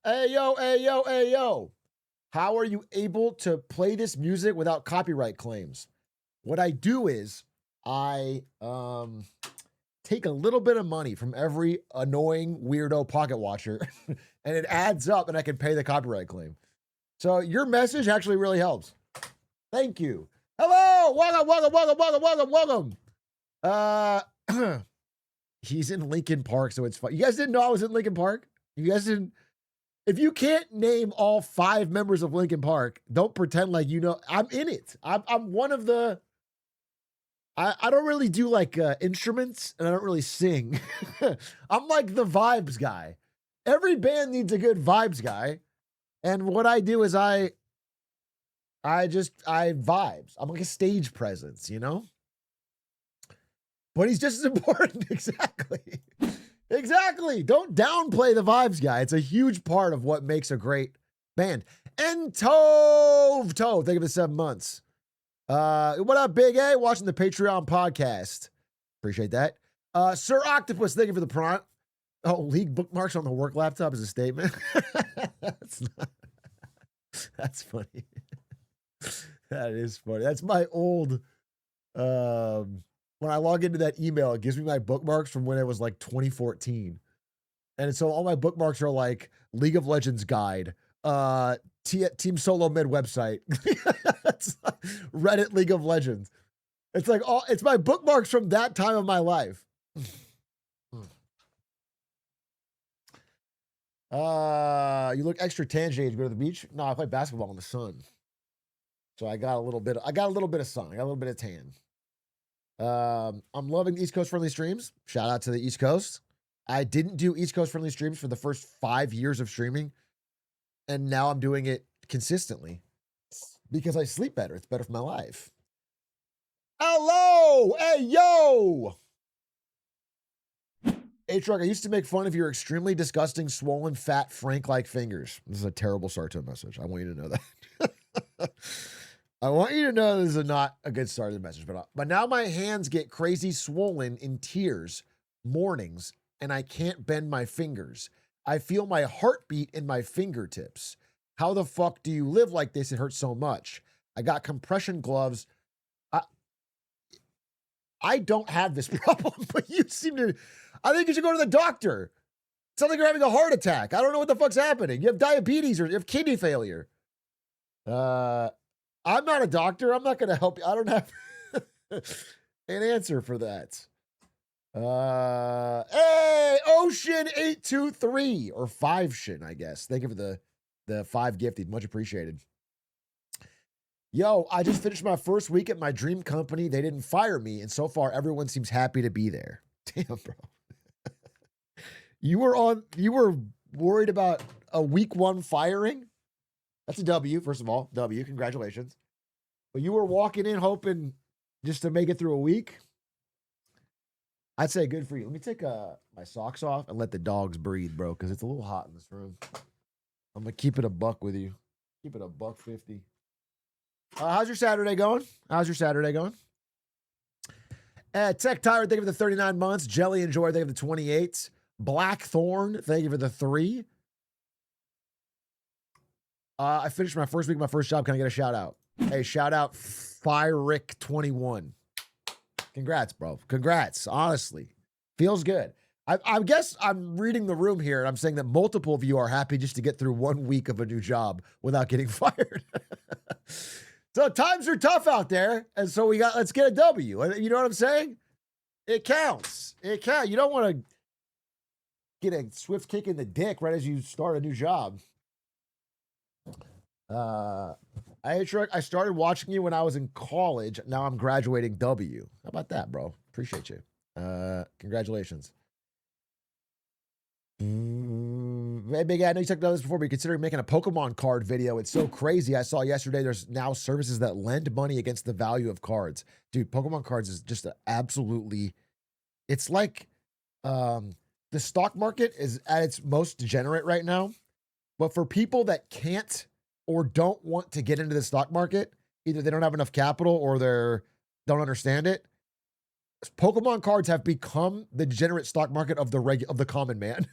Hey, yo, hey, yo, hey, yo. How are you able to play this music without copyright claims? What I do is I take a little bit of money from every annoying weirdo pocket watcher and it adds up and I can pay the copyright claim. So your message actually really helps. Thank you. Hello, welcome. He's in Lincoln Park, so it's fun. You guys didn't know I was in Lincoln Park? You guys didn't? If you can't name all 5 members of Lincoln Park, don't pretend like you know. I'm in it. I'm one of the. I don't really do like instruments, and I don't really sing. I'm like the vibes guy. Every band needs a good vibes guy, and what I do is I vibes. I'm like a stage presence, you know. But he's just as important. Exactly. Exactly. Don't downplay the vibes guy. It's a huge part of what makes a great band. And Tove, thank you for the 7 months. What up, Big A? Watching the Patreon podcast. Appreciate that. Sir Octopus, thank you for the prompt. Oh, league bookmarks on the work laptop is a statement. That's funny. That is funny. That's my old when I log into that email, it gives me my bookmarks from when it was like 2014. And so all my bookmarks are like League of Legends guide, Team Solo Mid website, Reddit League of Legends. It's like it's my bookmarks from that time of my life. You look extra tan shades. Go to the beach. No, I play basketball in the sun. So I got a little bit of sun. I got a little bit of tan. I'm loving the East Coast friendly streams. Shout out to the East Coast. I didn't do East Coast friendly streams for the first 5 years of streaming. And now I'm doing it consistently because I sleep better. It's better for my life. Hello. Hey, yo. Atrioc, I used to make fun of your extremely disgusting, swollen, fat, Frank-like fingers. This is a terrible start to a message. I want you to know that. I want you to know this is not a good start to the message, but now my hands get crazy swollen in tears mornings, and I can't bend my fingers. I feel my heartbeat in my fingertips. How the fuck do you live like this? It hurts so much. I got compression gloves. I don't have this problem, but you seem to. I think you should go to the doctor. It sounds like you're having a heart attack. I don't know what the fuck's happening. You have diabetes or you have kidney failure. I'm not a doctor. I'm not going to help you. I don't have an answer for that. Hey, Ocean823 or 5shin, I guess. Thank you for the 5 gifted. Much appreciated. Yo, I just finished my first week at my dream company. They didn't fire me, and so far everyone seems happy to be there. Damn, bro. You were worried about a week 1 firing? That's a W, first of all. W, congratulations. But you were walking in hoping just to make it through a week? I'd say good for you. Let me take my socks off and let the dogs breathe, bro, because it's a little hot in this room. I'm going to keep it a buck with you. Keep it a $1.50. How's your Saturday going? Tech Tire, thank you for the 39 months. Jelly Enjoy, thank you for the 28. Blackthorn, thank you for the 3. I finished my first week, my first job. Can I get a shout out? Hey, shout out FireRick21. Congrats, bro. Congrats. Honestly, feels good. I guess I'm reading the room here and I'm saying that multiple of you are happy just to get through 1 week of a new job without getting fired. So times are tough out there. And so let's get a W. You know what I'm saying? It counts. It counts. You don't want to get a swift kick in the dick right as you start a new job. I started watching you when I was in college. Now I'm graduating W. How about that, bro? Appreciate you. Congratulations. Hey, Big Ad, I know you talked about this before, but you're considering making a Pokemon card video. It's so crazy. I saw yesterday there's now services that lend money against the value of cards. Dude, Pokemon cards is just absolutely, it's like the stock market is at its most degenerate right now. But for people that can't or don't want to get into the stock market, either they don't have enough capital or they don't understand it, Pokemon cards have become the degenerate stock market of the common man.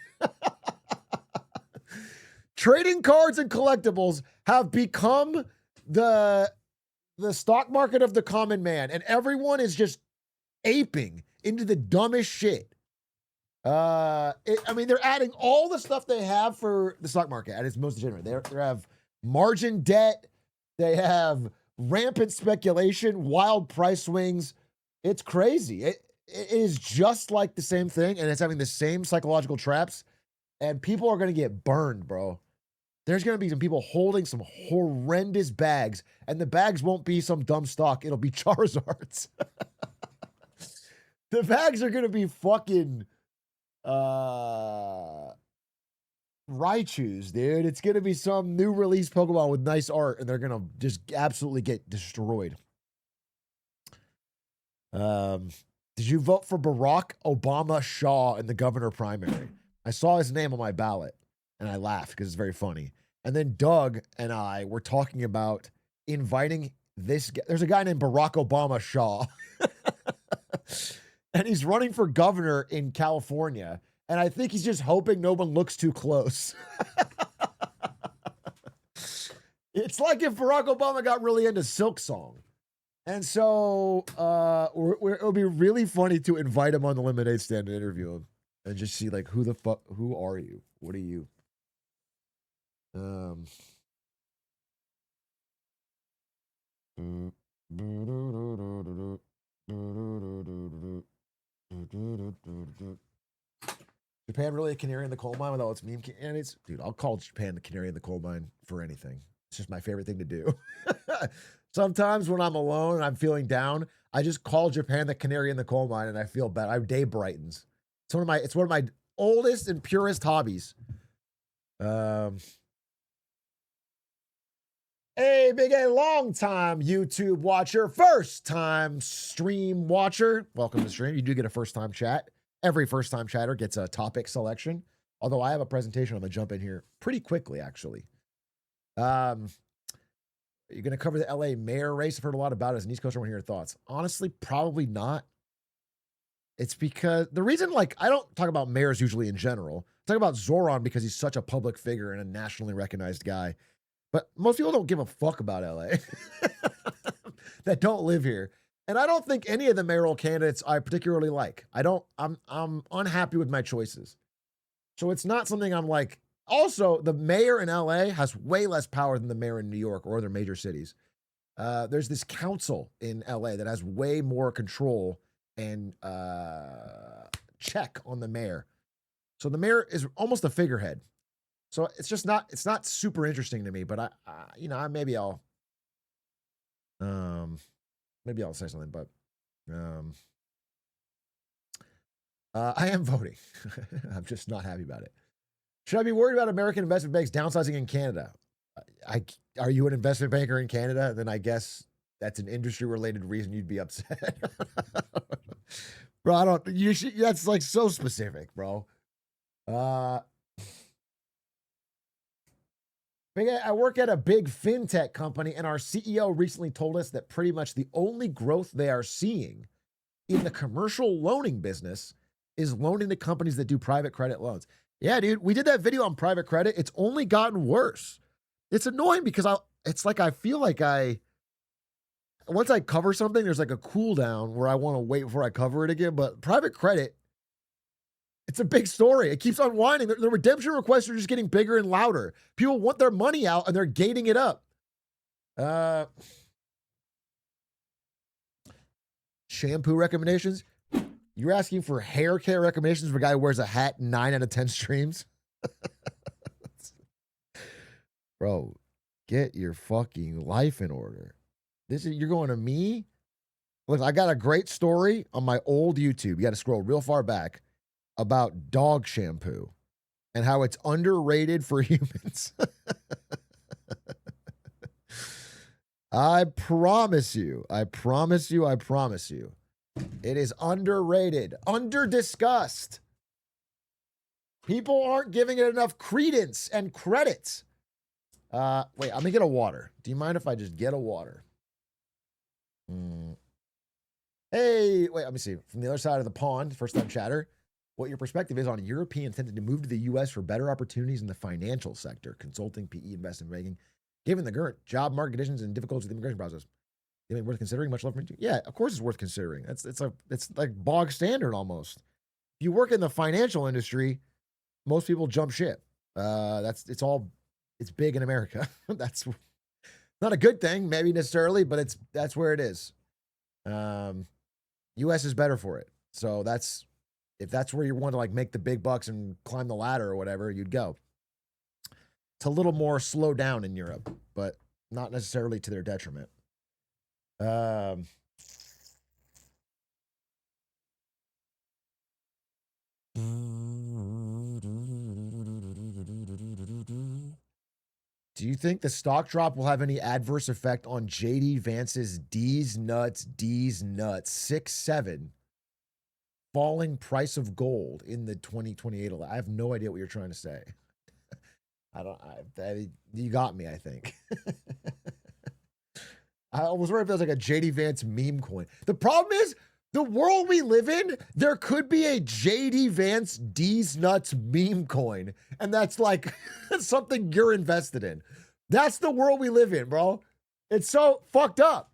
Trading cards and collectibles have become the stock market of the common man, and everyone is just aping into the dumbest shit. I mean, they're adding all the stuff they have for the stock market at its most degenerate. They have margin debt. They have rampant speculation, wild price swings. It's crazy. It is just like the same thing, and it's having the same psychological traps, and people are going to get burned, bro. There's going to be some people holding some horrendous bags, and the bags won't be some dumb stock. It'll be Charizards. The bags are going to be fucking Raichus, dude. It's gonna be some new release Pokemon with nice art, and they're gonna just absolutely get destroyed. Did you vote for Barack Obama Shaw in the governor primary? I saw his name on my ballot, and I laughed because it's very funny. And then Doug and I were talking about inviting this guy. There's a guy named Barack Obama Shaw, and he's running for governor in California. And I think he's just hoping no one looks too close. It's like if Barack Obama got really into Silk Song. And so it'll be really funny to invite him on the lemonade stand and interview him and just see, like, who the fuck, who are you? What are you? Japan really a canary in the coal mine with all its meme candidates? Dude, I'll call Japan the canary in the coal mine for anything. It's just my favorite thing to do. Sometimes when I'm alone and I'm feeling down, I just call Japan the canary in the coal mine and I feel better. My day brightens. It's one of my oldest and purest hobbies. Hey, Big A, long time YouTube watcher, first time stream watcher. Welcome to the stream. You do get a first time chat. Every first time chatter gets a topic selection. Although I have a presentation, I'm gonna jump in here pretty quickly, actually. You're gonna cover the LA mayor race. I've heard a lot about it. As an East Coaster, I want to hear your thoughts. Honestly, probably not. It's because the reason, like, I don't talk about mayors usually in general. I talk about Zoran because he's such a public figure and a nationally recognized guy. But most people don't give a fuck about LA that don't live here. And I don't think any of the mayoral candidates I particularly like. I'm unhappy with my choices. So it's not something I'm like. Also, the mayor in LA has way less power than the mayor in New York or other major cities. There's this council in LA that has way more control and check on the mayor. So the mayor is almost a figurehead. So it's not super interesting to me, but maybe I'll say something, but I am voting. I'm just not happy about it. Should I be worried about American investment banks downsizing in Canada? Are you an investment banker in Canada? Then I guess that's an industry related reason you'd be upset. Bro, that's like so specific, bro. I work at a big fintech company, and our CEO recently told us that pretty much the only growth they are seeing in the commercial loaning business is loaning to companies that do private credit loans. Yeah, dude, we did that video on private credit. It's only gotten worse. It's annoying because I feel like once I cover something, there's like a cooldown where I want to wait before I cover it again. But private credit, it's a big story. It keeps unwinding. The redemption requests are just getting bigger and louder. People want their money out and they're gating it up. Shampoo recommendations. You're asking for hair care recommendations for a guy who wears a hat 9 out of 10 streams? Bro, get your fucking life in order. You're going to me? Look, I got a great story on my old YouTube. You got to scroll real far back about dog shampoo and how it's underrated for humans. I promise you. It is underrated, under-discussed. People aren't giving it enough credence and credit. Wait, I'm going to get a water. Do you mind if I just get a water? Hey, wait, let me see. From the other side of the pond, first time chatter. what your perspective is on Europeans tended to move to the U.S. for better opportunities in the financial sector, consulting, PE, investment banking, given the current job market conditions and difficulties with the immigration process. You think worth considering? Much love from you. Yeah, of course it's worth considering. It's like bog standard almost. If you work in the financial industry, most people jump ship. It's big in America. That's not a good thing, maybe necessarily, but that's where it is. U.S. is better for it. So if that's where you want to like make the big bucks and climb the ladder or whatever, you'd go. It's a little more slow down in Europe, but not necessarily to their detriment. Do you think the stock drop will have any adverse effect on JD Vance's D's nuts 6-7 falling price of gold in the 2028? I have no idea what you're trying to say. You got me, I think. I was worried if it was like a JD Vance meme coin. The problem is, the world we live in, there could be a JD Vance D's nuts meme coin. And that's like something you're invested in. That's the world we live in, bro. It's so fucked up.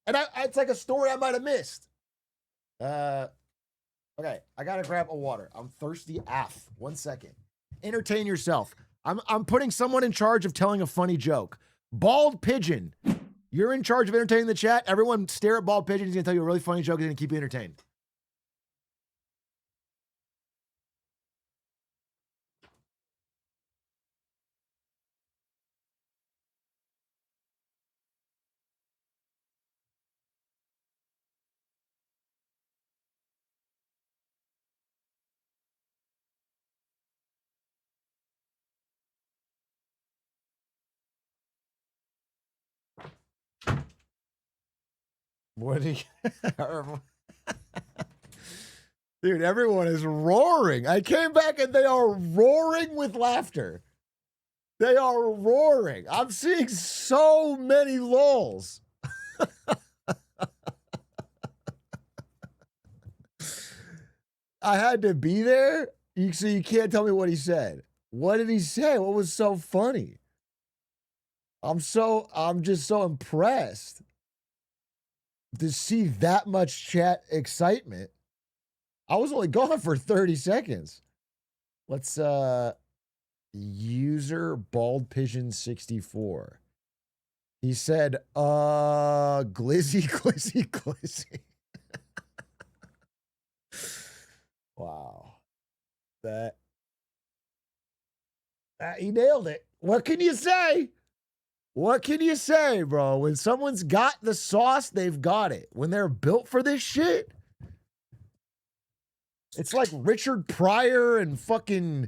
And it's like a story I might have missed. Okay, I gotta grab a water. I'm thirsty AF. 1 second. Entertain yourself. I'm putting someone in charge of telling a funny joke. Bald Pigeon. You're in charge of entertaining the chat. Everyone stare at Bald Pigeon. He's going to tell you a really funny joke. He's going to keep you entertained. What do you... Dude, everyone is roaring. I came back and they are roaring with laughter. They are roaring. I'm seeing so many lulls. I had to be there, so you can't tell me what he said. What did he say? What was so funny? I'm just so impressed to see that much chat excitement. I was only gone for 30 seconds. Let's user Bald Pigeon 64. He said, glizzy, glizzy, glizzy. Wow. He nailed it. What can you say? What can you say, bro? When someone's got the sauce, they've got it. When they're built for this shit, it's like Richard Pryor and fucking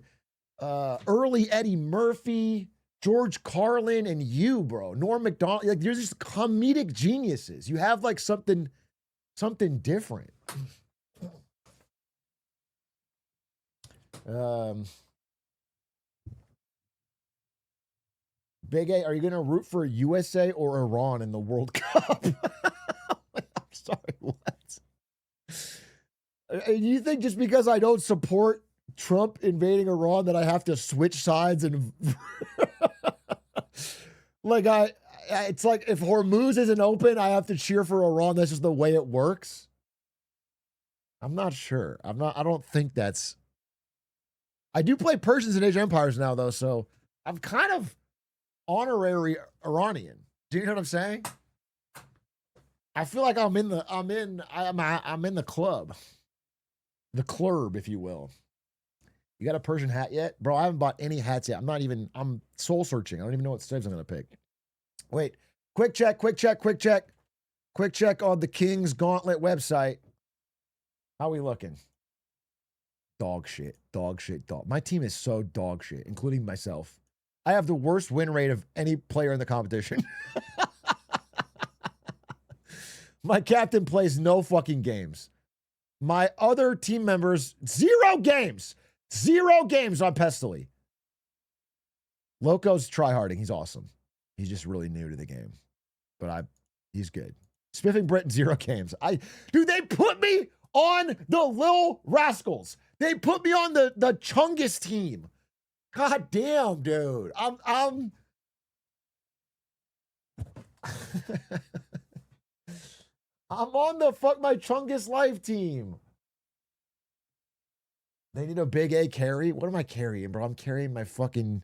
early Eddie Murphy, George Carlin, and you, bro. Norm Macdonald. Like, you're just comedic geniuses. You have like something different. Big A, are you going to root for USA or Iran in the World Cup? I'm sorry, what? You think just because I don't support Trump invading Iran that I have to switch sides and like it's like if Hormuz isn't open, I have to cheer for Iran. That's just the way it works. I'm not sure. I don't think that's. I do play Persians and Age of Empires now though, so I'm kind of honorary Iranian. Do you know what I'm saying? I feel like I'm in the club. The club, if you will. You got a Persian hat yet? Bro, I haven't bought any hats yet. I'm soul searching. I don't even know what stripes I'm going to pick. Wait, quick check on the King's Gauntlet website. How we looking? Dog shit. My team is so dog shit, including myself. I have the worst win rate of any player in the competition. My captain plays no fucking games. My other team members, 0 games. 0 games on Pestily. Loco's tryharding. He's awesome. He's just really new to the game. But he's good. Spiffing Britain, 0 games. Dude, they put me on the Lil Rascals. They put me on the Chungus team. God damn, dude. I'm I'm on the fuck my Chungus life team. They need a big A carry. What am I carrying, bro? I'm carrying my fucking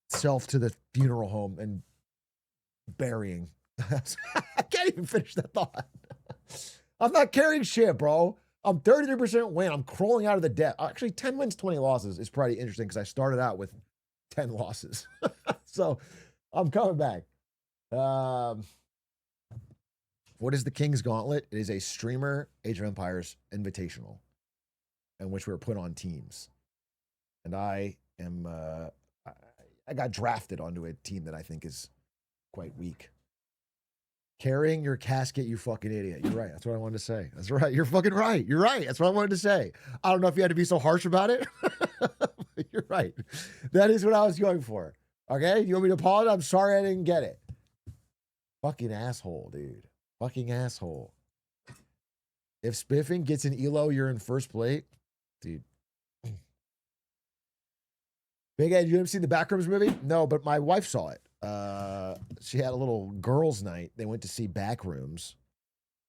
self to the funeral home and burying. I can't even finish that thought. I'm not carrying shit, bro. I'm 33% win. I'm crawling out of the debt. Actually, 10 wins, 20 losses is pretty interesting because I started out with 10 losses. So I'm coming back. What is the King's Gauntlet? It is a streamer Age of Empires invitational in which we were put on teams. And I am, I got drafted onto a team that I think is quite weak. Carrying your casket, you fucking idiot. You're right. That's what I wanted to say. That's right. You're fucking right. You're right. That's what I wanted to say. I don't know if you had to be so harsh about it. You're right. That is what I was going for. Okay? You want me to apologize? I'm sorry I didn't get it. Fucking asshole, dude. Fucking asshole. If Spiffing gets an ELO, you're in first plate. Dude. Big Ed, you haven't seen the Backrooms movie? No, but my wife saw it. She had a little girls' night. They went to see Backrooms.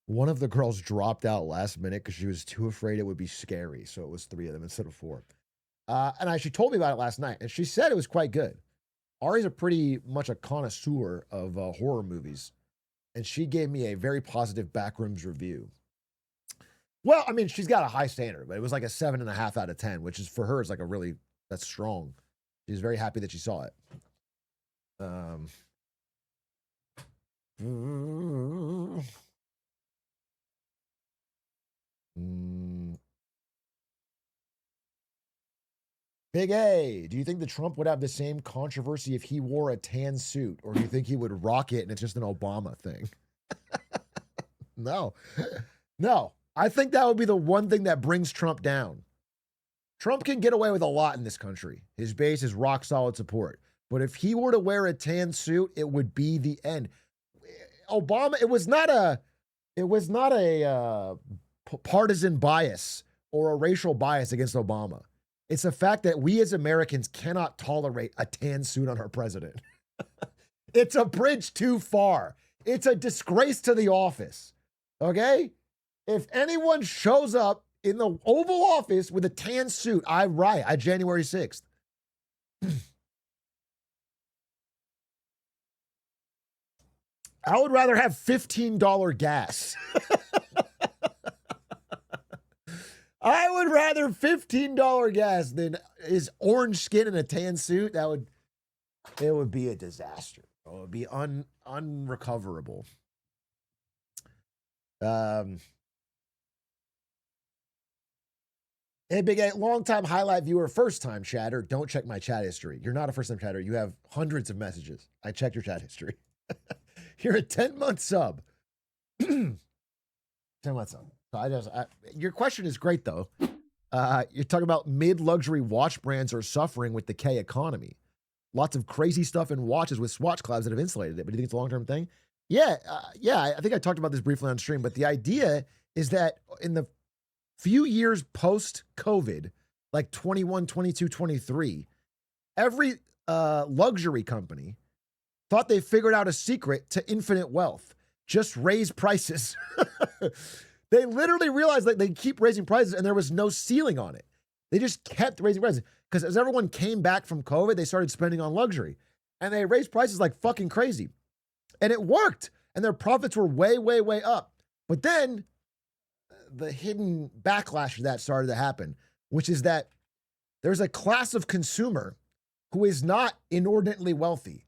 One of the girls dropped out last minute because she was too afraid it would be scary. So it was 3 of them instead of 4. And she told me about it last night, and she said it was quite good. Ari's a pretty much a connoisseur of horror movies, and she gave me a very positive Backrooms review. Well, I mean, she's got a high standard, but it was like a 7.5 out of 10, which is for her is like a really, that's strong. She's very happy that she saw it. Big A, do you think that Trump would have the same controversy if he wore a tan suit, or do you think he would rock it and it's just an Obama thing? No. No. I think that would be the one thing that brings Trump down. Trump can get away with a lot in this country. His base is rock solid support. But if he were to wear a tan suit, it would be the end. Obama, it was not a partisan bias or a racial bias against Obama. It's the fact that we as Americans cannot tolerate a tan suit on our president. It's a bridge too far. It's a disgrace to the office. Okay? If anyone shows up in the Oval Office with a tan suit, I riot on January 6th. I would rather have $15 gas. I would rather $15 gas than his orange skin and a tan suit. It would be a disaster. It would be unrecoverable. Hey, Big A, long-time highlight viewer, first-time chatter. Don't check my chat history. You're not a first-time chatter. You have hundreds of messages. I checked your chat history. You're a 10-month sub. 10-month sub. So your question is great, though. You're talking about mid-luxury watch brands are suffering with the K economy. Lots of crazy stuff in watches with swatch collabs that have insulated it. But do you think it's a long-term thing? Yeah, I think I talked about this briefly on stream. But the idea is that in the few years post-COVID, like 21, 22, 23, every luxury company thought they figured out a secret to infinite wealth. Just raise prices. They literally realized that they keep raising prices and there was no ceiling on it. They just kept raising prices. Because as everyone came back from COVID, they started spending on luxury. And they raised prices like fucking crazy. And it worked. And their profits were way, way, way up. But then the hidden backlash of that started to happen, which is that there's a class of consumer who is not inordinately wealthy.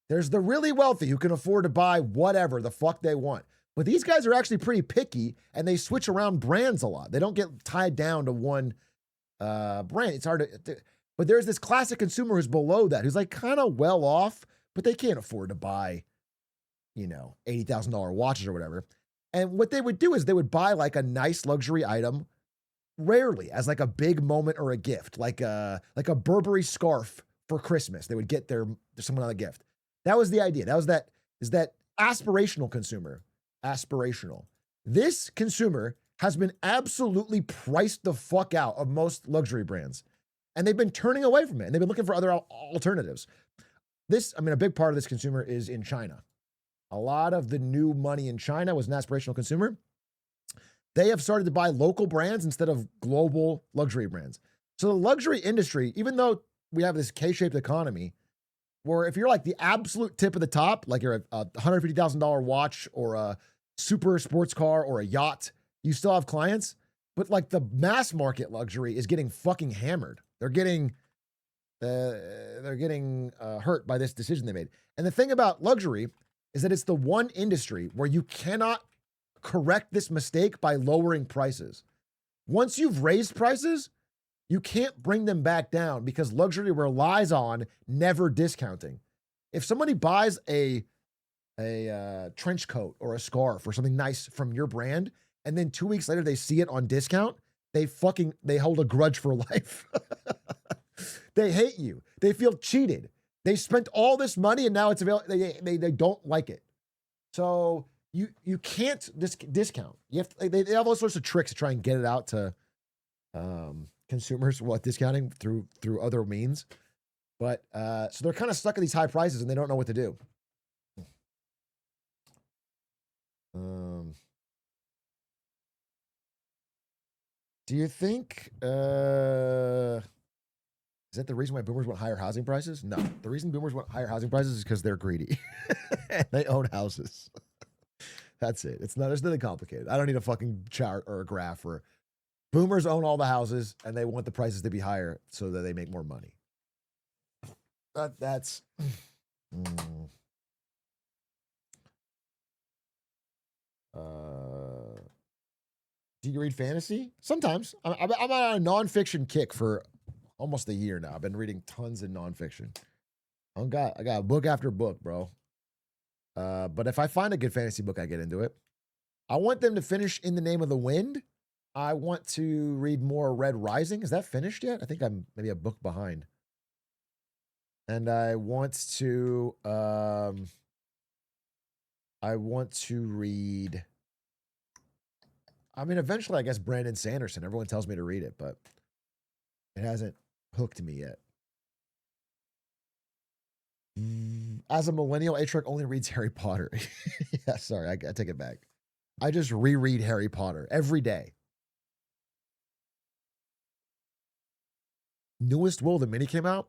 There's the really wealthy who can afford to buy whatever the fuck they want. But these guys are actually pretty picky and they switch around brands a lot. They don't get tied down to one brand. It's hard to, but there's this classic consumer who's below that, who's like kind of well off, but they can't afford to buy, $80,000 watches or whatever. And what they would do is they would buy like a nice luxury item, rarely as like a big moment or a gift, like a Burberry scarf for Christmas. They would get someone a gift. That was the idea. Is that aspirational consumer. Aspirational. This consumer has been absolutely priced the fuck out of most luxury brands. And they've been turning away from it, and they've been looking for other alternatives. A big part of this consumer is in China. A lot of the new money in China was an aspirational consumer. They have started to buy local brands instead of global luxury brands. So the luxury industry, even though we have this K-shaped economy, where if you're like the absolute tip of the top, like you're a $150,000 watch or a super sports car or a yacht, you still have clients. But like the mass market luxury is getting fucking hammered. They're getting hurt by this decision they made. And the thing about luxury is that it's the one industry where you cannot correct this mistake by lowering prices. Once you've raised prices, you can't bring them back down because luxury relies on never discounting. If somebody buys a trench coat or a scarf or something nice from your brand, and then 2 weeks later they see it on discount, they hold a grudge for life. They hate you. They feel cheated. They spent all this money and now it's available. They don't like it. So you can't discount. You have to, they have all sorts of tricks to try and get it out to consumers discounting through other means. But so they're kind of stuck at these high prices and they don't know what to do. Do you think is that the reason why boomers want higher housing prices? No. The reason boomers want higher housing prices is because they're greedy. They own houses. That's it. There's nothing complicated. I don't need a fucking chart or a graph. Or boomers own all the houses and they want the prices to be higher so that they make more money. That's. Do you read fantasy? Sometimes. I'm on a nonfiction kick for almost a year now. I've been reading tons of nonfiction. I got book after book, bro. But if I find a good fantasy book, I get into it. I want them to finish In the Name of the Wind. I want to read more Red Rising. Is that finished yet? I think I'm maybe a book behind. And I want to read. Eventually, I guess Brandon Sanderson. Everyone tells me to read it, but it hasn't hooked me yet. As a millennial, Atrioc only reads Harry Potter. Yeah, sorry, I take it back. I just reread Harry Potter every day. Newest Will, the mini came out.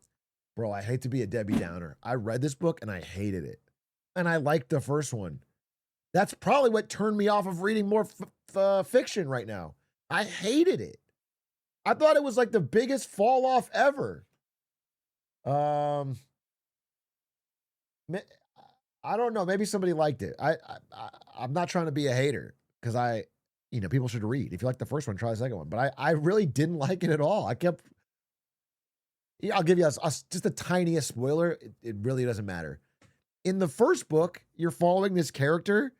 Bro, I hate to be a Debbie Downer. I read this book and I hated it. And I liked the first one. That's probably what turned me off of reading more fiction right now. I hated it. I thought it was like the biggest fall off ever. I don't know. Maybe somebody liked it. I'm not trying to be a hater because people should read. If you like the first one, try the second one. But I really didn't like it at all. I'll give you just the tiniest spoiler. It really doesn't matter. In the first book, you're following this character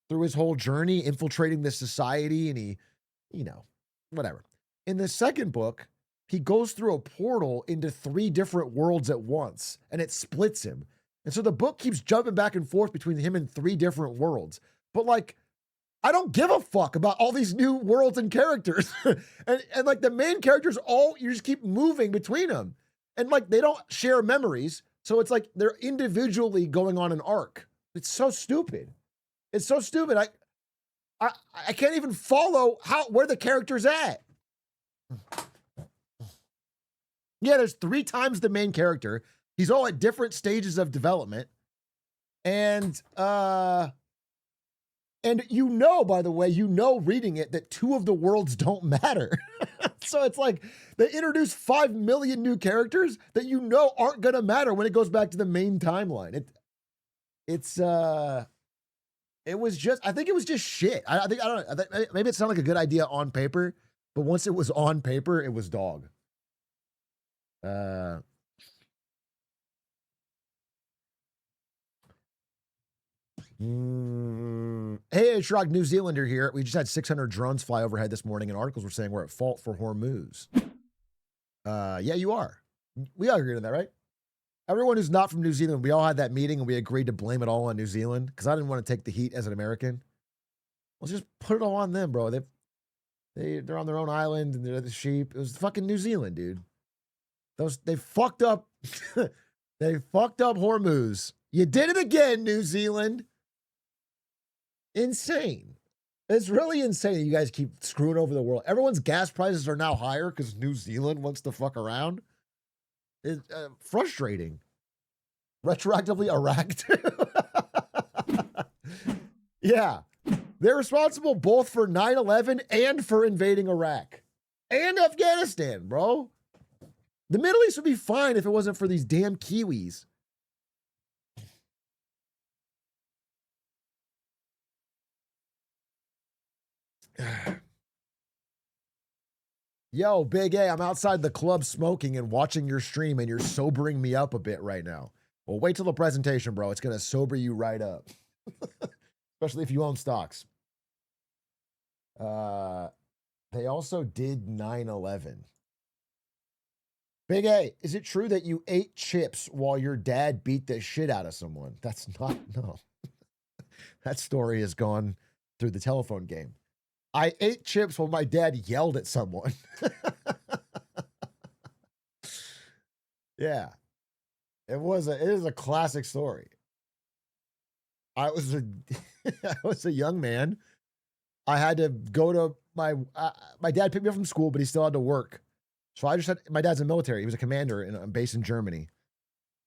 through his whole journey, infiltrating this society, and he, whatever. In the second book, he goes through a portal into 3 different worlds at once, and it splits him. And so the book keeps jumping back and forth between him and 3 different worlds. But I don't give a fuck about all these new worlds and characters. and the main characters, you just keep moving between them. And they don't share memories. So it's like they're individually going on an arc. It's so stupid. It's so stupid. I can't even follow where the character's at. Yeah, there's 3 times the main character. He's all at different stages of development. And by the way, reading it that 2 of the worlds don't matter. So it's like they introduce 5 million new characters that aren't going to matter when it goes back to the main timeline. I think it was just shit. I don't know. Maybe it sounded like a good idea on paper, but once it was on paper, it was dog. Hey, Shrog, New Zealander here. We just had 600 drones fly overhead this morning, and articles were saying we're at fault for Hormuz. Yeah, you are. We all agree on that, right? Everyone who's not from New Zealand, we all had that meeting, and we agreed to blame it all on New Zealand because I didn't want to take the heat as an American. Let's just put it all on them, bro. They're on their own island and they're the sheep. It was fucking New Zealand, dude. They fucked up. They fucked up Hormuz. You did it again, New Zealand. Insane. It's really insane. You guys keep screwing over the world. Everyone's gas prices are now higher because New Zealand wants to fuck around. It's frustrating. Retroactively Iraq too. Yeah. They're responsible both for 9/11 and for invading Iraq and Afghanistan, bro. The Middle East would be fine if it wasn't for these damn Kiwis. Yo, Big A, I'm outside the club smoking and watching your stream, and you're sobering me up a bit right now. Well, wait till the presentation, bro. It's going to sober you right up. Especially if you own stocks. They also did 9/11. Big A, is it true that you ate chips while your dad beat the shit out of someone? That's not, no. That story has gone through the telephone game. I ate chips while my dad yelled at someone. Yeah. It is a classic story. I was a young man. I had to go to my dad picked me up from school, but he still had to work. So my dad's in the military. He was a commander based in Germany.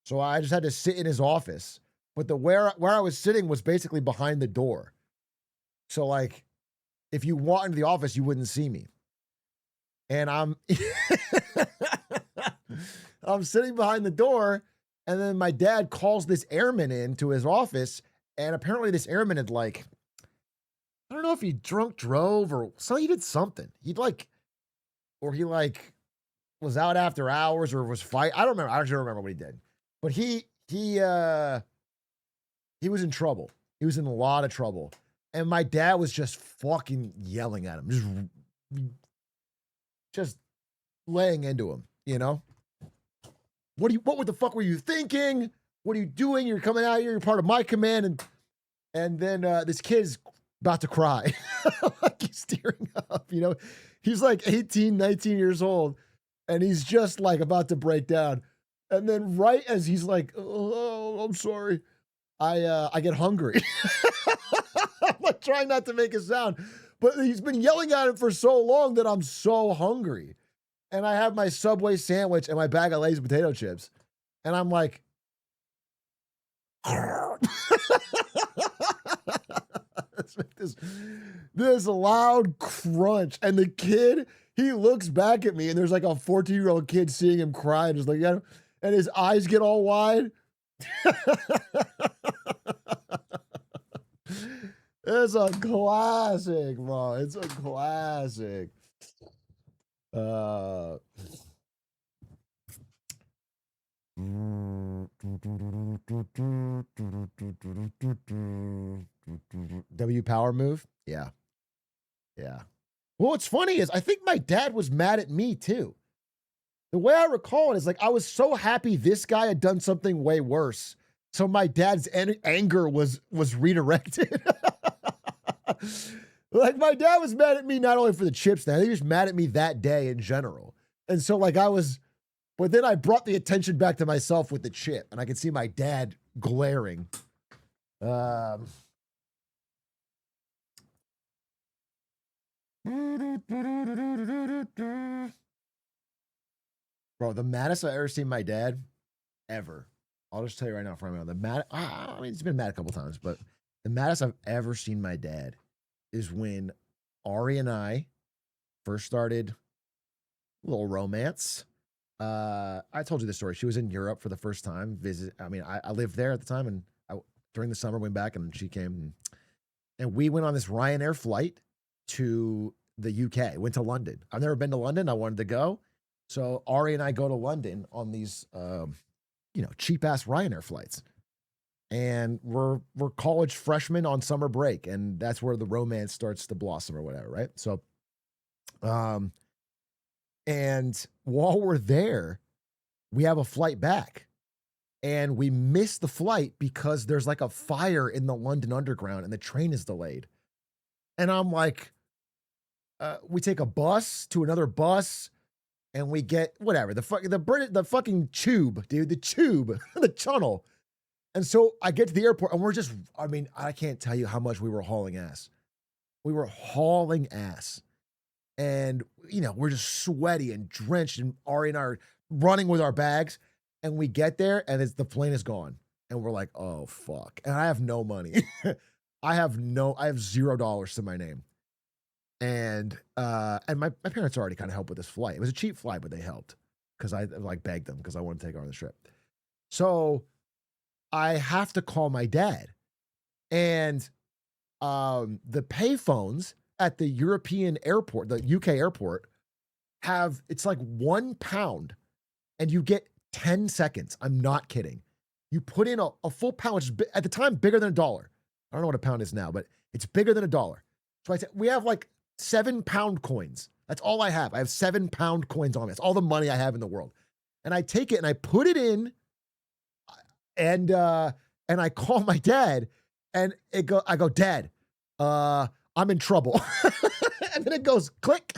So I just had to sit in his office. But where I was sitting was basically behind the door. So like, if you walked into the office, you wouldn't see me. And I'm sitting behind the door, and then my dad calls this airman into his office, and apparently this airman had I don't know if he drove or he did something. He was out after hours or was fight. I don't remember. I actually don't remember what he did. But he was in trouble. He was in a lot of trouble. And my dad was just fucking yelling at him. Just laying into him, you know? What the fuck were you thinking? What are you doing? You're coming out here, you're part of my command. And then this kid's about to cry. Like he's tearing up, you know? He's like 18, 19 years old. And he's just like about to break down. And then right as he's like, oh, I'm sorry, I get hungry. I'm like trying not to make a sound. But he's been yelling at him for so long that I'm so hungry. And I have my Subway sandwich and my bag of Lay's potato chips. And I'm like, this loud crunch. And the kid, he looks back at me, and there's like a 14-year-old kid seeing him cry and just like, yeah, and his eyes get all wide. It's a classic, bro. It's a classic. W power move? Yeah. Yeah. Well, what's funny is I think my dad was mad at me too. The way I recall it is like I was so happy this guy had done something way worse. So my dad's anger was redirected. Like my dad was mad at me not only for the chips now, he was mad at me that day in general. And so like but then I brought the attention back to myself with the chip, and I could see my dad glaring. Bro, the maddest I've ever seen my dad, ever. I'll just tell you right now, I mean, he's been mad a couple times, but the maddest I've ever seen my dad is when Ari and I first started a little romance. I told you the story. She was in Europe for the first time. I lived there at the time, and during the summer went back, and she came, and we went on this Ryanair flight to the UK. Went to London. I've never been to London. I wanted to go, so Ari and I go to London on these, cheap ass Ryanair flights, and we're college freshmen on summer break, and that's where the romance starts to blossom or whatever, right? So, and while we're there, we have a flight back, and we miss the flight because there's like a fire in the London Underground and the train is delayed. And I'm like, we take a bus to another bus, and we get whatever the fucking tube, dude, the tube, the tunnel. And so I get to the airport, and we're just, I mean, I can't tell you how much we were hauling ass. We were hauling ass. And, you know, we're just sweaty and drenched, and Ari and I are running with our bags. And we get there, and the plane is gone. And we're like, oh, fuck. And I have no money. I have $0 to my name. And my parents already kind of helped with this flight. It was a cheap flight, but they helped because I like begged them because I wanted to take her on the trip. So I have to call my dad. And the payphones at the European airport, the UK airport, it's like £1 and you get 10 seconds. I'm not kidding. You put in a full pound, which is at the time bigger than $1. I don't know what a pound is now, but it's bigger than $1. So I said, we have like 7-pound coins. That's all I have. I have 7-pound coins on me. That's all the money I have in the world. And I take it and I put it in, and I call my dad, and I go, Dad, I'm in trouble. And then it goes click.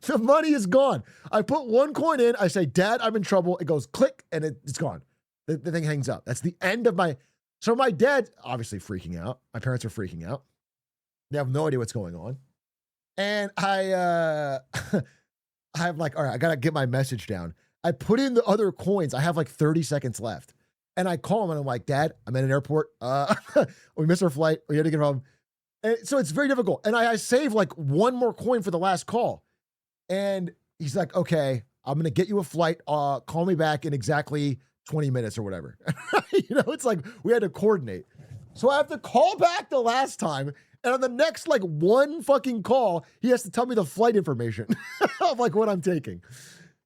The money is gone. I put one coin in. I say, Dad, I'm in trouble. It goes click, and it's gone. The thing hangs up. That's the end of my. So my dad obviously freaking out. My parents are freaking out. They have no idea what's going on. And I'm like, all right, I got to get my message down. I put in the other coins. I have like 30 seconds left. And I call him and I'm like, Dad, I'm at an airport. We missed our flight. We had to get home. And so it's very difficult. And I save like one more coin for the last call. And he's like, okay, I'm going to get you a flight. Call me back in exactly 20 minutes or whatever. You know, it's like we had to coordinate. So I have to call back the last time. And on the next like one fucking call, he has to tell me the flight information of like what I'm taking.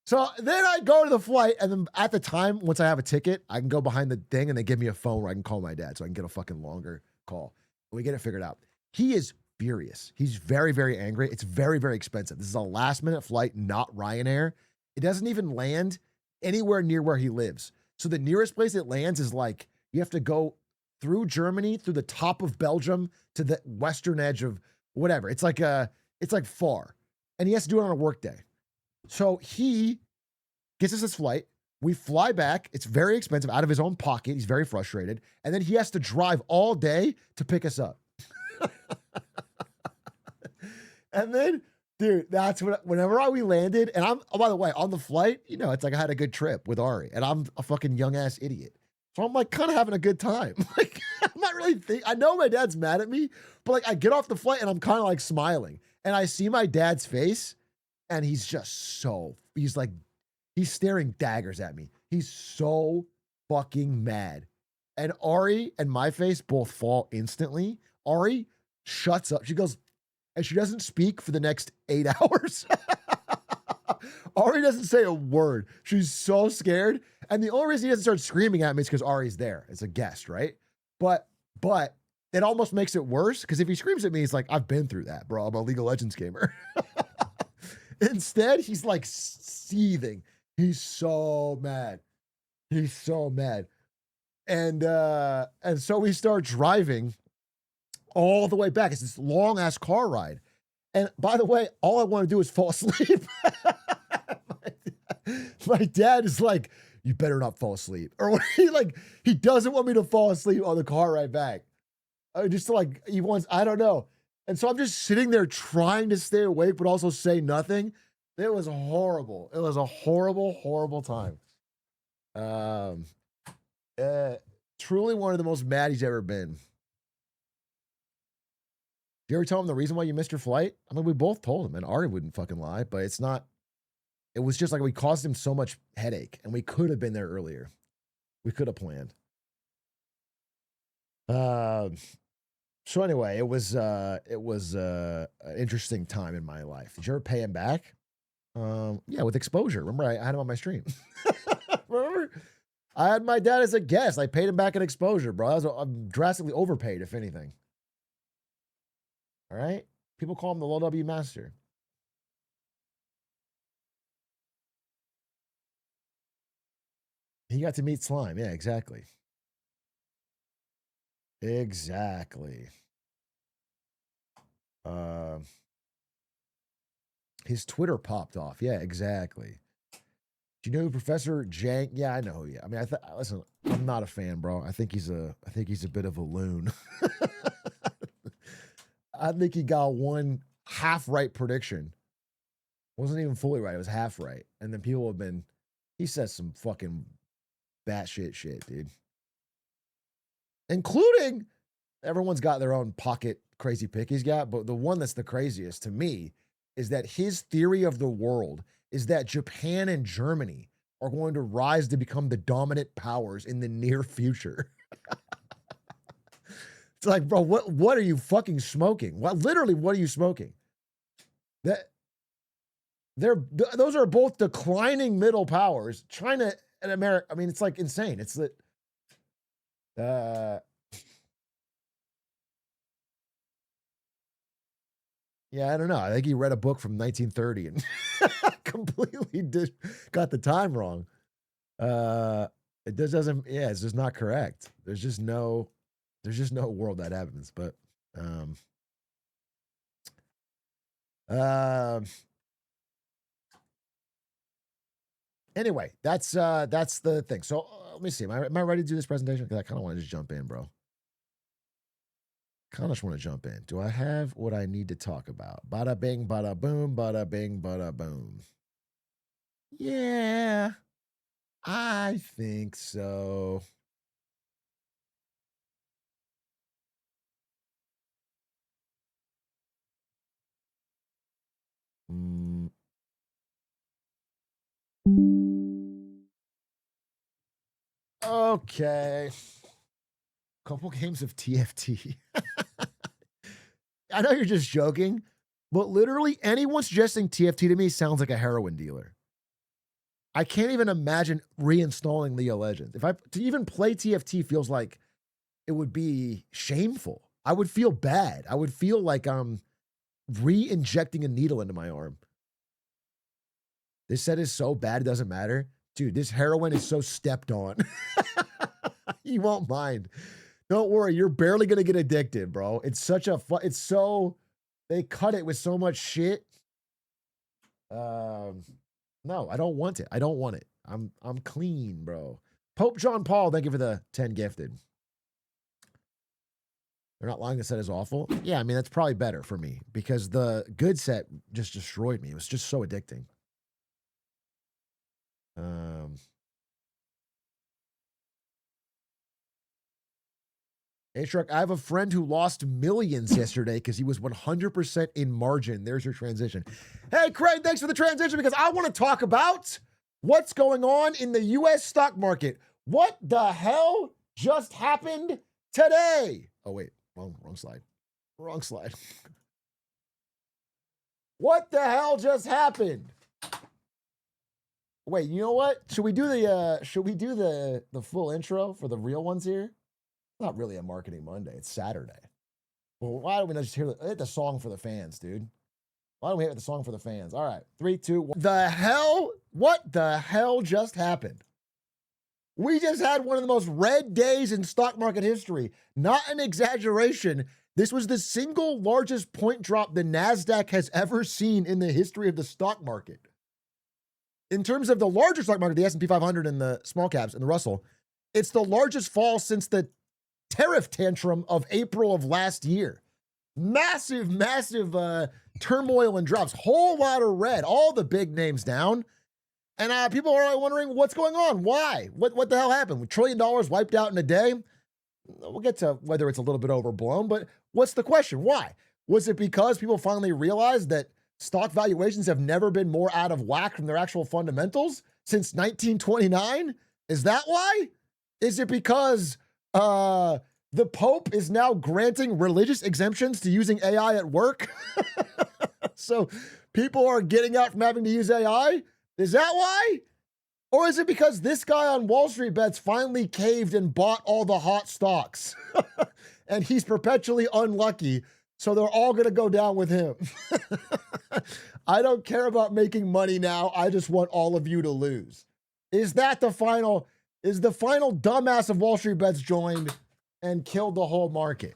So then I go to the flight, and then at the time, once I have a ticket, I can go behind the thing and they give me a phone where I can call my dad so I can get a fucking longer call. We get it figured out. He is furious. He's very, very angry. It's very, very expensive. This is a last minute flight, not Ryanair. It doesn't even land anywhere near where he lives. So the nearest place it lands is like, you have to go through Germany, through the top of Belgium to the western edge of whatever. It's like far. And he has to do it on a work day. So he gets us this flight. We fly back. It's very expensive out of his own pocket. He's very frustrated. And then he has to drive all day to pick us up. And then, dude, that's whenever we landed. And oh, by the way, on the flight, you know, it's like I had a good trip with Ari. And I'm a fucking young ass idiot. So I'm like kind of having a good time. Like, I'm not really I know my dad's mad at me, but like I get off the flight and I'm kind of like smiling. And I see my dad's face. And he's just he's staring daggers at me. He's so fucking mad. And Ari and my face both fall instantly. Ari shuts up. She goes, and she doesn't speak for the next 8 hours. Ari doesn't say a word. She's so scared. And the only reason he doesn't start screaming at me is because Ari's there. It's a guest, right? But it almost makes it worse because if he screams at me, he's like, I've been through that, bro. I'm a League of Legends gamer. Instead, he's like seething. He's so mad. He's so mad. And so we start driving all the way back. It's this long ass car ride. And by the way, all I want to do is fall asleep. My dad is like, you better not fall asleep. Or he doesn't want me to fall asleep on the car ride back. Just like he wants, I don't know. And so I'm just sitting there trying to stay awake, but also say nothing. It was horrible. It was a horrible, horrible time. Truly one of the most mad he's ever been. Did you ever tell him the reason why you missed your flight? I mean, we both told him, and Ari wouldn't fucking lie, but it was just like we caused him so much headache, and we could have been there earlier. We could have planned. So anyway, it was an interesting time in my life. Did you ever pay him back? Yeah, with exposure. Remember, I had him on my stream. Remember, I had my dad as a guest. I paid him back in exposure, bro. I'm drastically overpaid, if anything. All right, people call him the low W master. He got to meet Slime. Yeah, exactly. Exactly. His Twitter popped off. Yeah, exactly. Do you know who Professor Jank? Yeah, I know. Yeah, I mean, listen. I'm not a fan, bro. I think he's a bit of a loon. I think he got one half right prediction. Wasn't even fully right. It was half right. And then people have been. He says some fucking batshit shit, dude. Including everyone's got their own pocket crazy pick he's got, but the one that's the craziest to me is that his theory of the world is that Japan and Germany are going to rise to become the dominant powers in the near future. It's like, bro, what are you fucking smoking? What literally what are you smoking? Those are both declining middle powers. China and America. I mean, it's like insane. It's that yeah, I don't know. I think he read a book from 1930 and completely got the time wrong. It just doesn't. Yeah, it's just not correct. There's just no world that happens. But anyway, that's the thing. So let me see. Am I ready to do this presentation? Because I kind of want to just jump in, bro. Kind of just want to jump in. Do I have what I need to talk about? Bada bing, bada boom, bada bing, bada boom. Yeah, I think so. Okay. Couple games of TFT. I know you're just joking, but literally anyone suggesting TFT to me sounds like a heroin dealer. I can't even imagine reinstalling League of Legends. To even play TFT feels like it would be shameful. I would feel bad. I would feel like I'm re-injecting a needle into my arm. This set is so bad it doesn't matter. Dude, this heroin is so stepped on. You won't mind. Don't worry, you're barely gonna get addicted, bro. It's such a they cut it with so much shit. No, I don't want it. I don't want it. I'm clean, bro. Pope John Paul, thank you for the 10 gifted. They're not lying. The set is awful. Yeah, I mean that's probably better for me because the good set just destroyed me. It was just so addicting. Atrioc, I have a friend who lost millions yesterday because he was 100% in margin. There's your transition. Hey, Craig, thanks for the transition because I want to talk about what's going on in the U.S. stock market. What the hell just happened today? Oh, wait, wrong slide. Wrong slide. What the hell just happened? Wait, you know what? Should we do the full intro for the real ones here? Not really a marketing Monday. It's Saturday. Well, why don't we not just hit the song for the fans, dude? Why don't we hit the song for the fans? All right, 3, 2, 1. The hell? What the hell just happened? We just had one of the most red days in stock market history. Not an exaggeration. This was the single largest point drop the NASDAQ has ever seen in the history of the stock market. In terms of the larger stock market, the S&P 500 and the small caps and the Russell, it's the largest fall since the tariff tantrum of April of last year. Massive turmoil and drops. Whole lot of red. All the big names down. And people are wondering what's going on. Why? What the hell happened? $1 trillion wiped out in a day? We'll get to whether it's a little bit overblown, but what's the question? Why? Was it because people finally realized that stock valuations have never been more out of whack from their actual fundamentals since 1929? Is that why? Is it because the Pope is now granting religious exemptions to using AI at work? So people are getting out from having to use AI? Is that why? Or is it because this guy on Wall Street Bets finally caved and bought all the hot stocks? And he's perpetually unlucky, so they're all going to go down with him. I don't care about making money now. I just want all of you to lose. Is the final dumbass of Wall Street Bets joined and killed the whole market?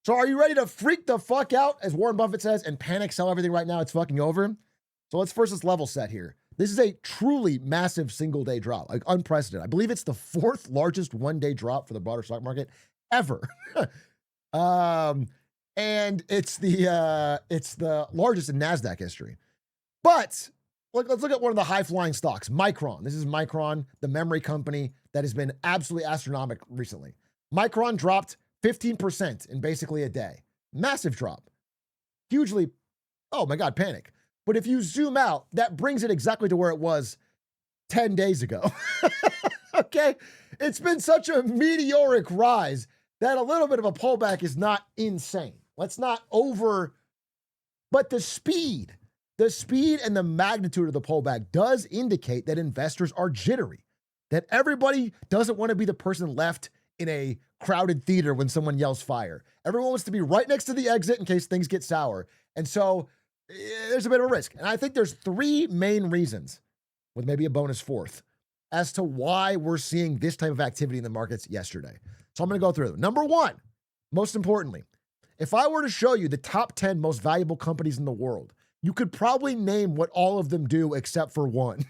So are you ready to freak the fuck out, as Warren Buffett says, and panic sell everything right now? It's fucking over. So let's level set here. This is a truly massive single day drop, like unprecedented. I believe it's the 4th largest one-day drop for the broader stock market ever. And it's the largest in NASDAQ history. But let's look at one of the high-flying stocks, Micron. This is Micron, the memory company that has been absolutely astronomical recently. Micron dropped 15% in basically a day. Massive drop. Hugely, oh my God, panic. But if you zoom out, that brings it exactly to where it was 10 days ago. Okay? It's been such a meteoric rise that a little bit of a pullback is not insane. Let's not but the speed and the magnitude of the pullback does indicate that investors are jittery, that everybody doesn't want to be the person left in a crowded theater when someone yells fire. Everyone wants to be right next to the exit in case things get sour. And so there's a bit of a risk. And I think there's 3 main reasons, with maybe a bonus 4th, as to why we're seeing this type of activity in the markets yesterday. So I'm going to go through them. Number 1, most importantly, if I were to show you the top 10 most valuable companies in the world, you could probably name what all of them do except for one.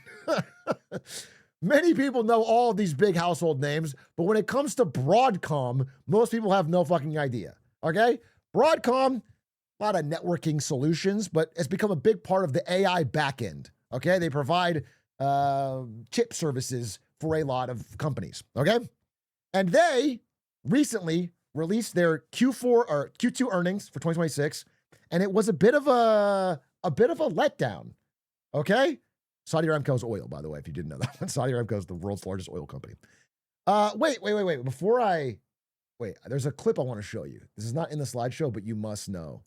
Many people know all of these big household names, but when it comes to Broadcom, most people have no fucking idea. Okay? Broadcom, a lot of networking solutions, but it's become a big part of the AI backend. Okay? They provide chip services for a lot of companies. Okay? And they recently released their Q4 or Q2 earnings for 2026, and it was a bit of a letdown. Okay? Saudi Aramco's oil, by the way, if you didn't know that one. Saudi Aramco is the world's largest oil company. Wait. There's a clip I want to show you. This is not in the slideshow, but you must know.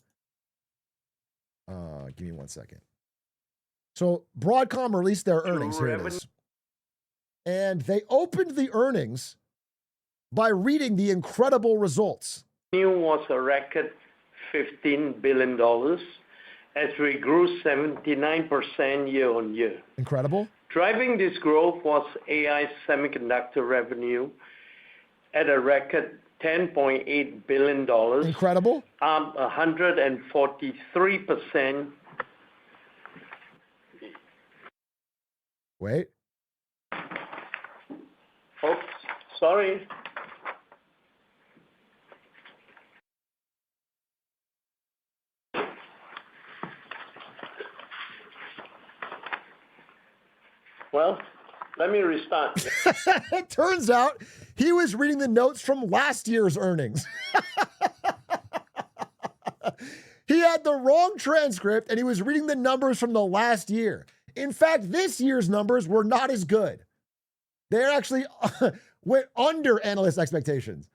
Give me 1 second. So Broadcom released their earnings. Here it is. And they opened the earnings by reading the incredible results. Revenue was a record $15 billion as we grew 79% year on year. Incredible. Driving this growth was AI semiconductor revenue at a record $10.8 billion. Incredible. Up 143%. Wait. Oops, sorry. Well, let me restart. It turns out he was reading the notes from last year's earnings. He had the wrong transcript and he was reading the numbers from the last year. In fact, this year's numbers were not as good. They actually went under analyst expectations.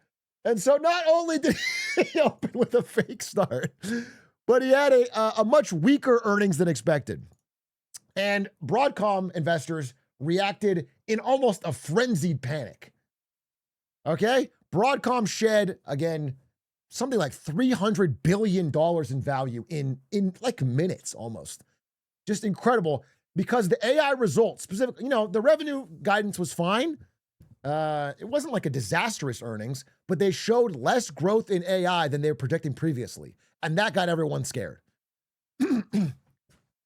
And so not only did he open with a fake start, but he had a much weaker earnings than expected. And Broadcom investors reacted in almost a frenzied panic. Okay? Broadcom shed, again, something like $300 billion in value in like minutes almost. Just incredible, because the AI results, specifically, the revenue guidance was fine. It wasn't like a disastrous earnings, but they showed less growth in AI than they were predicting previously. And that got everyone scared.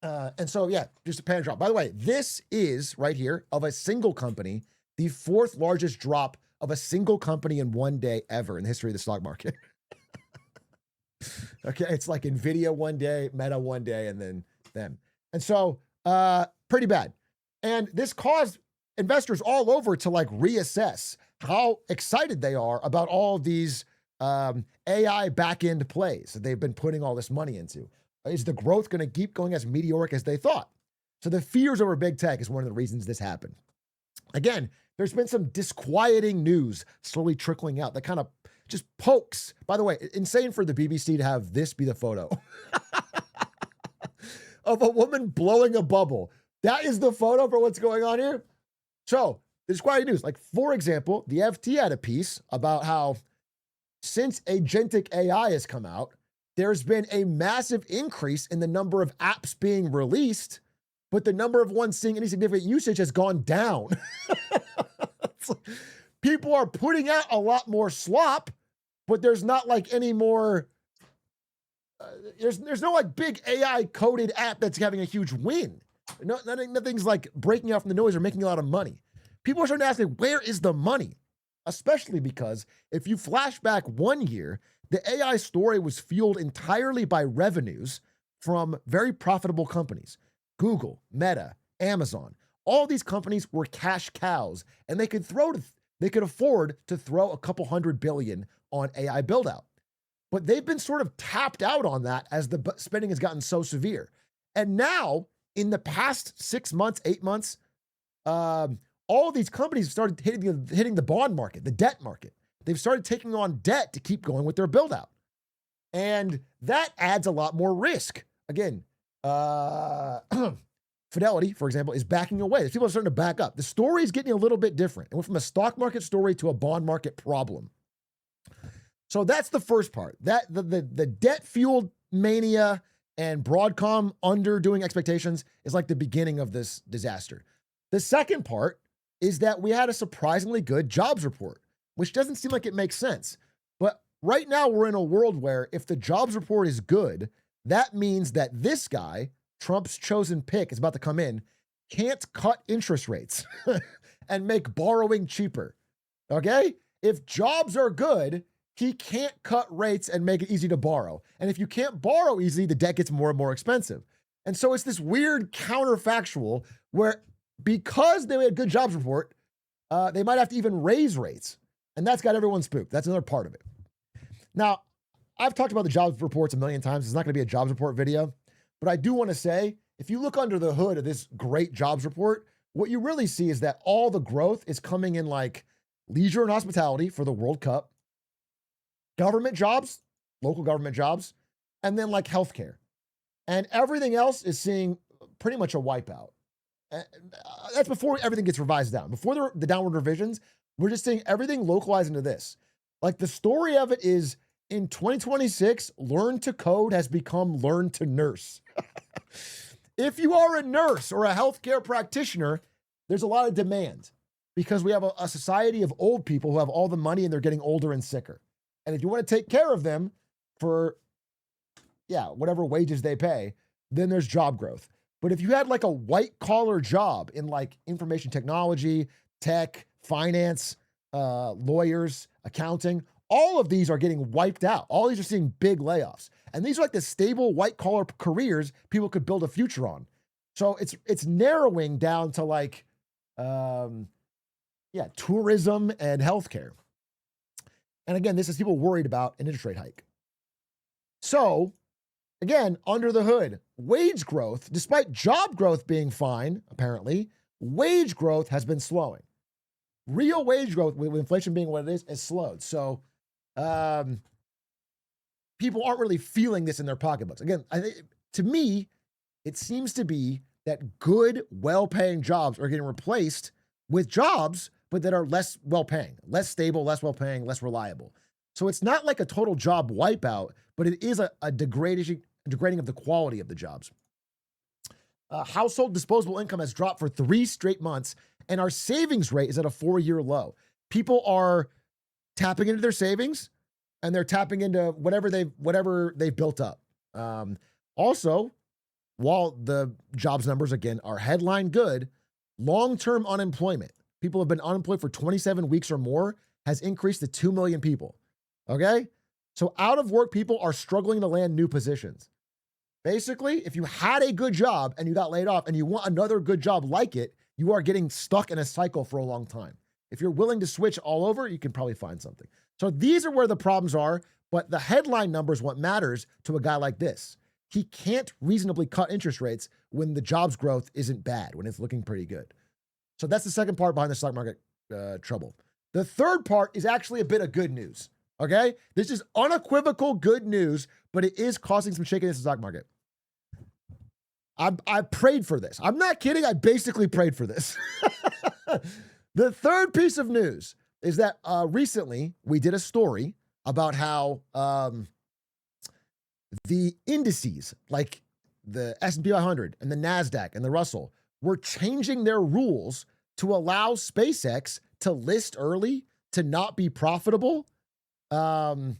And so, yeah, just a panic drop. By the way, this is right here of a single company, the 4th largest drop of a single company in one day ever in the history of the stock market. Okay, it's like Nvidia one day, Meta one day, and then them. And so, pretty bad. And this caused investors all over to like reassess how excited they are about all of these AI back-end plays that they've been putting all this money into. Is the growth going to keep going as meteoric as they thought? So the fears over big tech is one of the reasons this happened. Again, there's been some disquieting news slowly trickling out that kind of just pokes. By the way, insane for the BBC to have this be the photo of a woman blowing a bubble. That is the photo for what's going on here. So disquieting news. Like, for example, the FT had a piece about how since agentic AI has come out, there's been a massive increase in the number of apps being released, but the number of ones seeing any significant usage has gone down. People are putting out a lot more slop, but there's not like any more there's no like big AI coded app that's having a huge win. Nothing's like breaking out from the noise or making a lot of money. People are starting to ask, like, where is the money? Especially because if you flash back 1 year, the AI story was fueled entirely by revenues from very profitable companies. Google, Meta, Amazon, all these companies were cash cows, and they could afford to throw a couple $100 billion on AI build out. But they've been sort of tapped out on that as the spending has gotten so severe. And now, in the past 6 months, 8 months, all of these companies have started hitting the bond market, the debt market. They've started taking on debt to keep going with their build out. And that adds a lot more risk. Again, Fidelity, for example, is backing away. People are starting to back up. The story is getting a little bit different. It went from a stock market story to a bond market problem. So that's the first part. That the debt-fueled mania and Broadcom underdoing expectations is like the beginning of this disaster. The second part is that we had a surprisingly good jobs report, which doesn't seem like it makes sense. But right now we're in a world where if the jobs report is good, that means that this guy, Trump's chosen pick, is about to come in, can't cut interest rates and make borrowing cheaper. Okay? If jobs are good, he can't cut rates and make it easy to borrow. And if you can't borrow easily, the debt gets more and more expensive. And so it's this weird counterfactual where because they had a good jobs report, they might have to even raise rates. And that's got everyone spooked. That's another part of it. Now, I've talked about the jobs reports a million times. It's not going to be a jobs report video. But I do want to say, if you look under the hood of this great jobs report, what you really see is that all the growth is coming in like leisure and hospitality for the World Cup, government jobs, local government jobs, and then like healthcare. And everything else is seeing pretty much a wipeout. That's before everything gets revised down. Before the downward revisions, we're just seeing everything localized into this. Like the story of it is in 2026, learn to code has become learn to nurse. If you are a nurse or a healthcare practitioner, there's a lot of demand because we have a society of old people who have all the money and they're getting older and sicker. And if you want to take care of them for, whatever wages they pay, then there's job growth. But if you had like a white collar job in like information technology, tech, finance, lawyers, accounting, all of these are getting wiped out. All these are seeing big layoffs. And these are like the stable white collar careers people could build a future on. So it's narrowing down to like, tourism and healthcare. And again, this is people worried about an interest rate hike. So again, under the hood, wage growth, despite job growth being fine, apparently, wage growth has been slowing. Real wage growth, with inflation being what it is, has slowed. So people aren't really feeling this in their pocketbooks. Again, I think to me, it seems to be that good, well-paying jobs are getting replaced with jobs, but that are less well-paying, less stable, less well-paying, less reliable. So it's not like a total job wipeout, but it is a degrading of the quality of the jobs. Household disposable income has dropped for 3 straight months, and our savings rate is at a 4-year low. People are tapping into their savings, and they're tapping into whatever they've built up. Also, while the jobs numbers, again, are headline good, long-term unemployment, people have been unemployed for 27 weeks or more, has increased to 2 million people. Okay? So out of work people are struggling to land new positions. Basically, if you had a good job and you got laid off and you want another good job like it, you are getting stuck in a cycle for a long time. If you're willing to switch all over, you can probably find something. So these are where the problems are, but the headline number is what matters to a guy like this. He can't reasonably cut interest rates when the jobs growth isn't bad, when it's looking pretty good. So that's the second part behind the stock market trouble. The third part is actually a bit of good news. Okay? This is unequivocal good news, but it is causing some shakiness in the stock market. I prayed for this. I'm not kidding. I basically prayed for this. The third piece of news is that recently we did a story about how the indices, like the S&P 500 and the NASDAQ and the Russell, were changing their rules to allow SpaceX to list early, to not be profitable, to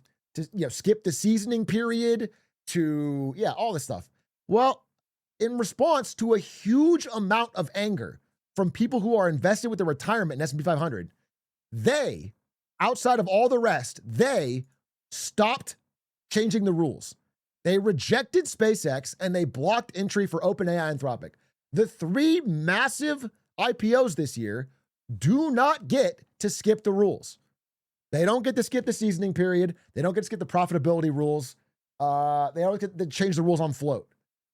skip the seasoning period, to, yeah, all this stuff. Well, in response to a huge amount of anger from people who are invested with their retirement in S&P 500, they, outside of all the rest, they stopped changing the rules. They rejected SpaceX and they blocked entry for OpenAI and Anthropic. The three massive IPOs this year do not get to skip the rules. They don't get to skip the seasoning period. They don't get to skip the profitability rules. They don't get to change the rules on float.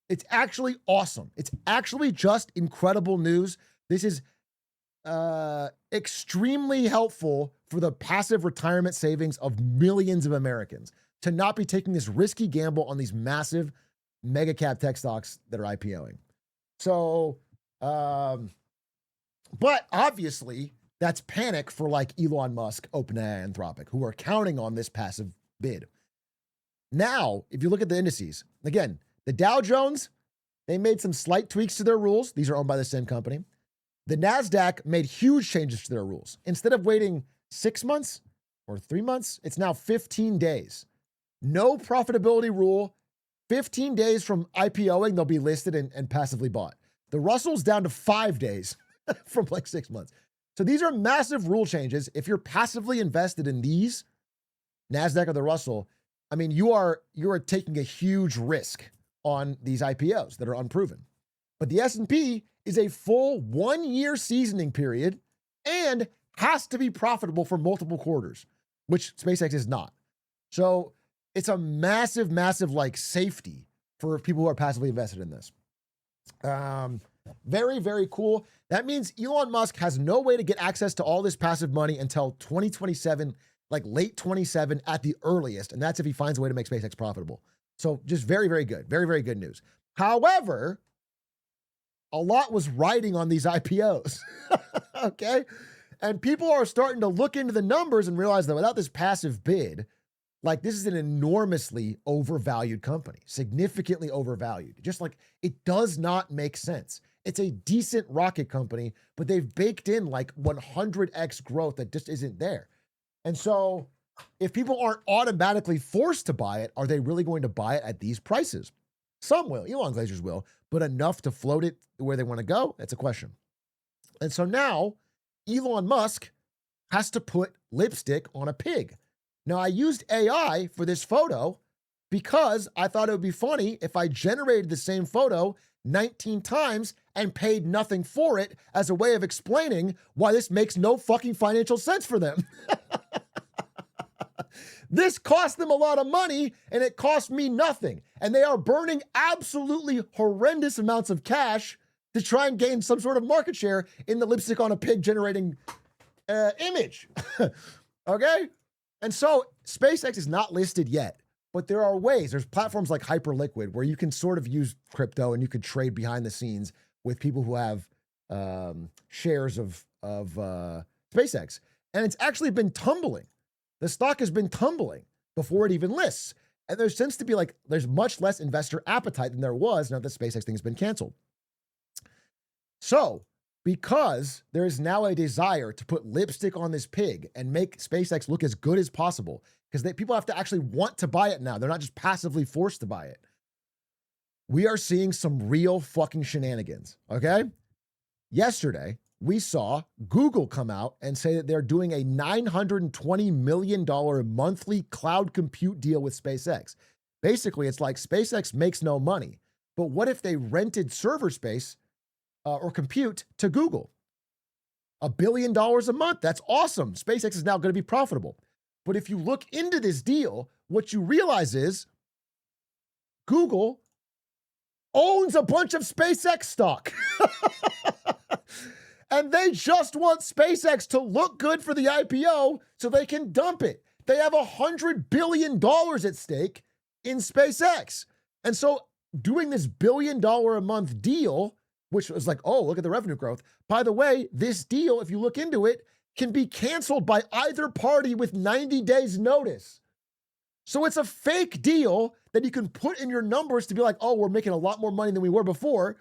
It's actually awesome. It's actually just incredible news. This is extremely helpful for the passive retirement savings of millions of Americans to not be taking this risky gamble on these massive mega cap tech stocks that are IPOing. So, but obviously that's panic for like Elon Musk, OpenAI, Anthropic, who are counting on this passive bid. Now, if you look at the indices, again, the Dow Jones, they made some slight tweaks to their rules. These are owned by the same company. The NASDAQ made huge changes to their rules. Instead of waiting 6 months or 3 months, it's now 15 days. No profitability rule. 15 days from IPOing, they'll be listed and passively bought. The Russell's down to 5 days from like 6 months. So these are massive rule changes. If you're passively invested in these, NASDAQ or the Russell, I mean, you are taking a huge risk on these IPOs that are unproven. But the S&P is a full 1 year seasoning period and has to be profitable for multiple quarters, which SpaceX is not. So it's a massive, massive like safety for people who are passively invested in this. Very, very cool. That means Elon Musk has no way to get access to all this passive money until 2027, like late 27 at the earliest. And that's if he finds a way to make SpaceX profitable. So just very, very good. Very, very good news. However, a lot was riding on these IPOs. Okay. And people are starting to look into the numbers and realize that without this passive bid, like this is an enormously overvalued company, significantly overvalued. Just like it does not make sense. It's a decent rocket company, but they've baked in like 100x growth that just isn't there. And so if people aren't automatically forced to buy it, are they really going to buy it at these prices? Some will, Elon Glazers will, but enough to float it where they want to go? That's a question. And so now Elon Musk has to put lipstick on a pig. Now, I used AI for this photo because I thought it would be funny if I generated the same photo 19 times and paid nothing for it as a way of explaining why this makes no fucking financial sense for them. This cost them a lot of money and it cost me nothing. And they are burning absolutely horrendous amounts of cash to try and gain some sort of market share in the lipstick on a pig generating image. Okay? And so SpaceX is not listed yet, but there are ways. There's platforms like Hyperliquid where you can sort of use crypto and you could trade behind the scenes with people who have shares of SpaceX. And it's actually been tumbling. The stock has been tumbling before it even lists. And there seems to be like, there's much less investor appetite than there was now that SpaceX thing has been canceled. So, because there is now a desire to put lipstick on this pig and make SpaceX look as good as possible, because people have to actually want to buy it now. They're not just passively forced to buy it. We are seeing some real fucking shenanigans, okay? Yesterday, we saw Google come out and say that they're doing a $920 million monthly cloud compute deal with SpaceX. Basically, it's like SpaceX makes no money, but what if they rented server space or compute to Google? $1 billion a month. That's awesome. SpaceX is now going to be profitable. But if you look into this deal, what you realize is Google owns a bunch of SpaceX stock. And they just want SpaceX to look good for the IPO so they can dump it. They have $100 billion at stake in SpaceX. And so doing this $1 billion a month deal, which was like, oh, look at the revenue growth. By the way, this deal, if you look into it, can be canceled by either party with 90 days notice. So it's a fake deal that you can put in your numbers to be like, oh, we're making a lot more money than we were before.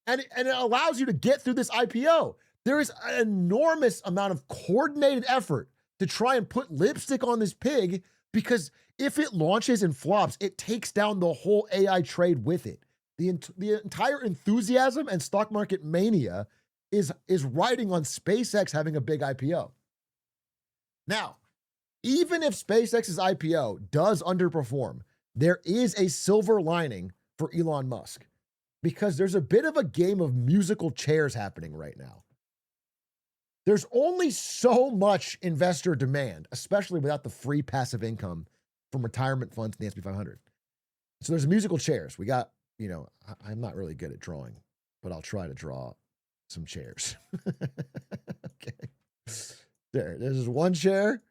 And it allows you to get through this IPO. There is an enormous amount of coordinated effort to try and put lipstick on this pig because if it launches and flops, it takes down the whole AI trade with it. The entire enthusiasm and stock market mania is riding on SpaceX having a big IPO. Now, even if SpaceX's IPO does underperform, there is a silver lining for Elon Musk because there's a bit of a game of musical chairs happening right now. There's only so much investor demand, especially without the free passive income from retirement funds in the S&P 500. So there's musical chairs. We got, I'm not really good at drawing, but I'll try to draw some chairs. Okay. There's one chair.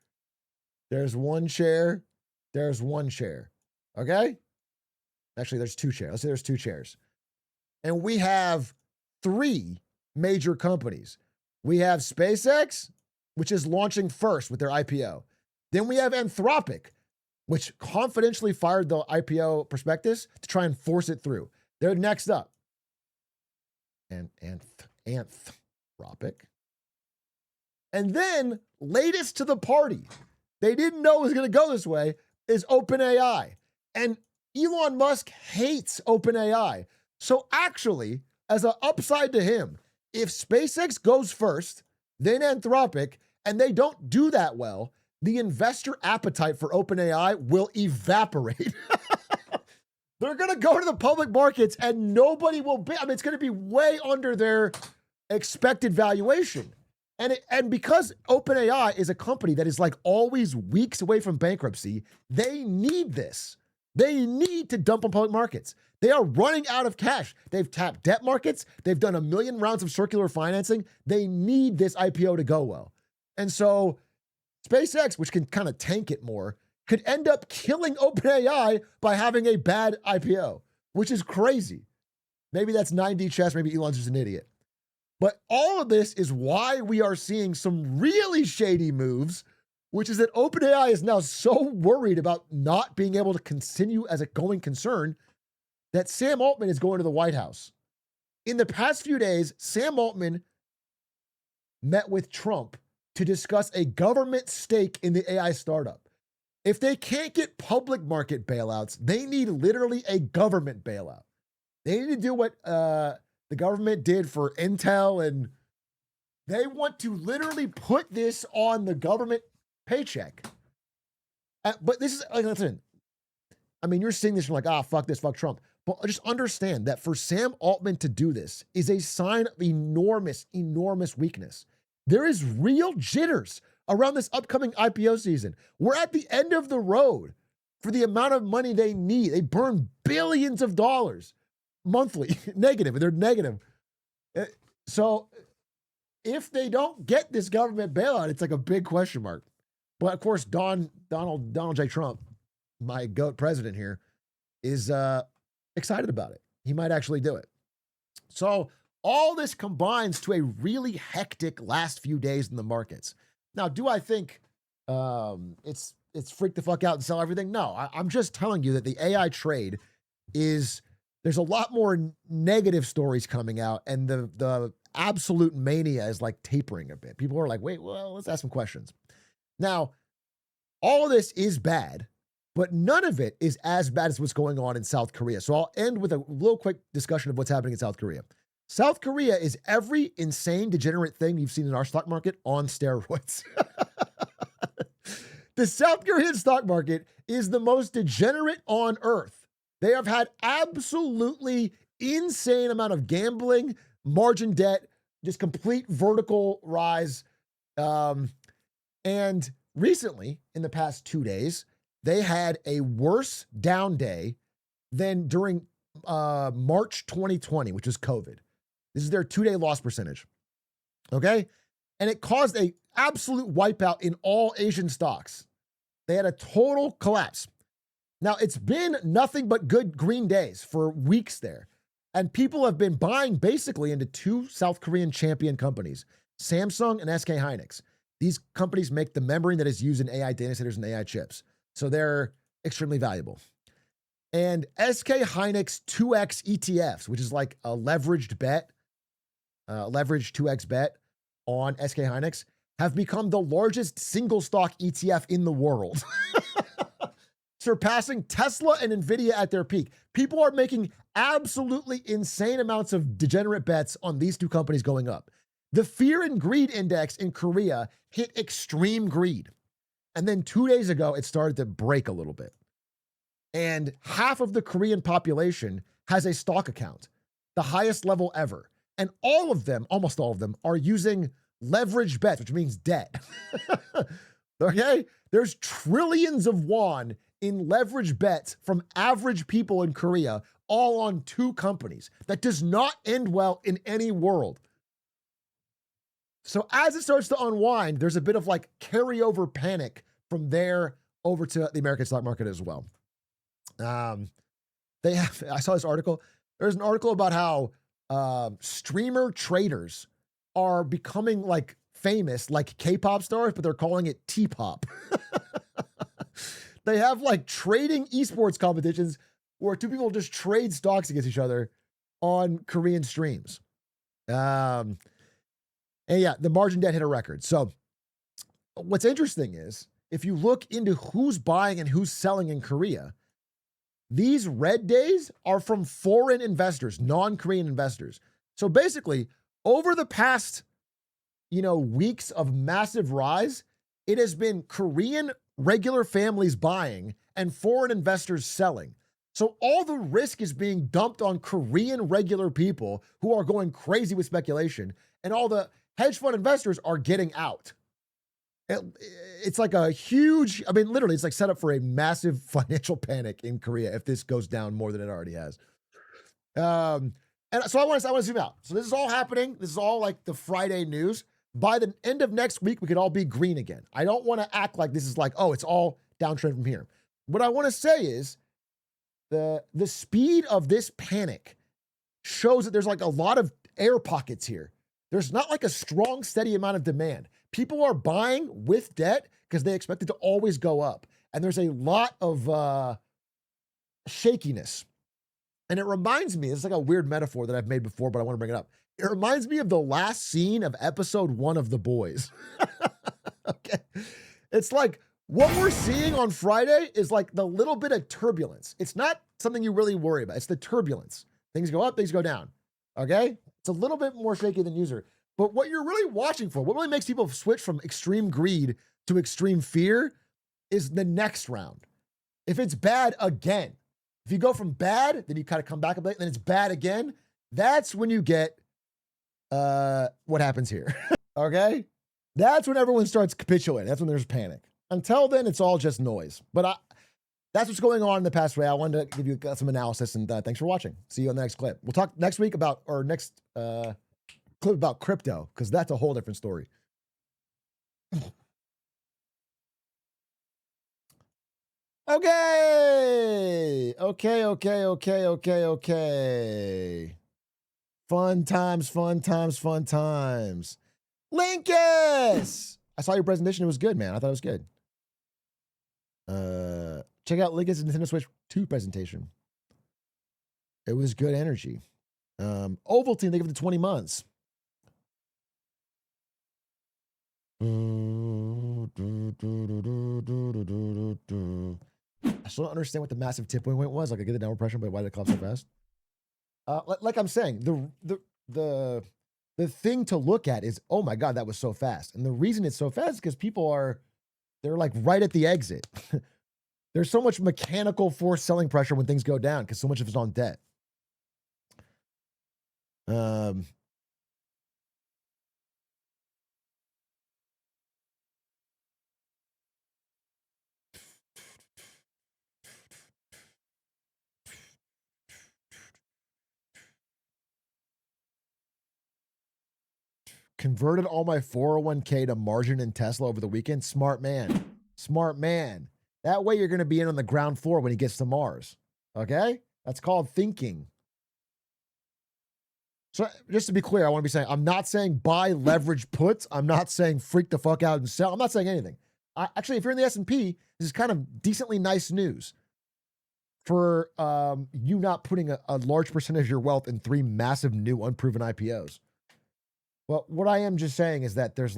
There's one chair. There's one chair. Okay? Actually, there's two chairs. Let's say there's two chairs. And we have three major companies. We have SpaceX, which is launching first with their IPO. Then we have Anthropic, which confidentially fired the IPO prospectus to try and force it through. They're next up. And Anthropic. And then, latest to the party, they didn't know it was going to go this way, is OpenAI. And Elon Musk hates OpenAI. So actually, as an upside to him, if SpaceX goes first, then Anthropic, and they don't do that well, the investor appetite for OpenAI will evaporate. They're going to go to the public markets and nobody will bid. I mean, it's going to be way under their expected valuation. And because OpenAI is a company that is like always weeks away from bankruptcy, they need this. They need to dump on public markets. They are running out of cash. They've tapped debt markets. They've done 1 million rounds of circular financing. They need this IPO to go well. And so SpaceX, which can kind of tank it more, could end up killing OpenAI by having a bad IPO, which is crazy. Maybe that's 9D chess. Maybe Elon's just an idiot. But all of this is why we are seeing some really shady moves, which is that OpenAI is now so worried about not being able to continue as a going concern that Sam Altman is going to the White House. In the past few days, Sam Altman met with Trump to discuss a government stake in the AI startup. If they can't get public market bailouts, they need literally a government bailout. They need to do what the government did for Intel, and they want to literally put this on the government paycheck. But this is, like, listen, I mean, you're seeing this, you're like, fuck this, fuck Trump. But just understand that for Sam Altman to do this is a sign of enormous, enormous weakness. There is real jitters around this upcoming IPO season. We're at the end of the road for the amount of money they need. They burn billions of dollars monthly, negative, and they're negative. So if they don't get this government bailout, it's like a big question mark. But of course, Donald J. Trump, my GOAT president here, is excited about it. He might actually do it. So all this combines to a really hectic last few days in the markets. Now, do I think it's freak the fuck out and sell everything? No, I'm just telling you that the AI trade is, there's a lot more negative stories coming out, and the absolute mania is like tapering a bit. People are like, wait, well, let's ask some questions. Now, all of this is bad, but none of it is as bad as what's going on in South Korea. So I'll end with a little quick discussion of what's happening in South Korea. South Korea is every insane, degenerate thing you've seen in our stock market on steroids. The South Korean stock market is the most degenerate on earth. They have had absolutely insane amount of gambling, margin debt, just complete vertical rise. And recently, in the past 2 days, they had a worse down day than during March 2020, which was COVID. This is their 2-day loss percentage. Okay? And it caused a absolute wipeout in all Asian stocks. They had a total collapse. Now, it's been nothing but good green days for weeks there. And people have been buying basically into 2 South Korean champion companies, Samsung and SK Hynix. These companies make the memory that is used in AI data centers and AI chips. So they're extremely valuable. And SK Hynix 2X ETFs, which is like a leveraged bet, leveraged 2X bet on SK Hynix, have become the largest single stock ETF in the world. surpassing Tesla and Nvidia at their peak. People are making absolutely insane amounts of degenerate bets on these two companies going up. The fear and greed index in Korea hit extreme greed. And then 2 days ago, it started to break a little bit. And half of the Korean population has a stock account, the highest level ever. And all of them, almost all of them, are using leverage bets, which means debt. Okay? There's trillions of won in leverage bets from average people in Korea, all on two companies. That does not end well in any world. So as it starts to unwind, there's a bit of like carryover panic from there over to the American stock market as well. I saw this article. There's an article about how streamer traders are becoming like famous, like K-pop stars, but they're calling it T-pop. They have like trading esports competitions where two people just trade stocks against each other on Korean streams. And yeah, the margin debt hit a record. So what's interesting is if you look into who's buying and who's selling in Korea, these red days are from foreign investors, non-Korean investors. So basically, over the past, weeks of massive rise, it has been Korean regular families buying and foreign investors selling. So all the risk is being dumped on Korean regular people who are going crazy with speculation, and all the hedge fund investors are getting out. It's like a huge, literally, it's like set up for a massive financial panic in Korea if this goes down more than it already has. And so I want to zoom out. So this is all happening. This is all like the Friday news. By the end of next week, we could all be green again. I don't want to act like this is like, oh, it's all downtrend from here. What I want to say is the speed of this panic shows that there's like a lot of air pockets here. There's not like a strong, steady amount of demand. People are buying with debt because they expect it to always go up. And there's a lot of shakiness. And it reminds me, it's like a weird metaphor that I've made before, but I want to bring it up. It reminds me of the last scene of episode 1 of The Boys. Okay. It's like what we're seeing on Friday is like the little bit of turbulence. It's not something you really worry about. It's the turbulence. Things go up, things go down. Okay. It's a little bit more shaky than usual. But what you're really watching for, what really makes people switch from extreme greed to extreme fear is the next round. If it's bad again, if you go from bad, then you kind of come back a bit, then it's bad again, that's when you get what happens here. Okay? That's when everyone starts capitulating. That's when there's panic. Until then, it's all just noise. But that's what's going on in the past way. I wanted to give you some analysis, and thanks for watching. See you on the next clip. We'll talk next week about, or next clip about crypto, because that's a whole different story. Okay. Fun times. Linkus! I saw your presentation. It was good, man. I thought it was good. Check out Linkus' Nintendo Switch 2 presentation. It was good energy. Ovaltine, they give it to 20 months. I still don't understand what the massive tip point was. Like, I get the downward pressure, but why did it come so fast? Like I'm saying, the thing to look at is, oh my God, that was so fast. And the reason it's so fast is because they're like right at the exit. There's so much mechanical force selling pressure when things go down because so much of it's on debt. Converted all my 401k to margin in Tesla over the weekend. Smart man. That way you're going to be in on the ground floor when he gets to Mars. Okay? That's called thinking. So just to be clear, I want to be saying, I'm not saying buy leverage puts. I'm not saying freak the fuck out and sell. I'm not saying anything. Actually, if you're in the S&P, this is kind of decently nice news for you not putting a large percentage of your wealth in 3 massive new unproven IPOs. Well, what I am just saying is that there's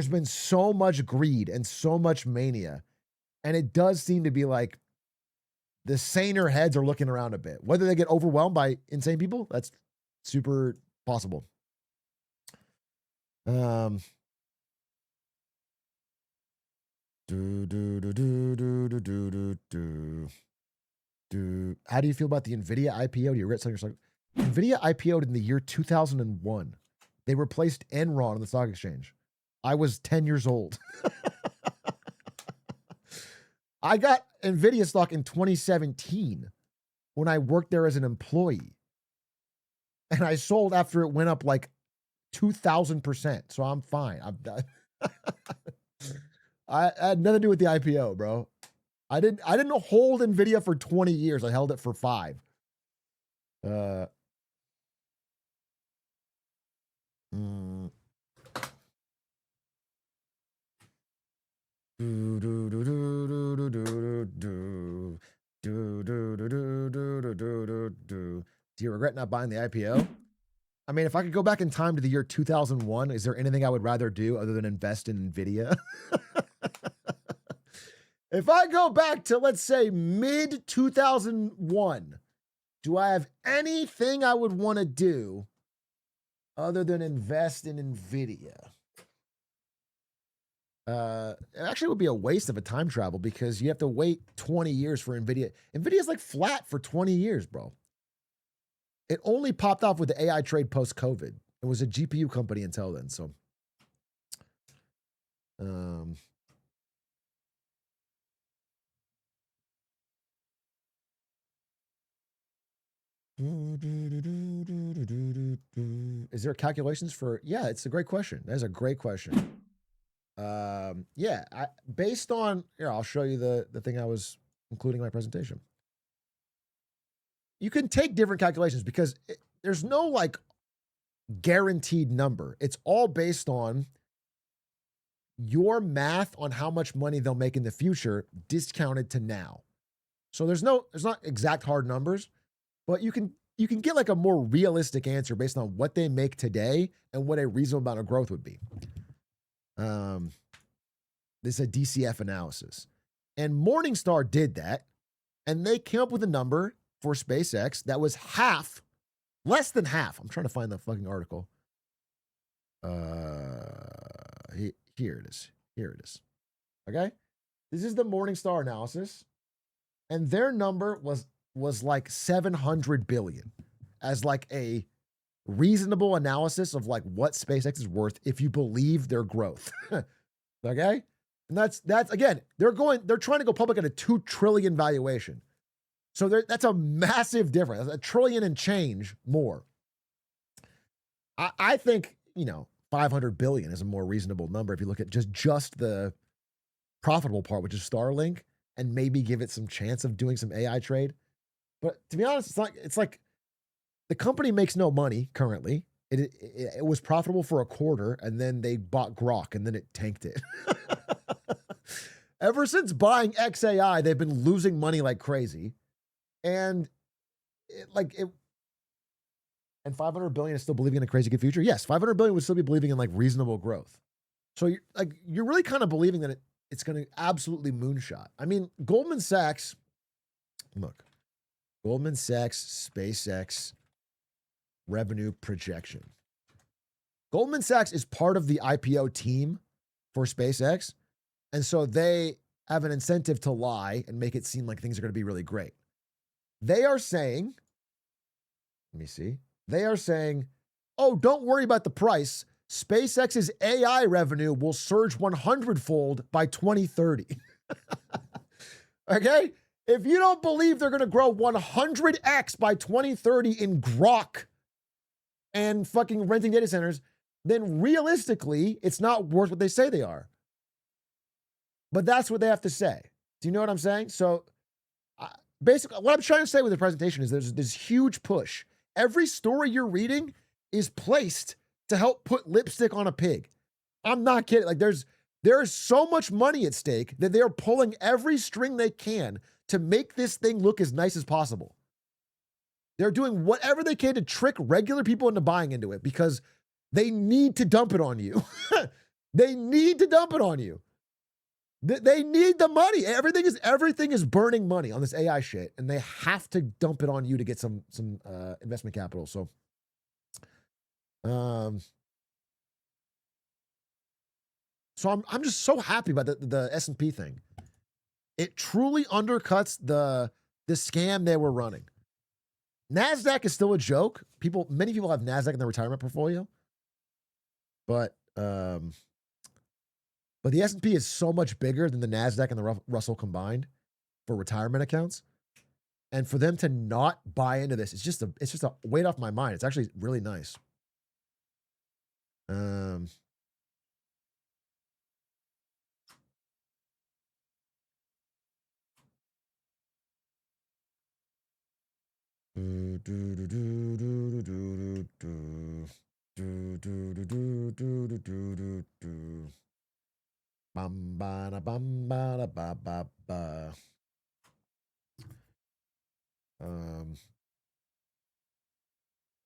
been so much greed and so much mania. And it does seem to be like the saner heads are looking around a bit. Whether they get overwhelmed by insane people, that's super possible. How do you feel about the NVIDIA IPO? Do you regret selling your stock? NVIDIA IPO'd in the year 2001. They replaced Enron on the stock exchange. I was 10 years old. I got NVIDIA stock in 2017 when I worked there as an employee. And I sold after it went up like 2,000%. So I'm fine. I had nothing to do with the IPO, bro. I didn't hold NVIDIA for 20 years. I held it for 5. Do you regret not buying the IPO? I mean, if I could go back in time to the year 2001, is there anything I would rather do other than invest in NVIDIA? If I go back to, let's say, mid 2001, do I have anything I would want to do other than invest in NVIDIA? It actually would be a waste of a time travel because you have to wait 20 years for NVIDIA. NVIDIA's like flat for 20 years, bro. It only popped off with the AI trade post-COVID. It was a GPU company until then, so. Is there calculations for? Yeah, it's a great question. That's a great question. Yeah, based on here, I'll show you the thing I was including in my presentation. You can take different calculations because there's no like guaranteed number. It's all based on your math on how much money they'll make in the future discounted to now. So there's not exact hard numbers, but you can get like a more realistic answer based on what they make today and what a reasonable amount of growth would be. This is a DCF analysis. And Morningstar did that, and they came up with a number for SpaceX that was less than half. I'm trying to find the fucking article. Here it is. Okay? This is the Morningstar analysis, and their number was like 700 billion as like a reasonable analysis of like what SpaceX is worth if you believe their growth. Okay? And that's again, they're trying to go public at a 2 trillion valuation. So that's a massive difference. That's $1 trillion and change more. I think, 500 billion is a more reasonable number if you look at just the profitable part, which is Starlink, and maybe give it some chance of doing some AI trade. But to be honest, it's like the company makes no money currently. It was profitable for a quarter, and then they bought Grok, and then it tanked it. Ever since buying XAI, they've been losing money like crazy. And 500 billion is still believing in a crazy good future. Yes, 500 billion would still be believing in like reasonable growth. So you're really kind of believing that it's going to absolutely moonshot. I mean, Goldman Sachs, SpaceX revenue projection. Goldman Sachs is part of the IPO team for SpaceX. And so they have an incentive to lie and make it seem like things are going to be really great. They are saying, oh, don't worry about the price. SpaceX's AI revenue will surge 100-fold by 2030. Okay? If you don't believe they're going to grow 100x by 2030 in Grok and fucking renting data centers, then realistically, it's not worth what they say they are. But that's what they have to say. Do you know what I'm saying? So basically, what I'm trying to say with the presentation is there's this huge push. Every story you're reading is placed to help put lipstick on a pig. I'm not kidding. Like there is so much money at stake that they are pulling every string they can to make this thing look as nice as possible. They're doing whatever they can to trick regular people into buying into it because they need to dump it on you. They need to dump it on you. They need the money. Everything is burning money on this AI shit, and they have to dump it on you to get some investment capital. So, I'm just so happy about the S&P thing. It truly undercuts the scam they were running. NASDAQ is still a joke. Many people have NASDAQ in their retirement portfolio, but the S&P is so much bigger than the NASDAQ and the Russell combined for retirement accounts. And for them to not buy into this, it's just a weight off my mind. It's actually really nice.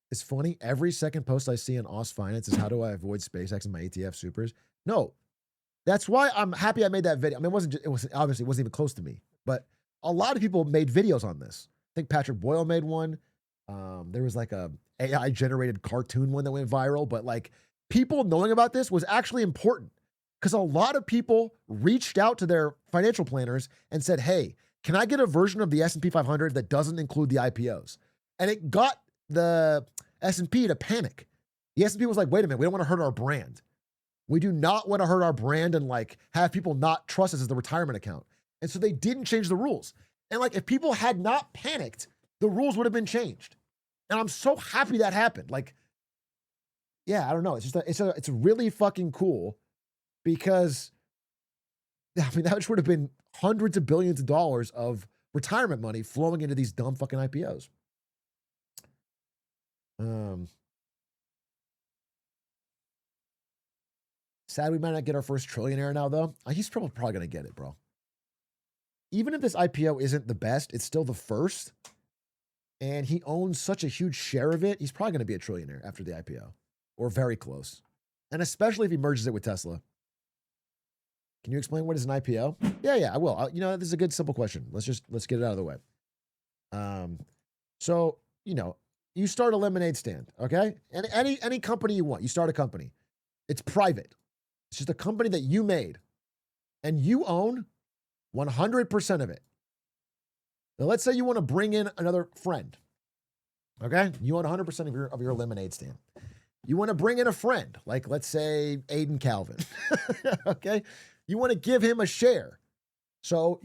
It's funny. Every second post I see on Oz Finance is how do I avoid SpaceX and my ETF supers? No, that's why I'm happy I made that video. I mean, it wasn't even close to me, but a lot of people made videos on this. I think Patrick Boyle made one. There was like a AI generated cartoon one that went viral, but like people knowing about this was actually important because a lot of people reached out to their financial planners and said, hey, can I get a version of the S&P 500 that doesn't include the IPOs? And it got the S&P to panic. The S&P was like, wait a minute, we don't want to hurt our brand. We do not want to hurt our brand and like have people not trust us as the retirement account. And so they didn't change the rules. And like, if people had not panicked, the rules would have been changed. And I'm so happy that happened. Like, yeah, I don't know. It's really fucking cool because I mean, that would have been hundreds of billions of dollars of retirement money flowing into these dumb fucking IPOs. Sad we might not get our first trillionaire now, though. He's probably going to get it, bro. Even if this IPO isn't the best, it's still the first. And he owns such a huge share of it, he's probably going to be a trillionaire after the IPO. Or very close. And especially if he merges it with Tesla. Can you explain what is an IPO? Yeah, I will. This is a good, simple question. Let's get it out of the way. So, you start a lemonade stand, okay? And any company you want, you start a company. It's private. It's just a company that you made. And you own 100% of it. Now, let's say you want to bring in another friend, okay? You own 100% of your lemonade stand. You want to bring in a friend, like let's say Aiden Calvin, okay? You want to give him a share. So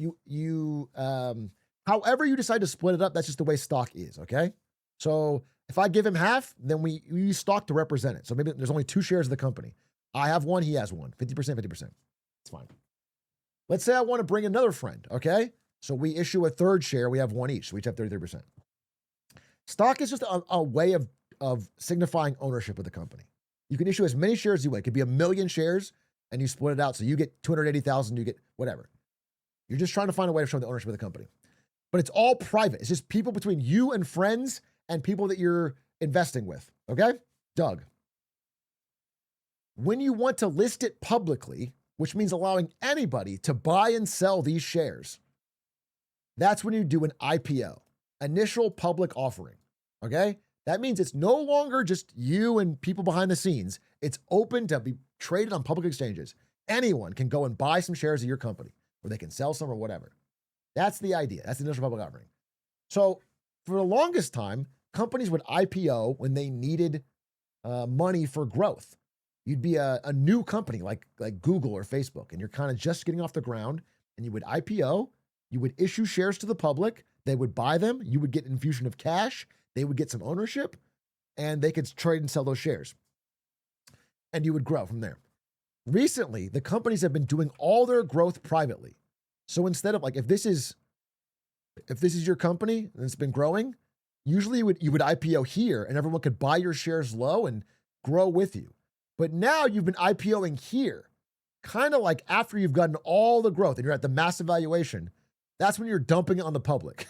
however you decide to split it up, that's just the way stock is, okay? So if I give him half, then we use stock to represent it. So maybe there's only 2 shares of the company. I have one, he has one, 50%, 50%. It's fine. Let's say I want to bring another friend, okay? So we issue a 3rd share, we have one each, so we each have 33%. Stock is just a way of signifying ownership of the company. You can issue as many shares as you want. It could be 1 million shares, and you split it out, so you get 280,000, you get whatever. You're just trying to find a way to show the ownership of the company. But it's all private. It's just people between you and friends and people that you're investing with, okay? Doug. When you want to list it publicly, which means allowing anybody to buy and sell these shares, that's when you do an IPO, initial public offering, okay? That means it's no longer just you and people behind the scenes. It's open to be traded on public exchanges. Anyone can go and buy some shares of your company, or they can sell some or whatever. That's the idea. That's the initial public offering. So for the longest time, companies would IPO when they needed money for growth. You'd be a new company like Google or Facebook, and you're kind of just getting off the ground, and you would IPO, you would issue shares to the public, they would buy them, you would get an infusion of cash, they would get some ownership, and they could trade and sell those shares. And you would grow from there. Recently, the companies have been doing all their growth privately. So instead of like, if this is your company and it's been growing, usually you would IPO here and everyone could buy your shares low and grow with you. But now you've been IPOing here, kind of like after you've gotten all the growth and you're at the massive valuation, that's when you're dumping it on the public.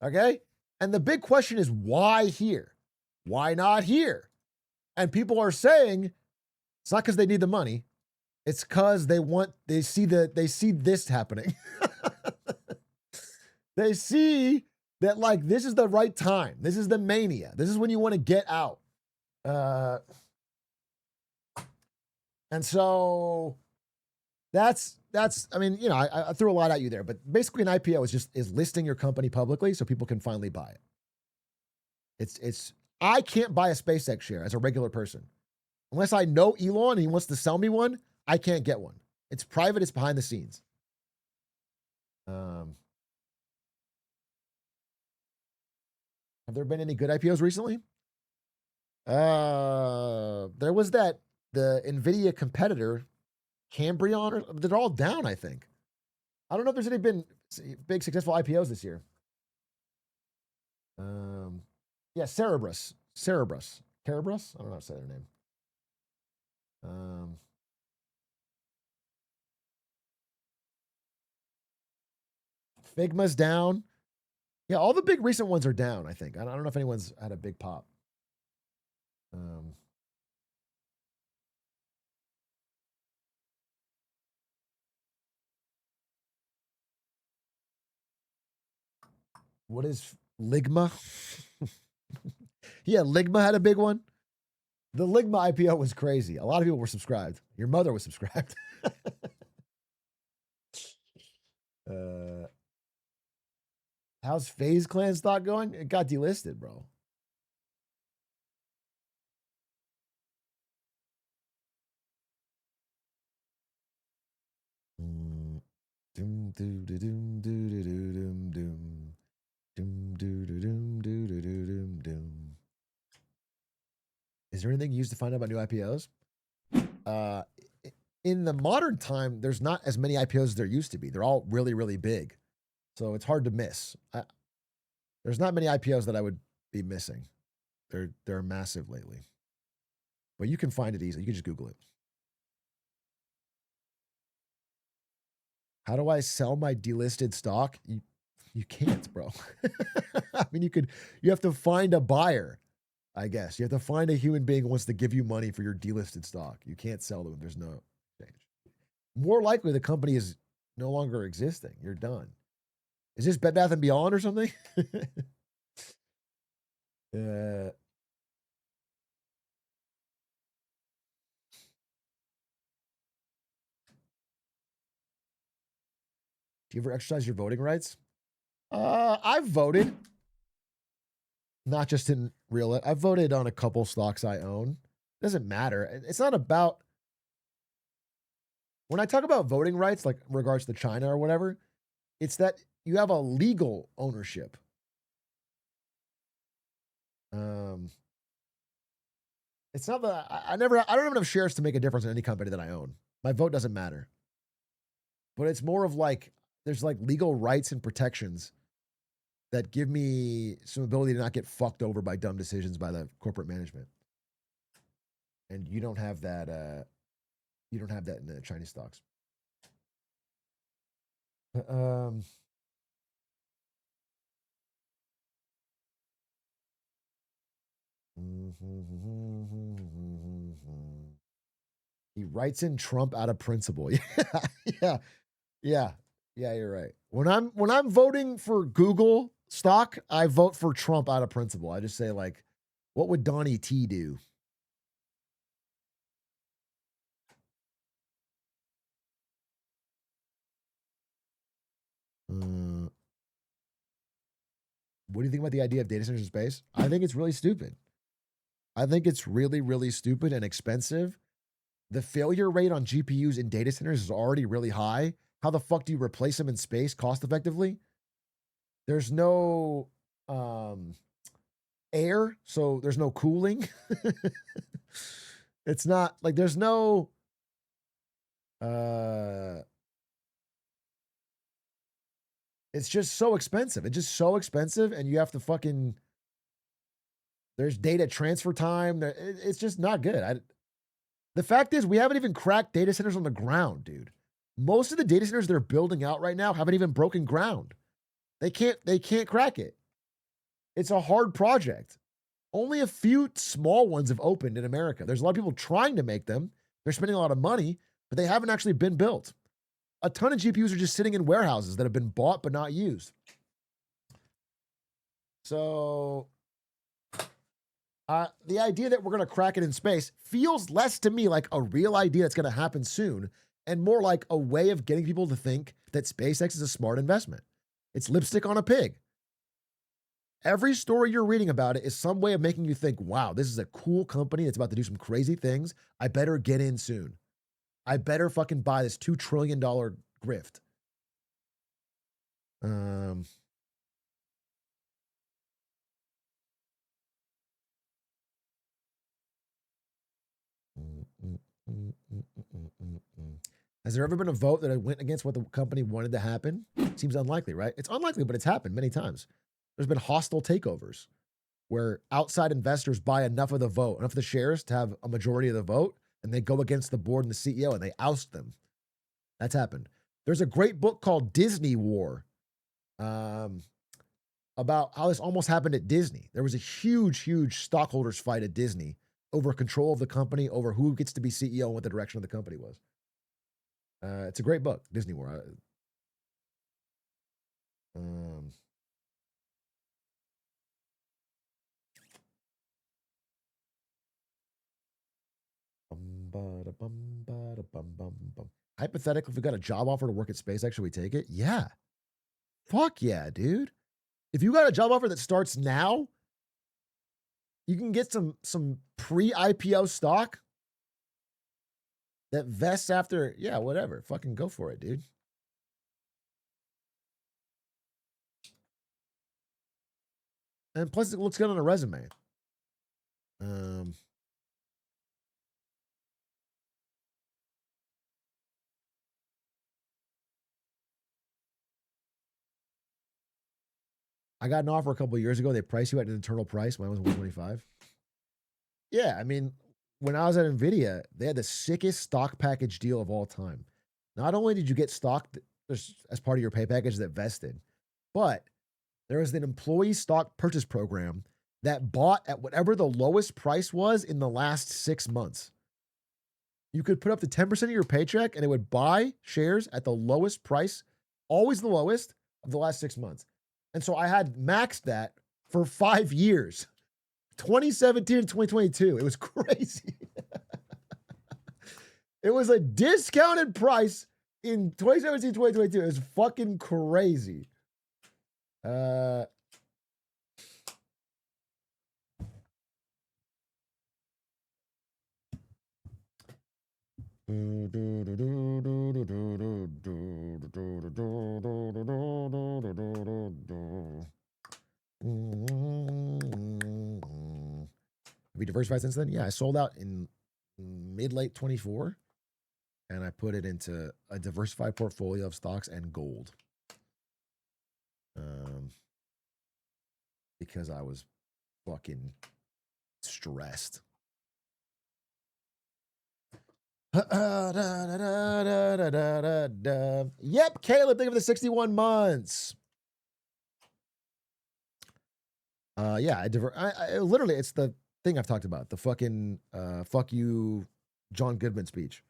Okay? And the big question is, why here? Why not here? And people are saying it's not because they need the money. It's because they see this happening. They see that like this is the right time. This is the mania. This is when you want to get out. And so that's I mean, you know, I threw a lot at you there, but basically an IPO is listing your company publicly so people can finally buy it. It's I can't buy a SpaceX share as a regular person. Unless I know Elon and he wants to sell me one, I can't get one. It's private, it's behind the scenes. Have there been any good IPOs recently? There was the NVIDIA competitor, Cambrion, or they're all down, I think. I don't know if there's any been big successful IPOs this year. Yeah, Cerebrus. I don't know how to say their name. Figma's down. Yeah, all the big recent ones are down, I think. I don't know if anyone's had a big pop. What is Ligma? Yeah, Ligma had a big one. The Ligma IPO was crazy. A lot of people were subscribed. Your mother was subscribed. How's FaZe Clan stock going? It got delisted, bro. Is there anything used to find out about new IPOs? In the modern time, there's not as many IPOs as there used to be. They're all really, really big. So it's hard to miss. There's not many IPOs that I would be missing. They're massive lately. But you can find it easily. You can just Google it. How do I sell my delisted stock? You can't, bro. I mean, you have to find a buyer, I guess. You have to find a human being who wants to give you money for your delisted stock. You can't sell them if there's no exchange. More likely the company is no longer existing. You're done. Is this Bed Bath & Beyond or something? Do you ever exercise your voting rights? I've voted. Not just in real. I've voted on a couple stocks I own. It doesn't matter. It's not about. When I talk about voting rights, like in regards to China or whatever, it's that you have a legal ownership. It's not that I don't have enough shares to make a difference in any company that I own. My vote doesn't matter. But it's more of like there's like legal rights and protections that give me some ability to not get fucked over by dumb decisions by the corporate management. And you don't have that. You don't have that in the Chinese stocks. He writes in Trump out of principle. Yeah. You're right. When I'm voting for Google stock, I vote for Trump out of principle. I just say like, what would Donnie T do? What do you think about the idea of data centers in space? I think it's really stupid. I think it's really, really stupid and expensive. The failure rate on GPUs in data centers is already really high. How the fuck do you replace them in space cost effectively? There's no air, so there's no cooling. It's not like there's no it's just so expensive. It's just so expensive, and you have to fucking there's data transfer time. It's just not good. The fact is, we haven't even cracked data centers on the ground, dude. Most of the data centers they're building out right now haven't even broken ground. They can't crack it. It's a hard project. Only a few small ones have opened in America. There's a lot of people trying to make them. They're spending a lot of money, but they haven't actually been built. A ton of GPUs are just sitting in warehouses that have been bought but not used. So the idea that we're going to crack it in space feels less to me like a real idea that's going to happen soon and more like a way of getting people to think that SpaceX is a smart investment. It's lipstick on a pig. Every story you're reading about it is some way of making you think, wow, this is a cool company that's about to do some crazy things. I better get in soon. I better fucking buy this $2 trillion grift. Has there ever been a vote that went against what the company wanted to happen? Seems unlikely, right? It's unlikely, but it's happened many times. There's been hostile takeovers where outside investors buy enough of the vote, enough of the shares to have a majority of the vote, and they go against the board and the CEO and they oust them. That's happened. There's a great book called Disney War about how this almost happened at Disney. There was a huge stockholders fight at Disney over control of the company, over who gets to be CEO and what the direction of the company was. It's a great book, Disney War. Hypothetically, if we got a job offer to work at SpaceX, should we take it? Yeah. Fuck yeah, dude. If you got a job offer that starts now, you can get some pre-IPO stock that vests after, yeah, whatever. Fucking go for it, dude. And plus, it looks good on a resume. I got an offer a couple of years ago. They priced you at an internal price. Mine was 125. Yeah, I mean, when I was at NVIDIA, they had the sickest stock package deal of all time. Not only did you get stock as part of your pay package that vested, but there was an employee stock purchase program that bought at whatever the lowest price was in the last 6 months. You could put up to 10% of your paycheck and it would buy shares at the lowest price, always the lowest of the last 6 months. And so I had maxed that for 5 years, 2017 and 2022. It was crazy. It was a discounted price in 2017, 2022. It was fucking crazy. Have you diversified since then? Yeah, I sold out in mid-late 24, and I put it into a diversified portfolio of stocks and gold. Because I was fucking stressed. Yep, Caleb, thank you for the 61 months. Yeah, I literally, it's the thing I've talked about, the fucking fuck you John Goodman speech.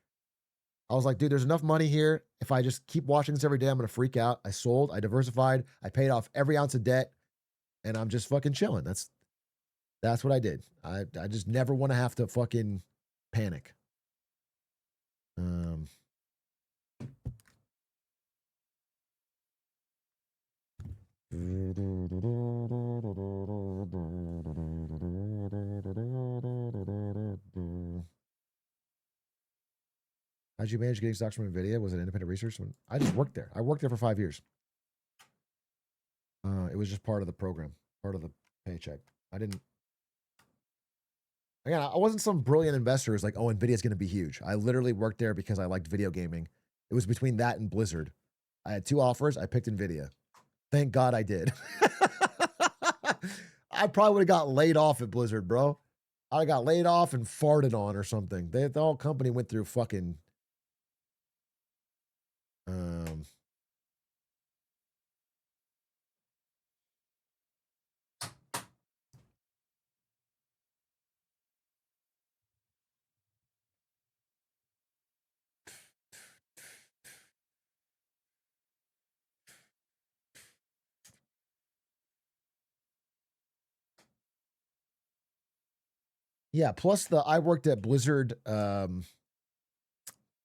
I was like, dude, there's enough money here. If I just keep watching this every day, I'm gonna freak out. I sold, I diversified, I paid off every ounce of debt, and I'm just fucking chilling. That's what I did. I just never want to have to fucking panic. How'd you manage getting stocks from NVIDIA? Was it independent research? I just worked there. I worked there for 5 years. It was just part of the program, part of the paycheck. Again, I wasn't some brilliant investor who's like, oh, NVIDIA's going to be huge. I literally worked there because I liked video gaming. It was between that and Blizzard. I had 2 offers. I picked NVIDIA. Thank God I did. I probably would have got laid off at Blizzard, bro. I got laid off and farted on or something. The whole company went through fucking. Yeah, plus I worked at Blizzard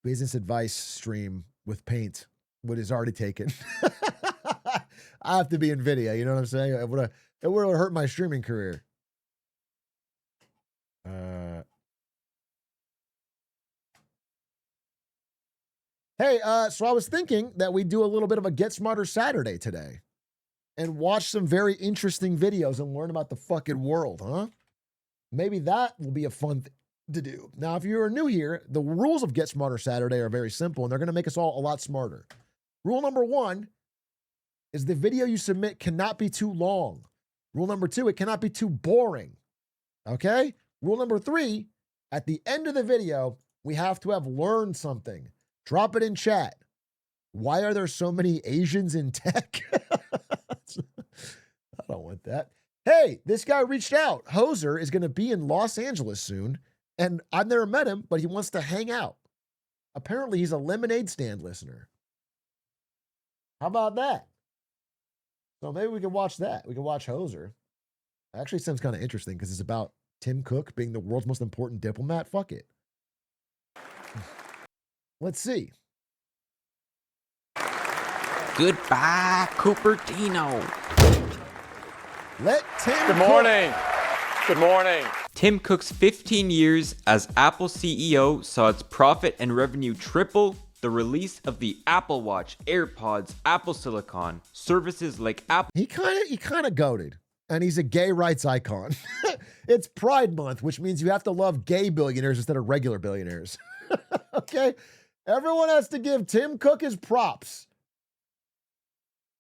business advice stream with Paint, what is already taken. I have to be NVIDIA, you know what I'm saying? It would have hurt my streaming career. Hey, so I was thinking that we do a little bit of a Get Smarter Saturday today and watch some very interesting videos and learn about the fucking world, huh? Maybe that will be a fun thing to do. Now, if you're new here, the rules of Get Smarter Saturday are very simple, and they're going to make us all a lot smarter. Rule number 1 is the video you submit cannot be too long. Rule number 2, it cannot be too boring. Okay? Rule number 3, at the end of the video, we have to have learned something. Drop it in chat. Why are there so many Asians in tech? I don't want that. Hey, this guy reached out. Hoser is going to be in Los Angeles soon, and I've never met him, but he wants to hang out. Apparently, he's a lemonade stand listener. How about that? So maybe we can watch that. We can watch Hoser. Actually, sounds kind of interesting because it's about Tim Cook being the world's most important diplomat. Fuck it. Let's see. Goodbye, Cupertino. Let Tim Good morning. Good morning. Tim Cook's 15 years as Apple CEO saw its profit and revenue triple. The release of the Apple Watch, AirPods, Apple Silicon, services like Apple. He kind of goated, and he's a gay rights icon. It's Pride Month, which means you have to love gay billionaires instead of regular billionaires. Okay? Everyone has to give Tim Cook his props.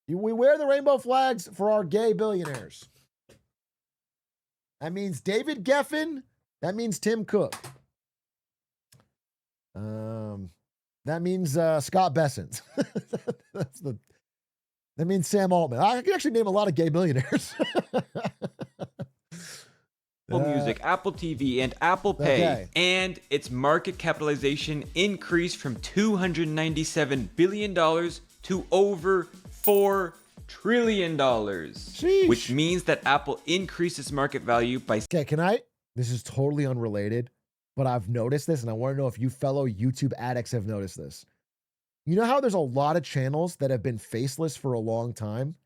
We wear the rainbow flags for our gay billionaires. That means David Geffen. That means Tim Cook. That means Scott Bessent. That means Sam Altman. I can actually name a lot of gay billionaires. Apple Music, Apple TV, and Apple Pay. Okay. And its market capitalization increased from $297 billion to over $4 trillion. Sheesh. Which means that Apple increased its market value by... Okay, this is totally unrelated, but I've noticed this, and I want to know if you fellow YouTube addicts have noticed this. You know how there's a lot of channels that have been faceless for a long time?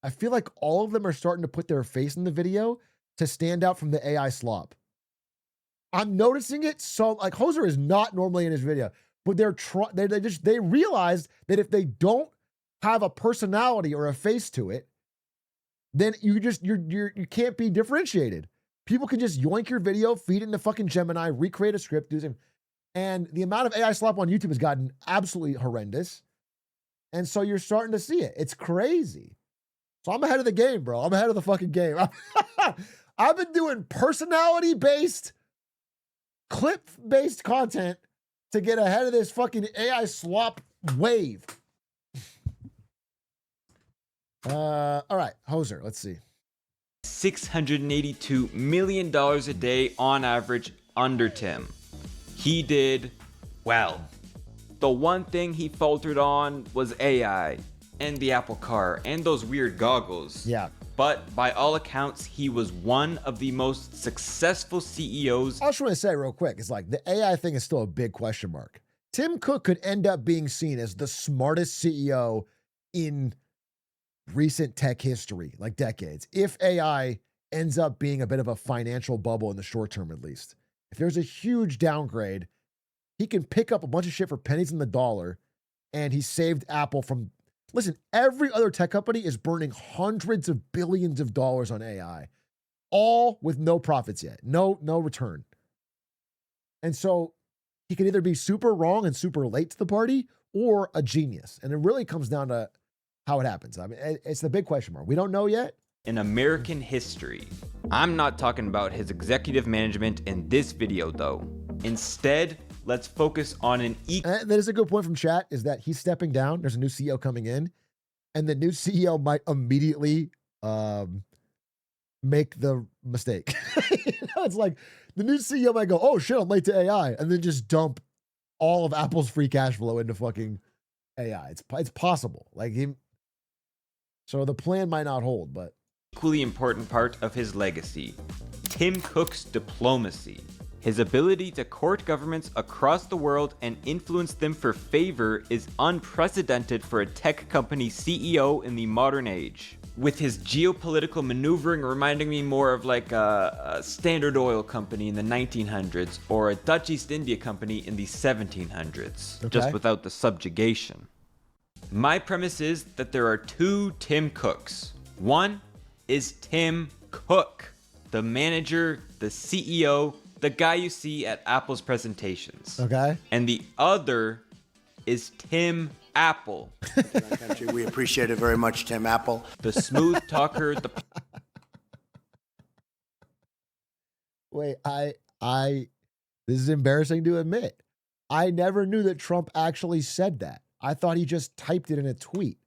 I feel like all of them are starting to put their face in the video to stand out from the AI slop. I'm noticing it. So like Hoser is not normally in his video, but they realized that if they don't have a personality or a face to it, then you can't be differentiated. People can just yoink your video, feed it into fucking Gemini, recreate a script, do something. And the amount of AI slop on YouTube has gotten absolutely horrendous. And so you're starting to see it. It's crazy. So I'm ahead of the game, bro. I'm ahead of the fucking game. I've been doing personality-based, clip-based content to get ahead of this fucking AI slop wave. All right, Hoser, let's see. $682 million a day on average under Tim. He did well. The one thing he faltered on was AI and the Apple Car and those weird goggles. Yeah. But by all accounts, he was one of the most successful CEOs. I just want to say real quick, it's like the AI thing is still a big question mark. Tim Cook could end up being seen as the smartest CEO in recent tech history, like decades, if AI ends up being a bit of a financial bubble in the short term, at least. If there's a huge downgrade, he can pick up a bunch of shit for pennies in the dollar, and he saved Apple from... Listen, every other tech company is burning hundreds of billions of dollars on AI, all with no profits yet, no return. And so he could either be super wrong and super late to the party or a genius. And it really comes down to how it happens. I mean, it's the big question mark. We don't know yet. In American history. I'm not talking about his executive management in this video, though. Instead, let's focus on that is a good point from chat, is that he's stepping down. There's a new CEO coming in, and the new CEO might immediately make the mistake. It's like the new CEO might go, oh shit, I'm late to AI, and then just dump all of Apple's free cash flow into fucking AI. It's possible. So the plan might not hold, but... Equally important part of his legacy. Tim Cook's diplomacy. His ability to court governments across the world and influence them for favor is unprecedented for a tech company CEO in the modern age. With his geopolitical maneuvering reminding me more of like a Standard Oil company in the 1900s or a Dutch East India Company in the 1700s, just without the subjugation. My premise is that there are two Tim Cooks. One is Tim Cook, the manager, the CEO, the guy you see at Apple's presentations. Okay. And the other is Tim Apple. We appreciate it very much, Tim Apple. The smooth talker, the... Wait, this is embarrassing to admit. I never knew that Trump actually said that. I thought he just typed it in a tweet.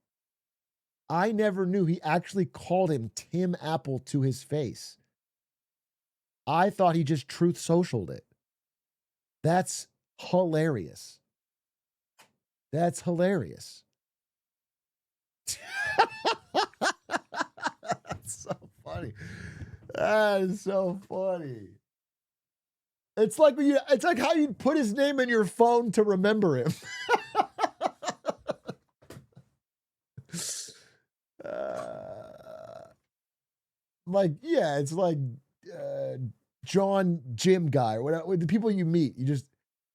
I never knew he actually called him Tim Apple to his face. I thought he just Truth Socialed it. That's hilarious. That's hilarious. That's so funny. That is so funny. It's like it's like how you'd put his name in your phone to remember him. Like, yeah, it's like John Jim guy or whatever. The people you meet, you just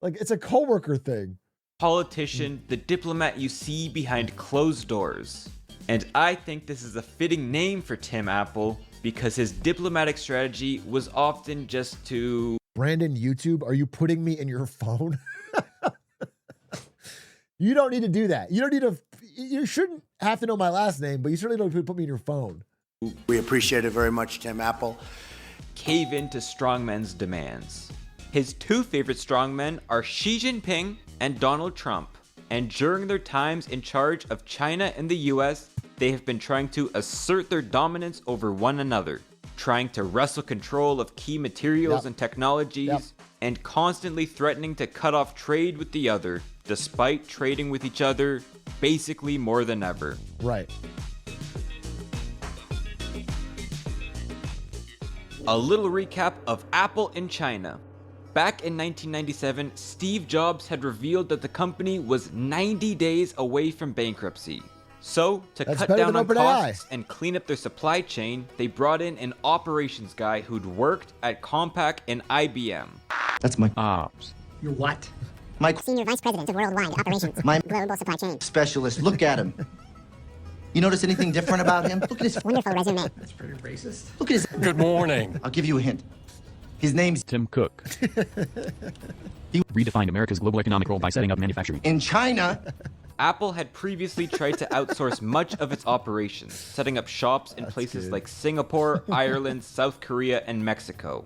like it's a coworker thing. Politician, the diplomat you see behind closed doors. And I think this is a fitting name for Tim Apple because his diplomatic strategy was often just to... Brandon, YouTube, are you putting me in your phone? You don't need to do that. You don't need to... You shouldn't have to know my last name, but you certainly don't put me in your phone. We appreciate it very much, Tim Apple. Cave into strongmen's demands. His two favorite strongmen are Xi Jinping and Donald Trump, and during their times in charge of China and the US, they have been trying to assert their dominance over one another, trying to wrestle control of key materials and technologies, and constantly threatening to cut off trade with the other, despite trading with each other basically more than ever. Right. A little recap of Apple in China. Back in 1997, Steve Jobs had revealed that the company was 90 days away from bankruptcy. So, to cut down on costs and clean up their supply chain, they brought in an operations guy who'd worked at Compaq and IBM. That's my ops. Your what? My Senior Vice President of Worldwide Operations. My Global Supply Chain. Specialist. Look at him. You notice anything different about him? Look at his Wonderful resume. That's pretty racist. Look at his. Good morning. I'll give you a hint. His name's Tim Cook. He redefined America's global economic role by setting up manufacturing. In China. Apple had previously tried to outsource much of its operations, setting up shops in places like Singapore, Ireland, South Korea, and Mexico.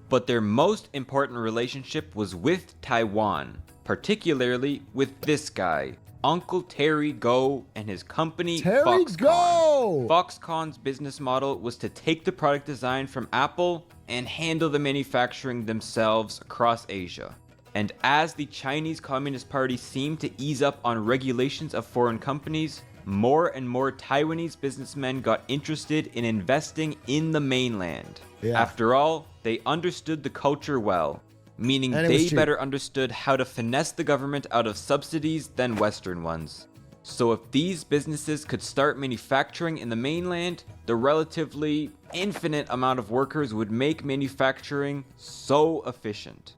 But their most important relationship was with Taiwan, particularly with this guy, Uncle Terry Go and his company Foxconn. Go! Foxconn's business model was to take the product design from Apple and handle the manufacturing themselves across Asia. And as the Chinese Communist Party seemed to ease up on regulations of foreign companies, more and more Taiwanese businessmen got interested in investing in the mainland. Yeah. After all, they understood the culture well, meaning they better understood how to finesse the government out of subsidies than Western ones. So if these businesses could start manufacturing in the mainland, the relatively infinite amount of workers would make manufacturing so efficient.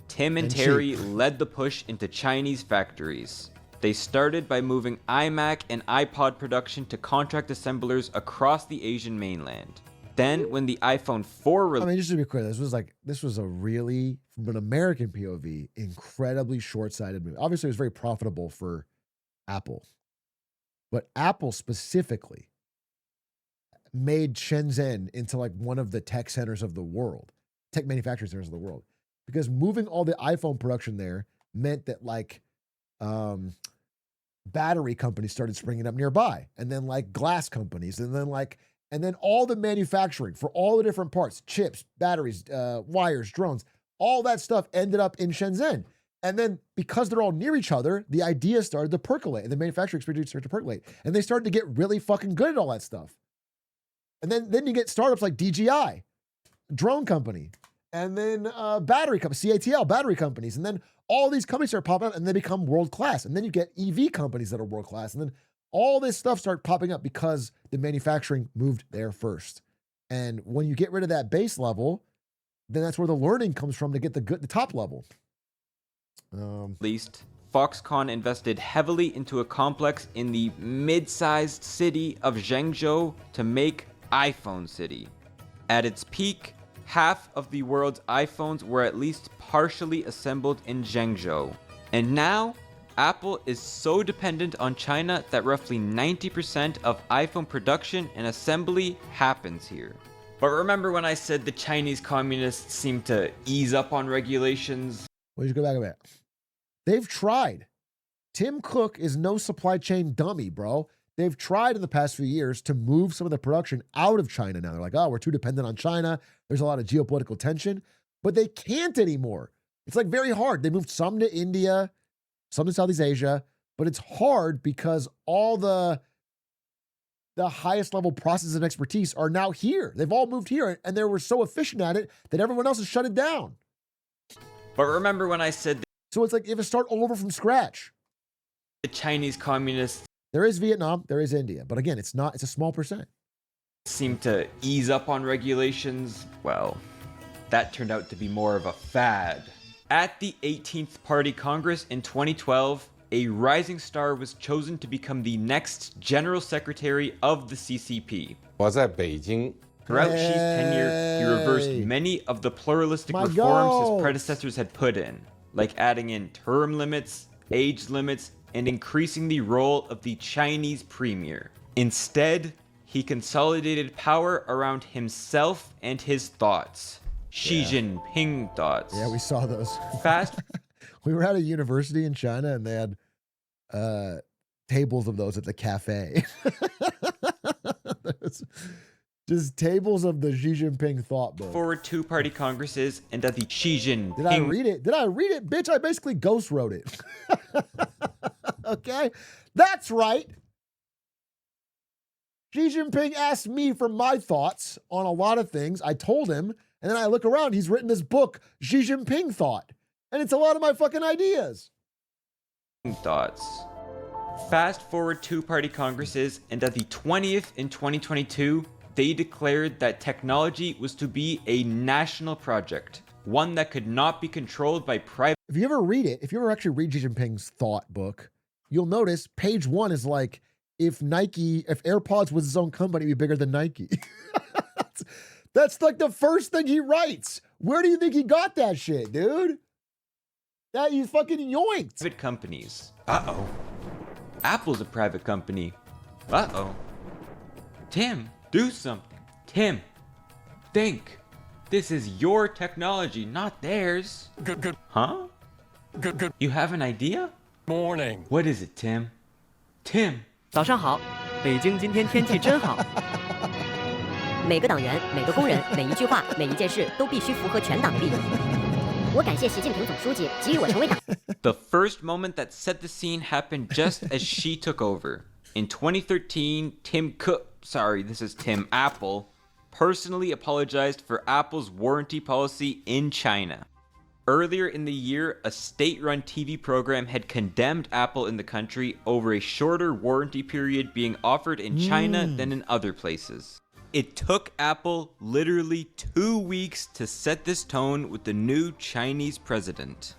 Tim and Terry led the push into Chinese factories. They started by moving iMac and iPod production to contract assemblers across the Asian mainland. Then, when the iPhone 4 I mean, just to be clear, this was a really, from an American POV, incredibly short-sighted move. Obviously, it was very profitable for Apple. But Apple specifically made Shenzhen into like one of the tech centers of the world, tech manufacturing centers of the world. Because moving all the iPhone production there meant that like battery companies started springing up nearby, and then like glass companies, and then all the manufacturing for all the different parts, chips, batteries, wires, drones, all that stuff ended up in Shenzhen. And then because they're all near each other, the idea started to percolate, and the manufacturing experience started to percolate, and they started to get really fucking good at all that stuff. And then you get startups like DJI drone company, and then battery company, CATL battery companies, and then all these companies start popping up, and they become world class, and then you get EV companies that are world class, and then all this stuff start popping up because the manufacturing moved there first. And when you get rid of that base level, then that's where the learning comes from to get the top level. Least, Foxconn invested heavily into a complex in the mid-sized city of Zhengzhou to make iPhone City. At its peak, half of the world's iPhones were at least partially assembled in Zhengzhou. And now, Apple is so dependent on China that roughly 90% of iPhone production and assembly happens here. But remember when I said the Chinese communists seem to ease up on regulations? Well, just go back a bit. They've tried. Tim Cook is no supply chain dummy, bro. They've tried in the past few years to move some of the production out of China now. They're like, oh, we're too dependent on China. There's a lot of geopolitical tension. But they can't anymore. It's like very hard. They moved some to India, some to Southeast Asia, but it's hard because all the highest level processes and expertise are now here. They've all moved here, and they were so efficient at it that everyone else has shut it down. But remember when I said So it's like you have to start over from scratch. the Chinese communists There is Vietnam, there is India, but again, it's a small percent. seem to ease up on regulations? Well, that turned out to be more of a fad. At the 18th Party Congress in 2012, a rising star was chosen to become the next General Secretary of the CCP. 我在北京 Throughout Xi's tenure, he reversed many of the pluralistic My reforms goals. his predecessors had put in, like adding in term limits, age limits, and increasing the role of the Chinese premier. Instead, he consolidated power around himself and his thoughts. Xi Jinping thoughts. Yeah, we saw those. Fast We were at a university in China, and they had tables of those at the cafe. Just tables of the Xi Jinping thought book. forward two-party congresses and at the Xi Jinping. Did I read it? Did I read it? Bitch, I basically ghost wrote it. Okay? That's right. Xi Jinping asked me for my thoughts on a lot of things. I told him, and then I look around, he's written this book, Xi Jinping Thought. And it's a lot of my fucking ideas. Thoughts. Fast forward two-party congresses, and at the 20th in 2022, they declared that technology was to be a national project, one that could not be controlled by private. If you ever read it, if you ever actually read Xi Jinping's thought book, you'll notice page 1 is like, if AirPods was his own company, it'd be bigger than Nike. That's like the first thing he writes. Where do you think he got that shit, dude? That you fucking yoinked. Private companies. Uh-oh. Apple's a private company. Uh-oh. Tim, do something. Tim, think. This is your technology, not theirs. Good Huh? You have an idea? morning. What is it, Tim? Tim. 早上好，北京今天天气真好。每个党员、每个工人、每一句话、每一件事都必须符合全党的利益。我感谢习近平总书记给予我成为党。The first moment that set the scene happened just as Xi took over. In 2013, Tim Apple, personally apologized for Apple's warranty policy in China. Earlier in the year, a state-run TV program had condemned Apple in the country over a shorter warranty period being offered in China than in other places. It took Apple literally 2 weeks to set this tone with the new Chinese president.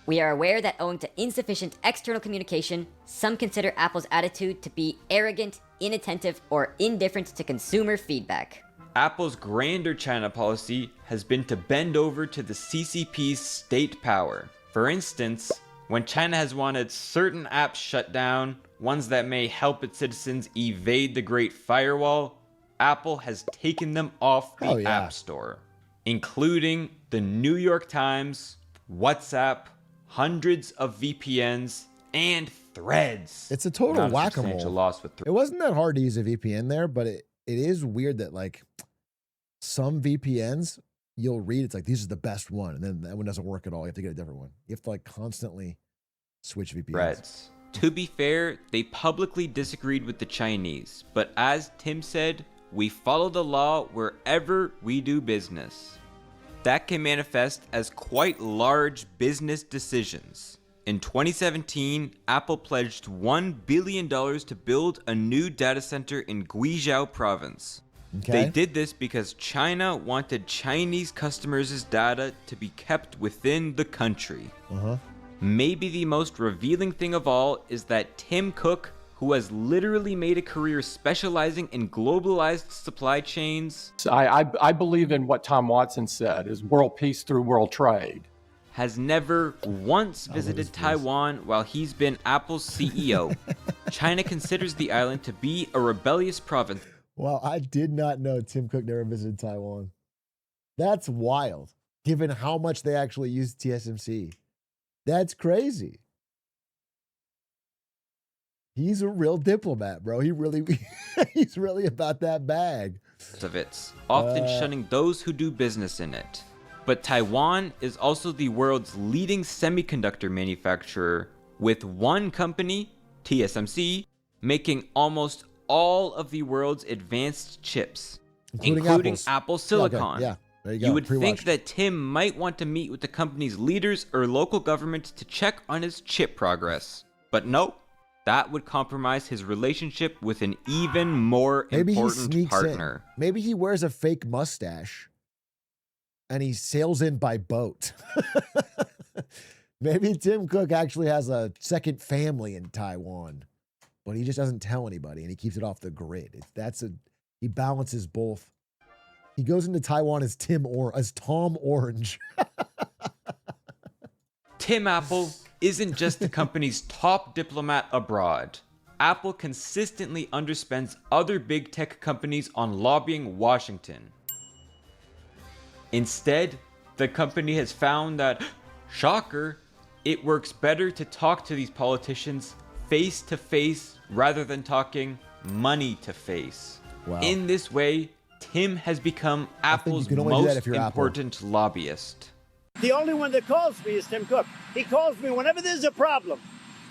We are aware that owing to insufficient external communication, some consider Apple's attitude to be arrogant, inattentive, or indifferent to consumer feedback. Apple's grander China policy has been to bend over to the CCP's state power. For instance, when China has wanted certain apps shut down, ones that may help its citizens evade the Great Firewall, Apple has taken them off the App Store, including the New York Times, WhatsApp, hundreds of VPNs, and Threads. It's a total whack-a-mole. Loss with It wasn't that hard to use a VPN there, but it is weird that like some VPNs you'll read, it's like, this is the best one. And then that one doesn't work at all. You have to get a different one. You have to like constantly switch VPNs. Threads. To be fair, they publicly disagreed with the Chinese, but as Tim said, we follow the law wherever we do business. That can manifest as quite large business decisions. In 2017, Apple pledged $1 billion to build a new data center in Guizhou province. Okay. They did this because China wanted Chinese customers' data to be kept within the country. Maybe the most revealing thing of all is that Tim Cook, who has literally made a career specializing in globalized supply chains, I believe in what Tom Watson said, is world peace through world trade. has never once visited Taiwan while he's been Apple's CEO. China considers the island to be a rebellious province. Well, I did not know Tim Cook never visited Taiwan. That's wild, given how much they actually use TSMC. That's crazy. He's a real diplomat, bro. He's really about that bag. Of it, often shunning those who do business in it. But Taiwan is also the world's leading semiconductor manufacturer, with one company, TSMC, making almost all of the world's advanced chips, including Apple Silicon. Okay, yeah, there you go. You would think Pre-watched. that Tim might want to meet with the company's leaders or local government to check on his chip progress. But nope, that would compromise his relationship with an even more Maybe he important sneaks partner. in. Maybe he wears a fake mustache and he sails in by boat. Maybe Tim Cook actually has a second family in Taiwan, but he just doesn't tell anybody and he keeps it off the grid. He balances both. He goes into Taiwan as Tom Orange. Tim Apple isn't just the company's top diplomat abroad. Apple consistently underspends other big tech companies on lobbying Washington. Instead, the company has found that, shocker, it works better to talk to these politicians face to face rather than talking money to face. Wow. In this way, Tim has become Apple's most important lobbyist. The only one that calls me is Tim Cook. He calls me whenever there's a problem.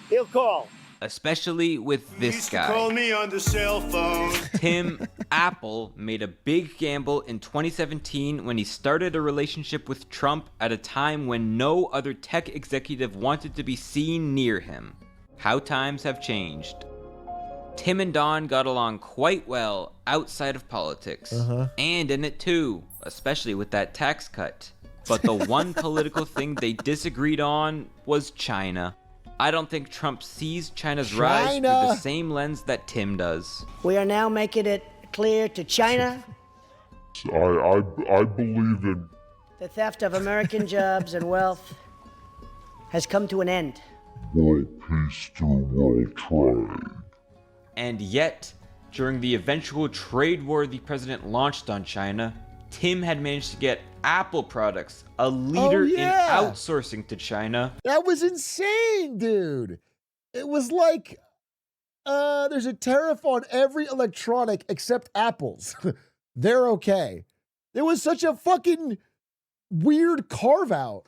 He'll call. Especially with this guy. Call me on the cell phone. Tim Apple made a big gamble in 2017 when he started a relationship with Trump at a time when no other tech executive wanted to be seen near him. How times have changed. Tim and Don got along quite well outside of politics, and in it too, especially with that tax cut. But the one political thing they disagreed on was China. I don't think Trump sees China's rise through the same lens that Tim does. We are now making it clear to China. I believe in The theft of American jobs and wealth has come to an end. world peace through world trade. And yet, during the eventual trade war the president launched on China, Tim had managed to get Apple products, a leader in outsourcing to China. That was insane, dude. It was like, there's a tariff on every electronic except Apple's. They're okay. It was such a fucking weird carve out.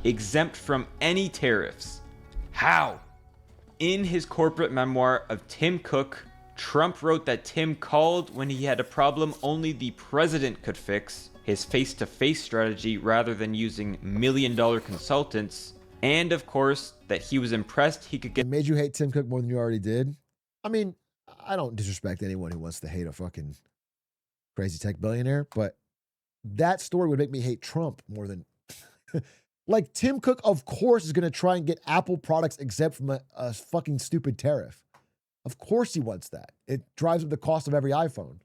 Exempt from any tariffs. How? In his corporate memoir of Tim Cook, Trump wrote that Tim called when he had a problem only the president could fix, his face-to-face strategy rather than using million-dollar consultants, and of course, that he was impressed he could get— It made you hate Tim Cook more than you already did? I mean, I don't disrespect anyone who wants to hate a fucking crazy tech billionaire, but that story would make me hate Trump more than... Like, Tim Cook, of course, is going to try and get Apple products exempt from a fucking stupid tariff. Of course he wants that. It drives up the cost of every iPhone.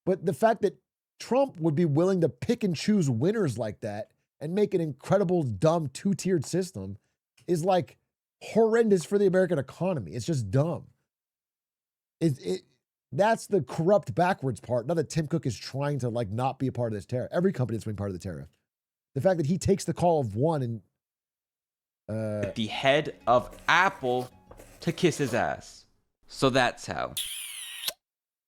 But the fact that Trump would be willing to pick and choose winners like that and make an incredible, dumb, two-tiered system is like horrendous for the American economy. It's just dumb. That's the corrupt backwards part. Not that Tim Cook is trying to like not be a part of this tariff. Every company is being part of the tariff. The fact that he takes the call of one and the head of Apple to kiss his ass. So that's how.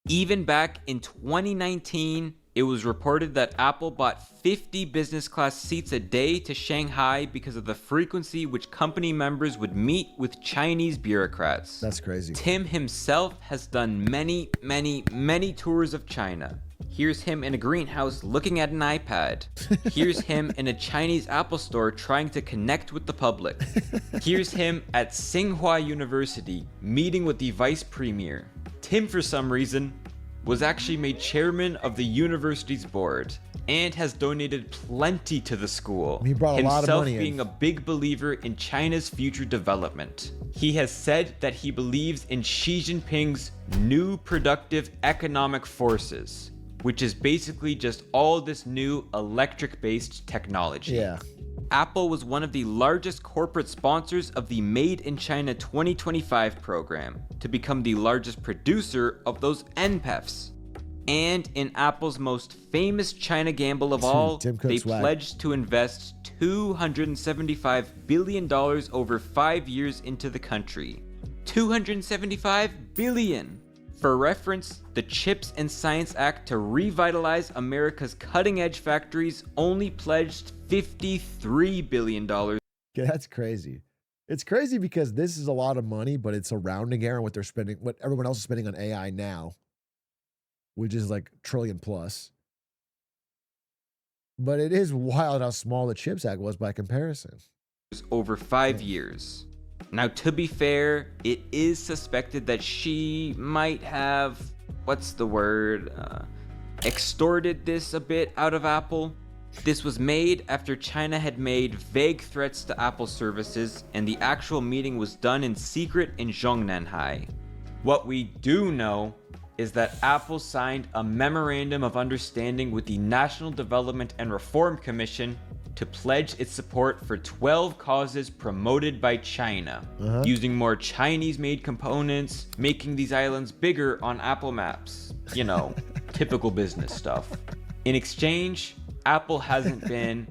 Even back in 2019, it was reported that Apple bought 50 business class seats a day to Shanghai because of the frequency which company members would meet with Chinese bureaucrats. That's crazy. Tim himself has done many tours of China. Here's him in a greenhouse looking at an iPad. Here's him in a Chinese Apple store trying to connect with the public. Here's him at Tsinghua University meeting with the vice premier. Tim, for some reason, was actually made chairman of the university's board and has donated plenty to the school. He brought a lot of money in. Himself being a big believer in China's future development. He has said that he believes in Xi Jinping's new productive economic forces, which is basically just all this new electric-based technology. Yeah. Apple was one of the largest corporate sponsors of the Made in China 2025 program to become the largest producer of those NPEFs. And in Apple's most famous China gamble of all, they pledged to invest $275 billion over 5 years into the country. $275 billion! For reference, the CHIPS and Science Act to revitalize America's cutting-edge factories only pledged $53 billion. Yeah, that's crazy. It's crazy because this is a lot of money, but it's a rounding error on what they're spending, what everyone else is spending on AI now, which is like trillion plus. But it is wild how small the CHIPS Act was by comparison. Over 5 years. Now, to be fair, it is suspected that she might have, extorted this a bit out of Apple. This was made after China had made vague threats to Apple services, and the actual meeting was done in secret in Zhongnanhai. What we do know is that Apple signed a memorandum of understanding with the National Development and Reform Commission to pledge its support for 12 causes promoted by China, using more Chinese-made components, making these islands bigger on Apple Maps. You know, typical business stuff. In exchange, Apple hasn't been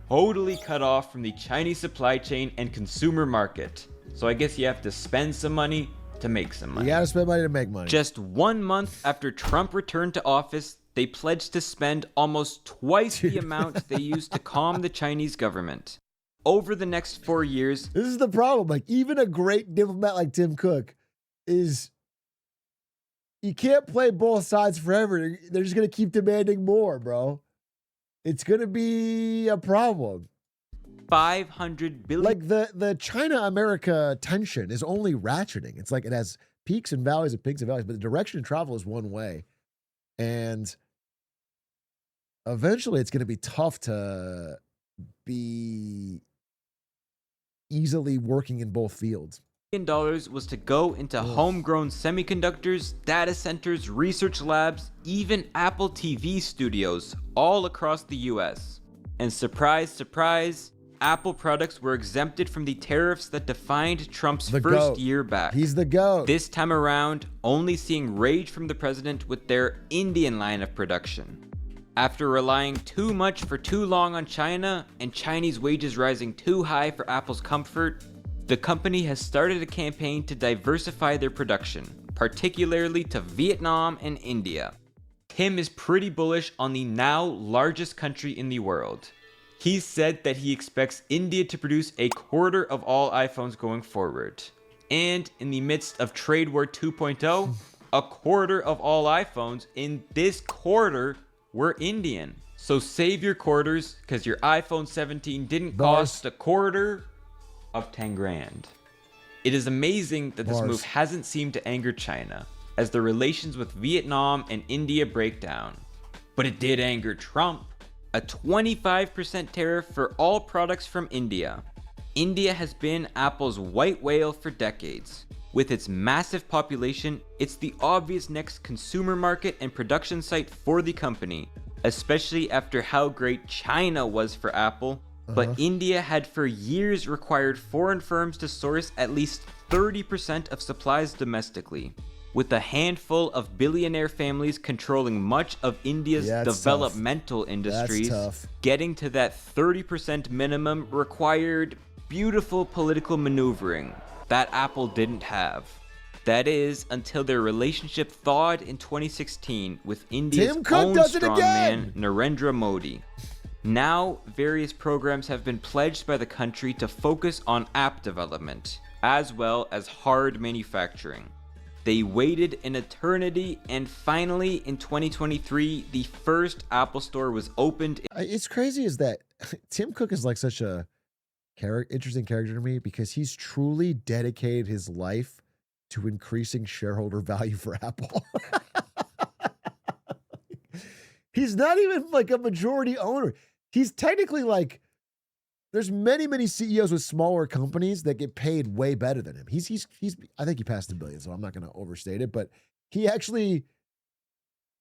totally cut off from the Chinese supply chain and consumer market. So I guess you have to spend some money to make some money. You gotta spend money to make money. Just 1 month after Trump returned to office, they pledged to spend almost twice the amount they used to calm the Chinese government. Over the next 4 years... This is the problem. Like, even a great diplomat like Tim Cook is... You can't play both sides forever. They're just going to keep demanding more, bro. It's going to be a problem. $500 billion... Like, the China-America tension is only ratcheting. It's like it has peaks and valleys and peaks and valleys, but the direction of travel is one way. And eventually it's going to be tough to be easily working in both fields. Was to go into homegrown semiconductors, data centers, research labs, even Apple TV studios all across the US. And surprise, surprise, Apple products were exempted from the tariffs that defined Trump's first year back. He's the GOAT. This time around, only seeing rage from the president with their Indian line of production. After relying too much for too long on China and Chinese wages rising too high for Apple's comfort, the company has started a campaign to diversify their production, particularly to Vietnam and India. Tim is pretty bullish on the now largest country in the world. He said that he expects India to produce a quarter of all iPhones going forward. And in the midst of Trade War 2.0, a quarter of all iPhones in this quarter were Indian. So save your quarters, because your iPhone 17 didn't cost a quarter of 10 grand. It is amazing that this move hasn't seemed to anger China, as the relations with Vietnam and India break down. But it did anger Trump. A 25% tariff for all products from India. India has been Apple's white whale for decades. With its massive population, it's the obvious next consumer market and production site for the company, especially after how great China was for Apple. But India had for years required foreign firms to source at least 30% of supplies domestically, with a handful of billionaire families controlling much of India's developmental industries. Getting to that 30% minimum required beautiful political maneuvering that Apple didn't have. That is, until their relationship thawed in 2016 with India's Tim Cook own does it strongman, again! Narendra Modi. Now, various programs have been pledged by the country to focus on app development, as well as hard manufacturing. They waited an eternity, and finally, in 2023, the first Apple Store was opened. It's crazy is that Tim Cook is like such a interesting character to me because he's truly dedicated his life to increasing shareholder value for Apple. He's not even like a majority owner. He's technically like, there's many CEOs with smaller companies that get paid way better than him. He's I think he passed $1 billion, so I'm not going to overstate it, but he actually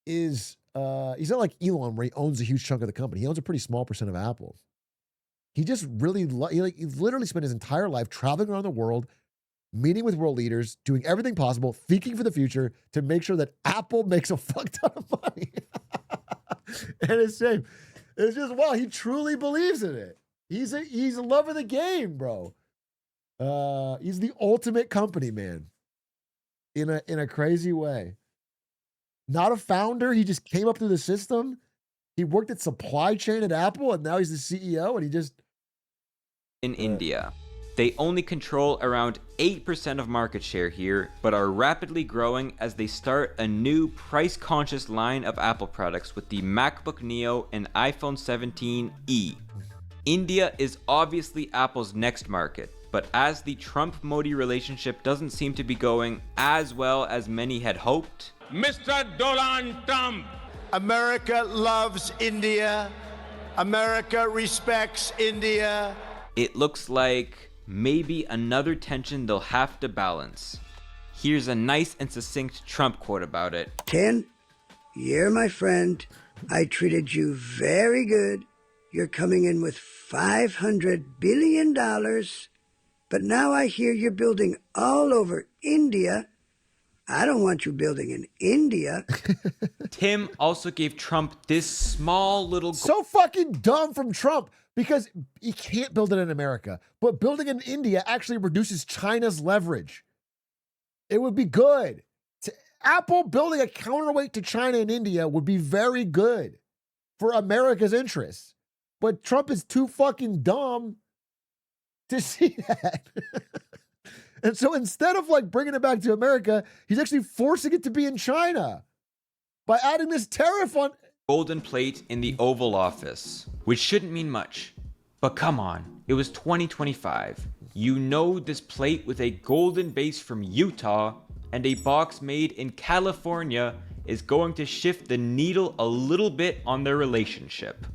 is, he's not like Elon where he owns a huge chunk of the company. He owns a pretty small percent of Apple. He just really, he literally spent his entire life traveling around the world, meeting with world leaders, doing everything possible, thinking for the future to make sure that Apple makes a fuck ton of money. And it's shame. It's just, wow, he truly believes in it. He's a lover of the game, bro. He's the ultimate company man in a crazy way. Not a founder. He just came up through the system. He worked at supply chain at Apple, and now he's the CEO, and he just... In India. They only control around 8% of market share here, but are rapidly growing as they start a new price-conscious line of Apple products with the MacBook Neo and iPhone 17e. India is obviously Apple's next market, but as the Trump-Modi relationship doesn't seem to be going as well as many had hoped... Mr. Donald Trump! America loves India. America respects India. It looks like maybe another tension they'll have to balance. Here's a nice and succinct Trump quote about it. Ken, you're my friend. I treated you very good. You're coming in with $500 billion. But now I hear you're building all over India. I don't want you building in India. Tim also gave Trump this small little... So fucking dumb from Trump because he can't build it in America. But building in India actually reduces China's leverage. It would be good. Apple building a counterweight to China and India would be very good for America's interests. But Trump is too fucking dumb to see that. And so instead of like bringing it back to America, he's actually forcing it to be in China by adding this tariff on... Golden plate in the Oval Office, which shouldn't mean much. But come on, it was 2025. You know this plate with a golden base from Utah and a box made in California is going to shift the needle a little bit on their relationship.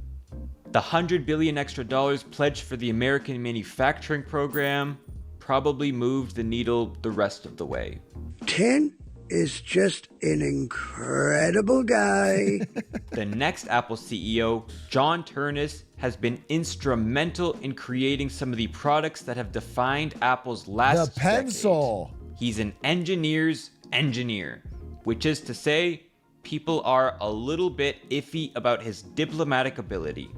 The $100 billion extra pledged for the American manufacturing program probably moved the needle the rest of the way. Ken is just an incredible guy. The next Apple CEO, John Ternus, has been instrumental in creating some of the products that have defined Apple's last The pencil. decade. He's an engineer's engineer, which is to say, people are a little bit iffy about his diplomatic ability.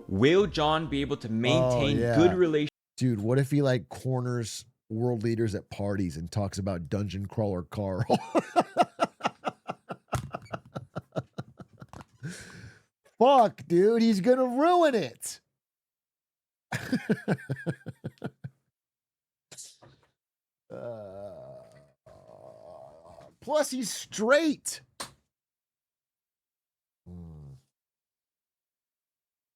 Will John be able to maintain good relations? Dude, what if he like corners world leaders at parties and talks about Dungeon Crawler Carl? Fuck, dude, he's gonna ruin it. Plus, he's straight.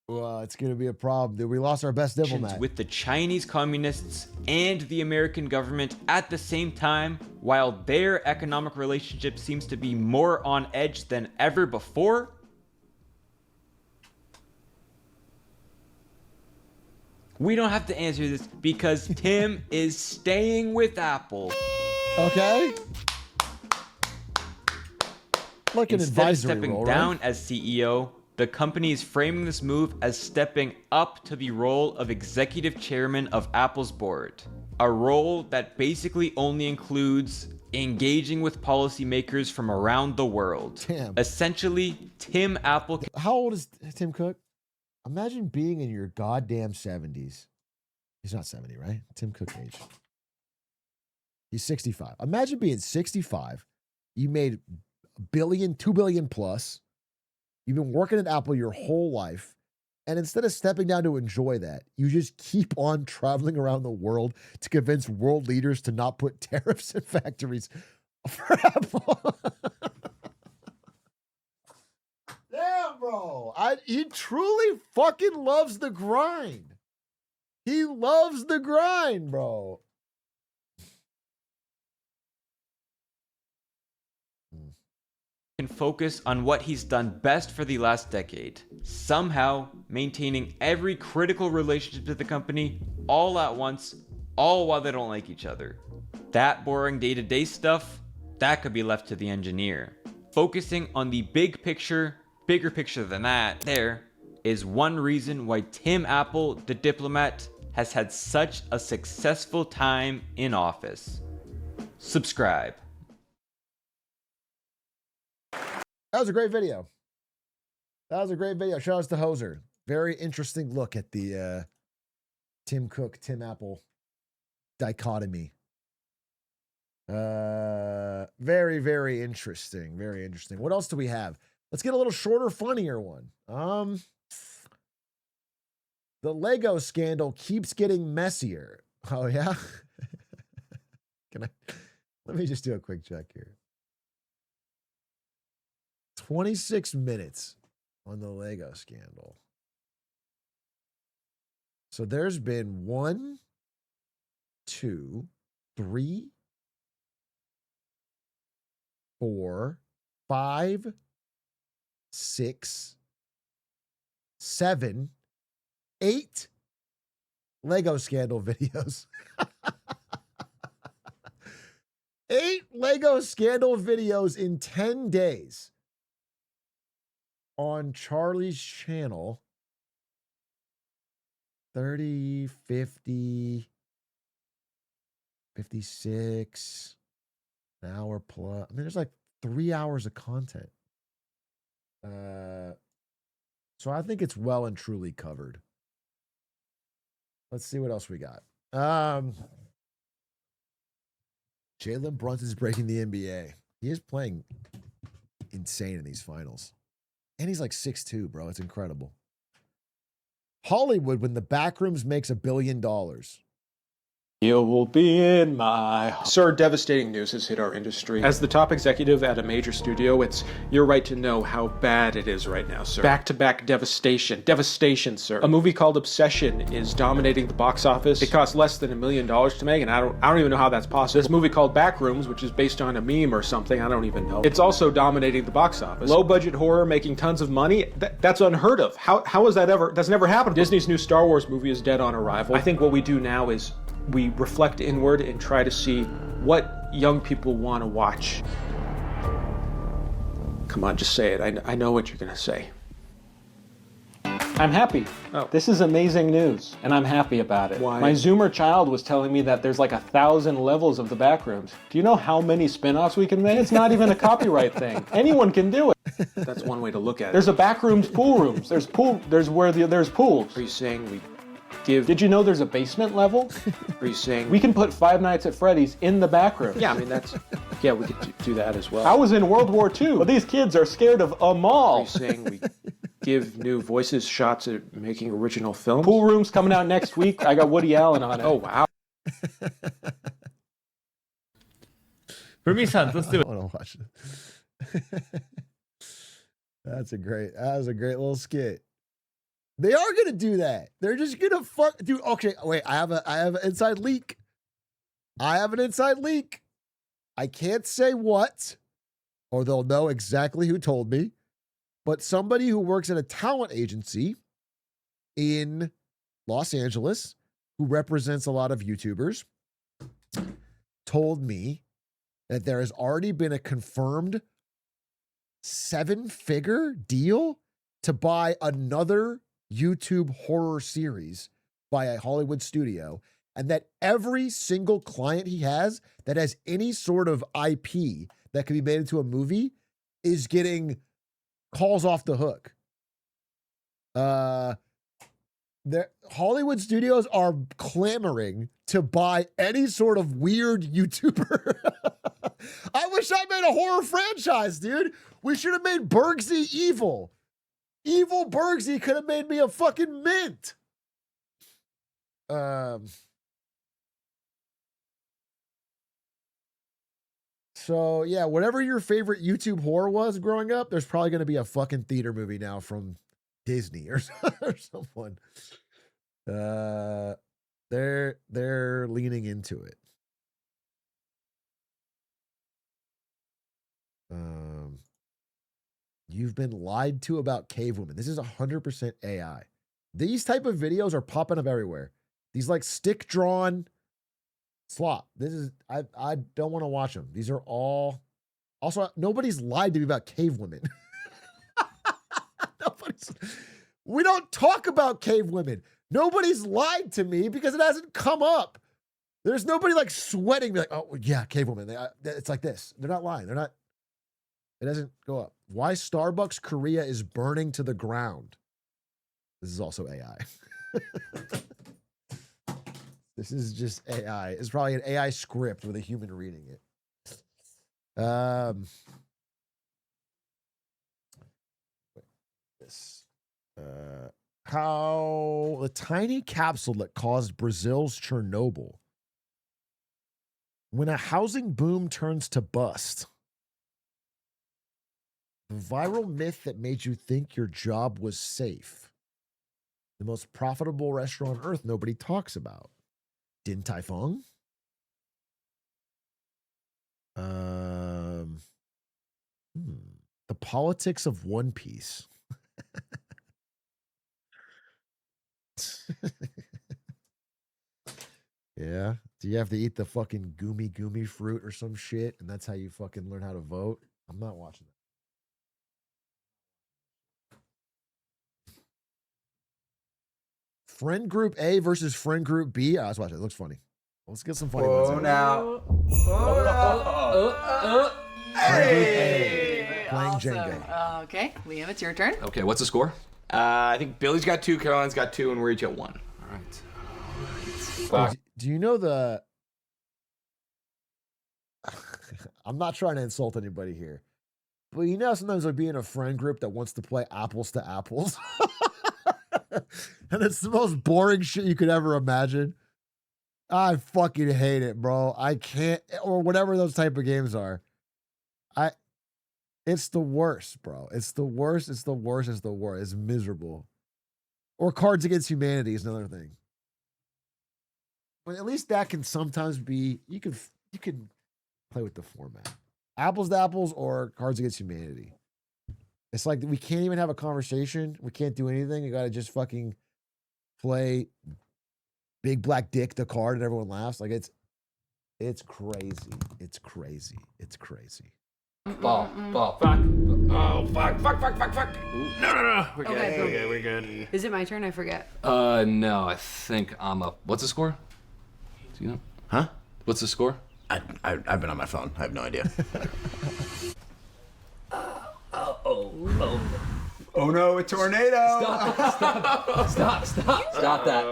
Well, it's going to be a problem, dude. We lost our best diplomat. With the Chinese communists and the American government at the same time, while their economic relationship seems to be more on edge than ever before? We don't have to answer this because Tim is staying with Apple. Okay. Like an Instead of advisory stepping role, down right? as CEO, the company is framing this move as stepping up to the role of executive chairman of Apple's board, a role that basically only includes engaging with policymakers from around the world. Damn. Essentially, Tim Apple... How old is Tim Cook? Imagine being in your goddamn 70s. He's not 70, right? Tim Cook age. He's 65. Imagine being 65. You made a billion, 2 billion plus. You've been working at Apple your whole life. And instead of stepping down to enjoy that, you just keep on traveling around the world to convince world leaders to not put tariffs in factories for Apple. Damn, bro. He truly fucking loves the grind. He loves the grind, bro. Can focus on what he's done best for the last decade, somehow maintaining every critical relationship to the company all at once, all while they don't like each other. That boring day-to-day stuff, that could be left to the engineer. Focusing on the big picture, bigger picture than that, there is one reason why Tim Apple, the Diplomat, has had such a successful time in office. Subscribe. That was a great video. That was a great video. Shout outs to Hoser. Very interesting look at the Tim Cook, Tim Apple dichotomy. Very, very interesting. Very interesting. What else do we have? Let's get a little shorter, funnier one. The Lego scandal keeps getting messier. Oh, yeah? Let me just do a quick check here. 26 minutes on the Lego scandal. So there's been 1, 2, 3, 4, 5, 6, 7, 8 Lego scandal videos. 8 Lego scandal videos in 10 days. On Charlie's channel. 30, 50, 56, an hour plus. I mean, there's like 3 hours of content. So I think it's well and truly covered. Let's see what else we got. Jalen Brunson's breaking the NBA. He is playing insane in these finals. And he's like 6'2", bro. It's incredible. Hollywood, when the Backrooms makes $1 billion. You will be in my... Sir, devastating news has hit our industry. As the top executive at a major studio, it's your right to know how bad it is right now, sir. Back-to-back devastation. Devastation, sir. A movie called Obsession is dominating the box office. It cost less than $1 million to make, and I don't even know how that's possible. This movie called Backrooms, which is based on a meme or something, I don't even know. It's also dominating the box office. Low-budget horror making tons of money? That's unheard of. How is that ever... That's never happened. Disney's new Star Wars movie is dead on arrival. I think what we do now is we reflect inward and try to see what young people want to watch. Come on, just say it. I know what you're going to say. I'm happy. Oh. This is amazing news, and I'm happy about it. Why? My Zoomer child was telling me that there's like 1,000 levels of the Backrooms. Do you know how many spin-offs we can make? It's not even a copyright thing. Anyone can do it. That's one way to look at it. There's a Backrooms pool rooms. There's there's pools. Are you saying we... Did you know there's a basement level? Are you saying we can put Five Nights at Freddy's in the back room? Yeah, I mean yeah, we could do that as well. I was in World War II, but these kids are scared of a mall. Are you saying we give new voices shots at making original films? Pool Room's coming out next week. I got Woody Allen on it. Oh wow. Let's do it. I want to watch it. That was a great little skit. They are gonna do that. They're just gonna fuck, dude. Okay, wait. I have an inside leak. I have an inside leak. I can't say what, or they'll know exactly who told me. But somebody who works at a talent agency in Los Angeles, who represents a lot of YouTubers, told me that there has already been a confirmed 7-figure deal to buy another YouTube horror series by a Hollywood studio, and that every single client he has that has any sort of IP that can be made into a movie is getting calls off the hook. Hollywood studios are clamoring to buy any sort of weird YouTuber. I wish I made a horror franchise, dude. We should have made Bergsy evil. Evil Bergsy could have made me a fucking mint. So yeah, whatever your favorite YouTube horror was growing up, there's probably going to be a fucking theater movie now from Disney or someone. They're leaning into it. You've been lied to about cave women. This is 100% AI. These type of videos are popping up everywhere. These like stick drawn slop. This is I don't want to watch them. These are all also nobody's lied to me about cave women. We don't talk about cave women. Nobody's lied to me because it hasn't come up. There's nobody like sweating me like, oh yeah, cave woman. It's like this. They're not lying. They're not. It doesn't go up. Why Starbucks Korea is burning to the ground. This is also AI. This is just AI. It's probably an AI script with a human reading it. How the tiny capsule that caused Brazil's Chernobyl. When a housing boom turns to bust. The viral myth that made you think your job was safe. The most profitable restaurant on earth nobody talks about. Din Tai Fung. The politics of One Piece. Yeah. Do you have to eat the fucking goomy fruit or some shit? And that's how you fucking learn how to vote? I'm not watching that. Friend Group A versus Friend Group B. Let's watch it. It looks funny. Let's get some funny ones. Now. Hey! Playing awesome. Jenga. Okay, Liam, it's your turn. Okay, what's the score? I think Billy's got 2, Caroline's got 2, and we're each at 1. All right. Do you know the... I'm not trying to insult anybody here. But you know sometimes like being in a friend group that wants to play apples to apples. And it's the most boring shit you could ever imagine. I fucking hate it, bro. I can't, or whatever those type of games are. It's the worst, bro. It's the worst. It's the worst. It's the worst. It's miserable. Or Cards Against Humanity is another thing. But at least that can sometimes be, you can play with the format. Apples to apples or Cards Against Humanity. It's like we can't even have a conversation. We can't do anything. You got to just fucking play Big Black Dick the card and everyone laughs. Like it's crazy. It's crazy. It's crazy. Ball. Fuck. Oh, fuck. No. We're good. We're good. Is it my turn? I forget. No, I think I'm up. What's the score? Do you know? Huh? What's the score? I've been on my phone. I have no idea. Oh no, a tornado! Stop that.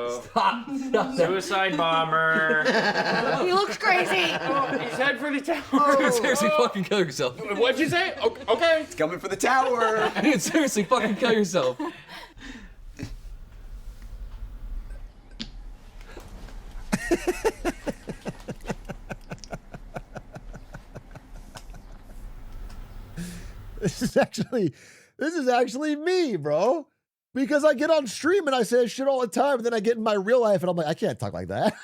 Suicide bomber. He looks crazy. He's head for the tower. Dude, seriously, fucking kill yourself. What'd you say? Okay. It's coming for the tower. Dude, seriously, fucking kill yourself. This is actually me, bro. Because I get on stream and I say shit all the time, and then I get in my real life and I'm like, I can't talk like that.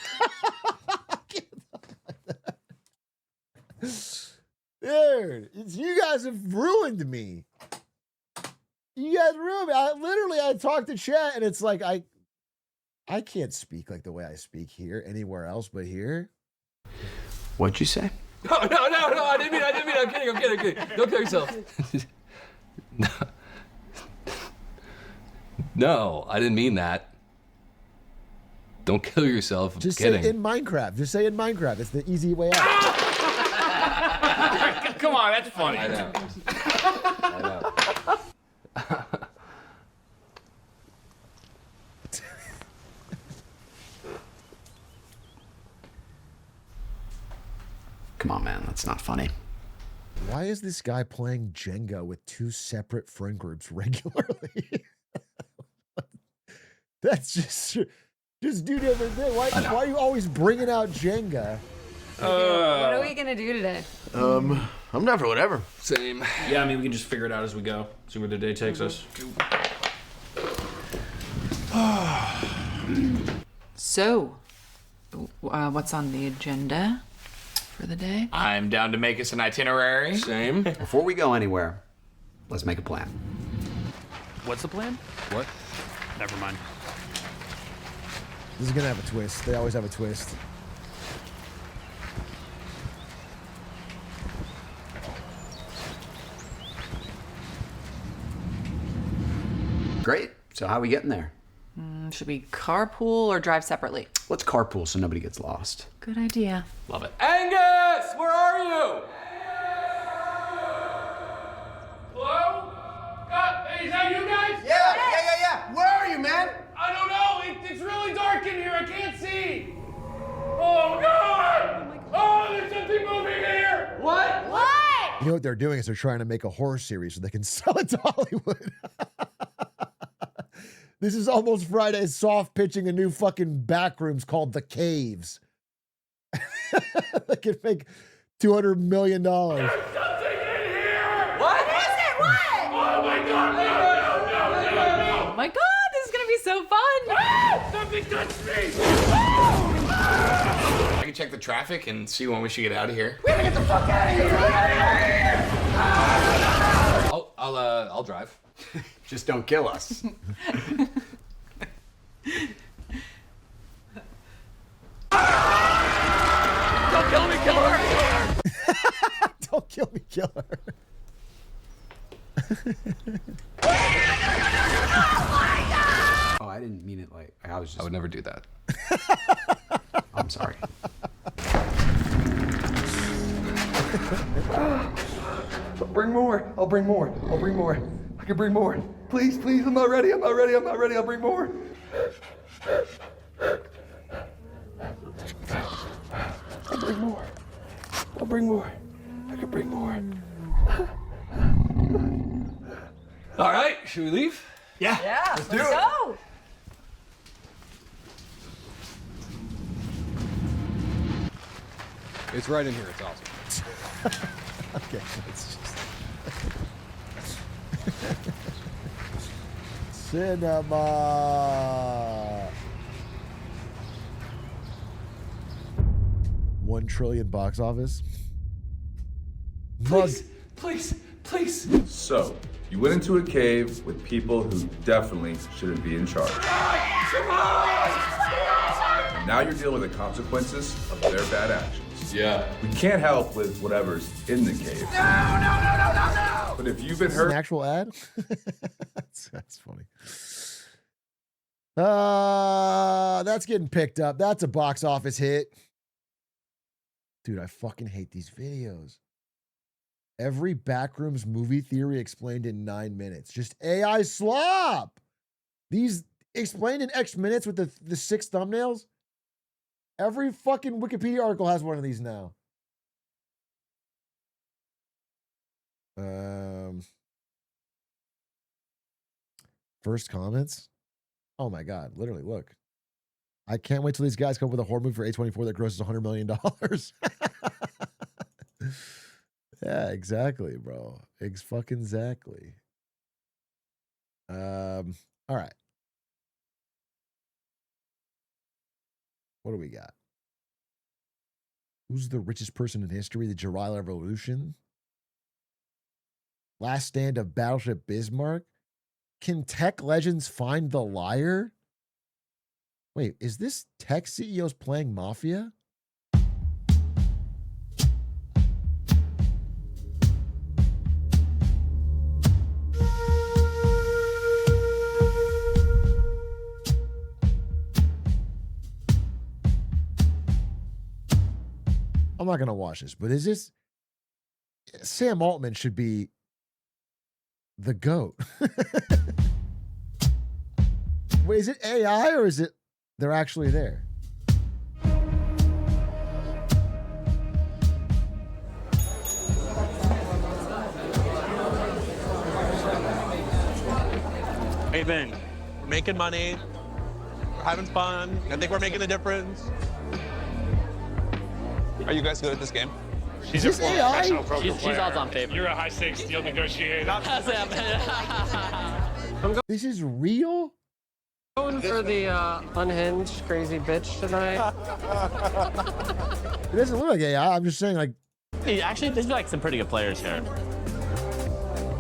I can't talk like that. Dude, you guys have ruined me. You guys ruined me. I talk to chat and it's like I can't speak like the way I speak here anywhere else but here. What'd you say? No, I didn't mean it. I'm kidding. Don't kill yourself. No, I didn't mean that. Don't kill yourself. I'm Just kidding. say in Minecraft. Just say in Minecraft. It's the easy way out. Come on, that's funny. I know. Come on, man. That's not funny. Why is this guy playing Jenga with two separate friend groups regularly? That's just do different thing. Why are you always bringing out Jenga? What are we gonna do today? I'm down for whatever. Same. Yeah, I mean, we can just figure it out as we go. See where the day takes us. So, what's on the agenda for the day? I'm down to make us an itinerary. Same. Before we go anywhere, let's make a plan. What's the plan? What? Never mind. This is gonna have a twist. They always have a twist. Great. So how are we getting there? Should we carpool or drive separately? Let's carpool so nobody gets lost. Good idea. Love it. Angus, where are you? Hello? Is that you guys? Yeah. Where are you, man? I don't know. It's really dark in here. I can't see. Oh, God! Oh, there's something moving in here. What? You know what they're doing is they're trying to make a horror series so they can sell it to Hollywood. This is Almost Friday soft pitching a new fucking backrooms called The Caves. They can make $200 million. There's something in here. What is it? What? Oh, my God. No. Oh my god, this is gonna be so fun! Ah! Something touched me. I can check the traffic and see when we should get out of here. We gotta get the fuck out of here. I'll drive. Just don't kill us. Don't kill me, killer. Don't kill me, killer. Oh, I didn't mean it like I was just. I would never do that. I'm sorry. Bring more. I'll bring more. I can bring more. Please, I'm not ready. I'll bring more. I'll bring more. I can bring more. All right, should we leave? Yeah, let's do it. go! It's right in here. It's awesome. Okay, it's just cinema. 1 trillion box office. Please. So, you went into a cave with people who definitely shouldn't be in charge. And now you're dealing with the consequences of their bad actions. Yeah. We can't help with whatever's in the cave. No! But if you've been This is an hurt, actual ad? That's funny. That's getting picked up. That's a box office hit. Dude, I fucking hate these videos. Every Backrooms movie theory explained in 9 minutes. Just AI slop. These explained in X minutes with the 6 thumbnails. Every fucking Wikipedia article has one of these now. First comments. Oh my God. Literally, look. I can't wait till these guys come up with a horror movie for A24 that grosses $100 million. Yeah, exactly, bro. Fucking exactly. All right. What do we got? Who's the richest person in history? The July Revolution? Last stand of Battleship Bismarck? Can tech legends find the liar? Wait, is this tech CEOs playing Mafia? I'm not going to watch this, but is this... Sam Altman should be the GOAT. Wait, is it AI or is it they're actually there? living. We're making money. We're having fun. I think we're making a difference. Are you guys good at this game? She's a professional poker She's odds on favor. You're a high-stakes deal negotiator. This is real? Going for the unhinged crazy bitch tonight. It doesn't look like AI. I'm just saying, like. Actually, there's like some pretty good players here.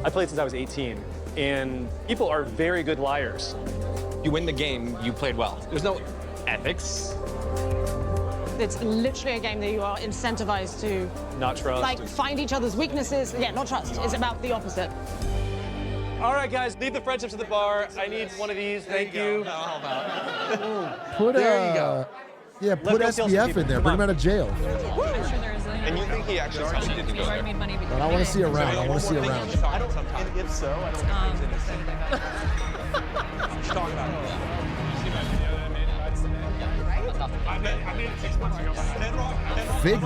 I played since I was 18, and people are very good liars. You win the game, you played well. There's no ethics. It's literally a game that you are incentivized to Not trust. like find each other's weaknesses. Yeah, not trust. It's about the opposite. All right, guys, leave the friendships at the bar. I need one of these. Thank you. Put, there you go. Yeah, put SBF in there. Bring him out of jail. And you think he actually did go there? But I want to see a round. I want to see a round. I don't. And if so, I don't think there's anything. She's talking about it. I made it 6 months ago. Fig.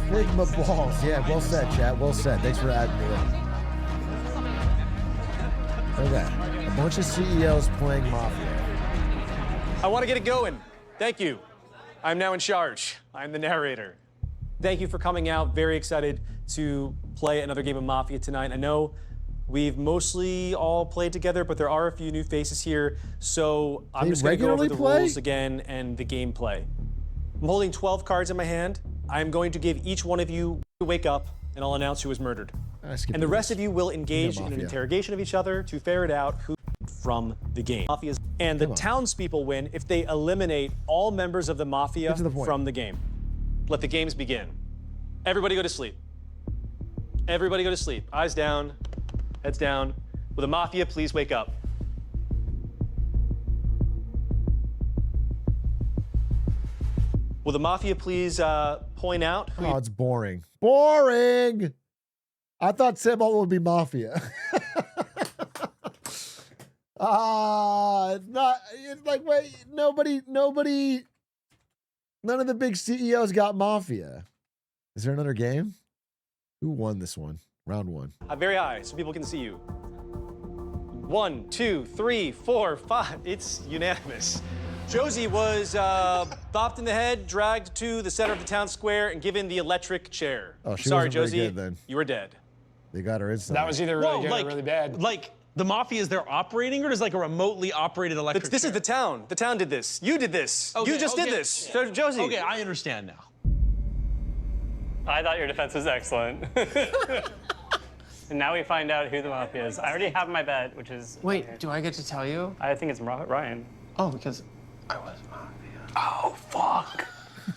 Figma balls. Yeah, well said, chat. Well said. Thanks for adding me in. Okay. A bunch of CEOs playing Mafia. I want to get it going. Thank you. I'm now in charge. I'm the narrator. Thank you for coming out. Very excited to play another game of Mafia tonight. I know we've mostly all played together, but there are a few new faces here. So I'm just going to go over the rules again and the gameplay. I'm holding 12 cards in my hand. I'm going to give each one of you a wake up, and I'll announce who was murdered. And the rest of you will engage in an interrogation of each other to ferret out who from the game. Mafia's, and the townspeople win if they eliminate all members of the Mafia from the game. Let the games begin. Everybody go to sleep. Everybody go to sleep. Eyes down, heads down. Will the Mafia please wake up? Will the Mafia please point out who... Oh, it's boring. Boring! I thought Symbol would be Mafia. It's not, it's like, wait, nobody, none of the big CEOs got Mafia. Is there another game? Who won this one? Round one. Very high, so people can see you. 1, 2, 3, 4, 5. It's unanimous. Josie was bopped in the head, dragged to the center of the town square, and given the electric chair. Oh, she Sorry, wasn't very Josie. good then. You were dead. They got her inside. That was either really good or really bad. Like, the Mafia is there operating, or is like a remotely operated electric This is the town. The town did this. You did this. Okay, you just did this. So, Josie. Okay, I understand now. I thought your defense was excellent. And now we find out who the Mafia is. I already have my bet, which is... Wait, do I get to tell you? I think it's Ryan. Oh, because I was Mafia. Oh, fuck.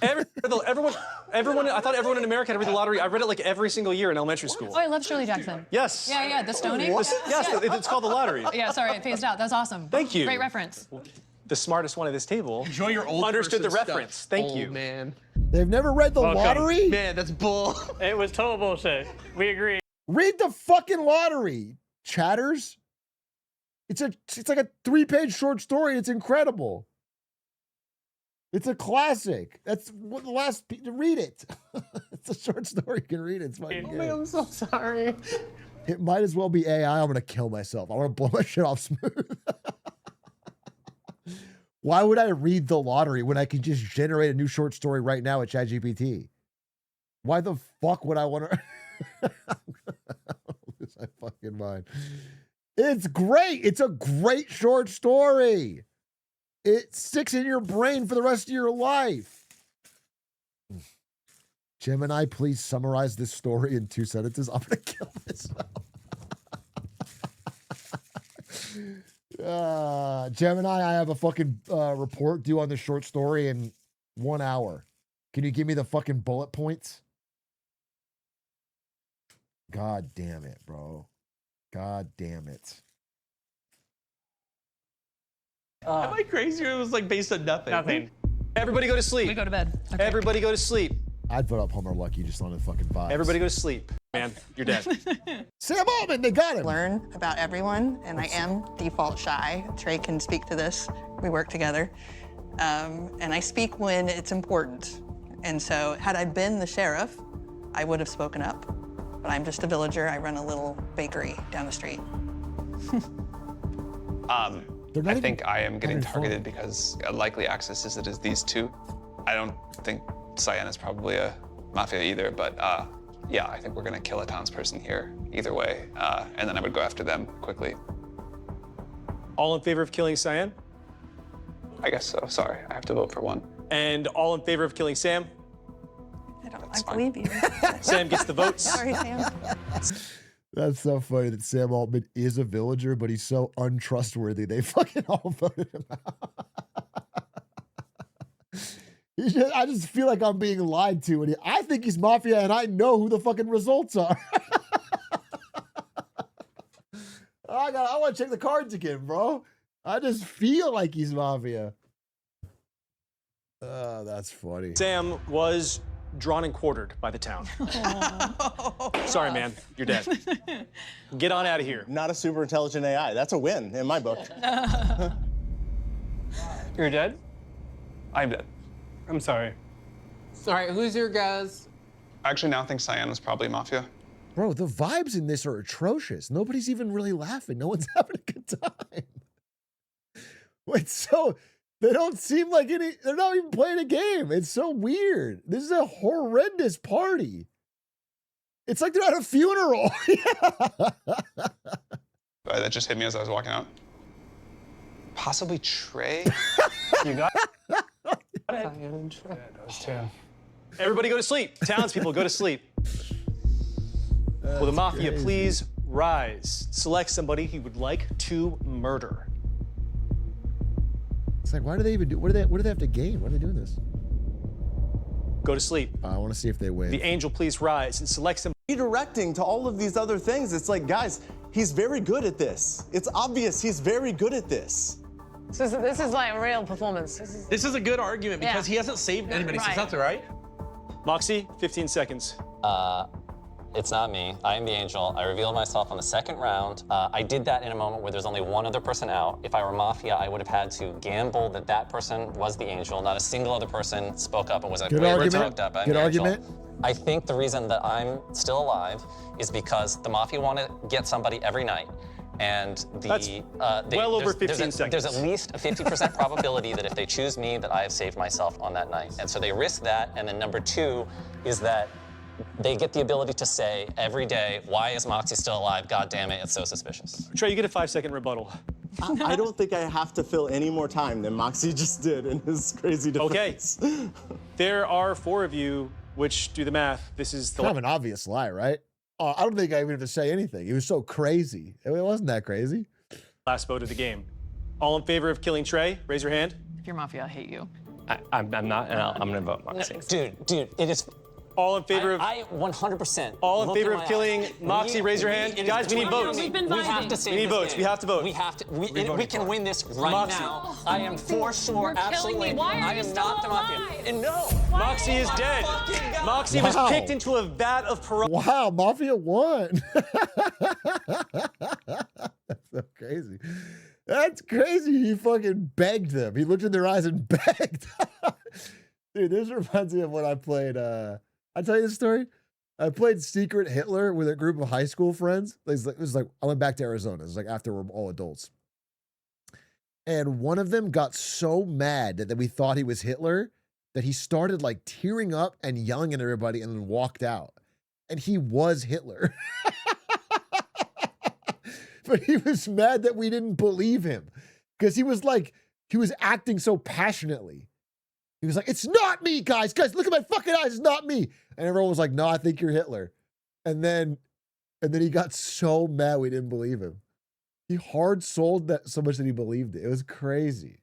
Everyone, I thought everyone in America had to read the lottery. I read it like every single year in elementary school. Oh, I love Shirley Jackson. Yes. Yeah, the stoning. Yes, it's called the lottery. Yeah, sorry, it phased out. That's awesome. Thank you. Great reference. The smartest one at this table. Enjoy your old understood the person reference. stuff. Thank Old you. Man. They've never read the lottery? Man, that's bull. It was total bullshit. We agree. Read the fucking lottery, chatters. It's like a 3-page short story. It's incredible. It's a classic. That's what the last. Read it. It's a short story. You can read it. It's fucking good. I'm so sorry. It might as well be AI. I'm gonna kill myself. I want to blow my shit off smooth. Why would I read the lottery when I can just generate a new short story right now at ChatGPT? Why the fuck would I want to? Lose my fucking mind. It's great. It's a great short story. It sticks in your brain for the rest of your life. Gemini, please summarize this story in 2 sentences. I'm going to kill myself. Gemini, I have a fucking report due on this short story in 1 hour. Can you give me the fucking bullet points? God damn it, bro. God damn it. Am I crazy or it was like based on nothing? Nothing. Everybody go to sleep. We go to bed. Okay. Everybody go to sleep. I'd vote up Homer Lucky just on the fucking vibes. Everybody go to sleep. Man, you're dead. Sam Altman, they got him. Learn about everyone, and I am default shy. Trey can speak to this. We work together. And I speak when it's important. And so had I been the sheriff, I would have spoken up. But I'm just a villager. I run a little bakery down the street. I think I am getting targeted because a likely axis is it is these two. I don't think Cyan is probably a Mafia either, but yeah, I think we're gonna kill a townsperson here either way, and then I would go after them quickly. All in favor of killing Cyan? I guess so. Sorry, I have to vote for one. And all in favor of killing Sam? I believe you. Sam gets the votes. Sorry, Sam. That's so funny that Sam Altman is a villager, but he's so untrustworthy. They fucking all voted him out. I just feel like I'm being lied to. And I think he's Mafia, and I know who the fucking results are. I want to check the cards again, bro. I just feel like he's Mafia. Oh, that's funny. Sam was drawn and quartered by the town. Sorry, man. You're dead. Get on out of here. Not a super intelligent AI. That's a win in my book. You're dead? I'm dead. I'm sorry. Sorry, who's your guess? I actually now think Cyan was probably Mafia. Bro, the vibes in this are atrocious. Nobody's even really laughing. No one's having a good time. Wait, so they don't seem like they're not even playing a game. It's so weird. This is a horrendous party. It's like they're at a funeral. That just hit me as I was walking out. Possibly Trey? You got it? Everybody go to sleep. Townspeople, go to sleep. Will the Mafia please rise? Select somebody he would like to murder. It's like, why do they even do? What do they have to gain? Why are they doing this? Go to sleep. I want to see if they win. The angel, please rise and select some. Redirecting to all of these other things. It's like, guys, he's very good at this. It's obvious he's very good at this. This is like a real performance. This is a good argument because he hasn't saved anybody since that's right. Moxie, 15 seconds. It's not me. I am the angel. I revealed myself on the second round. I did that in a moment where there's only one other person out. If I were Mafia, I would have had to gamble that that person was the angel. Not a single other person spoke up and was like, Good wait, argument. we're talked up. I'm Good the angel. argument. I think the reason that I'm still alive is because the Mafia want to get somebody every night. And well over 15 seconds. There's at least a 50% probability that if they choose me, that I have saved myself on that night. And so they risk that. And then number two is that they get the ability to say every day, why is Moxie still alive? God damn it, it's so suspicious. Trey, you get a 5-second rebuttal. I don't think I have to fill any more time than Moxie just did in his crazy defense. Okay. There are 4 of you, which do the math. This is the Kind of an obvious lie, right? I don't think I even have to say anything. It was so crazy. It wasn't that crazy. last vote of the game. All in favor of killing Trey, raise your hand. If you're Mafia, I hate you. I'm not, and I'm gonna vote Moxie. Dude, it is. All in favor of. I 100%. All in favor of killing Moxie, raise your hand. Guys, we need votes. We have to save We need this votes. game. We have to vote. We have to. We can win this right Moxie. now. I am for sure, absolutely. I am not the Mafia. And no. Moxie is dead. Moxie was kicked into a vat of piranha. Wow, Mafia won. That's so crazy. That's crazy. He fucking begged them. He looked in their eyes and begged. Dude, this reminds me of when I played, I tell you this story. I played Secret Hitler with a group of high school friends. It was like I went back to Arizona. It was like after we're all adults. And one of them got so mad that we thought he was Hitler that he started like tearing up and yelling at everybody and then walked out. And he was Hitler. But he was mad that we didn't believe him because he was acting so passionately. He was like, it's not me, guys. Guys, look at my fucking eyes. It's not me. And everyone was like, no, I think you're Hitler. And then he got so mad we didn't believe him. He hard sold that so much that he believed it. It was crazy.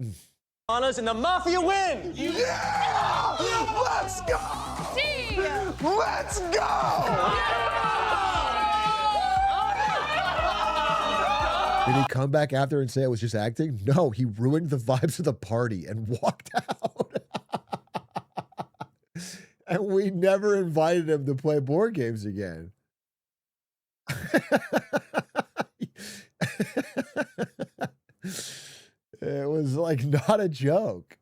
And the Mafia win! Yeah! Let's go! Let's go! Did he come back after and say it was just acting? No, he ruined the vibes of the party and walked out. And we never invited him to play board games again. It was like not a joke.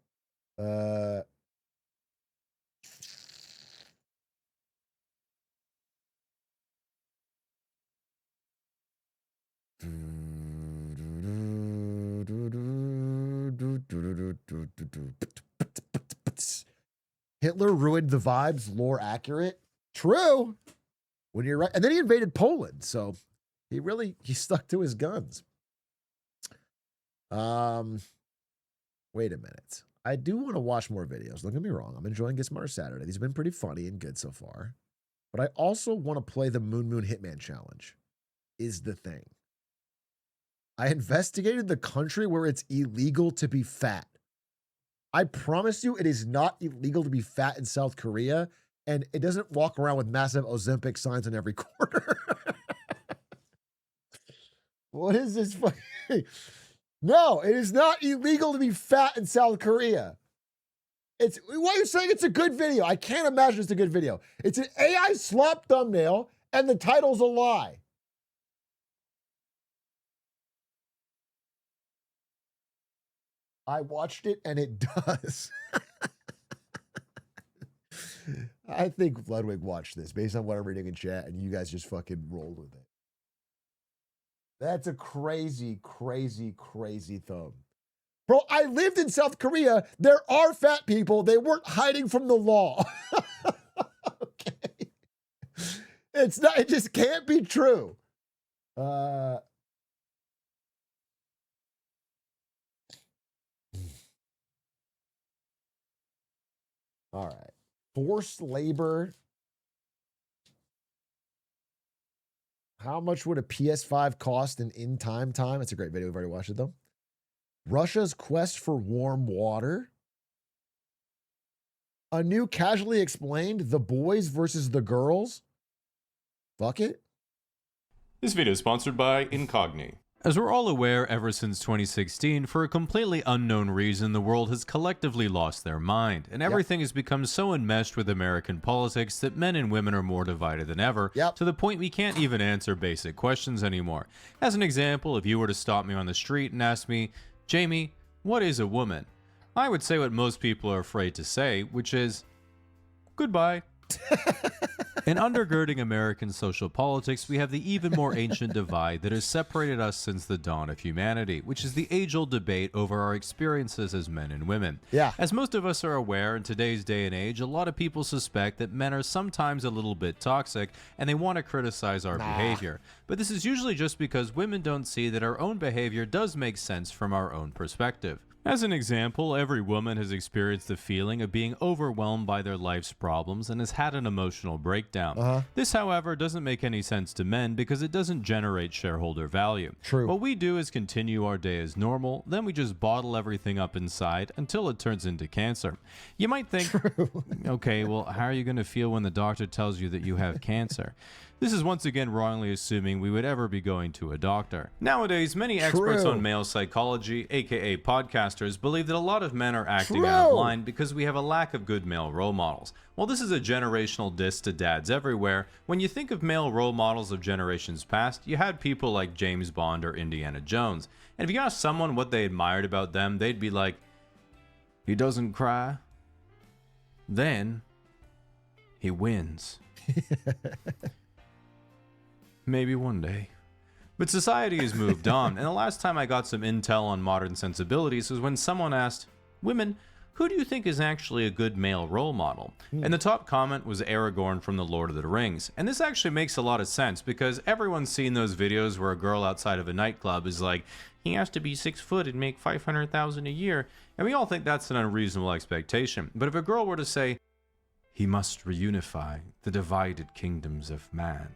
Hitler ruined the vibes, lore accurate. True. When you're right. And then he invaded Poland, so he stuck to his guns. Wait a minute. I do want to watch more videos. Don't get me wrong. I'm enjoying Get Smarter Saturday. These have been pretty funny and good so far. But I also want to play the Moon Hitman Challenge is the thing. I investigated the country where it's illegal to be fat. I promise you it is not illegal to be fat in South Korea, and it doesn't walk around with massive Ozempic signs on every corner. What is this fucking... No, it is not illegal to be fat in South Korea. Why are you saying it's a good video? I can't imagine it's a good video. It's an AI slop thumbnail, and the title's a lie. I watched it, and it does. I think Ludwig watched this based on what I'm reading in chat, and you guys just fucking rolled with it. That's a crazy, crazy, crazy thumb. Bro, I lived in South Korea. There are fat people. They weren't hiding from the law. Okay. It just can't be true. All right. Forced labor. How much would a PS5 cost in time? It's a great video. We've already watched it, though. Russia's quest for warm water. A new casually explained the boys versus the girls. Fuck it. This video is sponsored by Incogni. As we're all aware, ever since 2016, for a completely unknown reason, the world has collectively lost their mind, and everything has become so enmeshed with American politics that men and women are more divided than ever, to the point we can't even answer basic questions anymore. As an example, if you were to stop me on the street and ask me, Jamie, what is a woman? I would say what most people are afraid to say, which is, goodbye. In undergirding American social politics, we have the even more ancient divide that has separated us since the dawn of humanity, which is the age-old debate over our experiences as men and women. Yeah. As most of us are aware, in today's day and age, a lot of people suspect that men are sometimes a little bit toxic and they want to criticize our behavior. But this is usually just because women don't see that our own behavior does make sense from our own perspective. As an example, every woman has experienced the feeling of being overwhelmed by their life's problems and has had an emotional breakdown. This, however, doesn't make any sense to men because it doesn't generate shareholder value. True. What we do is continue our day as normal, then we just bottle everything up inside until it turns into cancer. You might think, okay, well, how are you going to feel when the doctor tells you that you have cancer? This is once again wrongly assuming we would ever be going to a doctor. Nowadays, many experts on male psychology, aka podcasters, believe that a lot of men are acting out of line because we have a lack of good male role models. While this is a generational diss to dads everywhere, when you think of male role models of generations past, you had people like James Bond or Indiana Jones. And if you asked someone what they admired about them, they'd be like, he doesn't cry. Then, he wins. Maybe one day. But society has moved on, and the last time I got some intel on modern sensibilities was when someone asked, women, who do you think is actually a good male role model? And the top comment was Aragorn from The Lord of the Rings. And this actually makes a lot of sense because everyone's seen those videos where a girl outside of a nightclub is like, he has to be 6 foot and make $500,000 a year. And we all think that's an unreasonable expectation. But if a girl were to say, he must reunify the divided kingdoms of man,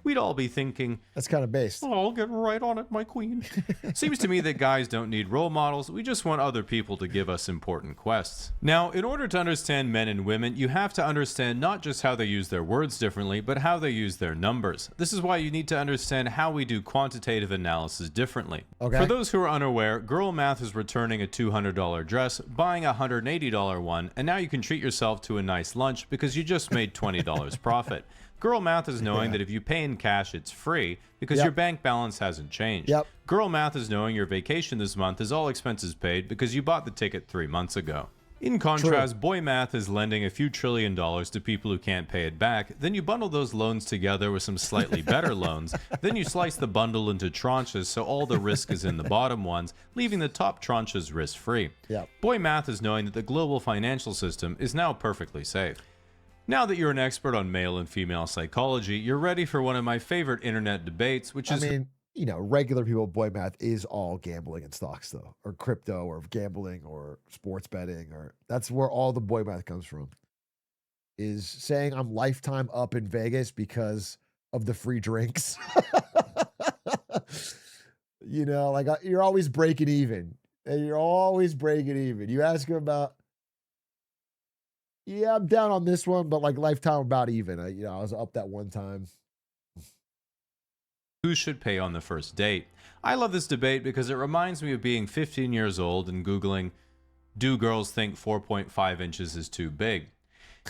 we'd all be thinking, that's kind of based. Oh, I'll get right on it, my queen. Seems to me that guys don't need role models. We just want other people to give us important quests. Now, in order to understand men and women, you have to understand not just how they use their words differently, but how they use their numbers. This is why you need to understand how we do quantitative analysis differently. Okay. For those who are unaware, Girl Math is returning a $200 dress, buying a $180 one, and now you can treat yourself to a nice lunch because you just made $20 profit. Girl Math is knowing that if you pay in cash, it's free because your bank balance hasn't changed. Girl Math is knowing your vacation this month is all expenses paid because you bought the ticket 3 months ago. In contrast, boy math is lending a few $1 trillion to people who can't pay it back. Then you bundle those loans together with some slightly better loans. Then you slice the bundle into tranches so all the risk is in the bottom ones, leaving the top tranches risk-free. Yep. Boy math is knowing that the global financial system is now perfectly safe. Now that you're an expert on male and female psychology, you're ready for one of my favorite internet debates, which is... I mean, you know, regular people, boy math is all gambling and stocks, though, or crypto, or gambling, or sports betting, or that's where all the boy math comes from. Is saying I'm lifetime up in Vegas because of the free drinks. You know, like you're always breaking even, and you're always breaking even. You ask him about, yeah, I'm down on this one, but like lifetime about even. I was up that one time. Who should pay on the first date? I love this debate because it reminds me of being 15 years old and Googling, do girls think 4.5 inches is too big?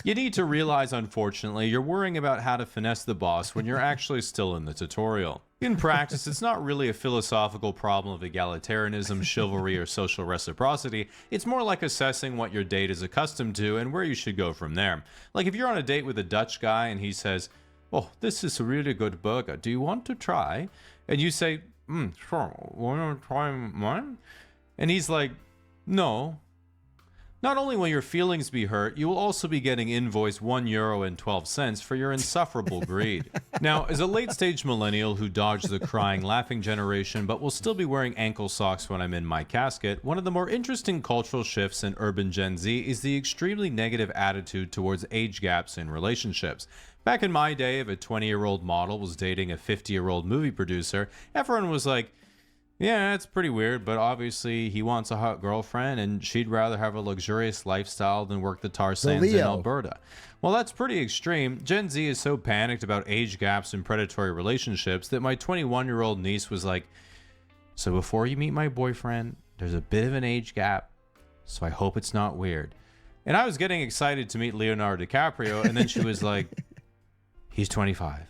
You need to realize, unfortunately, you're worrying about how to finesse the boss when you're actually still in the tutorial. In practice, it's not really a philosophical problem of egalitarianism, chivalry, or social reciprocity. It's more like assessing what your date is accustomed to and where you should go from there. Like if you're on a date with a Dutch guy and he says, oh, this is a really good burger. Do you want to try? And you say, sure. Want to try mine? And he's like, no. Not only will your feelings be hurt, you will also be getting invoiced €1.12 for your insufferable greed. Now, as a late-stage millennial who dodged the crying, laughing generation but will still be wearing ankle socks when I'm in my casket, one of the more interesting cultural shifts in urban Gen Z is the extremely negative attitude towards age gaps in relationships. Back in my day, if a 20-year-old model was dating a 50-year-old movie producer, everyone was like, yeah, it's pretty weird, but obviously he wants a hot girlfriend and she'd rather have a luxurious lifestyle than work the tar sands in Alberta. Well, that's pretty extreme. Gen Z is so panicked about age gaps in predatory relationships that my 21-year-old niece was like, so before you meet my boyfriend, there's a bit of an age gap, so I hope it's not weird. And I was getting excited to meet Leonardo DiCaprio, and then she was like, he's 25.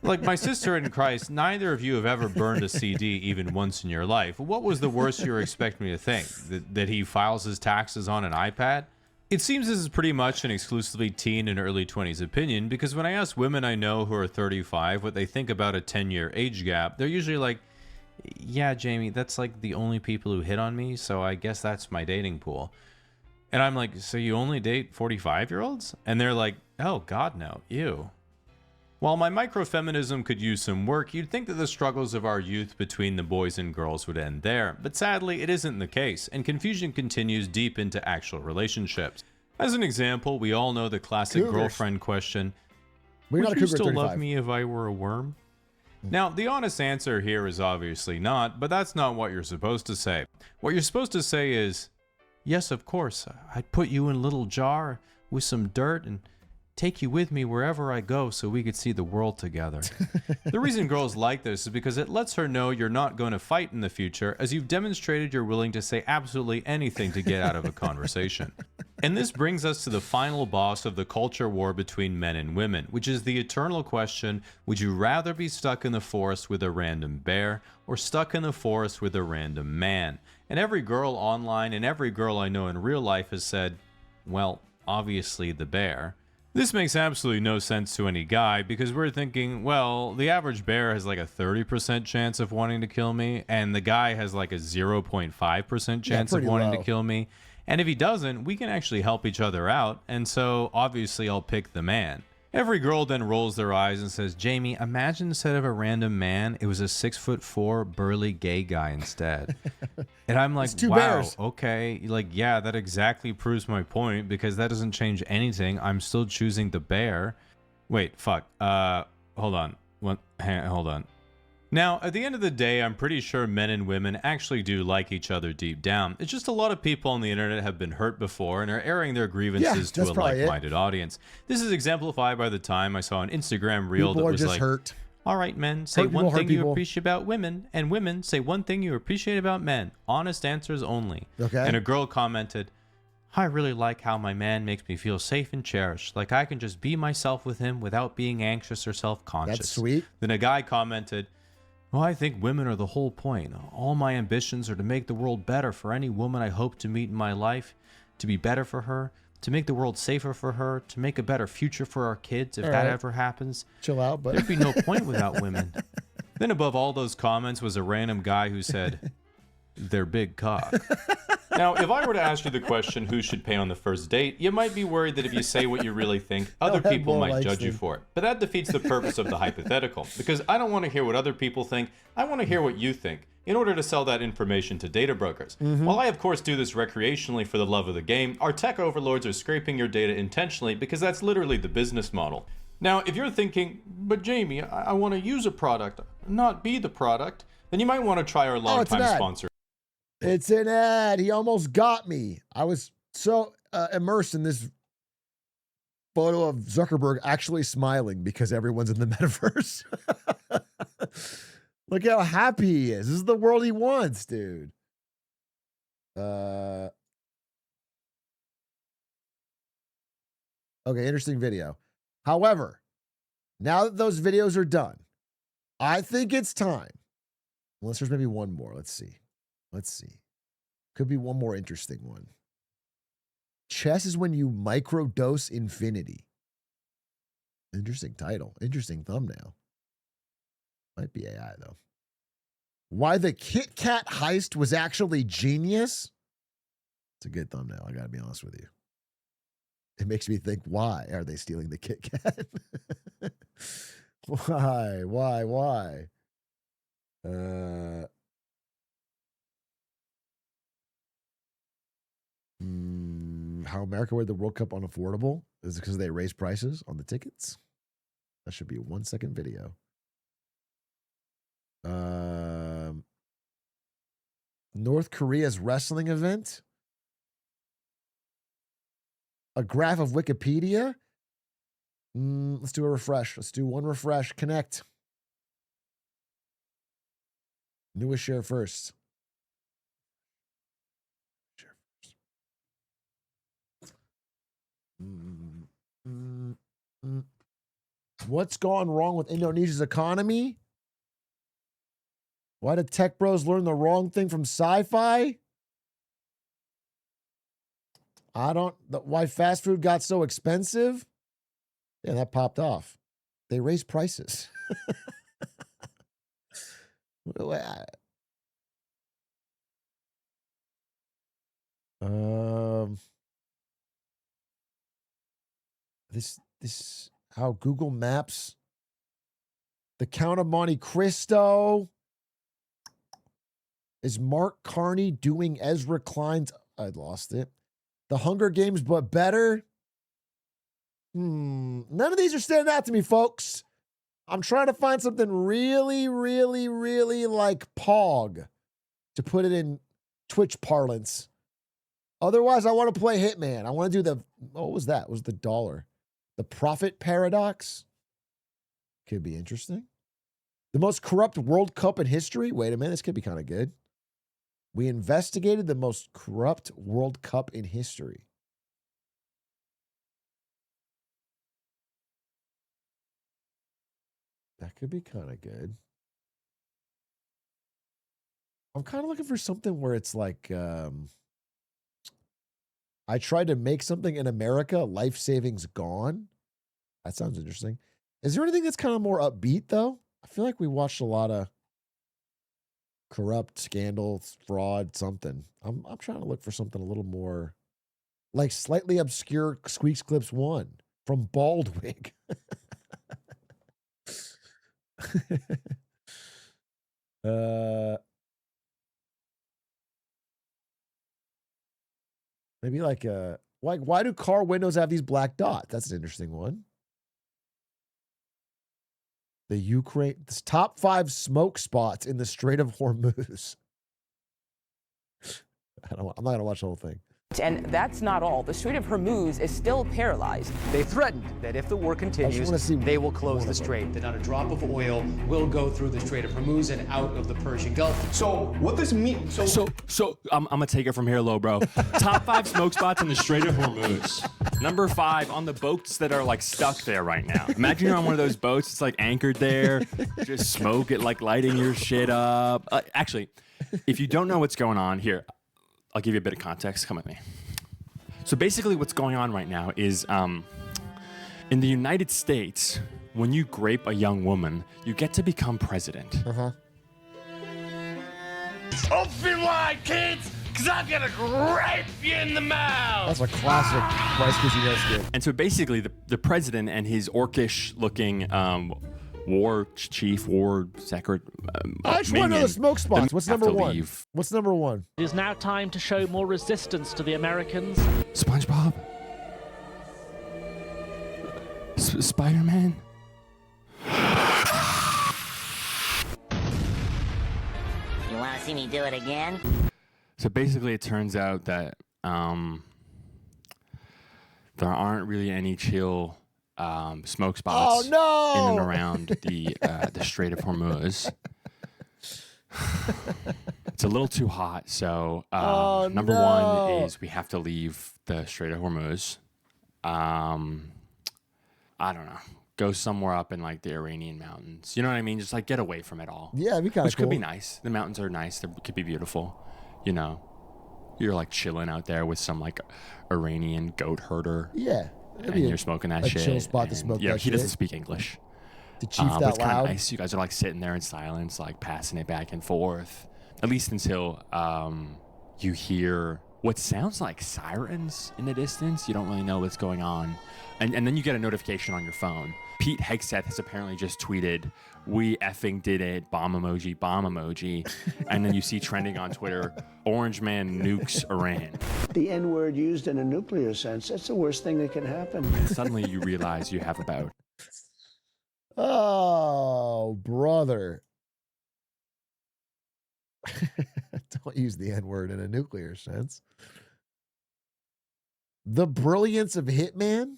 Like my sister in Christ, neither of you have ever burned a CD even once in your life. What was the worst you were expecting me to think? That he files his taxes on an iPad? It seems this is pretty much an exclusively teen and early 20s opinion, because when I ask women I know who are 35 what they think about a 10-year age gap, they're usually like, yeah, Jamie, that's like the only people who hit on me, so I guess that's my dating pool. And I'm like, so you only date 45-year-olds? And they're like, oh, God, no. Ew. While my microfeminism could use some work, you'd think that the struggles of our youth between the boys and girls would end there, but sadly it isn't the case, and confusion continues deep into actual relationships. As an example, we all know the classic girlfriend question, would you still love me if I were a worm? Now, the honest answer here is obviously not, but that's not what you're supposed to say. What you're supposed to say is, yes, of course, I'd put you in a little jar with some dirt and take you with me wherever I go so we could see the world together. The reason girls like this is because it lets her know you're not going to fight in the future, as you've demonstrated you're willing to say absolutely anything to get out of a conversation. And this brings us to the final boss of the culture war between men and women, which is the eternal question, would you rather be stuck in the forest with a random bear or stuck in the forest with a random man? And every girl online and every girl I know in real life has said, well, obviously the bear. This makes absolutely no sense to any guy, because we're thinking, well, the average bear has like a 30% chance of wanting to kill me, and the guy has like a 0.5% chance of wanting to kill me. And if he doesn't, we can actually help each other out, and so obviously I'll pick the man. Every girl then rolls their eyes and says, Jamie, imagine instead of a random man, it was a 6'4" burly gay guy instead. And I'm like, wow, bears. Okay. Like, yeah, that exactly proves my point, because that doesn't change anything. I'm still choosing the bear. Wait, fuck. Hold on. Hold on. Now, at the end of the day, I'm pretty sure men and women actually do like each other deep down. It's just a lot of people on the internet have been hurt before and are airing their grievances to a like-minded audience. This is exemplified by the time I saw an Instagram reel that was like, hurt. All right, men, say one thing you appreciate about women, and women, say one thing you appreciate about men. Honest answers only. Okay. And a girl commented, I really like how my man makes me feel safe and cherished, like I can just be myself with him without being anxious or self-conscious. That's sweet. Then a guy commented, well, I think women are the whole point. All my ambitions are to make the world better for any woman I hope to meet in my life. to be better for her, to make the world safer for her, to make a better future for our kids if that ever happens. Chill out, but there'd be no point without women. Then above all those comments was a random guy who said, "They're big cock." Now, if I were to ask you the question, who should pay on the first date, you might be worried that if you say what you really think, other people might judge you for it. But that defeats the purpose of the hypothetical, because I don't want to hear what other people think. I want to hear what you think in order to sell that information to data brokers. While I, of course, do this recreationally for the love of the game, our tech overlords are scraping your data intentionally because that's literally the business model. Now, if you're thinking, but Jamie, I want to use a product, not be the product, then you might want to try our longtime sponsor. It's an ad. He almost got me. I was so immersed in this photo of Zuckerberg actually smiling because everyone's in the metaverse. Look how happy he is. This is the world he wants, dude. Okay, interesting video. However, now that those videos are done, I think it's time. Unless there's maybe one more. Let's see. Could be one more interesting one. Chess is when you microdose infinity. Interesting title. Interesting thumbnail. Might be AI, though. Why the Kit Kat heist was actually genius? It's a good thumbnail, I gotta be honest with you. It makes me think, why are they stealing the Kit Kat? Why? How America made the World Cup unaffordable? Is it because they raised prices on the tickets? That should be a 1-second video. North Korea's wrestling event? A graph of Wikipedia? Let's do a refresh. Let's do one refresh. Connect. Newest share first. What's gone wrong with Indonesia's economy? Why did tech bros learn the wrong thing from sci-fi? Why fast food got so expensive? Yeah, that popped off. They raised prices. This how Google Maps, the Count of Monte Cristo. Is Mark Carney doing Ezra Klein's? I lost it. The Hunger Games, but better. None of these are standing out to me, folks. I'm trying to find something really, really, really like Pog, to put it in Twitch parlance. Otherwise, I want to play Hitman. I want to do what was that? Was the dollar? The profit paradox? Could be interesting. The most corrupt World Cup in history? Wait a minute, this could be kind of good. We investigated the most corrupt World Cup in history. That could be kind of good. I'm kind of looking for something where it's like, I tried to make something in America, life savings gone. That sounds interesting. Is there anything that's kind of more upbeat, though? I feel like we watched a lot of corrupt, scandals, fraud, something. I'm trying to look for something a little more, like slightly obscure Squeaks Clips 1 from Baldwig. Maybe like why do car windows have these black dots? That's an interesting one. The Ukraine, this top 5 smoke spots in the Strait of Hormuz. I'm not gonna watch the whole thing. And that's not all. The Strait of Hormuz is still paralyzed. They threatened that if the war continues, they will close the strait, that not a drop of oil will go through the Strait of Hormuz and out of the Persian Gulf. So what this means? So I'm gonna take it from here, low, bro. Top 5 smoke spots in the Strait of Hormuz. Number 5 on the boats that are like stuck there right now. Imagine you're on one of those boats. It's like anchored there, just smoke it, like lighting your shit up. Actually, if you don't know what's going on here, I'll give you a bit of context. Come with me. So basically what's going on right now is in the United States, when you grape a young woman, you get to become president. Open wide, kids, because I'm going to grape you in the mouth. That's a classic Rice Krispies skit. And so basically the president and his orcish looking war chief, war secretary. I just want to know the smoke spots. What's number one? Leave. What's number one? It is now time to show more resistance to the Americans. SpongeBob? Spider-Man? You want to see me do it again? So basically it turns out that there aren't really any chill smoke spots in and around the Strait of Hormuz. It's a little too hot, so number one is we have to leave the Strait of Hormuz. I don't know. Go somewhere up in like the Iranian mountains. You know what I mean? Just like get away from it all. Yeah, it'd be kind of Which cool. could be nice. The mountains are nice. They could be beautiful. You know, you're like chilling out there with some like Iranian goat herder. Yeah. And you're smoking that shit. Chill spot to and, smoke yeah, that he doesn't shit. speak English. The chief but that it's kind loud. of nice. You guys are like sitting there in silence, like passing it back and forth. At least until you hear what sounds like sirens in the distance. You don't really know what's going on. And then you get a notification on your phone. Pete Hegseth has apparently just tweeted, "We effing did it, bomb emoji, bomb emoji." And then you see trending on Twitter, "Orange Man nukes Iran." The N-word used in a nuclear sense, that's the worst thing that can happen. Suddenly you realize you have about... Oh, brother. Don't use the N-word in a nuclear sense. The brilliance of Hitman.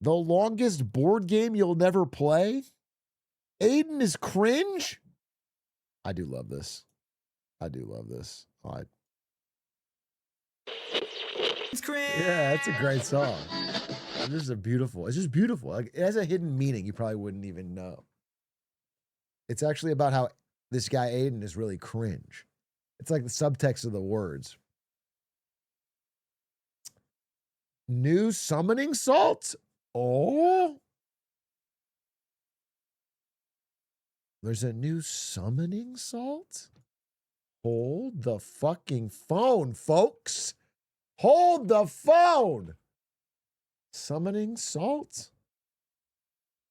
The longest board game you'll never play. Aiden is cringe. I do love this. I do love this. It's cringe. Yeah, it's a great song. This is it's just beautiful. Like, it has a hidden meaning you probably wouldn't even know. It's actually about how this guy Aiden is really cringe. It's like the subtext of the words. New summoning salt? Oh. There's a new summoning salt? Hold the fucking phone, folks. Hold the phone. Summoning salt?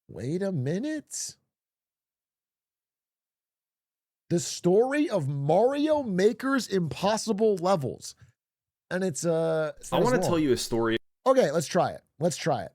Wait a minute. The story of Mario Maker's impossible levels. And it's I want to tell you a story. Okay, let's try it. Let's try it.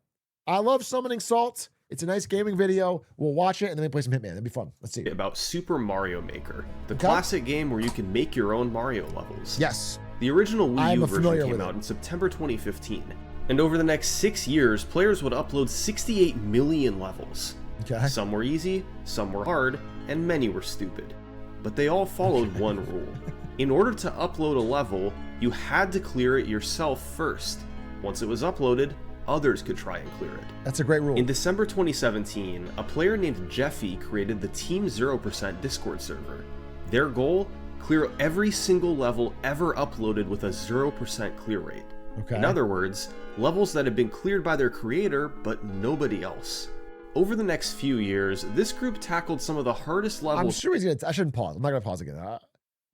I love Summoning Salt. It's a nice gaming video. We'll watch it and then play some Hitman. That'd be fun. Let's see. About Super Mario Maker, the classic game where you can make your own Mario levels. Yes. The original Wii U version came with out in September 2015. And over the next 6 years, players would upload 68 million levels. Okay. Some were easy, some were hard, and many were stupid. But they all followed one rule. In order to upload a level, you had to clear it yourself first. Once it was uploaded, others could try and clear it. That's a great rule. In December 2017, a player named Jeffy created the Team 0% Discord server. Their goal? Clear every single level ever uploaded with a 0% clear rate. Okay. In other words, levels that had been cleared by their creator, but nobody else. Over the next few years, this group tackled some of the hardest levels. I'm sure he's gonna. I shouldn't pause. I'm not gonna pause again.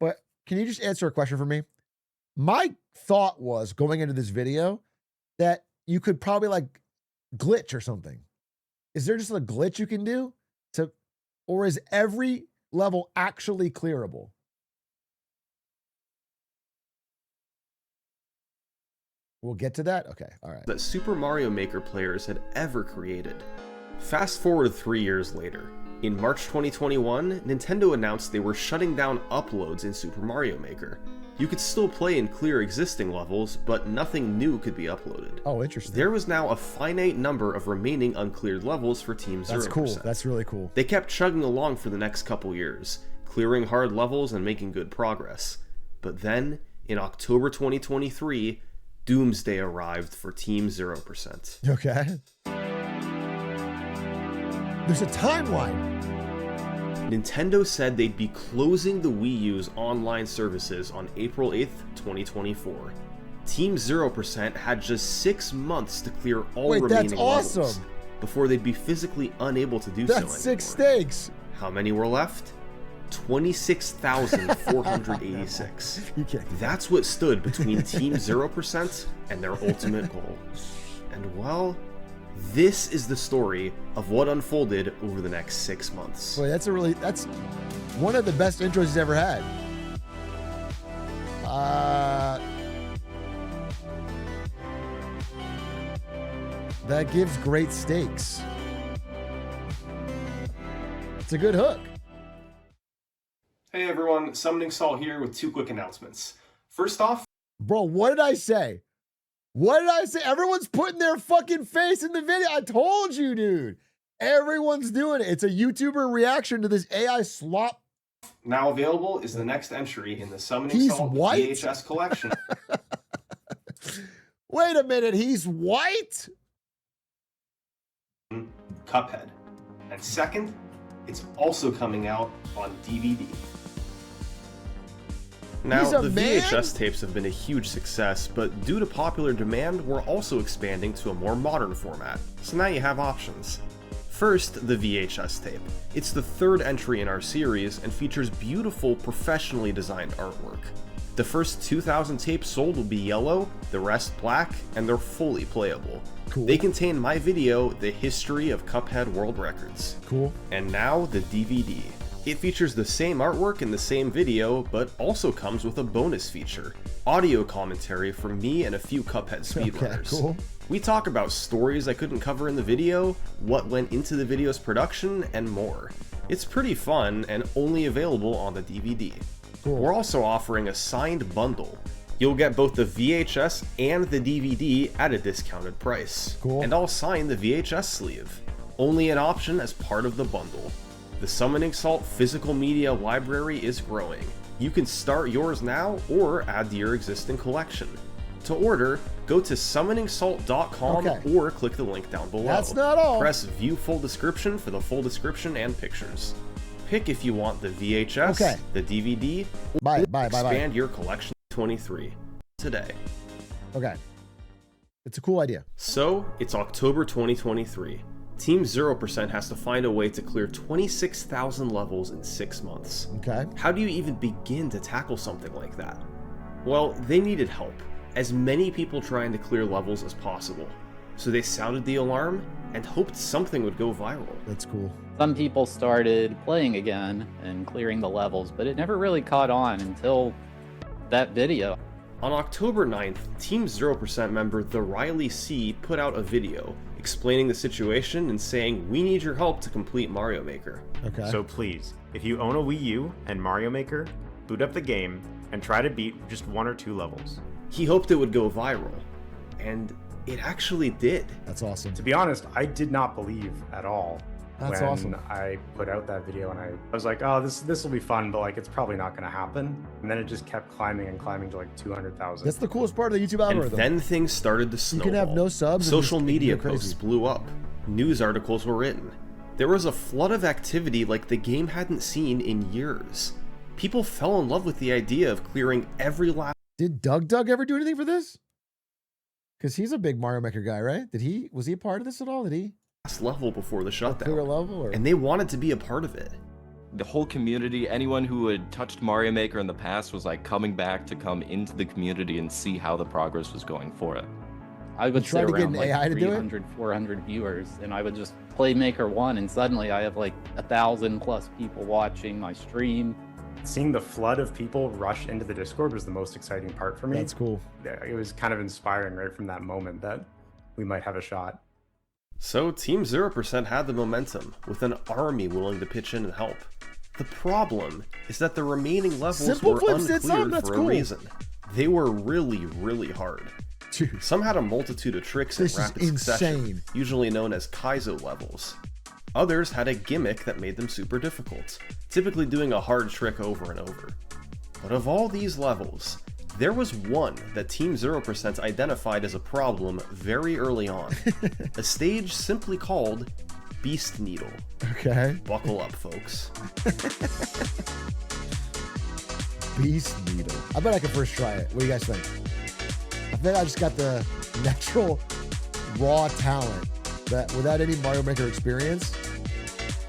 But can you just answer a question for me? My thought was going into this video that you could probably like glitch or something. Is there just a glitch you can do to, or is every level actually clearable? We'll get to that. Okay. All right. That Super Mario Maker players had ever created. Fast forward 3 years later. In March 2021, Nintendo announced they were shutting down uploads in Super Mario Maker. You could still play and clear existing levels, but nothing new could be uploaded. Oh, interesting. There was now a finite number of remaining uncleared levels for Team 0%. That's cool. That's really cool. They kept chugging along for the next couple years, clearing hard levels and making good progress. But then, in October 2023, Doomsday arrived for Team 0%. Okay. There's a timeline. Nintendo said they'd be closing the Wii U's online services on April 8th, 2024. Team 0% had just 6 months to clear all Wait, remaining that's levels awesome. before they'd be physically unable to do so anymore. That's 6 stakes. How many were left? 26,486. That's what stood between Team 0% and their ultimate goal. And well, this is the story of what unfolded over the next 6 months. Boy, that's one of the best intros he's ever had. That gives great stakes. It's a good hook. Hey everyone, Summoning Salt here with 2 quick announcements. First off, bro, what did I say? What did I say? Everyone's putting their fucking face in the video. I told you, dude. Everyone's doing it. It's a YouTuber reaction to this AI slop. Now available is the next entry in the Summoning Salt VHS collection. Wait a minute, he's white? Cuphead. And second, it's also coming out on DVD. Now, the VHS tapes have been a huge success, but due to popular demand, we're also expanding to a more modern format. So now you have options. First, the VHS tape. It's the 3rd entry in our series and features beautiful, professionally designed artwork. The first 2,000 tapes sold will be yellow, the rest black, and they're fully playable. Cool. They contain my video, The History of Cuphead World Records. Cool. And now the DVD. It features the same artwork in the same video, but also comes with a bonus feature, audio commentary from me and a few Cuphead speedrunners. Okay, cool. We talk about stories I couldn't cover in the video, what went into the video's production, and more. It's pretty fun and only available on the DVD. Cool. We're also offering a signed bundle. You'll get both the VHS and the DVD at a discounted price. Cool. And I'll sign the VHS sleeve. Only an option as part of the bundle. The Summoning Salt physical media library is growing. You can start yours now or add to your existing collection. To order, go to summoningsalt.com or click the link down below. That's not all. Press view full description for the full description and pictures. Pick if you want the VHS, the DVD, or expand your collection to 23 today. Okay. It's a cool idea. So, it's October 2023. Team 0% has to find a way to clear 26,000 levels in 6 months. Okay. How do you even begin to tackle something like that? Well, they needed help. As many people trying to clear levels as possible. So they sounded the alarm and hoped something would go viral. That's cool. Some people started playing again and clearing the levels, but it never really caught on until that video. On October 9th, Team 0% member The Riley C put out a video explaining the situation and saying, "We need your help to complete Mario Maker." Okay. So please, if you own a Wii U and Mario Maker, boot up the game and try to beat just 1 or 2 levels. He hoped it would go viral, and it actually did. That's awesome. To be honest, I did not believe at all That's when awesome. I put out that video, and I was like, oh, this will be fun, but like it's probably not going to happen. And then it just kept climbing and climbing to like 200,000. That's the coolest part of the YouTube algorithm. And then things started to snowball. You can have no subs. Social media posts blew up. News articles were written. There was a flood of activity like the game hadn't seen in years. People fell in love with the idea of clearing every last... Did Doug ever do anything for this? Because he's a big Mario Maker guy, right? Was he a part of this at all? Did he? Level before the shutdown. Clear level? Or? And they wanted to be a part of it. The whole community, anyone who had touched Mario Maker in the past was like coming back to come into the community and see how the progress was going for it. I would try sit to get around an like AI to do it? 300, 400 viewers, and I would just play Maker 1, and suddenly I have like 1,000 plus people watching my stream. Seeing the flood of people rush into the Discord was the most exciting part for me. That's cool. It was kind of inspiring right from that moment that we might have a shot. So Team 0% had the momentum, with an army willing to pitch in and help. The problem is that the remaining levels were uncleared for a reason. They were really, really hard. Dude, some had a multitude of tricks in rapid succession, usually known as Kaizo levels. Others had a gimmick that made them super difficult, typically doing a hard trick over and over. But of all these levels, there was one that Team 0% identified as a problem very early on. A stage simply called Beast Needle. Okay. Buckle up, folks. Beast Needle. I bet I could first try it. What do you guys think? I think I just got the natural, raw talent that without any Mario Maker experience,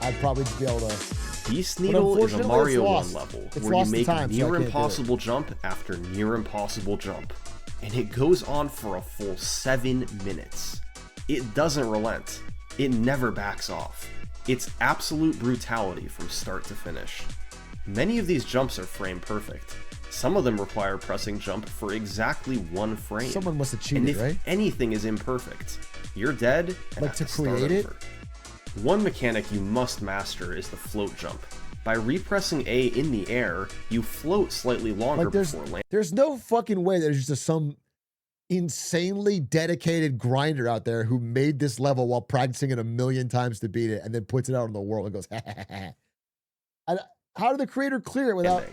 I'd probably be able to. Beast Needle is a Mario 1 level where you make time, near impossible jump after near impossible jump. And it goes on for a full 7 minutes. It doesn't relent. It never backs off. It's absolute brutality from start to finish. Many of these jumps are frame perfect. Some of them require pressing jump for exactly 1 frame. Someone must have cheated, and if right? anything is imperfect, you're dead and Like have to start create it? over. One mechanic you must master is the float jump. By repressing A in the air, you float slightly longer Like before landing. there's no fucking way there's just some insanely dedicated grinder out there who made this level while practicing it 1,000,000 times to beat it and then puts it out in the world and goes, ha ha ha. And how did the creator clear it without?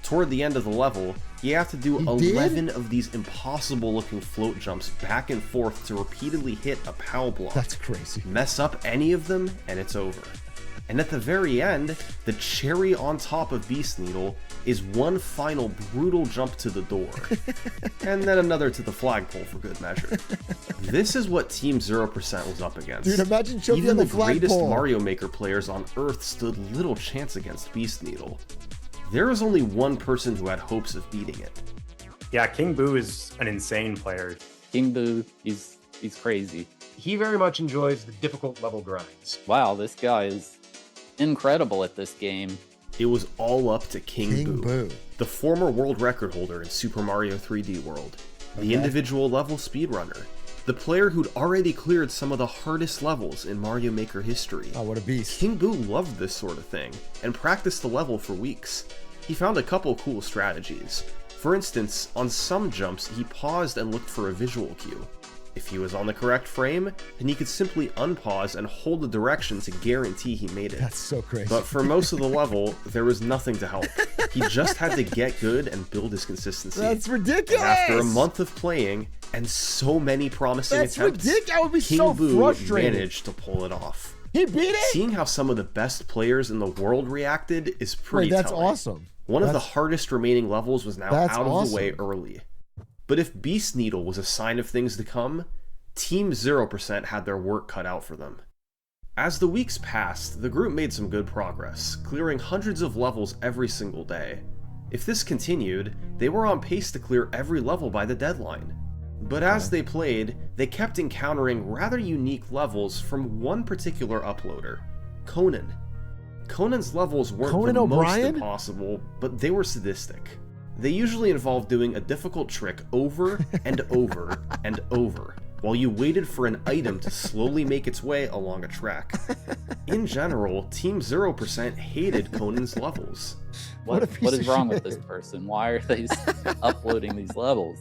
Toward the end of the level, you have to do He 11 of these impossible looking float jumps back and forth to repeatedly hit a POW block. That's crazy. Mess up any of them and it's over. And at the very end, the cherry on top of Beast Needle is one final brutal jump to the door, and then another to the flagpole for good measure. This is what Team 0% was up against. Dude, imagine choking Even on the the greatest flagpole. Mario Maker players on Earth stood little chance against Beast Needle. There is only one person who had hopes of beating it. Yeah, King Boo is an insane player. King Boo, he's crazy. He very much enjoys the difficult level grinds. Wow, this guy is incredible at this game. It was all up to King Boo, the former world record holder in Super Mario 3D World, the individual level speedrunner, the player who'd already cleared some of the hardest levels in Mario Maker history. Oh, what a beast. King Boo loved this sort of thing, and practiced the level for weeks. He found a couple cool strategies. For instance, on some jumps, he paused and looked for a visual cue. If he was on the correct frame, then he could simply unpause and hold the direction to guarantee he made it. That's so crazy. But for most of the level, there was nothing to help. He just had to get good and build his consistency. That's ridiculous! And after a month of playing, and so many promising That's attempts, ridiculous! I would be King so Boo frustrated. managed to pull it off. He beat it? Seeing how some of the best players in the world reacted is pretty Wait, that's telling. awesome. One of the hardest remaining levels was now That's out of awesome. the way early. But if Beast Needle was a sign of things to come, Team 0% had their work cut out for them. As the weeks passed, the group made some good progress, clearing hundreds of levels every single day. If this continued, they were on pace to clear every level by the deadline. But as they played, they kept encountering rather unique levels from one particular uploader, Conan. Conan's levels weren't Conan the most O'Brien? impossible, but they were sadistic. They usually involved doing a difficult trick over and over and over, while you waited for an item to slowly make its way along a track. In general, Team 0% hated Conan's levels. What is wrong with this person? Why are they uploading these levels?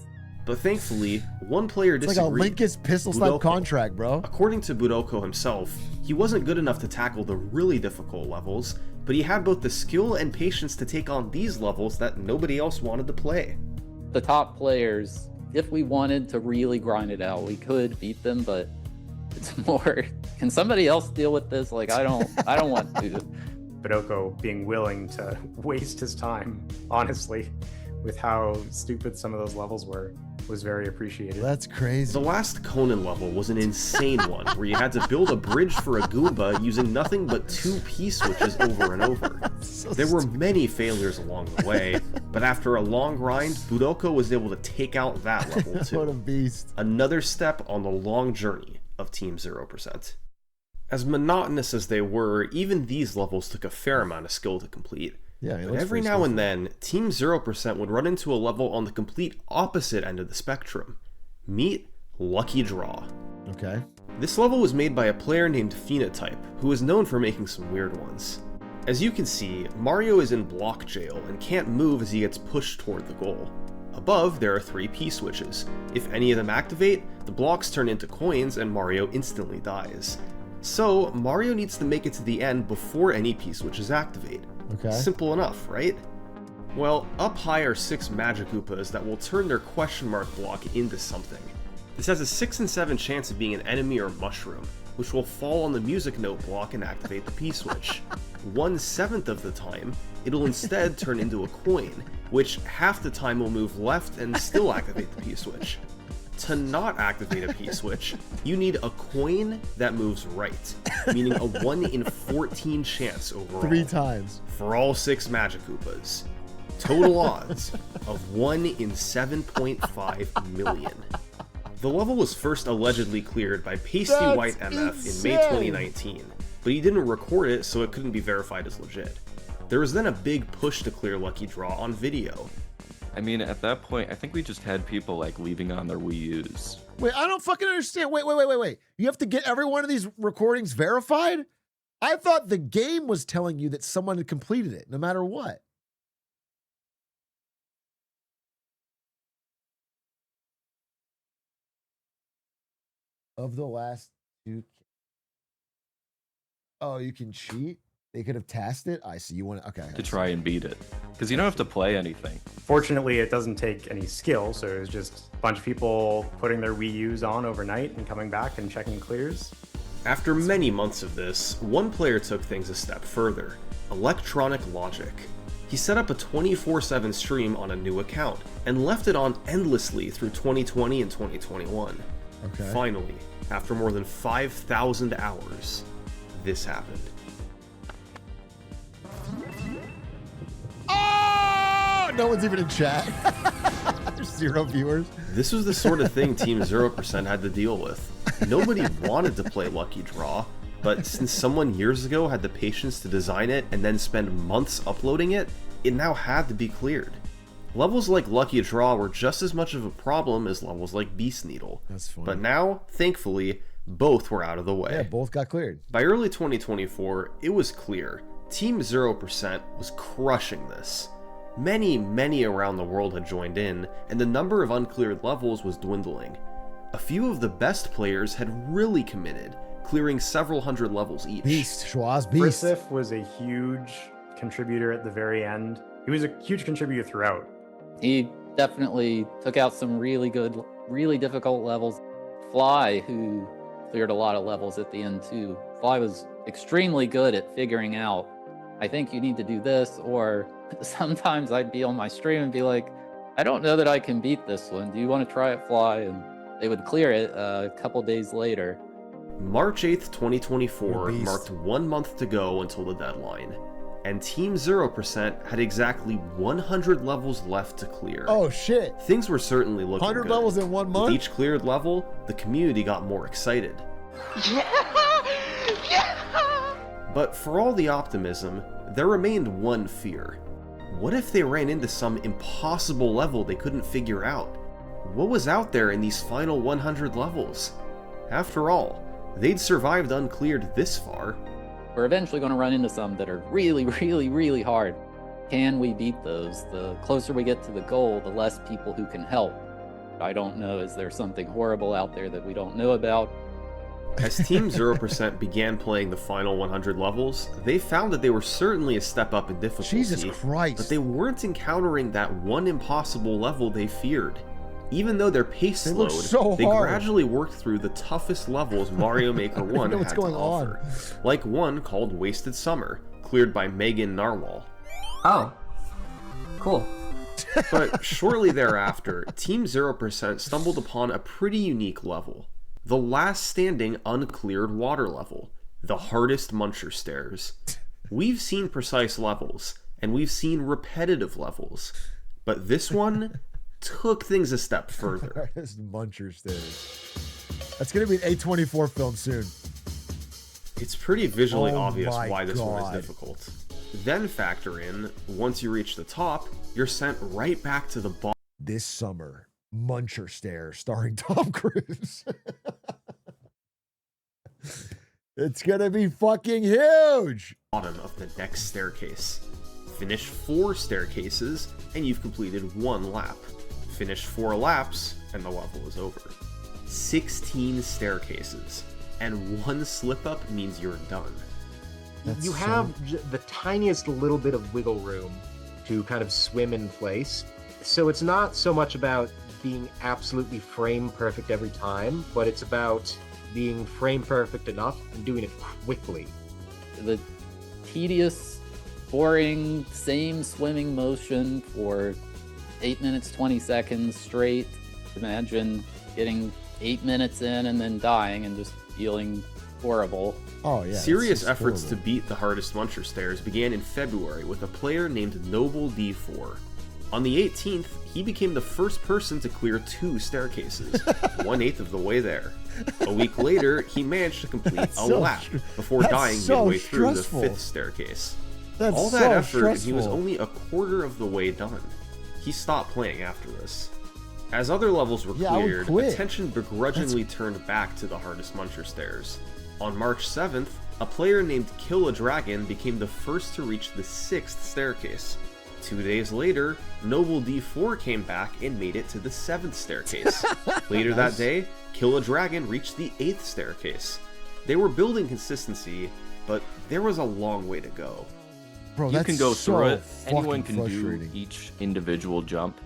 But thankfully, one player It's like disagreed. a Linkus pistol style contract, bro. According to Budoko himself, he wasn't good enough to tackle the really difficult levels, but he had both the skill and patience to take on these levels that nobody else wanted to play. The top players, if we wanted to really grind it out, we could beat them, but it's more, can somebody else deal with this? Like, I don't want to. Budoko being willing to waste his time, honestly, with how stupid some of those levels were, was very appreciated. That's crazy. The last Conan level was an insane one, where you had to build a bridge for a Goomba using nothing but 2 P-switches over and over. There were many failures along the way, but after a long grind, Budoko was able to take out that level too. What a beast. Another step on the long journey of Team 0%. As monotonous as they were, even these levels took a fair amount of skill to complete. Yeah, but every now and then, Team 0% would run into a level on the complete opposite end of the spectrum. Meet Lucky Draw. Okay. This level was made by a player named Phenotype, who is known for making some weird ones. As you can see, Mario is in block jail and can't move as he gets pushed toward the goal. Above, there are 3 P-switches. If any of them activate, the blocks turn into coins and Mario instantly dies. So, Mario needs to make it to the end before any P-switches activate. Okay. Simple enough, right? Well, up high are 6 Magic Koopas that will turn their question mark block into something. This has a 6 in 7 chance of being an enemy or mushroom, which will fall on the music note block and activate the P-switch. 1/7 of the time, it'll instead turn into a coin, which half the time will move left and still activate the P-switch. To not activate a P-switch, you need a coin that moves right, meaning a 1 in 14 chance overall. 3 times. For all 6 Magic Koopas. Total odds of 1 in 7.5 million. The level was first allegedly cleared by Pasty White MF in May 2019, but he didn't record it, so it couldn't be verified as legit. There was then a big push to clear Lucky Draw on video. I mean, at that point, I think we just had people like leaving on their Wii U's. Wait, I don't fucking understand. Wait. You have to get every one of these recordings verified? I thought the game was telling you that someone had completed it, no matter what. Of the last 2. Oh, you can cheat? They could have tasked it? I see. You want to... Okay. To try and beat it. Because you don't have to play anything. Fortunately, it doesn't take any skill, so it was just a bunch of people putting their Wii U's on overnight and coming back and checking clears. After many months of this, one player took things a step further. Electronic Logic. He set up a 24/7 stream on a new account, and left it on endlessly through 2020 and 2021. Okay. Finally, after more than 5,000 hours, this happened. Oh! No one's even in chat. There's 0 viewers. This was the sort of thing Team 0% had to deal with. Nobody wanted to play Lucky Draw, but since someone years ago had the patience to design it and then spend months uploading it, it now had to be cleared. Levels like Lucky Draw were just as much of a problem as levels like Beast Needle. That's funny. But now, thankfully, both were out of the way. Yeah, both got cleared. By early 2024, it was clear. Team 0% was crushing this. Many around the world had joined in, and the number of uncleared levels was dwindling. A few of the best players had really committed, clearing several hundred levels each. Beast, Schwaz, Beast. Frisif was a huge contributor at the very end. He was a huge contributor throughout. He definitely took out some really good, really difficult levels. Fly, who cleared a lot of levels at the end too. Fly was extremely good at figuring out, I think you need to do this, or sometimes I'd be on my stream and be like, I don't know that I can beat this one. Do you want to try it, Fly? And they would clear it a couple days later. March 8th, 2024 marked 1 month to go until the deadline. And Team 0% had exactly 100 levels left to clear. Oh shit. Things were certainly looking 100 good. levels in 1 month? With each cleared level, the community got more excited. But for all the optimism, there remained one fear. What if they ran into some impossible level they couldn't figure out? What was out there in these final 100 levels? After all, they'd survived uncleared this far. We're eventually going to run into some that are really hard. Can we beat those? The closer we get to the goal, the less people who can help. I don't know, is there something horrible out there that we don't know about? As Team 0% began playing the final 100 levels, they found that they were certainly a step up in difficulty. Jesus Christ. But they weren't encountering that one impossible level they feared. Even though their pace slowed, they gradually worked through the toughest levels Mario Maker 1 had to offer. Like one called Wasted Summer, cleared by Megan Narwhal. Oh, cool. But shortly thereafter, Team 0% stumbled upon a pretty unique level. The last standing uncleared water level, the hardest Muncher Stairs. We've seen precise levels, and we've seen repetitive levels, but this one took things a step further. Hardest Muncher Stairs. That's going to be an A24 film soon. It's pretty visually obvious why this one is difficult. Then factor in, once you reach the top, you're sent right back to the bottom. This summer, Muncher Stairs, starring Tom Cruise. It's gonna be fucking huge. Bottom of the next staircase. Finish 4 staircases, and you've completed 1 lap. Finish 4 laps, and the level is over. 16 staircases, and 1 slip-up means you're done. You have the tiniest little bit of wiggle room to kind of swim in place. So it's not so much about being absolutely frame perfect every time, but it's about being frame perfect enough and doing it quickly. The tedious boring, same swimming motion for 8 minutes, 20 seconds straight. Imagine getting 8 minutes in and then dying and just feeling horrible. Oh, yeah. Serious efforts to beat the hardest Muncher stairs began in February with a player named Noble D4. On the 18th, he became the first person to clear 2 staircases, 1/8 of the way there. A week later, he managed to complete a lap before dying midway through the 5th staircase. All that effort, and he was only a quarter of the way done. He stopped playing after this. As other levels were cleared, attention begrudgingly turned back to the hardest Muncher stairs. On March 7th, a player named Kill a Dragon became the first to reach the 6th staircase. 2 days later, Noble D4 came back and made it to the 7th staircase. Later that day, Kill a Dragon reached the 8th staircase. They were building consistency, but there was a long way to go. Bro, you can go through it. fucking Anyone can do frustrating. each individual jump.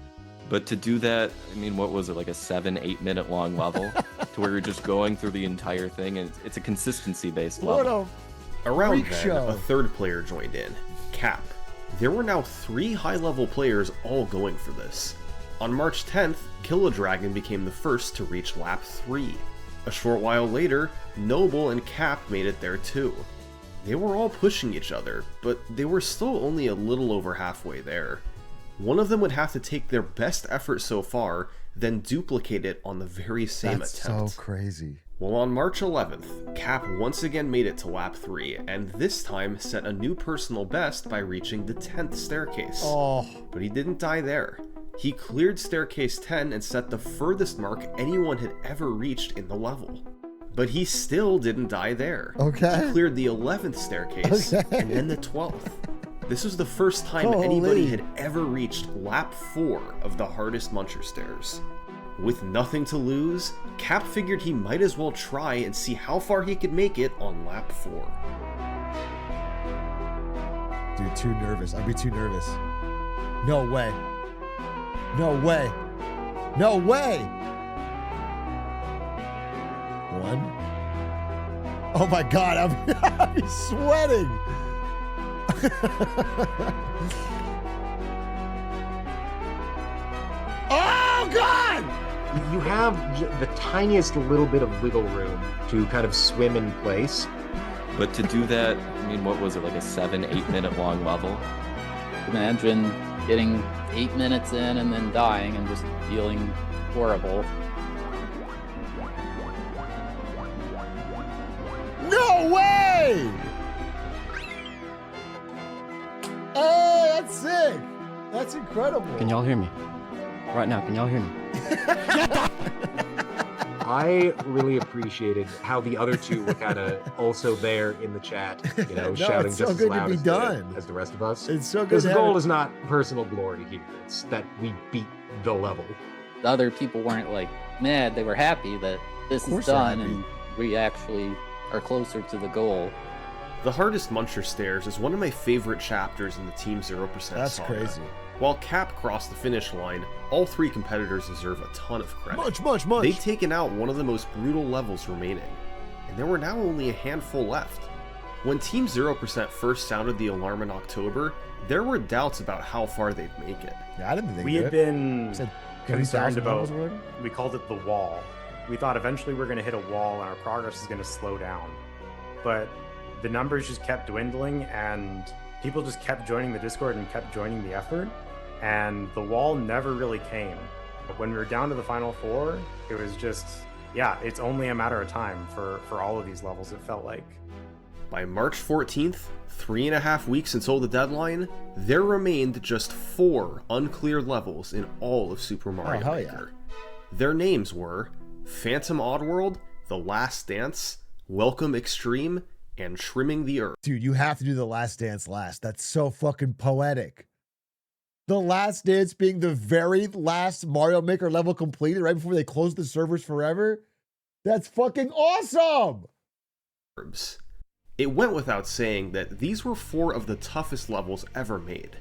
But to do that, I mean, what was it, like a 7-8 minute long level? To where you're just going through the entire thing, and it's a consistency-based level. Around freak then, show. a third player joined in, Cap. There were now 3 high-level players all going for this. On March 10th, Kill a Dragon became the first to reach lap 3. A short while later, Noble and Cap made it there too. They were all pushing each other, but they were still only a little over halfway there. One of them would have to take their best effort so far, then duplicate it on the very same That's attempt. so crazy. Well, on March 11th, Cap once again made it to lap 3, and this time set a new personal best by reaching the 10th staircase. Oh. But he didn't die there. He cleared staircase 10 and set the furthest mark anyone had ever reached in the level. But he still didn't die there. Okay. He cleared the 11th staircase, and then the 12th. This was the first time Holy. anybody had ever reached lap 4 of the hardest Muncher stairs. With nothing to lose, Cap figured he might as well try and see how far he could make it on lap 4. Dude, too nervous. I'd be too nervous. No way. No way. No way. 1. Oh my God, I'd be sweating. Oh God! You have the tiniest little bit of wiggle room to kind of swim in place. But to do that, I mean, what was it, like a 7-8 minute long level? Imagine getting 8 minutes in and then dying and just feeling horrible. No way! Oh, that's sick. That's incredible. Can y'all hear me? Right now, can y'all hear me? I really appreciated how the other 2 were kind of also there in the chat, you know, No, shouting it's so just as good to loud be as done. as the rest of us. It's so good Because to the have goal it. is not personal glory here; it's that we beat the level. The other people weren't like mad, they were happy that this is course they're done happy. and we actually are closer to the goal. The hardest Muncher stairs is one of my favorite chapters in the Team 0% That's saga. crazy. While Cap crossed the finish line, all 3 competitors deserve a ton of credit. Much. They'd taken out one of the most brutal levels remaining, and there were now only a handful left. When Team 0% first sounded the alarm in October, there were doubts about how far they'd make it. Yeah, I didn't think We had been concerned 30,000 about, levels already? we called it the wall. We thought eventually we're going to hit a wall and our progress is going to slow down. But the numbers just kept dwindling and people just kept joining the Discord and kept joining the effort. And the wall never really came. But when we were down to the final 4, it was just, yeah, it's only a matter of time for all of these levels, it felt like. By March 14th, 3.5 weeks until the deadline, there remained just 4 uncleared levels in all of Super Mario hell Maker. Their names were Phantom Oddworld, The Last Dance, Welcome Extreme, and Trimming the Earth. Dude, you have to do the last dance last. That's so fucking poetic. The last dance being the very last Mario Maker level completed right before they close the servers forever. That's fucking awesome. It went without saying that these were 4 of the toughest levels ever made.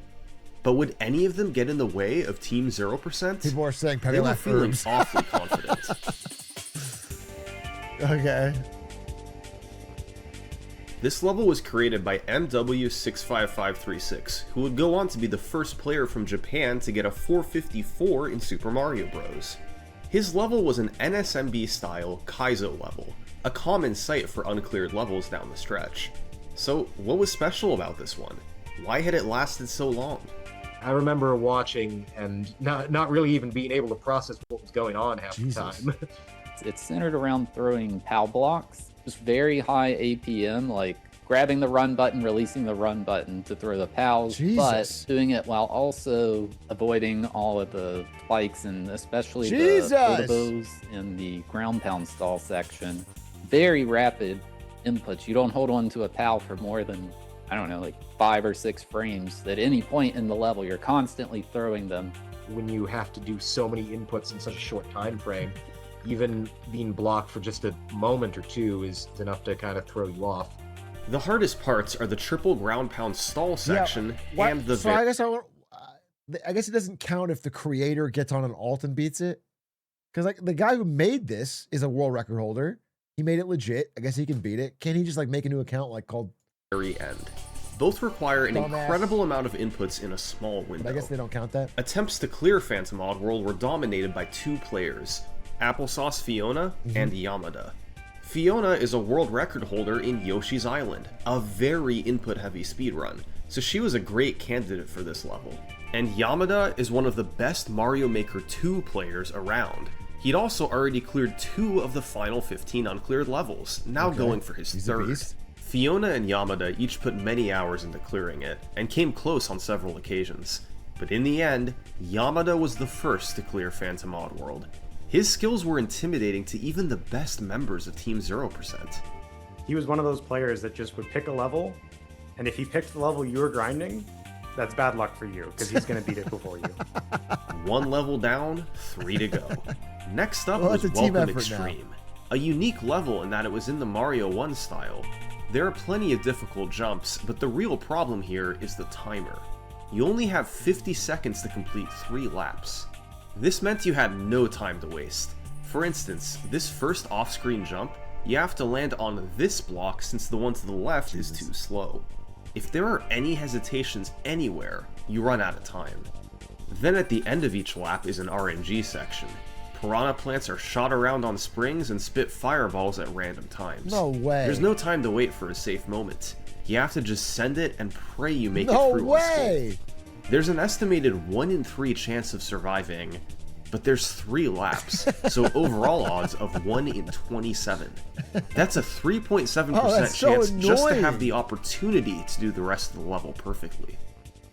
But would any of them get in the way of Team 0%? People are saying They were Petty feeling Herbs. awfully confident. Okay. This level was created by MW65536, who would go on to be the first player from Japan to get a 454 in Super Mario Bros. His level was an NSMB-style Kaizo level, a common sight for uncleared levels down the stretch. So what was special about this one? Why had it lasted so long? I remember watching and not really even being able to process what was going on half the time. It's centered around throwing POW blocks, just very high APM, like grabbing the run button, releasing the run button to throw the POWs, but doing it while also avoiding all of the spikes and especially the Otabos in the ground pound stall section. Very rapid inputs. You don't hold on to a POW for more than, I don't know, like 5 or 6 frames. At any point in the level, you're constantly throwing them. When you have to do so many inputs in such a short time frame, even being blocked for just a moment or two is enough to kind of throw you off. The hardest parts are the triple ground pound stall section and the... So I guess it doesn't count if the creator gets on an alt and beats it. Because like the guy who made this is a world record holder. He made it legit. I guess he can beat it. Can he just like make a new account like called... very end? Both require an incredible amount of inputs in a small window. But I guess they don't count that. Attempts to clear Phantom Oddworld were dominated by 2 players, Applesauce Fiona and Yamada. Fiona is a world record holder in Yoshi's Island, a very input-heavy speedrun, so she was a great candidate for this level. And Yamada is one of the best Mario Maker 2 players around. He'd also already cleared 2 of the final 15 uncleared levels, now going for his third. Fiona and Yamada each put many hours into clearing it, and came close on several occasions. But in the end, Yamada was the first to clear Phantom Oddworld. His skills were intimidating to even the best members of Team 0%. He was one of those players that just would pick a level, and if he picked the level you were grinding, that's bad luck for you, because he's going to beat it before you. 1 level down, 3 to go. Next up was Welcome Extreme, a unique level in that it was in the Mario 1 style. There are plenty of difficult jumps, but the real problem here is the timer. You only have 50 seconds to complete 3 laps. This meant you had no time to waste. For instance, this first off-screen jump, you have to land on this block since the one to the left is too slow. If there are any hesitations anywhere, you run out of time. Then at the end of each lap is an RNG section. Piranha plants are shot around on springs and spit fireballs at random times. No way. There's no time to wait for a safe moment. You have to just send it and pray you make it through. No way! There's an estimated 1 in 3 chance of surviving, but there's 3 laps, so overall odds of 1 in 27. That's a 3.7% chance just to have the opportunity to do the rest of the level perfectly.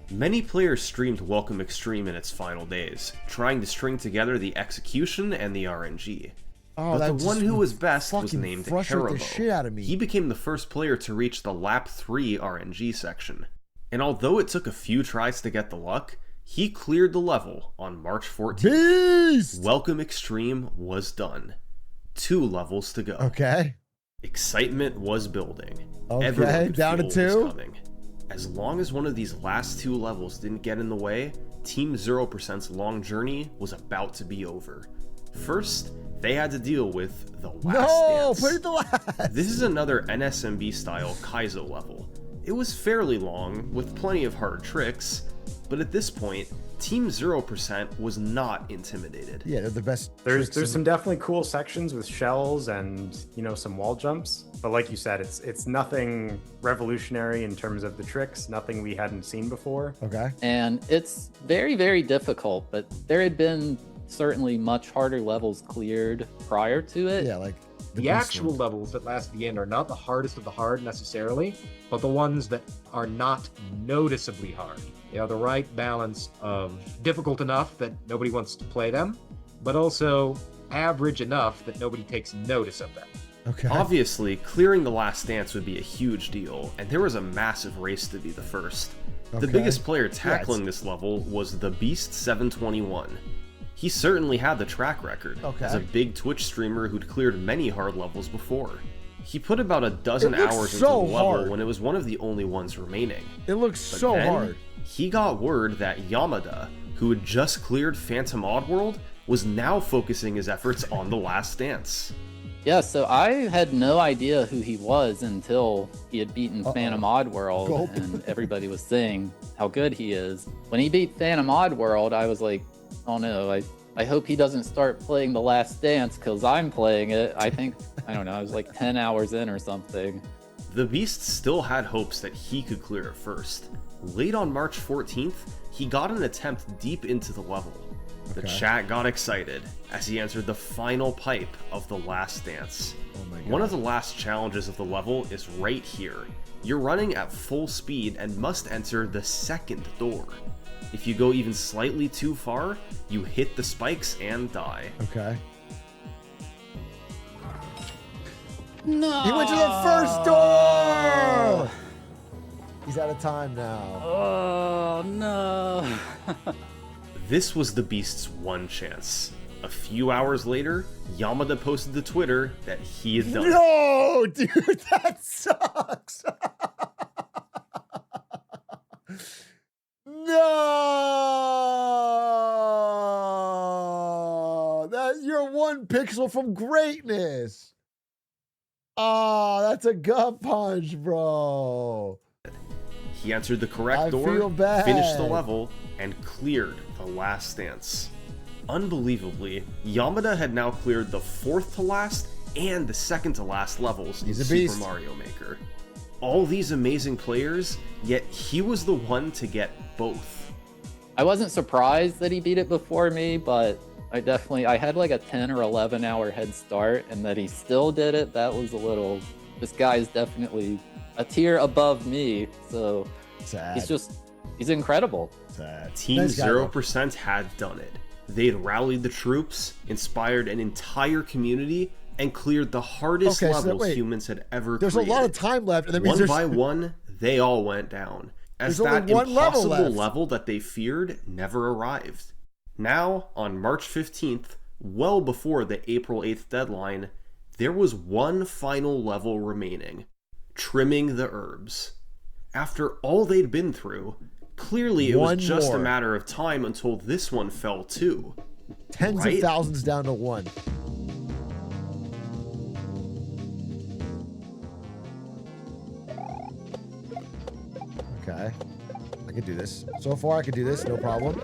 Many players streamed Welcome Extreme in its final days, trying to string together the execution and the RNG. But the one who was best was named Haribo. He became the first player to reach the lap 3 RNG section. And although it took a few tries to get the luck, he cleared the level on March 14th. Welcome Extreme was done. 2 levels to go. Okay. Excitement was building. Okay, Everyone down to 2. As long as one of these last 2 levels didn't get in the way, Team 0%'s long journey was about to be over. First, they had to deal with the last dance. Put it the last. This is another NSMB-style Kaizo level. It was fairly long, with plenty of hard tricks, but at this point, Team 0% was not intimidated. Yeah, they're the best. There's some definitely cool sections with shells and, you know, some wall jumps. But like you said, it's nothing revolutionary in terms of the tricks, nothing we hadn't seen before. Okay. And it's very, very difficult, but there had been certainly much harder levels cleared prior to it. Yeah, like the actual levels that last at the end are not the hardest of the hard necessarily, but the ones that are not noticeably hard. They are the right balance of difficult enough that nobody wants to play them, but also average enough that nobody takes notice of them. Okay. Obviously, clearing the last dance would be a huge deal, and there was a massive race to be the first. The biggest player tackling this level was the Beast 721. He certainly had the track record, as a big Twitch streamer who'd cleared many hard levels before. He put about a dozen hours into the level when it was one of the only ones remaining. It looks But so then, hard. He got word that Yamada, who had just cleared Phantom Oddworld, was now focusing his efforts on the last dance. Yeah, so I had no idea who he was until he had beaten Phantom Oddworld, Gulp. and everybody was saying how good he is. When he beat Phantom Oddworld, I was like, oh no, I hope he doesn't start playing The Last Dance, because I'm playing it. I think, I don't know, I was like 10 hours in or something. The Beast still had hopes that he could clear it first. Late on March 14th, he got an attempt deep into the level. The chat got excited as he entered the final pipe of The Last Dance. Oh my God. One of the last challenges of the level is right here. You're running at full speed and must enter the second door. If you go even slightly too far, you hit the spikes and die. Okay. No! He went to the first door! He's out of time now. Oh, no. This was the Beast's one chance. A few hours later, Yamada posted to Twitter that he had done it. No, dude, that sucks. No, you're one pixel from greatness. Oh, that's a gut punch, bro. He entered the correct door, feel bad. finished the level, and cleared The Last Dance. Unbelievably, Yamada had now cleared the 4th to last and the 2nd to last levels in He's a Super beast. Mario Maker. All these amazing players, yet he was the one to get both. I wasn't surprised that he beat it before me, but I had like a 10 or 11 hour head start, and that he still did it, that was a little, this guy's definitely a tier above me, so Sad. he's incredible. Sad. Team 0% had done it. They'd rallied the troops, inspired an entire community, and cleared the hardest levels humans had ever There's created. a lot of time left, and that means One by one, they all went down, as There's that only one level impossible left. level that they feared never arrived. Now, on March 15th, well before the April 8th deadline, there was one final level remaining: trimming the herbs. After all they'd been through, clearly it was just a matter of time until this one fell too. Tens of thousands down to one. Okay. I can do this. So far, I can do this, no problem.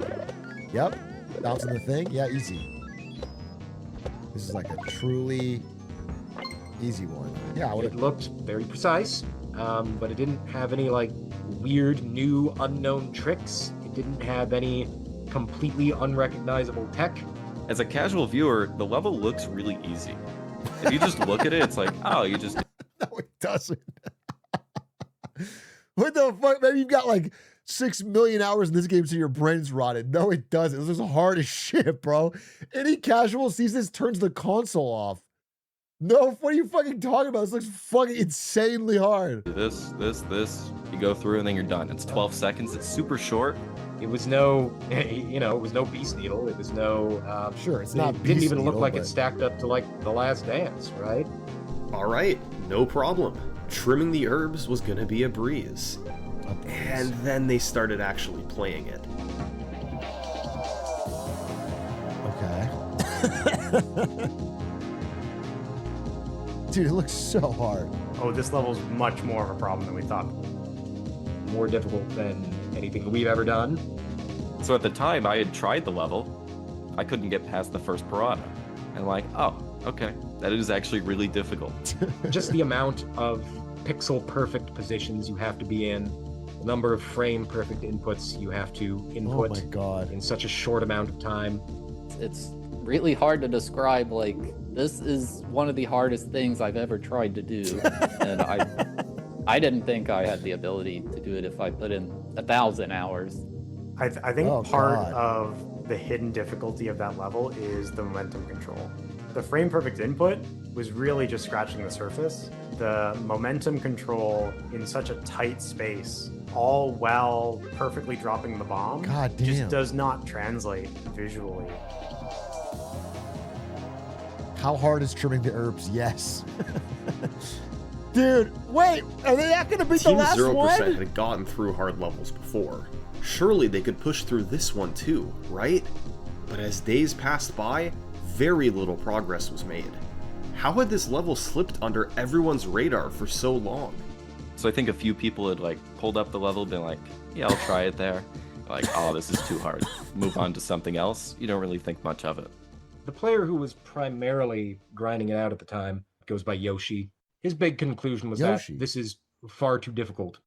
Yep. Bouncing the thing. Yeah, easy. This is like a truly easy one. Yeah, it looked very precise, but it didn't have any like weird new unknown tricks. It didn't have any completely unrecognizable tech. As a casual viewer, the level looks really easy. If you just look at it, it's like, oh, you just... No, it doesn't. What the fuck, man? You've got like 6 million hours in this game, so your brain's rotted. No, it doesn't. This is hard as shit, bro. Any casual sees this, turns the console off. No, what are you fucking talking about? This looks fucking insanely hard. This. You go through and then you're done. It's 12 seconds. It's super short. It was no, it was no Beast Needle. It was no. Sure, it's it not. Didn't Beast even look Needle, like but... it stacked up to like The Last Dance, right? All right, no problem. Trimming the herbs was gonna be a breeze. And then they started actually playing it. Okay. Dude, it looks so hard. Oh, this level's much more of a problem than we thought. More difficult than anything we've ever done. So at the time, I had tried the level. I couldn't get past the first piranha. And I'm like, oh, okay. That is actually really difficult. Just the amount of pixel-perfect positions you have to be in, the number of frame-perfect inputs you have to input Oh my God. in such a short amount of time. It's really hard to describe, like, this is one of the hardest things I've ever tried to do. And I didn't think I had the ability to do it if I put in 1,000 hours. I think part of the hidden difficulty of that level is the momentum control. The frame perfect input was really just scratching the surface. The momentum control in such a tight space, all while perfectly dropping the bomb, God damn. just does not translate visually. How hard is trimming the herbs? Yes. Dude, wait, are they not gonna beat the Team last 0% one? had gotten through hard levels before. Surely they could push through this one too, right? But as days passed by, very little progress was made. How had this level slipped under everyone's radar for so long? So I think a few people had like pulled up the level, been like, yeah, I'll try it there. Like, oh, this is too hard. Move on to something else. You don't really think much of it. The player who was primarily grinding it out at the time goes by Yoshi. His big conclusion was that this is far too difficult.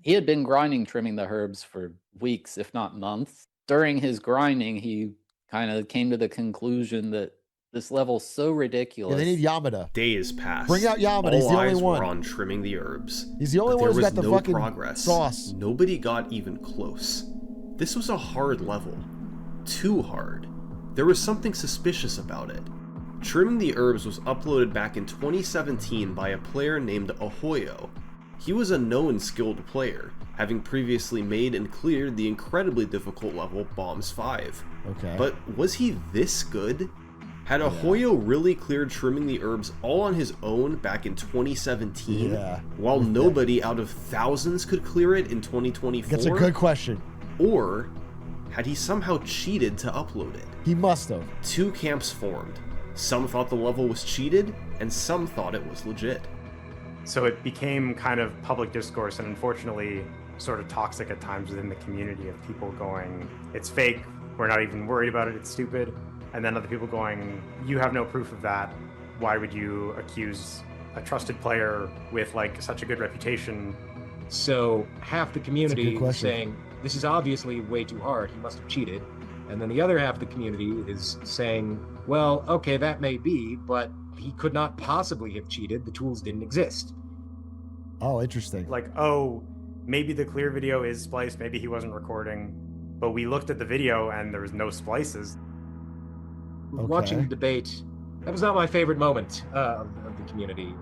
He had been grinding trimming the herbs for weeks, if not months. During his grinding, he kind of came to the conclusion that this level's so ridiculous. Yeah, they need Yamada. Days passed. Bring out Yamada. He's the only one. Were on trimming the herbs. He's the only one who's got the fucking progress. sauce. Nobody got even close. This was a hard level. Too hard. There was something suspicious about it. Trimming the Herbs was uploaded back in 2017 by a player named Ahoyo. He was a known skilled player, having previously made and cleared the incredibly difficult level Bombs 5. Okay. But was he this good? Had Ahoyo really cleared Trimming the Herbs all on his own back in 2017? While nobody out of thousands could clear it in 2024? That's a good question. Or had he somehow cheated to upload it? He must have. Two camps formed. Some thought the level was cheated, and some thought it was legit. So it became kind of public discourse, and unfortunately sort of toxic at times within the community, of people going, it's fake, we're not even worried about it, it's stupid. And then other people going, you have no proof of that. Why would you accuse a trusted player with like such a good reputation? So half the community is saying, this is obviously way too hard, he must have cheated. And then the other half of the community is saying, well, okay, that may be, but he could not possibly have cheated. The tools didn't exist. Oh, interesting. Like, oh, maybe the clear video is spliced, maybe he wasn't recording, but we looked at the video and there was no splices. Okay. Watching the debate, that was not my favorite moment of the community.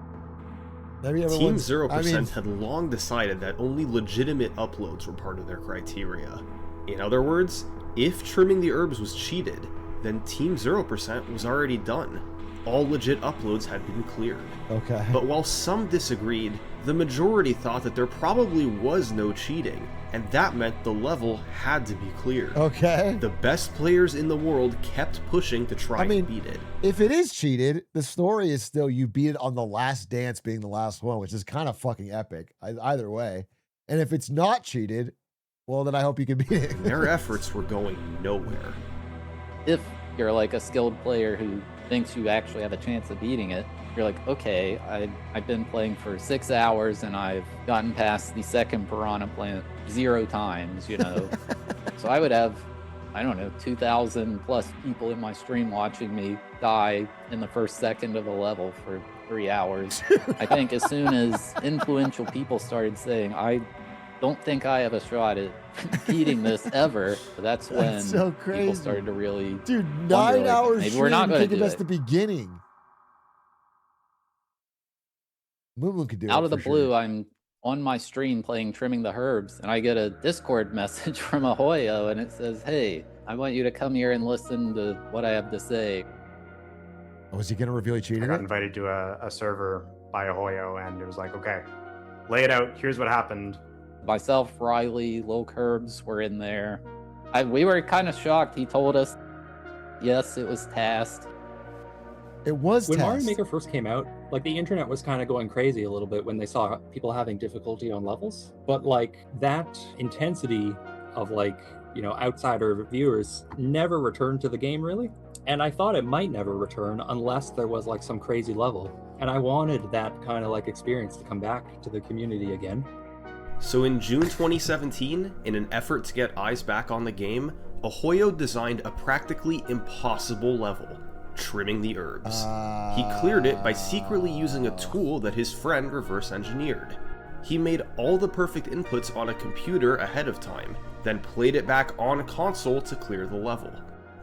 Team 0% had long decided that only legitimate uploads were part of their criteria. In other words, if Trimming the Herbs was cheated, then Team 0% was already done. All legit uploads had been cleared. Okay. But while some disagreed, the majority thought that there probably was no cheating, and that meant the level had to be cleared. Okay. The best players in the world kept pushing to try and beat it. If it is cheated, the story is still you beat it on the last dance being the last one, which is kind of fucking epic, either way. And if it's not cheated, well, then I hope you can beat it. Their efforts were going nowhere. If you're like a skilled player who thinks you actually have a chance of beating it, you're like, okay, I've been playing for 6 hours and I've gotten past the second piranha plant 0 times, you know. So I would have, I don't know, 2,000 plus people in my stream watching me die in the first second of a level for 3 hours. I think as soon as influential people started saying, I don't think I have a shot at beating this ever, that's when so crazy. People started to really Dude, wonder, 9 like, hours maybe we're not stream, going to thinking do that's it. the beginning. Moo could do it Out of the for blue, sure. I'm on my stream playing Trimming the Herbs, and I get a Discord message from Ahoyo, and it says, hey, I want you to come here and listen to what I have to say. Oh, was he going to reveal he cheated? I got invited to a server by Ahoyo, and it was like, okay, lay it out, here's what happened. Myself, Riley, Lil Curbs were in there. We were kind of shocked. He told us, yes, it was tasked. It was when Mario tasked. Maker first came out, like the internet was kind of going crazy a little bit when they saw people having difficulty on levels. But like that intensity of like, you know, outsider viewers never returned to the game really. And I thought it might never return unless there was like some crazy level. And I wanted that kind of like experience to come back to the community again. So in June 2017, in an effort to get eyes back on the game, Ahoyo designed a practically impossible level, Trimming the Herbs. He cleared it by secretly using a tool that his friend reverse engineered. He made all the perfect inputs on a computer ahead of time, then played it back on a console to clear the level.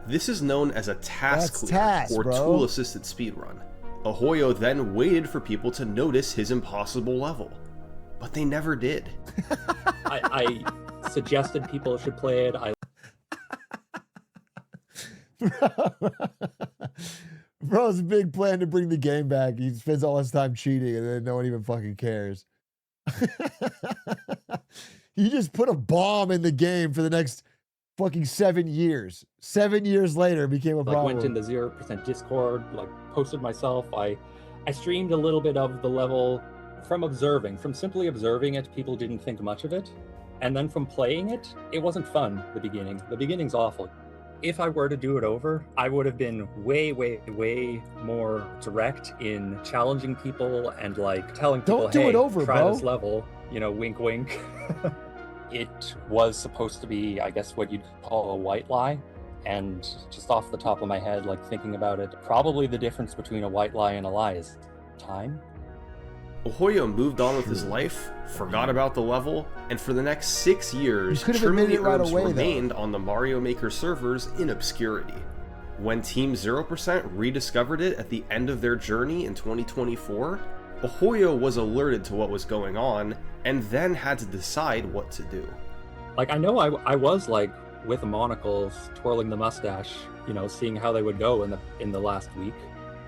This is known as a task clear, or tool-assisted speedrun. Ahoyo then waited for people to notice his impossible level, but they never did. I suggested people should play it. Bro's big plan to bring the game back. He spends all his time cheating and then no one even fucking cares. He just put a bomb in the game for the next fucking 7 years. 7 years later, it became a problem. Went into 0% Discord, like posted myself. I I streamed a little bit of the level from simply observing it, people didn't think much of it. And then from playing it, it wasn't fun, the beginning. The beginning's awful. If I were to do it over, I would have been way, way, way more direct in challenging people and like telling people, Don't do hey, it over, try bro. this level, you know, wink, wink. It was supposed to be, I guess, what you'd call a white lie. And just off the top of my head, like thinking about it, probably the difference between a white lie and a lie is time. Ohoyo moved on with his life, forgot about the level, and for the next 6 years, You could have Trimming admitted the it right Herbs away, though. remained on the Mario Maker servers in obscurity. When Team 0% rediscovered it at the end of their journey in 2024, Ohoyo was alerted to what was going on, and then had to decide what to do. Like, I know I was like with the monocles, twirling the mustache, you know, seeing how they would go in the last week.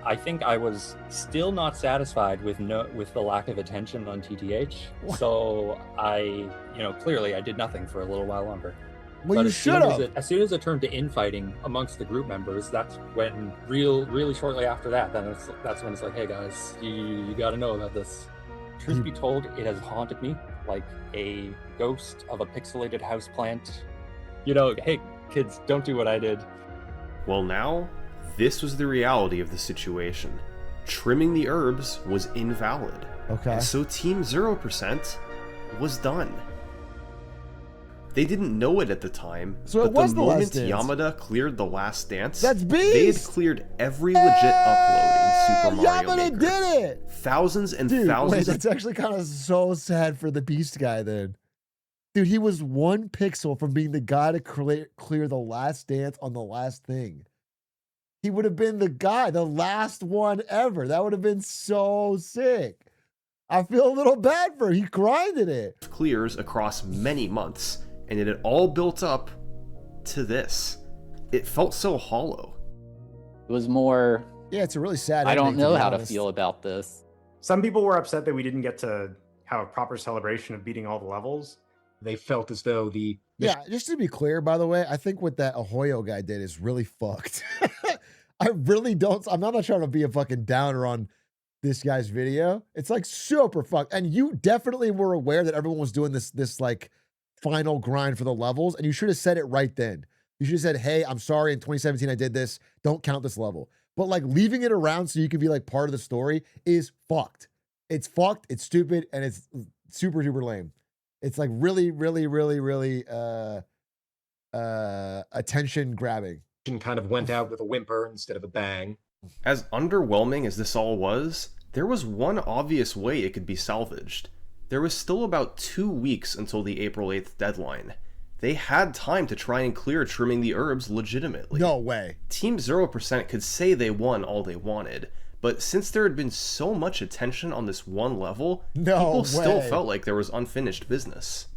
I think I was still not satisfied with the lack of attention on TTH. So clearly I did nothing for a little while longer. Well, But you should have. as soon as it turned to infighting amongst the group members, that's when really shortly after that, that's when it's like, hey guys, you got to know about this. Truth be told, it has haunted me like a ghost of a pixelated houseplant. You know, hey kids, don't do what I did. Well, now, this was the reality of the situation. Trimming the Herbs was invalid. Okay. And so Team 0% was done. They didn't know it at the time, So it but was the the Last moment Dance. Yamada cleared the Last Dance, That's they had beast! cleared every legit upload in Super Mario Yamada Maker. did it! Thousands and Dude, thousands wait, of that's actually kind of so sad for the Beast guy then. Dude, he was 1 pixel from being the guy to clear the Last Dance on the last thing. He would have been the guy, the last one ever. That would have been so sick. I feel a little bad for him. He grinded it. clears across many months, and it had all built up to this. It felt so hollow. It was more. Yeah, it's a really sad I don't ending, know be how to honest. feel about this. Some people were upset that we didn't get to have a proper celebration of beating all the levels. They felt as though Yeah, just to be clear, by the way, I think what that Ohoyo guy did is really fucked. I really don't. I'm not trying to be a fucking downer on this guy's video. It's like super fucked. And you definitely were aware that everyone was doing this like final grind for the levels. And you should have said it right then. You should have said, hey, I'm sorry. In 2017, I did this. Don't count this level. But like leaving it around so you can be like part of the story is fucked. It's fucked. It's stupid. And it's super, super lame. It's like really, really, really, really attention grabbing. kind of went out with a whimper instead of a bang. As underwhelming as this all was, there was one obvious way it could be salvaged. There was still about 2 weeks until the April 8th deadline. They had time to try and clear Trimming the Herbs legitimately. No way. Team 0% could say they won all they wanted, but since there had been so much attention on this one level, people still felt like there was unfinished business.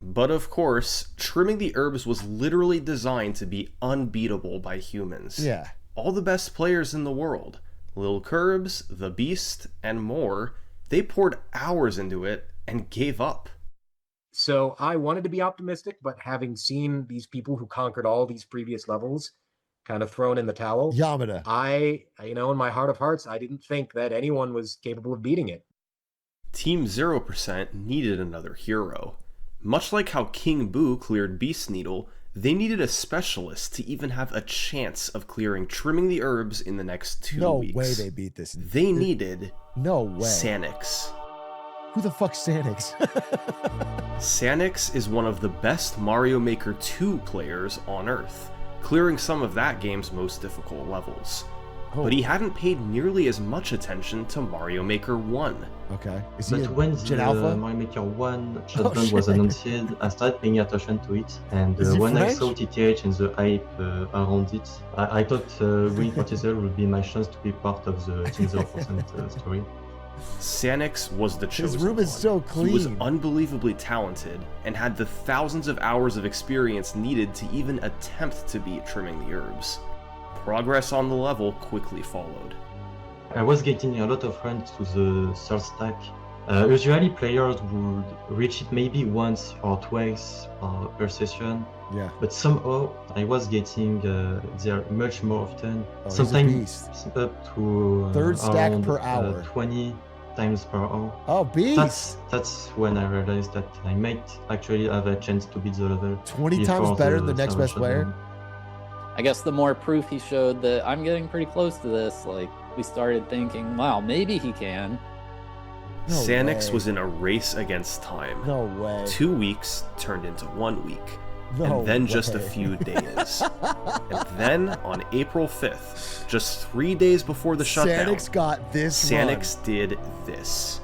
But of course, Trimming the Herbs was literally designed to be unbeatable by humans. Yeah. All the best players in the world, Lil Curbs, The Beast, and more, they poured hours into it and gave up. So I wanted to be optimistic, but having seen these people who conquered all these previous levels kind of thrown in the towel, Yamada, in my heart of hearts, I didn't think that anyone was capable of beating it. Team 0% needed another hero. Much like how King Boo cleared Beast Needle, they needed a specialist to even have a chance of clearing Trimming the Herbs in the next 2 weeks. No way they beat this. They needed... No way. Sanix. Who the fuck's Sanix? Sanix is one of the best Mario Maker 2 players on Earth, clearing some of that game's most difficult levels. But he hadn't paid nearly as much attention to Mario Maker 1. Okay. But when the Mario Maker 1 shotgun was announced, I started paying attention to it, and when I saw TTH and the hype around it, I thought winning Partisan would be my chance to be part of the Team 0% story. Sanix was the chosen His room is one. so clean. He was unbelievably talented and had the thousands of hours of experience needed to even attempt to beat Trimming the Herbs. Progress on the level quickly followed. I was getting a lot of runs to the third stack, Usually players would reach it maybe once or twice per session. Yeah. But somehow I was getting there much more often. Oh, Sometimes up to third stack around, per hour. 20 times per hour. Oh, beast! That's when I realized that I might actually have a chance to beat the level. 20 times better than the next best player? I guess the more proof he showed that I'm getting pretty close to this, like, we started thinking, wow, maybe he can. No Sanix way. was in a race against time. No way. 2 weeks turned into 1 week. No and then just a way. few days. And then on April 5th, just 3 days before the shutdown, Sanix got this Sanix did this.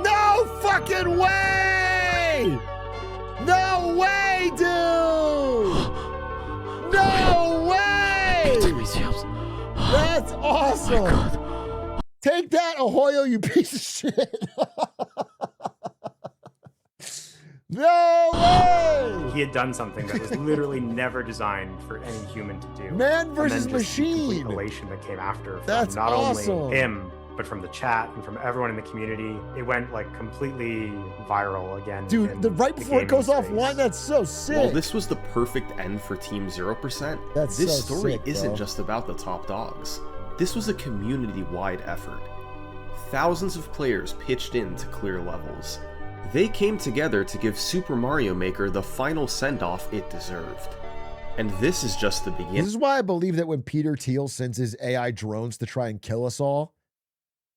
No fucking way! No way, dude! No way! That's awesome! Take that, Ahoyo, you piece of shit! No way! He had done something that was literally never designed for any human to do. Man versus and then just the complete machine. elation that came after from That's not awesome. only him, but from the chat and from everyone in the community. It went like completely viral again. Dude, in right the before it gaming goes space. offline, that's so sick. While this was the perfect end for Team 0%, That's this so story sick, isn't bro. just about the top dogs. This was a community-wide effort. Thousands of players pitched in to clear levels. They came together to give Super Mario Maker the final send-off it deserved. And this is just the beginning. This is why I believe that when Peter Thiel sends his AI drones to try and kill us all,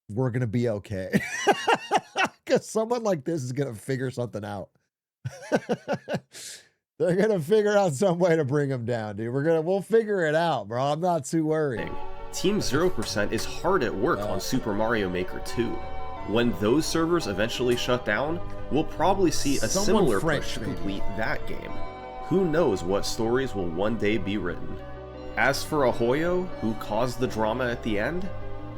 we're going to be okay. Because someone like this is going to figure something out. They're going to figure out some way to bring him down, dude. We'll figure it out, bro. I'm not too worried. Team 0% is hard at work on Super Mario Maker 2. When those servers eventually shut down, we'll probably see a Someone similar French, push to maybe. complete that game. Who knows what stories will one day be written. As for Ahoyo, who caused the drama at the end,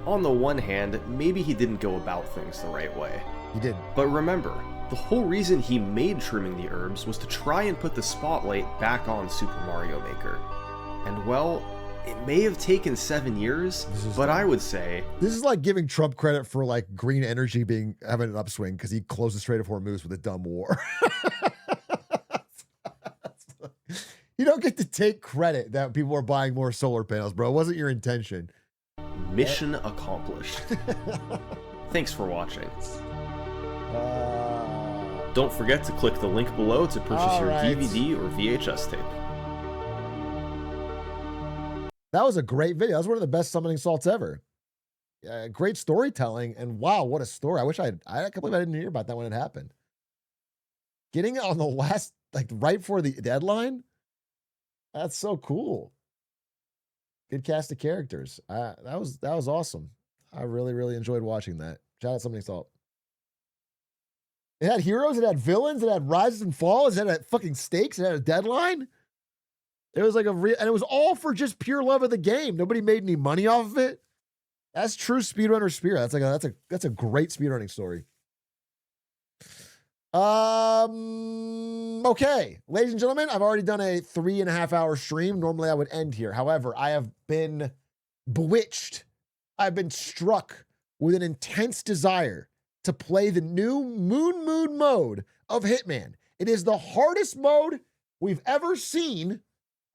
on the one hand, maybe he didn't go about things the right way. He didn't. But remember, the whole reason he made Trimming the Herbs was to try and put the spotlight back on Super Mario Maker. And well, it may have taken 7 years, but I would say This is like giving Trump credit for like green energy having an upswing because he closed the Strait of Hormuz with a dumb war. You don't get to take credit that people are buying more solar panels, bro. It wasn't your intention. mission accomplished. Thanks for watching. Don't forget to click the link below to purchase your right. DVD or VHS tape. That was a great video. That was one of the best summoning salts ever. Great storytelling, and wow, what a story. I can't believe I didn't hear about that when it happened. Getting it on the last, like right before the deadline, that's so cool. Good cast of characters. That was awesome. I really, really enjoyed watching that. Shout out Summoning Salt. It had heroes, it had villains, it had rises and falls, it had fucking stakes, it had a deadline. It was like and it was all for just pure love of the game. Nobody made any money off of it. That's true speedrunner spirit. That's a great speedrunning story. Okay, ladies and gentlemen, I've already done a 3.5 hour stream. Normally I would end here. However, I have been bewitched. I've been struck with an intense desire to play the new Moon Moon mode of Hitman. It is the hardest mode we've ever seen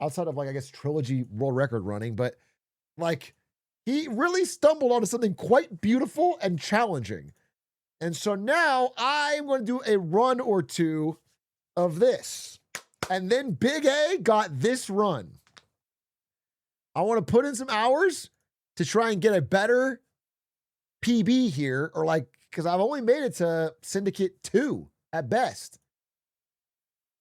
outside of, like, I guess, Trilogy world record running, but like he really stumbled onto something quite beautiful and challenging. And so now I'm going to do a run or two of this. And then Big A got this run. I want to put in some hours to try and get a better PB here, or like, because I've only made it to Syndicate 2 at best.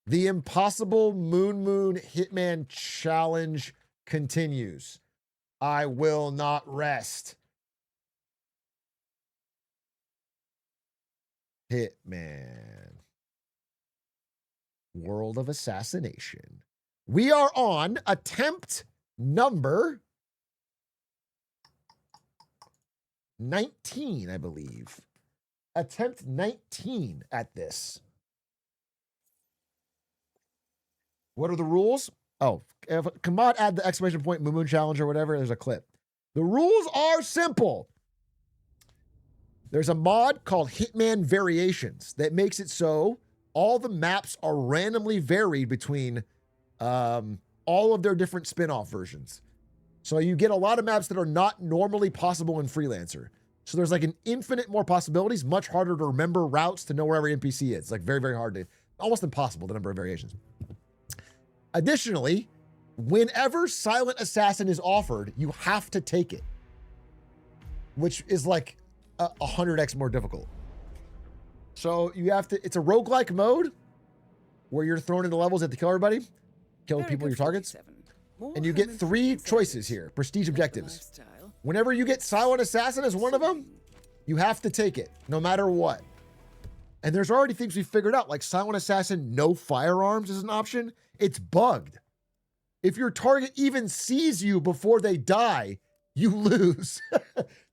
The Impossible Moon Moon Hitman Challenge continues. I will not rest. Hitman. World of Assassination. We are on attempt number 19, I believe. attempt 19 at this. What are the rules? Oh, if Kamad add the exclamation point Moon challenge or whatever, there's a clip. The rules are simple. There's a mod called Hitman Variations that makes it so all the maps are randomly varied between all of their different spin-off versions. So you get a lot of maps that are not normally possible in Freelancer. So there's like an infinite more possibilities, much harder to remember routes to know where every NPC is. It's like very, very hard to, almost impossible, the number of variations. Additionally, whenever Silent Assassin is offered, you have to take it, which is like 100x more difficult. So you have to, it's a roguelike mode where you're thrown into levels, you have to kill everybody, kill people, your targets. And you get 3 choices here, prestige objectives. Whenever you get Silent Assassin as one of them, you have to take it, no matter what. And there's already things we figured out, like Silent Assassin, no firearms is an option. It's bugged. If your target even sees you before they die, you lose.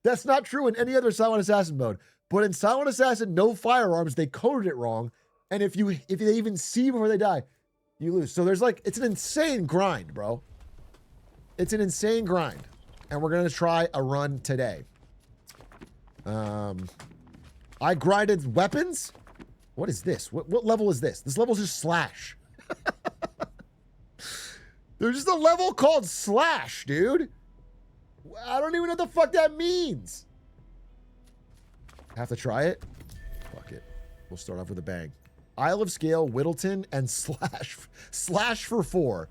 That's not true in any other Silent Assassin mode. But in Silent Assassin, no firearms, they coded it wrong. And if they even see you before they die, you lose. So there's like, it's an insane grind, bro. It's an insane grind. And we're going to try a run today. I grinded weapons. What is this? What level is this? This level is just slash. There's just a level called slash, dude. I don't even know what the fuck that means. Have to try it? Fuck it. We'll start off with a bang. Isle of Scale, Whittleton, and slash. Slash for 4.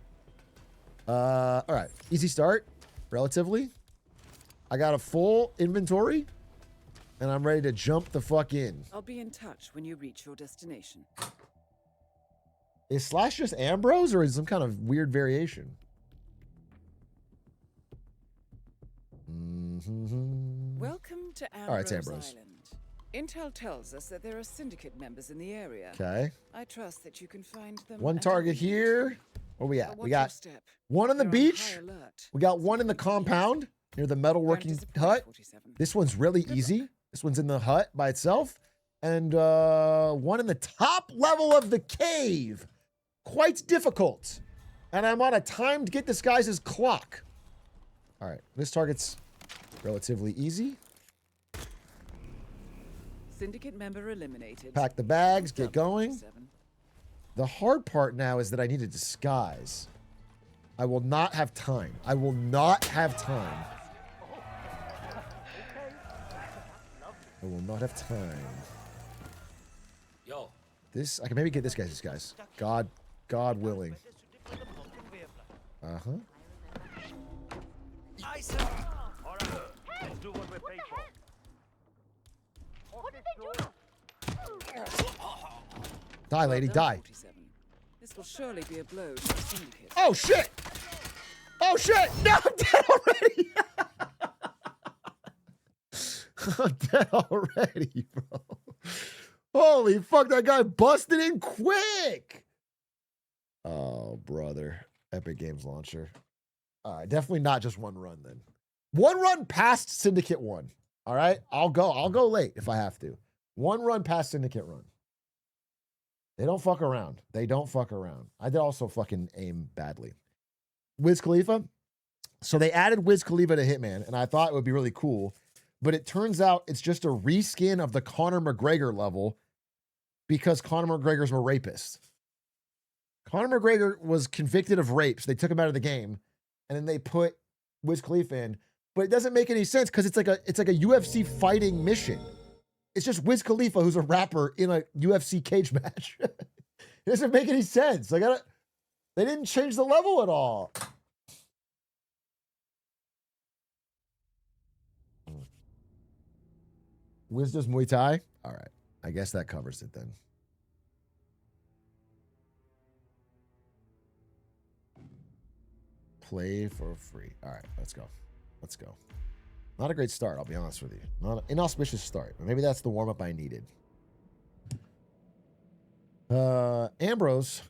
All right. Easy start, relatively. I got a full inventory, and I'm ready to jump the fuck in. I'll be in touch when you reach your destination. Is slash just Ambrose, or is it some kind of weird variation? Welcome to Ambrose, all right, it's Ambrose. Island. Intel tells us that there are syndicate members in the area. Okay. I trust that you can find them. One target here. Where we at? We got one on the beach. We got one in the compound near the metalworking hut. This one's really easy. This one's in the hut by itself. And one in the top level of the cave. Quite difficult. And I'm on a timed get disguises clock. All right, this target's relatively easy. Syndicate member eliminated. Pack the bags, get going. The hard part now is that I need a disguise. I will not have time. I will not have time. I will not have time. Yo. This, I can maybe get this guy's disguise. God willing. Uh-huh. Let's do what we're paid for. What did they do? Die, lady, die. This will surely be a blow to the syndicate. Oh, shit! Oh, shit! No, I'm dead already! I'm dead already, bro. Holy fuck, that guy busted in quick! Oh, brother. Epic Games Launcher. All right, definitely not just one run, then. One run past Syndicate 1. All right? I'll go late if I have to. One run past Syndicate Run. They don't fuck around. They don't fuck around. I did also fucking aim badly. Wiz Khalifa. So they added Wiz Khalifa to Hitman, and I thought it would be really cool. But it turns out it's just a reskin of the Conor McGregor level because Conor McGregor's a rapist. Conor McGregor was convicted of rapes. They took him out of the game, and then they put Wiz Khalifa in. But it doesn't make any sense because it's like a UFC fighting mission. It's just Wiz Khalifa, who's a rapper, in a UFC cage match. It doesn't make any sense. They didn't change the level at all. Wiz does Muay Thai? All right. I guess that covers it then. Play for free. All right, let's go. Let's go. Not a great start, I'll be honest with you. Not an inauspicious start, but maybe that's the warm-up I needed. Ambrose.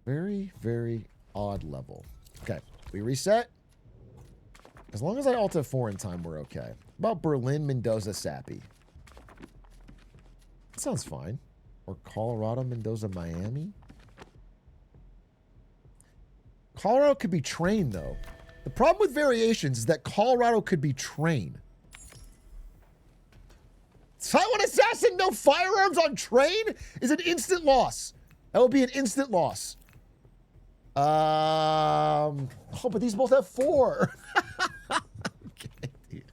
Very, very odd level. Okay, we reset. As long as I alt F4 in time, we're okay. About Berlin, Mendoza, Sappy. sounds fine. Or Colorado, Mendoza, Miami. Colorado could be train, though. The problem with variations is that Colorado could be train. Silent Assassin, no firearms on train is an instant loss. That would be an instant loss. Oh, but these both have 4. Okay, dude.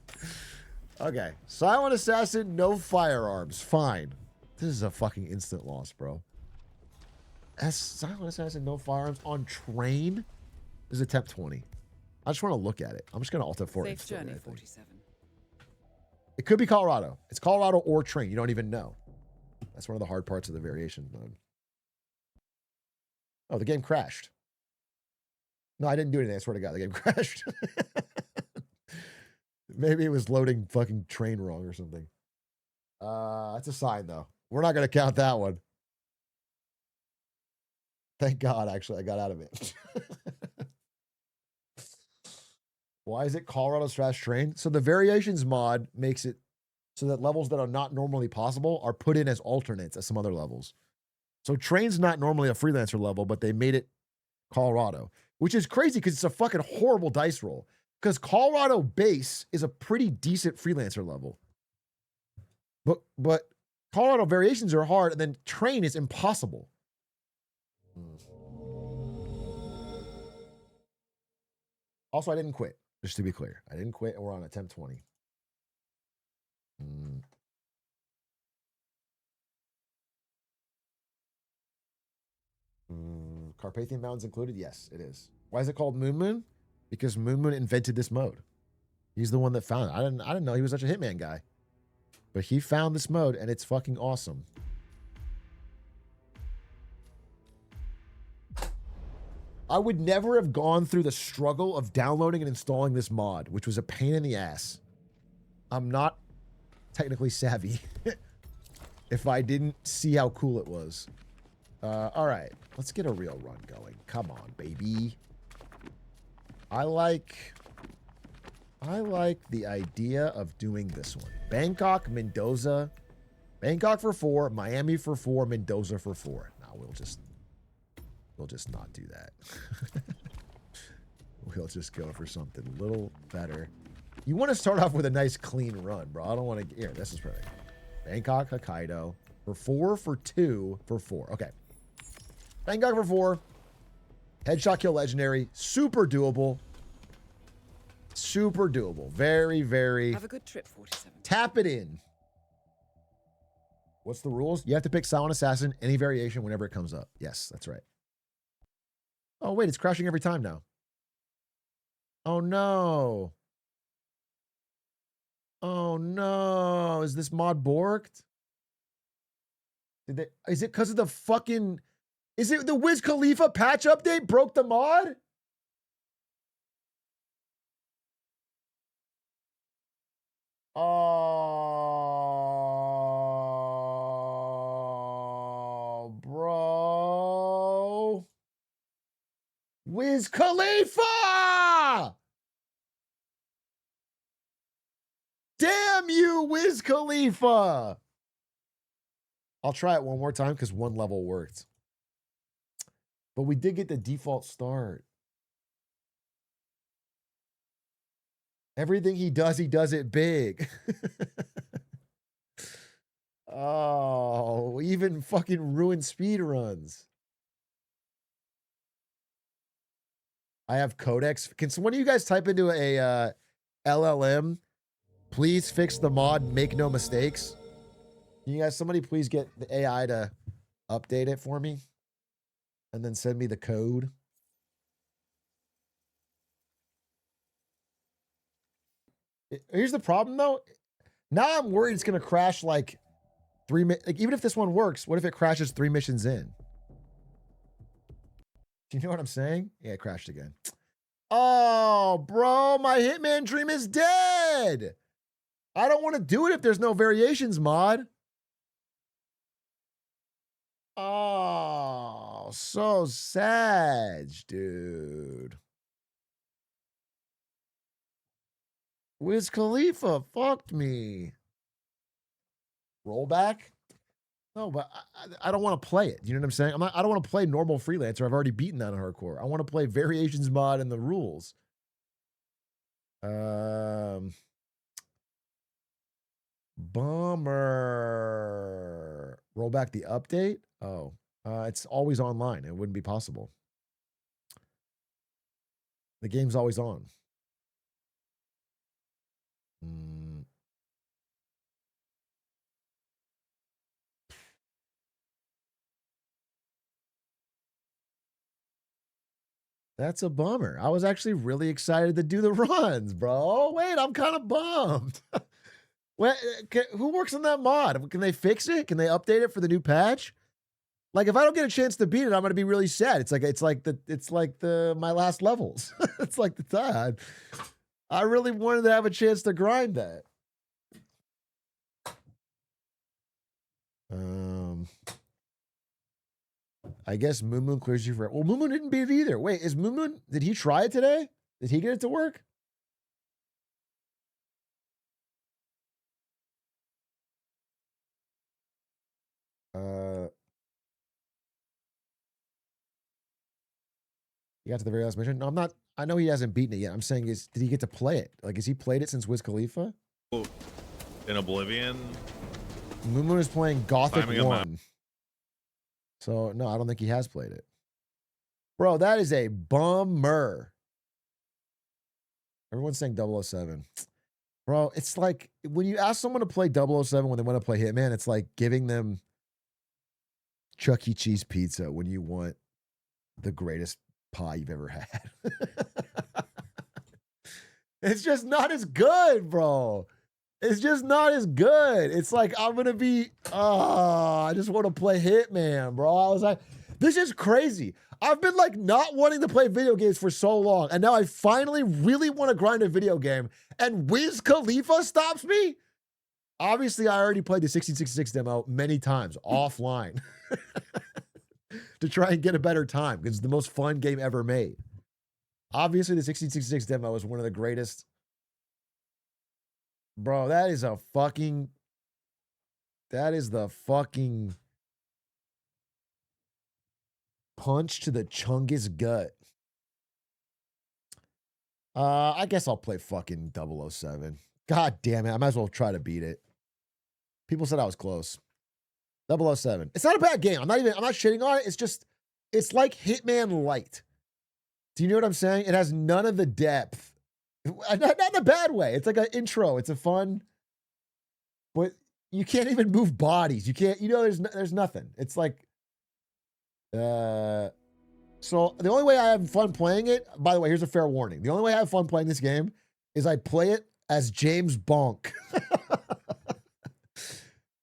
Okay. Silent Assassin, no firearms. Fine. This is a fucking instant loss, bro. Silent Assassin, no firearms on train. This is attempt 20. I just want to look at it. I'm just going to Alt F4. Safe journey, 47. It could be Colorado. It's Colorado or train. You don't even know. That's one of the hard parts of the variation mode. Oh, the game crashed. No, I didn't do anything. I swear to God, the game crashed. Maybe it was loading fucking train wrong or something. That's a sign, though. We're not going to count that one. Thank God, actually, I got out of it. Why is it Colorado/train? So the variations mod makes it so that levels that are not normally possible are put in as alternates at some other levels. So train's not normally a freelancer level, but they made it Colorado, which is crazy because it's a fucking horrible dice roll. Because Colorado base is a pretty decent freelancer level. But Colorado variations are hard, and then train is impossible. Also, I didn't quit. Just to be clear, I didn't quit, and we're on attempt 20. Carpathian Mountains included? Yes, it is. Why is it called Moon Moon? Because Moon Moon invented this mode. He's the one that found it. I didn't know he was such a Hitman guy. But he found this mode, and it's fucking awesome. I would never have gone through the struggle of downloading and installing this mod, which was a pain in the ass. I'm not technically savvy if I didn't see how cool it was. All right, let's get a real run going. Come on, baby. I like the idea of doing this one. Bangkok, Mendoza. Bangkok for 4, Miami for 4, Mendoza for 4. No, we'll just not do that. We'll just go for something a little better. You want to start off with a nice clean run, bro. I don't want to... Here, this is perfect. Bangkok, Hokkaido. For 4, for 2, for 4. Okay. Bangkok for 4. Headshot kill legendary. Super doable. Super doable. Very, very... Have a good trip, 47. Tap it in. What's the rules? You have to pick Silent Assassin, any variation whenever it comes up. Yes, that's right. Oh, wait, it's crashing every time now. Oh, no. Oh, no. Is this mod borked? Is it because of the fucking... Is it the Wiz Khalifa patch update broke the mod? Oh, bro. Wiz Khalifa! Damn you, Wiz Khalifa! I'll try it one more time because one level worked. But we did get the default start. Everything he does it big. Oh, even fucking ruined speed runs. I have codex. Can one of you guys type into a LLM? Please fix the mod. Make no mistakes. Can you guys, somebody please get the AI to update it for me? And then send me the code. Here's the problem, though. Now I'm worried it's going to crash like even if this one works, what if it crashes 3 missions in? Do you know what I'm saying? Yeah, it crashed again. Oh, bro, my Hitman dream is dead. I don't want to do it if there's no variations mod. Oh, so sad, dude. Wiz Khalifa fucked me. Rollback? No, but I don't want to play it. You know what I'm saying? I don't want to play normal Freelancer. I've already beaten that on hardcore. I want to play Variations mod and the rules. Bummer. Roll back the update? Oh, it's always online. It wouldn't be possible. The game's always on. That's a bummer. I was actually really excited to do the runs, bro. Wait, I'm kind of bummed. Wait, who works on that mod? Can they fix it? Can they update it for the new patch? Like, if I don't get a chance to beat it, I'm gonna be really sad. It's like my last levels. It's like the time. I really wanted to have a chance to grind that. I guess Moon Moon clears you for. Well, Moon Moon didn't beat it either. Wait, is Moon Moon? Did he try it today? Did he get it to work? You got to the very last mission? No, I'm not. I know he hasn't beaten it yet. I'm saying, did he get to play it? Like, has he played it since Wiz Khalifa? In Oblivion? Moon Moon is playing Gothic Timing on 1. So, no, I don't think he has played it. Bro, that is a bummer. Everyone's saying 007. Bro, it's like, when you ask someone to play 007 when they want to play Hitman, it's like giving them Chuck E. Cheese pizza when you want the greatest pie you've ever had. It's just not as good, bro. It's just not as good. It's like, I'm going to be, I just want to play Hitman, bro. I was like, this is crazy. I've been like not wanting to play video games for so long. And now I finally really want to grind a video game. And Wiz Khalifa stops me? Obviously, I already played the 1666 demo many times offline to try and get a better time because it's the most fun game ever made. Obviously, the 1666 demo is one of the greatest. Bro, that is the fucking punch to the Chungus gut. I guess I'll play fucking 007. God damn it. I might as well try to beat it. People said I was close. 007. It's not a bad game. I'm not shitting on it. It's like Hitman Light. Do you know what I'm saying? It has none of the depth. Not in a bad way. It's like an intro. It's a fun, but you can't even move bodies. You can't, there's nothing. It's like, so the only way I have fun playing it, by the way, here's a fair warning. The only way I have fun playing this game is I play it as James Bonk.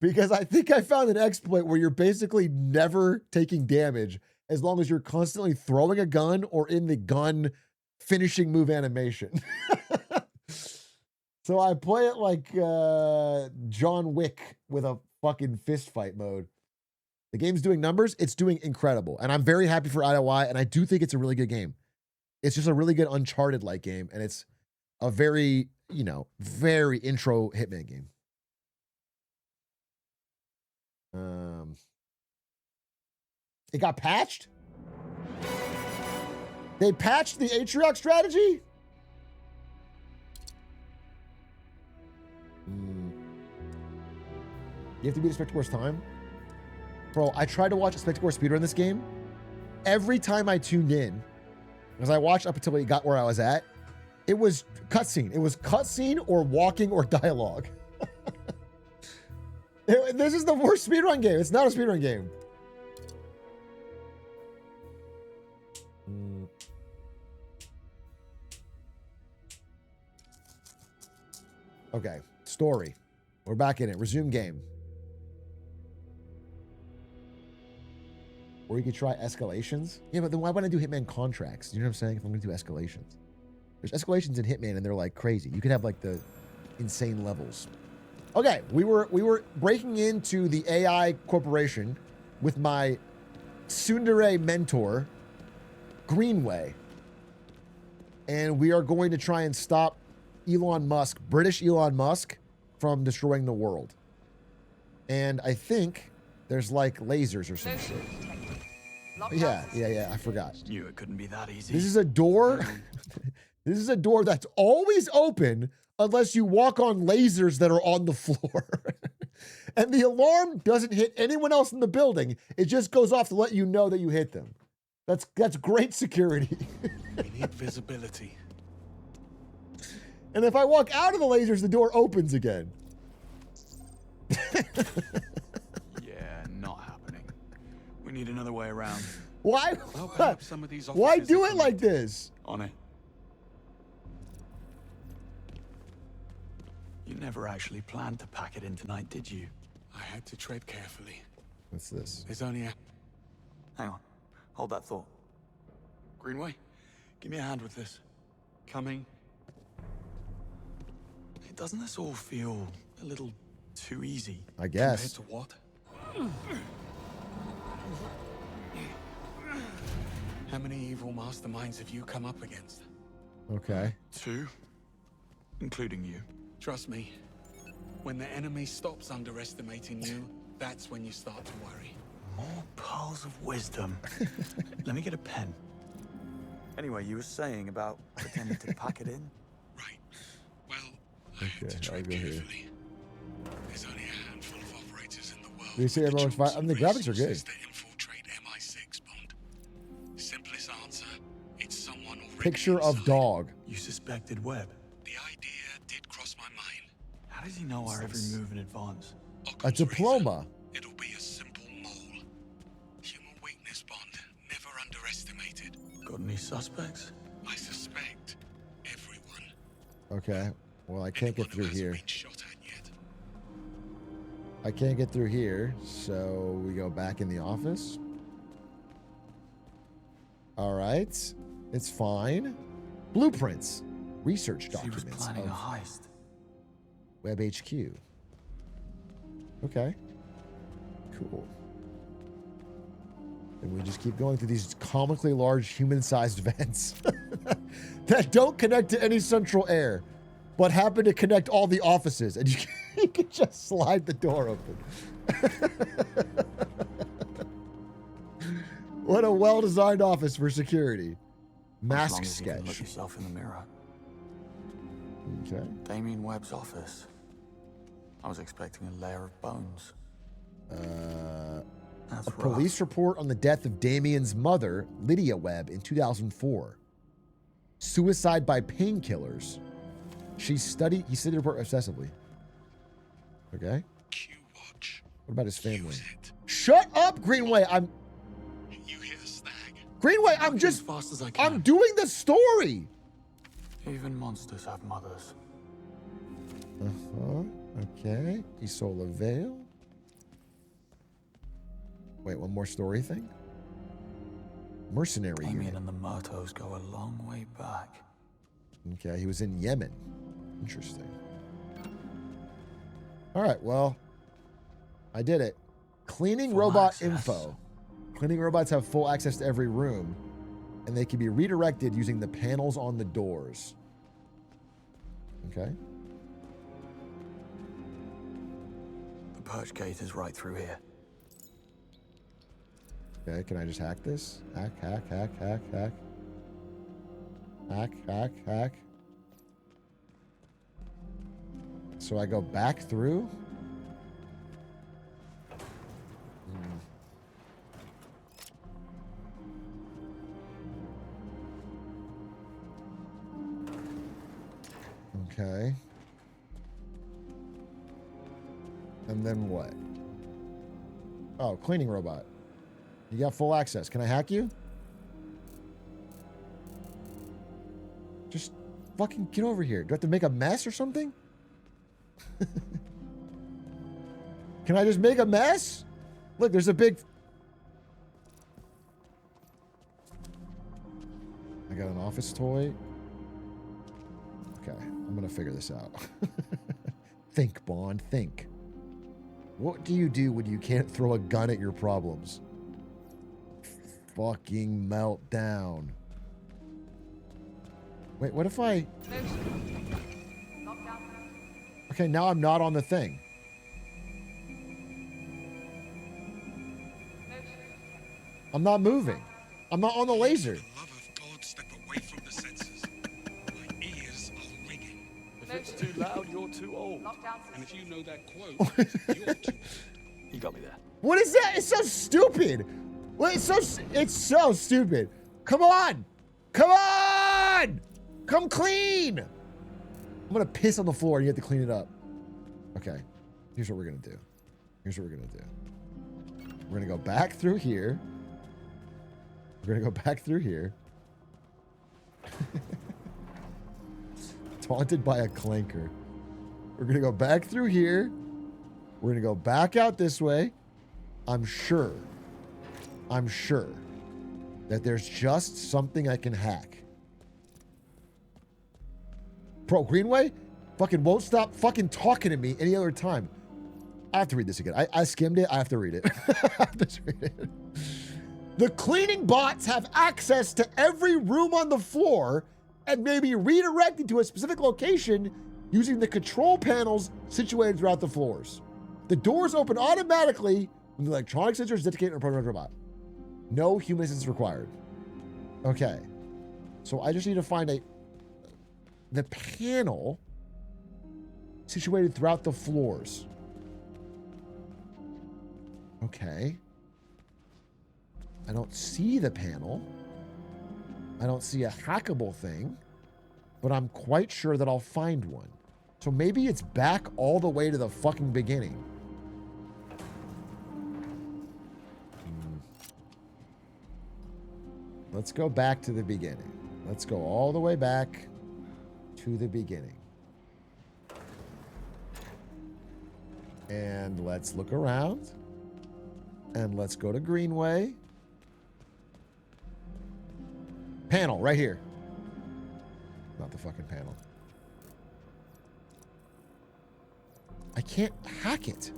Because I think I found an exploit where you're basically never taking damage as long as you're constantly throwing a gun or in the gun finishing move animation. So I play it like John Wick with a fucking fist fight mode. The game's doing numbers. It's doing incredible. And I'm very happy for IOI, and I do think it's a really good game. It's just a really good Uncharted-like game, and it's a very, very intro Hitman game. It got patched? They patched the Atrioc strategy? You have to beat a Spectacor's time? Bro, I tried to watch a Spectacor speedrun this game. Every time I tuned in, because I watched up until we got where I was at, it was cutscene. It was cutscene or walking or dialogue. This is the worst speedrun game. It's not a speedrun game. Okay, story. We're back in it. Resume game. Or you could try escalations. Yeah, but then why wouldn't I do Hitman contracts? You know what I'm saying? If I'm going to do escalations. There's escalations in Hitman and they're like crazy. You could have like the insane levels. Okay, we were breaking into the AI corporation with my tsundere mentor, Greenway. And we are going to try and stop Elon Musk, British Elon Musk, from destroying the world. And I think There's like lasers or some shit. Yeah, I forgot. Knew it couldn't be that easy. This is a door. This is a door that's always open unless you walk on lasers that are on the floor. And the alarm doesn't hit anyone else in the building. It just goes off to let you know that you hit them. That's great security. We need visibility. And if I walk out of the lasers, the door opens again. Yeah, not happening. We need another way around. Why? Well, perhaps some of these Why offices do are it like this? On it. You never actually planned to pack it in tonight, did you? I had to tread carefully. What's this? There's only a... Hang on. Hold that thought. Greenway, give me a hand with this. Coming. Doesn't this all feel a little too easy? I guess. Compared to what? How many evil masterminds have you come up against? Okay. 2, including you. Trust me, when the enemy stops underestimating you, that's when you start to worry. More pearls of wisdom. Let me get a pen. Anyway, you were saying about pretending to pack it in? Right. Well, Okay, I'll go here. there's only a handful of operators in the world. You see everyone's fine. I mean, the graphics are good. To infiltrate MI6, Bond. Simplest answer, it's someone already Picture of dog. You suspected Webb. The idea did cross my mind. How does he know our every move in advance? A diploma. It'll be a simple mole. Human weakness, Bond. Never underestimated. Got any suspects? I suspect everyone. Okay. Well, I can't get through here. I can't get through here, so we go back in the office. All right. It's fine. Blueprints. Research documents. She was planning a heist. Web HQ. Okay. Cool. And we just keep going through these comically large human-sized vents that don't connect to any central air, but happen to connect all the offices, and you can just slide the door open. What a well-designed office for security. Mask As long as you can sketch. look yourself in the mirror. Okay. Damien Webb's office. I was expecting a layer of bones. That's A police report on the death of Damien's mother, Lydia Webb, in 2004. Suicide by painkillers. He studied the report obsessively. Okay. What about his family? Shut up, Greenway. Greenway, I'm just fast as I can. I'm doing the story. Even monsters have mothers. Okay. Isola Vale. Wait, one more story thing? Mercenary Damien unit. and the Murtos go a long way back. Okay, he was in Yemen. Interesting. All right, well, I did it. Cleaning robot info. Cleaning robots have full access to every room, and they can be redirected using the panels on the doors. Okay. The purge gate is right through here. Okay, can I just hack this? Hack. Hack. So I go back through? Okay. And then what? Oh, cleaning robot. You got full access. Can I hack you? Just fucking get over here. Do I have to make a mess or something? Can I just make a mess? Look, there's a big... I got an office toy. Okay, I'm gonna figure this out. Think, Bond, think. What do you do when you can't throw a gun at your problems? Fucking meltdown. Wait, what if I... Okay, now I'm not on the thing. I'm not moving. I'm not on the laser. If it's too loud, you're too old. And if you know that quote, you're too. You got me there. What is that? It's so stupid. Well, it's so stupid. Come on. Come on. Come clean. I'm gonna piss on the floor and you have to clean it up. Okay. Here's what we're gonna do. Here's what we're gonna do. We're gonna go back through here. We're gonna go back through here. Taunted by a clanker. We're gonna go back through here. We're gonna go back out this way. I'm sure that there's just something I can hack. Bro, Greenway fucking won't stop fucking talking to me any other time. I have to read this again. I skimmed it. I have to read it. I have to read it. The cleaning bots have access to every room on the floor and may be redirected to a specific location using the control panels situated throughout the floors. The doors open automatically when the electronic sensor is dedicated to a programmed robot. No human assistance required. Okay. So I just need to find the panel situated throughout the floors. Okay. I don't see the panel. I don't see a hackable thing, but I'm quite sure that I'll find one. So maybe it's back all the way to the fucking beginning. Let's go back to the beginning. Let's go all the way back to the beginning. And let's look around. And let's go to Greenway. Panel, right here. Not the fucking panel. I can't hack it.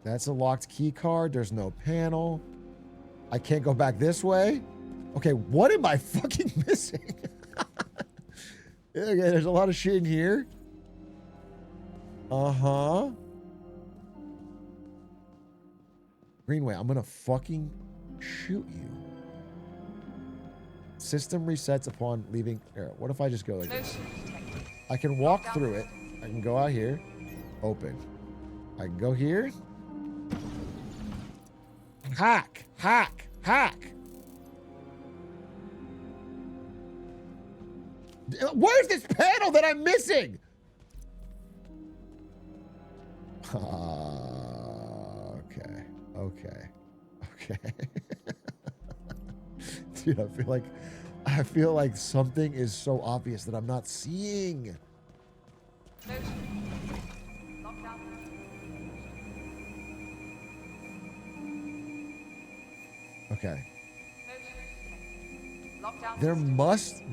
That's a locked key card. There's no panel. I can't go back this way. Okay, what am I fucking missing? Okay, there's a lot of shit in here. Uh-huh. Greenway, I'm gonna fucking shoot you. System resets upon leaving. Here, what if I just go like this? I can walk through it. I can go out here. Open. I can go here. Hack. Hack. Hack. Where's this panel that I'm missing? Okay. Okay. Okay. Dude, I feel like something is so obvious that I'm not seeing. Okay. There must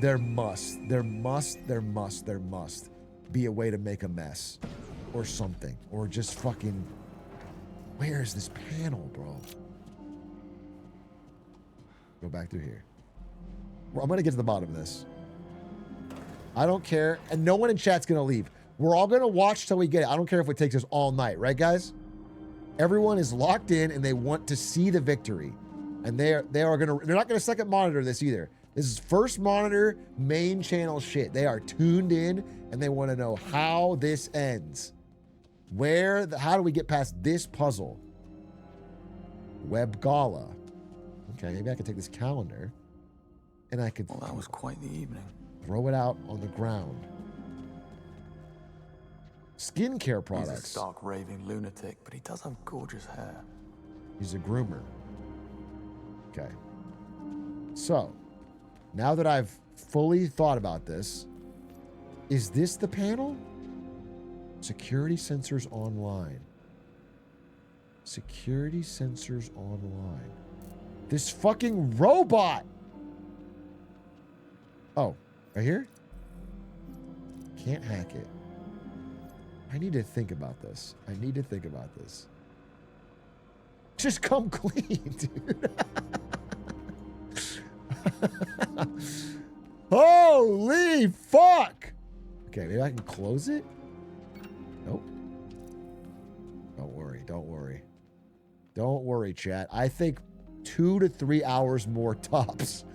be a way to make a mess or something, or just fucking, where is this panel, bro? Go back through here. Well, I'm gonna get to the bottom of this. I don't care, and no one in chat's gonna leave. We're all gonna watch till we get it. I don't care if it takes us all night, right, guys? Everyone is locked in and they want to see the victory. And they're not gonna second monitor this either. This is first monitor, main channel shit. They are tuned in and they want to know how this ends. How do we get past this puzzle? Web Gala. Okay, maybe I can take this calendar and I could. Well, that was quite the evening. Throw it out on the ground. Skincare products. He's a stark raving lunatic, but he does have gorgeous hair. He's a groomer. Okay. So, now that I've fully thought about this, is this the panel? Security sensors online. Security sensors online. This fucking robot! Oh, right here? Can't hack it. I need to think about this. Just come clean, dude. Holy fuck! Okay, maybe I can close it? Nope. Don't worry. Don't worry. Don't worry, chat. I think 2 to 3 hours more tops,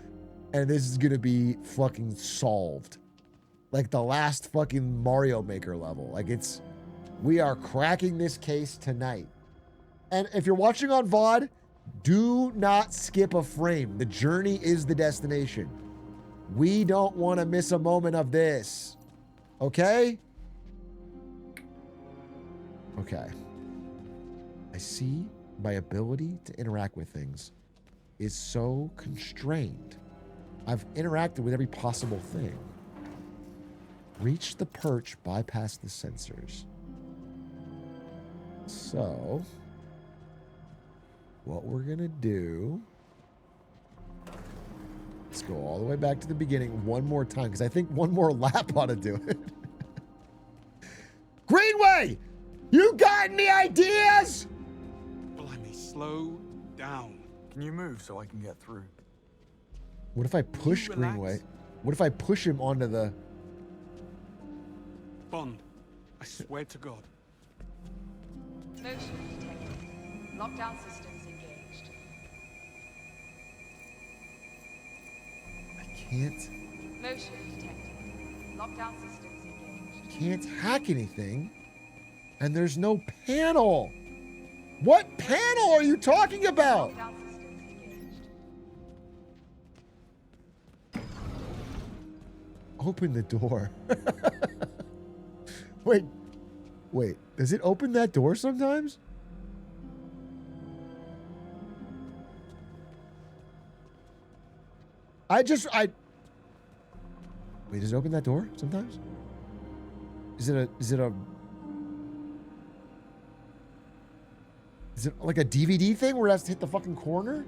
and this is gonna be fucking solved. Like the last fucking Mario Maker level. Like we are cracking this case tonight. And if you're watching on VOD, do not skip a frame. The journey is the destination. We don't want to miss a moment of this. Okay? Okay. I see my ability to interact with things is so constrained. I've interacted with every possible thing. Reach the perch, bypass the sensors. So, what we're gonna do, let's go all the way back to the beginning one more time, because I think one more lap ought to do it. Greenway! You got any ideas? Blimey, slow down. Can you move so I can get through? What if I push Greenway? What if I push him onto the... Bond, I swear to God. Motion detected. Lockdown systems engaged. I can't... Motion detected. Lockdown systems engaged. Can't hack anything. And there's no panel. What panel are you talking about? Lockdown systems engaged. Open the door. Wait, does it open that door sometimes? Wait, does it open that door sometimes? Is it like a DVD thing where it has to hit the fucking corner?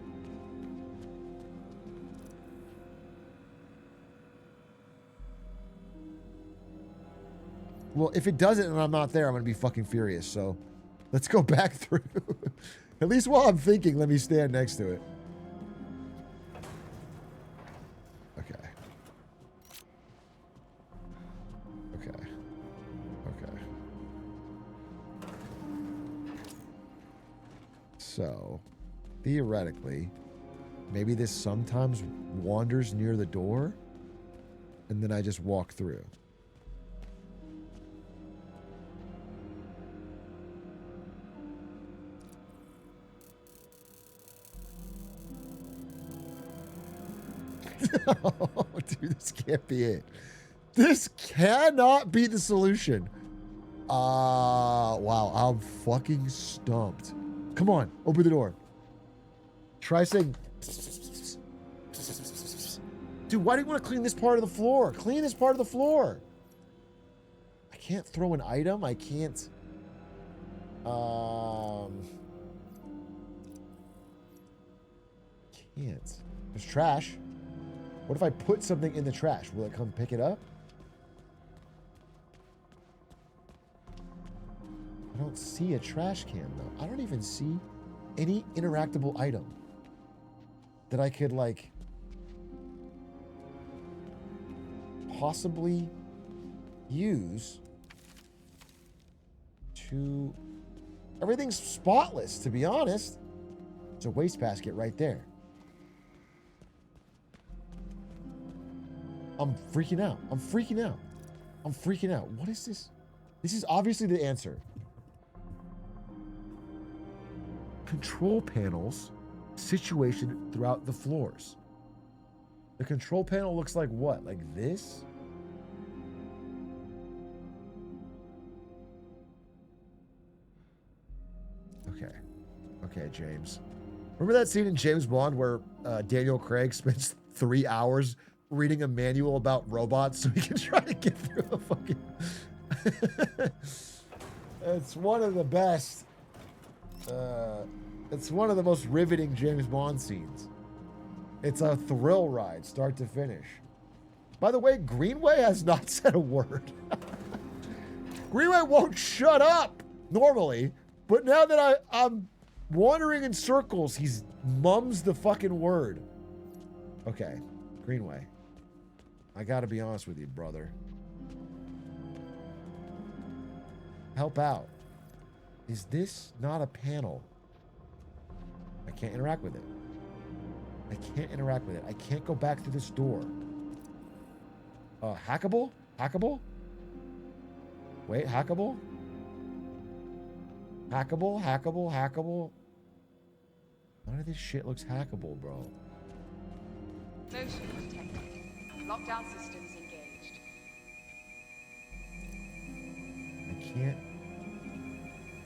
Well, if it doesn't and I'm not there, I'm going to be fucking furious. So let's go back through. At least while I'm thinking, let me stand next to it. Okay. So, theoretically, maybe this sometimes wanders near the door, and then I just walk through. Oh, dude, this can't be it. This cannot be the solution. Wow, I'm fucking stumped. Come on, open the door. Try saying... Dude, why do you want to clean this part of the floor? Clean this part of the floor. I can't throw an item. I can't... Can't. There's trash. What if I put something in the trash? Will it come pick it up? I don't see a trash can, though. I don't even see any interactable item that I could, like, possibly use to... Everything's spotless, to be honest. There's a wastebasket right there. I'm freaking out. I'm freaking out. I'm freaking out. What is this? This is obviously the answer. Control panels situated throughout the floors. The control panel looks like what? Like this? Okay. Okay, James. Remember that scene in James Bond where Daniel Craig spends 3 hours reading a manual about robots so he can try to get through the fucking... It's one of the best. It's one of the most riveting James Bond scenes. It's a thrill ride, start to finish. By the way, Greenway has not said a word. Greenway won't shut up normally, but now that I'm wandering in circles, he's mums the fucking word. Okay, Greenway. I gotta be honest with you, brother. Help out. Is this not a panel? I can't interact with it. I can't interact with it. I can't go back through this door. Hackable? Hackable? Wait, hackable? Hackable, hackable, hackable. None of this shit looks hackable, bro. Motion detected. Lockdown systems engaged. I can't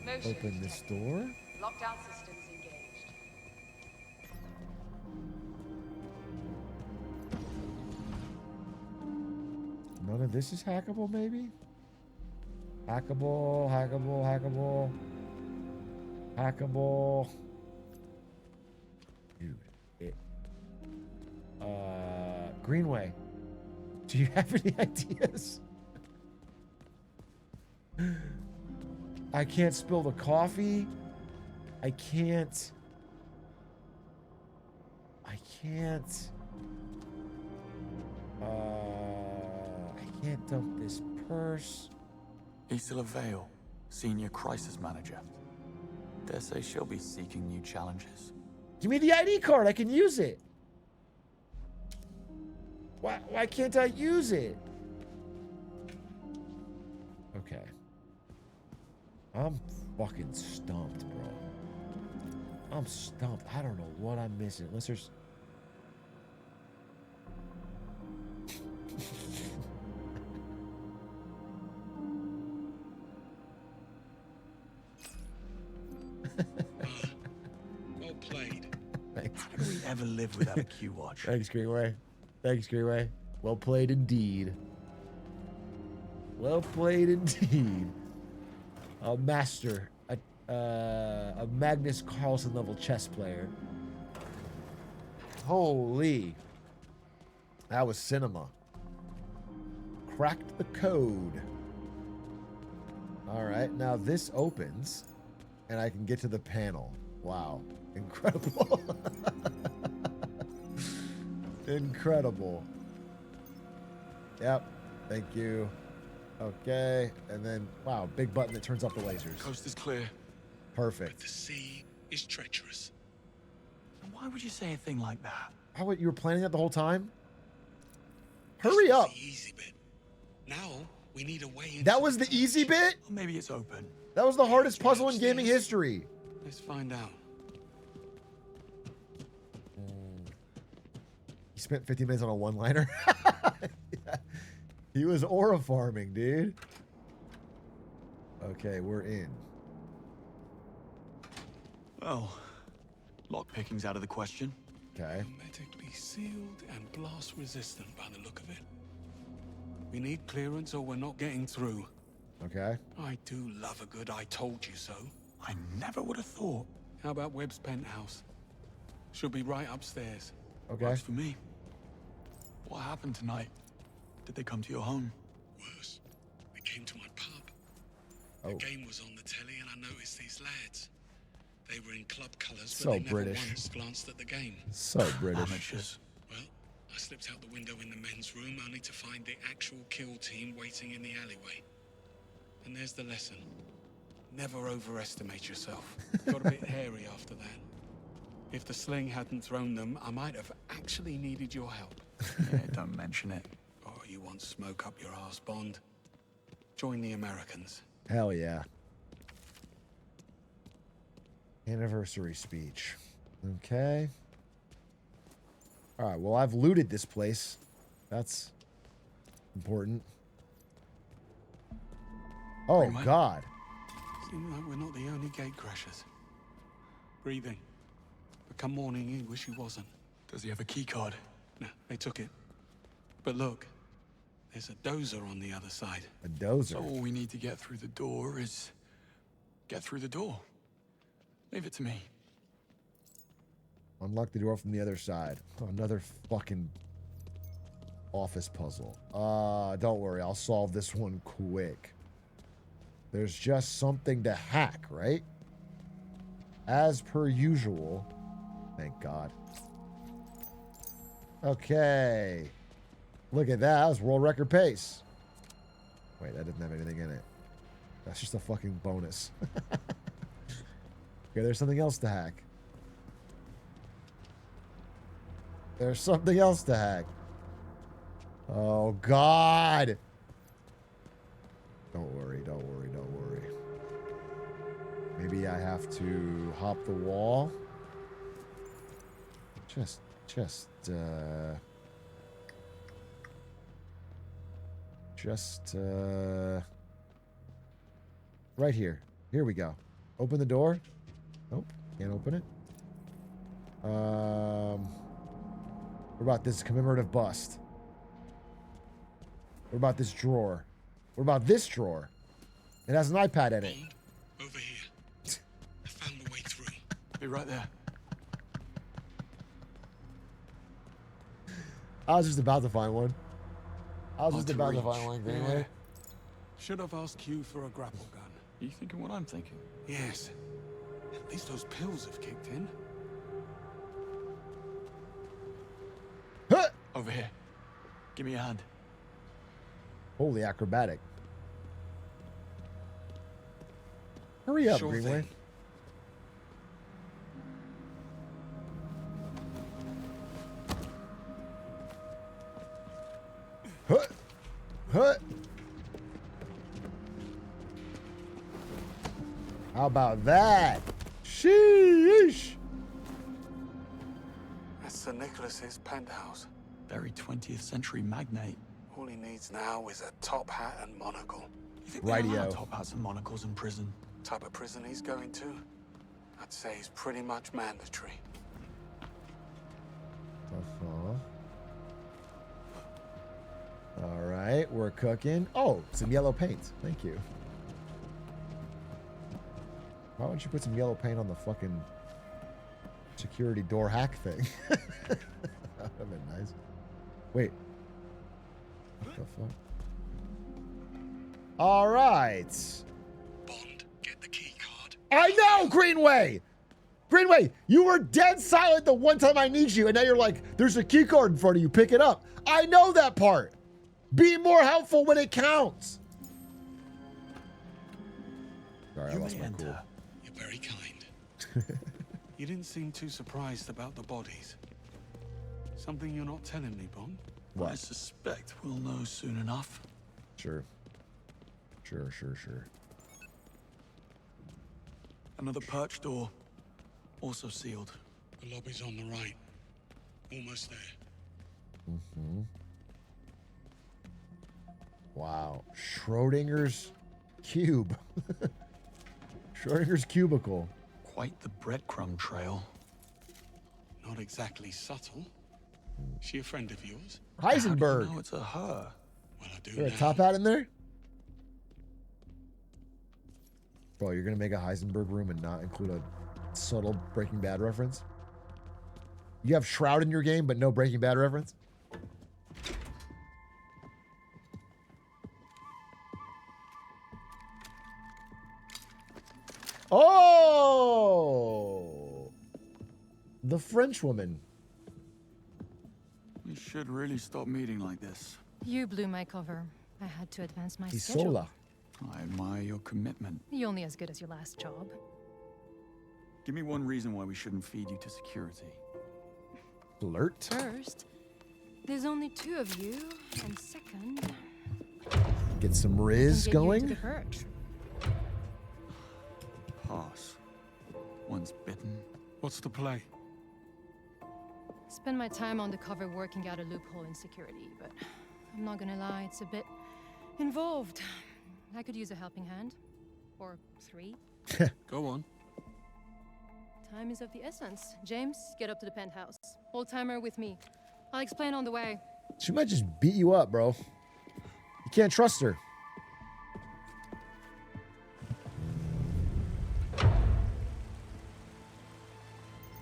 Motion open this door. Lockdown systems engaged. None of this is hackable, maybe? Hackable, hackable, hackable. Hackable. Dude, it. Greenway. Do you have any ideas? I can't spill the coffee. I can't. I can't dump this purse. Isla Vale, Senior Crisis Manager. Dare say she'll be seeking new challenges. Give me the ID card. I can use it. Why can't I use it? Okay. I'm fucking stumped, bro. I'm stumped. I don't know what I'm missing. Unless there's... Well played. Thanks. How do we ever live without a Q watch? Thanks, Greenway. Thanks, Greenway. Well played indeed. Well played indeed. A master. A Magnus Carlsen level chess player. Holy. That was cinema. Cracked the code. All right, now this opens and I can get to the panel. Wow. Incredible. Incredible. Yep. Thank you. Okay. And then, wow, big button that turns off the lasers. Coast is clear. Perfect. But the sea is treacherous. And why would you say a thing like that? How, you were planning that the whole time? Hurry up. The easy bit. Now we need a way in. That was the easy bit? Well, maybe it's open. That was the hardest puzzle in gaming history. Let's find out. He spent 50 minutes on a one-liner. Yeah. He was aura farming, dude. Okay, we're in. Well, lockpicking's out of the question. Okay. Hermetically sealed and blast resistant by the look of it. We need clearance or we're not getting through. Okay. I do love a good I told you so. I never would have thought. How about Webb's penthouse? She'll be right upstairs. Okay. Works for me. What happened tonight? Did they come to your home? Worse. They came to my pub. Oh. The game was on the telly and I noticed these lads. They were in club colours, So but they British. never once glanced at the game. So British. Amateurs. Well, I slipped out the window in the men's room only to find the actual kill team waiting in the alleyway. And there's the lesson. Never overestimate yourself. Got a bit hairy after that. If the sling hadn't thrown them, I might have actually needed your help. Yeah, don't mention it. Oh, you want smoke up your arse, Bond? Join the Americans. Hell yeah. Anniversary speech. Okay. All right, well, I've looted this place. That's important. Oh, Greenway? God. Seems like we're not the only gate crashers. Breathing. But come morning, he wish he wasn't. Does he have a key card? No, they took it. But look, there's a dozer on the other side. A dozer. So all we need to get through the door is get through the door. Leave it to me. Unlock the door from the other side. Oh, another fucking office puzzle. Don't worry. I'll solve this one quick. There's just something to hack, right? As per usual. Thank God. Okay. Look at that. That was world record pace. Wait, that didn't have anything in it. That's just a fucking bonus. Okay, there's something else to hack. There's something else to hack. Oh, God. Don't worry, don't worry, don't worry. Maybe I have to hop the wall. Right here. Here we go. Open the door. Nope, can't open it. What about this commemorative bust? What about this drawer? What about this drawer? It has an iPad in it. Over here. I found the way through. Be right there. I was just about to find one. Greenway. Should have asked Q for a grapple gun. You thinking what I'm thinking? Yes. At least those pills have kicked in. Huh! Over here. Give me a hand. Holy acrobatic. Hurry up, Sure Greenway. thing. Huh. Huh. How about that? Sheesh. That's Sir Nicholas's penthouse. Very 20th century magnate. All he needs now is a top hat and monocle. You think they allow top hats and monocles in prison? Type of prison he's going to? I'd say he's pretty much mandatory. All right, we're cooking. Oh, some yellow paint. Thank you. Why don't you put some yellow paint on the fucking security door hack thing? That would have been nice. Wait. What the fuck? All right. Bond, get the key card. I know, Greenway! Greenway, you were dead silent the one time I need you, and now you're like, there's a key card in front of you, pick it up. I know that part. Be more helpful when it counts. Sorry, I lost my cool. You're very kind. You didn't seem too surprised about the bodies. Something you're not telling me, Bond? What? I suspect we'll know soon enough. Sure. Sure. Another perch door, also sealed. The lobby's on the right. Almost there. Mm-hmm. Wow. Schrodinger's cube. Schrodinger's cubicle. Quite the breadcrumb trail. Not exactly subtle. She a friend of yours? Heisenberg. How do you know it's a her? Well, I do Is there a now. top hat in there? Bro, you're gonna make a Heisenberg room and not include a subtle Breaking Bad reference? You have Shroud in your game, but no Breaking Bad reference? Oh! The French woman. We should really stop meeting like this. You blew my cover. I had to advance my schedule. Isola. I admire your commitment. You're only as good as your last job. Give me one reason why we shouldn't feed you to security. Flirt? First, there's only 2 of you, and second, Get some Riz get you into going? the perch. Pass. Once bitten. What's the play? Spend my time on the cover working out a loophole in security, but I'm not gonna lie, it's a bit involved. I could use a helping hand. Or 3. Go on. Time is of the essence. James, get up to the penthouse. Old timer with me. I'll explain on the way. She might just beat you up, bro. You can't trust her.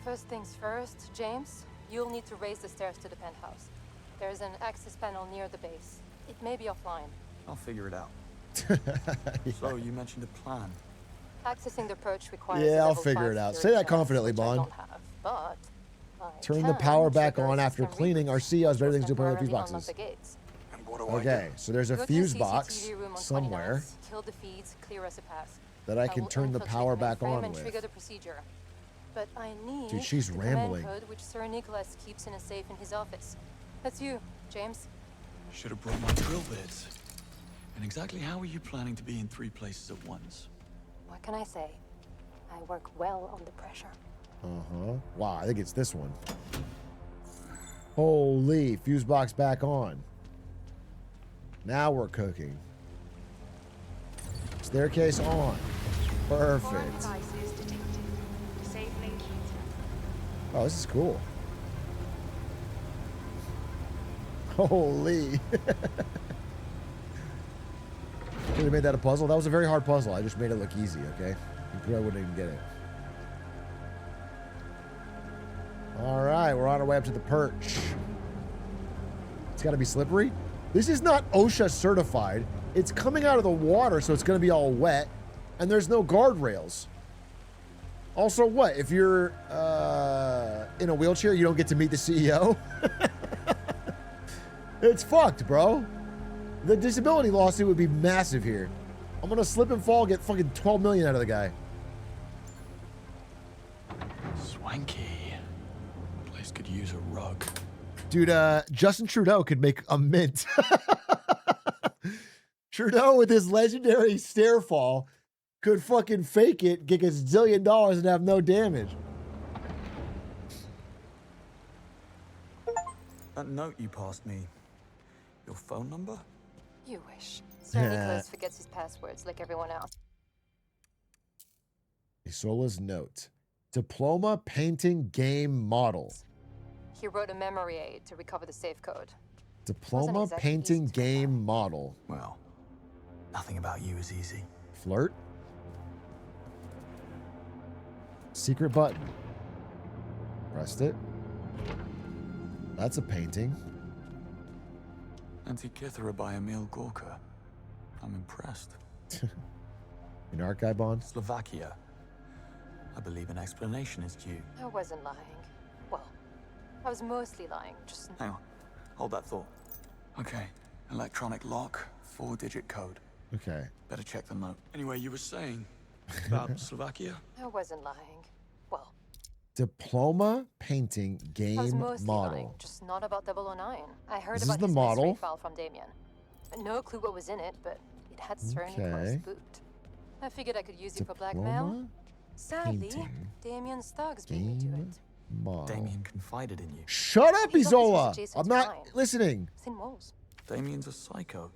First things first, James, you'll need to raise the stairs to the penthouse. There's an access panel near the base. It may be offline. I'll figure it out. So you mentioned a plan. Accessing the perch requires Yeah, a I'll level figure 5 it out. security Say that clearance, confidently, which I Bond. don't have, but I Turn the can power back trigger on a after system cleaning. Our CEO has better things to do with fuse temporarily unlock boxes. the gates. And what do Okay, so there's a Go to fuse the box CCTV room on somewhere. 29th, kill the feeds, clear us a pass. that I can will turn the infiltrate power the back mainframe on and trigger with. the procedure. But I need Dude, she's the rambling. command code which Sir Nicholas keeps in a safe in his office. That's you, James. Should have brought my drill bits. And exactly how are you planning to be in 3 places at once? What can I say? I work well under pressure. Uh-huh. Wow, I think it's this one. Holy, fuse box back on. Now we're cooking. Staircase on. Perfect. Devices detected. Disabling key. Oh, this is cool. Holy. Really made that a puzzle? That was a very hard puzzle. I just made it look easy, okay? You probably wouldn't even get it. All right, we're on our way up to the perch. It's got to be slippery. This is not OSHA certified. It's coming out of the water, so it's going to be all wet. And there's no guardrails. Also, what? If you're in a wheelchair, you don't get to meet the CEO? It's fucked, bro. The disability lawsuit would be massive here. I'm going to slip and fall, get fucking 12 million out of the guy. Swanky. Place could use a rug. Dude, Justin Trudeau could make a mint. Trudeau with his legendary stair fall could fucking fake it, get a zillion dollars and have no damage. That note you passed me. Your phone number? You wish. Sir Nicholas forgets his passwords like everyone else. Isola's note. Diploma painting game model. He wrote a memory aid to recover the safe code. Diploma exactly painting game model. Well, nothing about you is easy. Flirt. Secret button. Pressed it. That's a painting. Antikythera by Emil Gorka. I'm impressed. An archive bond? Slovakia. I believe an explanation is due. I wasn't lying. Well, I was mostly lying, just... Hang on. Hold that thought. Okay. Electronic lock, 4-digit code. Okay. Better check the note. Anyway, you were saying about Slovakia? I wasn't lying. Well, Diploma painting I was game mostly model. lying, just not about 009. I heard This about is the his model. Strait file from Damien. No clue what was in it, but it had Sir Nicholas Okay. spooked. I figured I could use it for blackmail. Diploma Sadly, painting Damien's thugs beat me to game it. model. Damien confided in you. Shut up, He thought Isola! this was I'm Jason's not crime. listening. Thin walls. Damien's a psycho.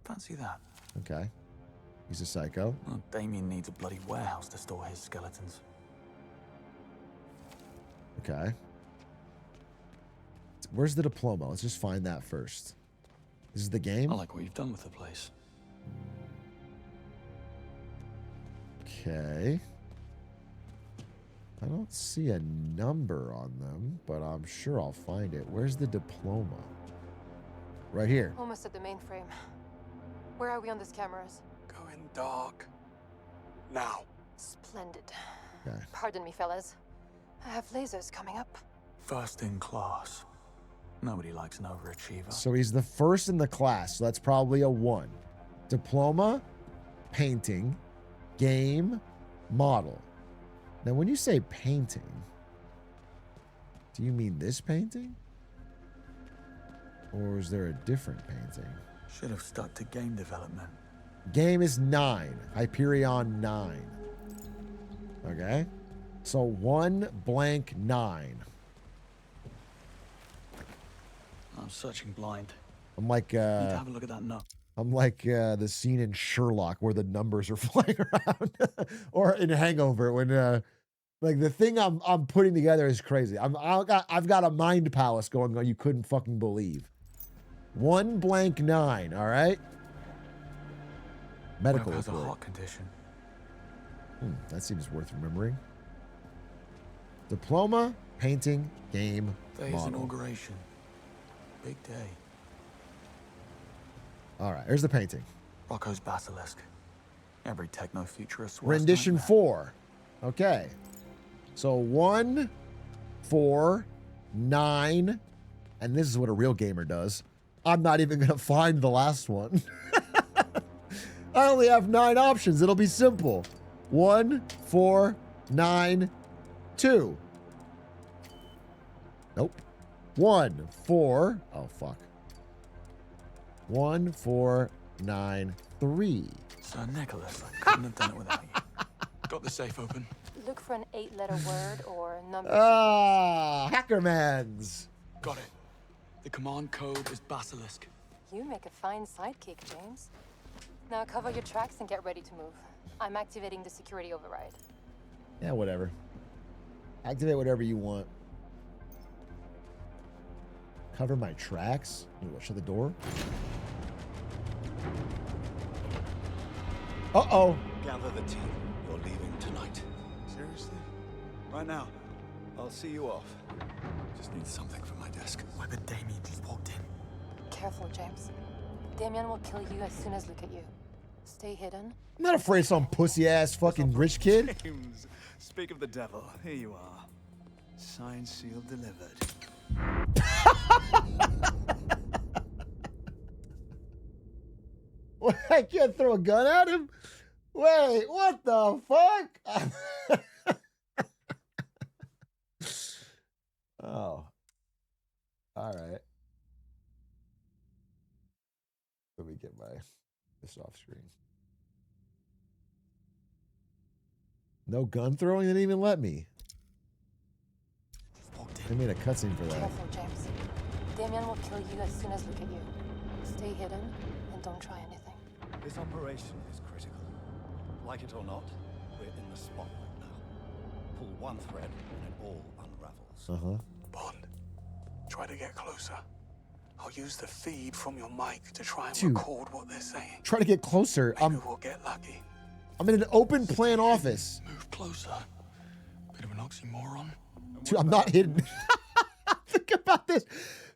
Fancy that. Okay. He's a psycho. Well, Damien needs a bloody warehouse to store his skeletons. Okay. Where's the diploma? Let's just find that first. This is the game? I like what you've done with the place. Okay. I don't see a number on them, but I'm sure I'll find it. Where's the diploma? Right here. Almost at the mainframe. Where are we on these cameras? Going dark. Now. Splendid. Okay. Pardon me, fellas. I have lasers coming up. First in class. Nobody likes an overachiever. So he's the first in the class, so that's probably a 1. Diploma, painting, game, model. Now, when you say painting, do you mean this painting? Or is there a different painting? Should have stuck to game development. Game is 9. Hyperion 9. Okay? So 1 blank 9. I'm searching blind. I'm like, Need to have a look at that note. I'm like the scene in Sherlock where the numbers are flying around, or in Hangover when like the thing I'm putting together is crazy. I've got a mind palace going on you couldn't fucking believe. 1 blank 9. All right. Medical Has a report. heart condition. That seems worth remembering. Diploma, painting, game, Day's model. inauguration. Big day. All right, here's the painting. Rocco's basilisk. Every techno-futurist. Rendition 4. Okay. So 1, 4, 9, and this is what a real gamer does. I'm not even going to find the last one. I only have 9 options. It'll be simple. 1492. Nope. 14. Oh fuck. 1493. Sir Nicholas, I couldn't have done it without you. Got the safe open. Look for an 8-letter word or a number. Hackermans. Got it. The command code is Basilisk. You make a fine sidekick, James. Now cover your tracks and get ready to move. I'm activating the security override. Yeah, whatever. Activate whatever you want. Cover my tracks? What, shut the door? Uh-oh. Gather the team. You're leaving tonight. Seriously? Right now? I'll see you off. Just need something from my desk. Why, but Damien just walked in. Careful, James. Damien will kill you as soon as look at you. Stay hidden. I'm not afraid of some pussy-ass fucking rich kid. James, speak of the devil. Here you are. Signed, sealed, delivered. What, I can't throw a gun at him? Wait, what the fuck? Oh. All right. Let me get this off screen. No gun throwing? They didn't even let me. They made a cutscene for that. Careful, James. Damien will kill you as soon as look at you. Stay hidden and don't try anything. This operation is critical. Like it or not, we're in the spotlight now. Pull one thread and it all unravels. Uh-huh. Bond, try to get closer. I'll use the feed from your mic to try and Dude, record what they're saying. Try to get closer. Maybe we'll get lucky. I'm in an open plan office. Move closer. Bit of an oxymoron. Dude, I'm not hidden. Think about this.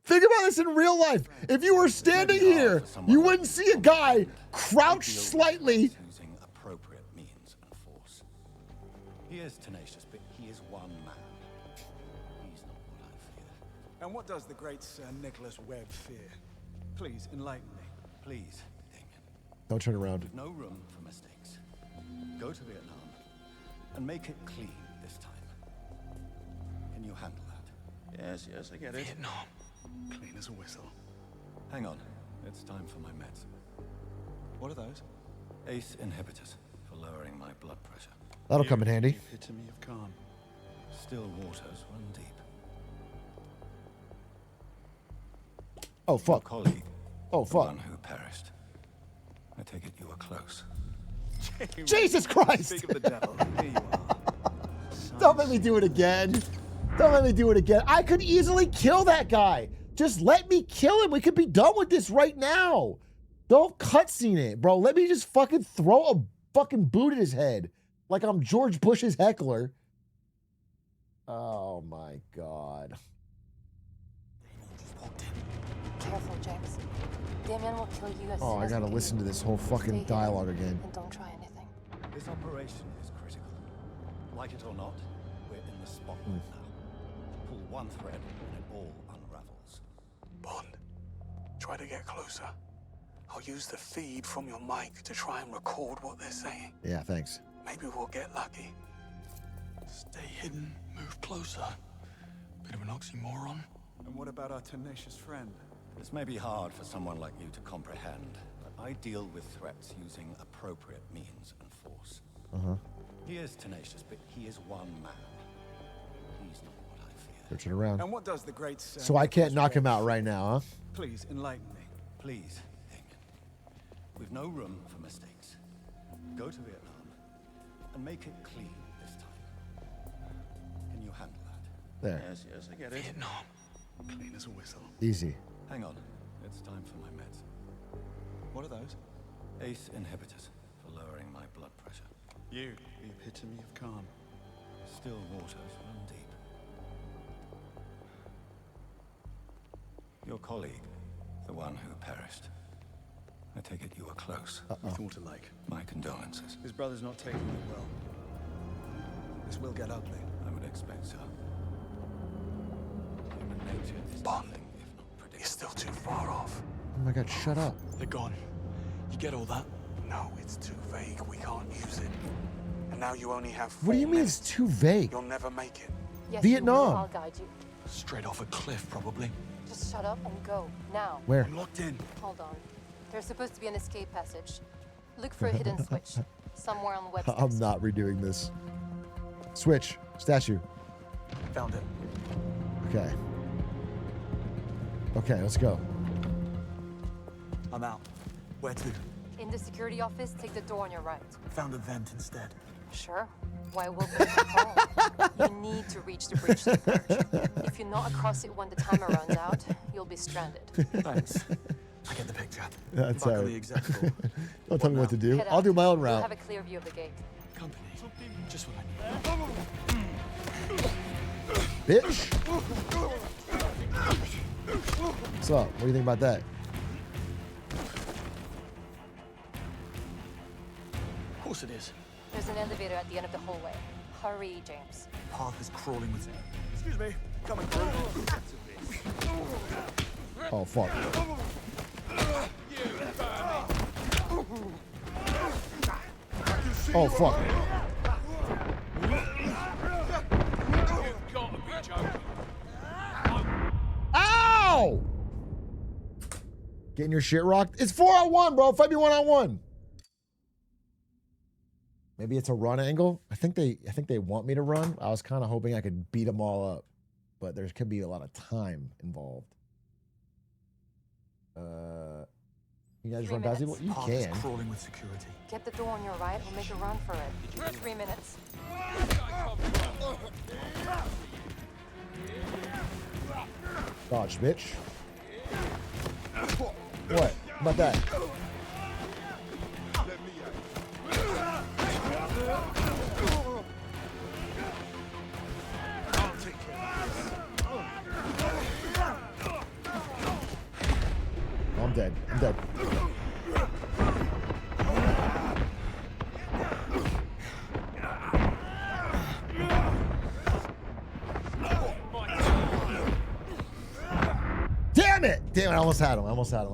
Think about this in real life. If you were standing here, you wouldn't see a guy crouch slightly. Using appropriate means and force. He is tenacious, but he is one man. He's not what I fear. And what does the great Sir Nicholas Webb fear? Please, enlighten me. Please, Damien. Don't turn around. There's no room for mistakes. Go to Vietnam and make it clean this time. Can you handle that? Yes, I get it. Vietnam. Clean as a whistle. Hang on. It's time for my meds. What are those? ACE inhibitors for lowering my blood pressure. That'll come in handy. Epitome of calm. Still waters run deep. Oh, fuck. Your colleague. Oh, The fuck. one who perished. I take it you were close. Jesus Christ! Speak of the devil. Here you are. Don't let me do it again. Don't let me do it again. I could easily kill that guy. Just let me kill him. We could be done with this right now. Don't cutscene it, bro. Let me just fucking throw a fucking boot at his head like I'm George Bush's heckler. Oh my God. Careful, James. Damien will kill you as Oh, soon I as gotta look at listen you. to this whole Stay fucking hidden dialogue again. And don't try anything. This operation is critical. Like it or not, we're in the spotlight now. Pull one thread and it all unravels. Bond, try to get closer. I'll use the feed from your mic to try and record what they're saying. Yeah, thanks. Maybe we'll get lucky. Stay hidden. Move closer. Bit of an oxymoron. And what about our tenacious friend? This may be hard for someone like you to comprehend, but I deal with threats using appropriate means and force. Uh-huh. He is tenacious, but he is one man. He's not what I fear. Search it around. And what does the great Sir So I can't Nicholas knock him Webb out right now, huh? Please, enlighten me. Please, Damien. We've no room for mistakes. Go to Vietnam and make it clean this time. Can you handle that? There. Yes, I get it. Vietnam. Clean as a whistle. Easy. Hang on. It's time for my meds. What are those? ACE inhibitors for lowering my blood pressure. You, the epitome of calm. Still waters run deep. Your colleague, the one who perished. I take it you were close. We thought alike. My condolences. His brother's not taking it well. This will get ugly. I would expect so. Human nature is Bond. nothing if not predictable. You're still too far off. Oh my God, shut up. They're gone. You get all that? No, it's too vague. We can't use it. And now you only have 4 What do you mean it's too vague? You'll never make it. Yes, Vietnam. You will. I'll guide you. Straight off a cliff, probably. Just shut up and go now. Where? I'm locked in. Hold on. There's supposed to be an escape passage. Look for a hidden switch somewhere on the website. I'm not redoing this. Switch. Statue. Found it. Okay. Okay, let's go. I'm out. Where to? In the security office, take the door on your right. Found a vent instead. Sure. Why will you call? You need to reach the bridge to the purge. If you're not across it when the timer runs out, you'll be stranded. Thanks. I get the picture. That's Back all on right. the executable. Don't tell me what to do. Head I'll out. do my own You'll route. have a clear view of the gate. Company. Just what I need. Bitch. What's up? What do you think about that? Of course it is. There's an elevator at the end of the hallway. Hurry, James. Path is crawling with... Excuse me. Coming through. Oh, fuck. Oh, fuck. Ow! Getting your shit rocked? It's 4-on-1, bro. Fight me 1-on-1. Maybe it's a run angle. I think they want me to run. I was kind of hoping I could beat them all up, but there could be a lot of time involved. You guys run past people? You can. Crawling with security. Get the door on your right. We'll make a run for it. 3 minutes. Dodge, bitch. What? How about that? Oh, I'm dead. I'm dead. Damn it! Damn it, I almost had him. I almost had him.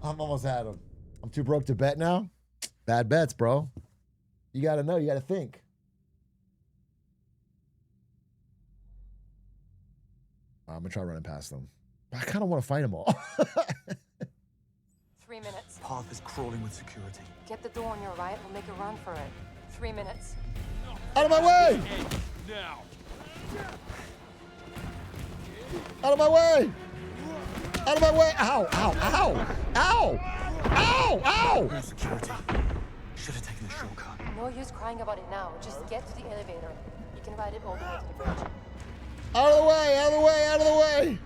I'm almost had him. I'm too broke to bet now. Bad bets, bro. You gotta know, you gotta think. I'm gonna try running past them. I kinda wanna fight them all. 3 minutes. Path is crawling with security. Get the door on your right. We'll make a run for it. 3 minutes. Out of my way! Now. Out of my way! Out of my way! Ow! Ow! Ow! Ow! Ow! Ow! Security. Should have taken the shortcut. No use crying about it now. Just get to the elevator. You can ride it all the way to the bridge. Out of the way! Out of the way! Out of the way!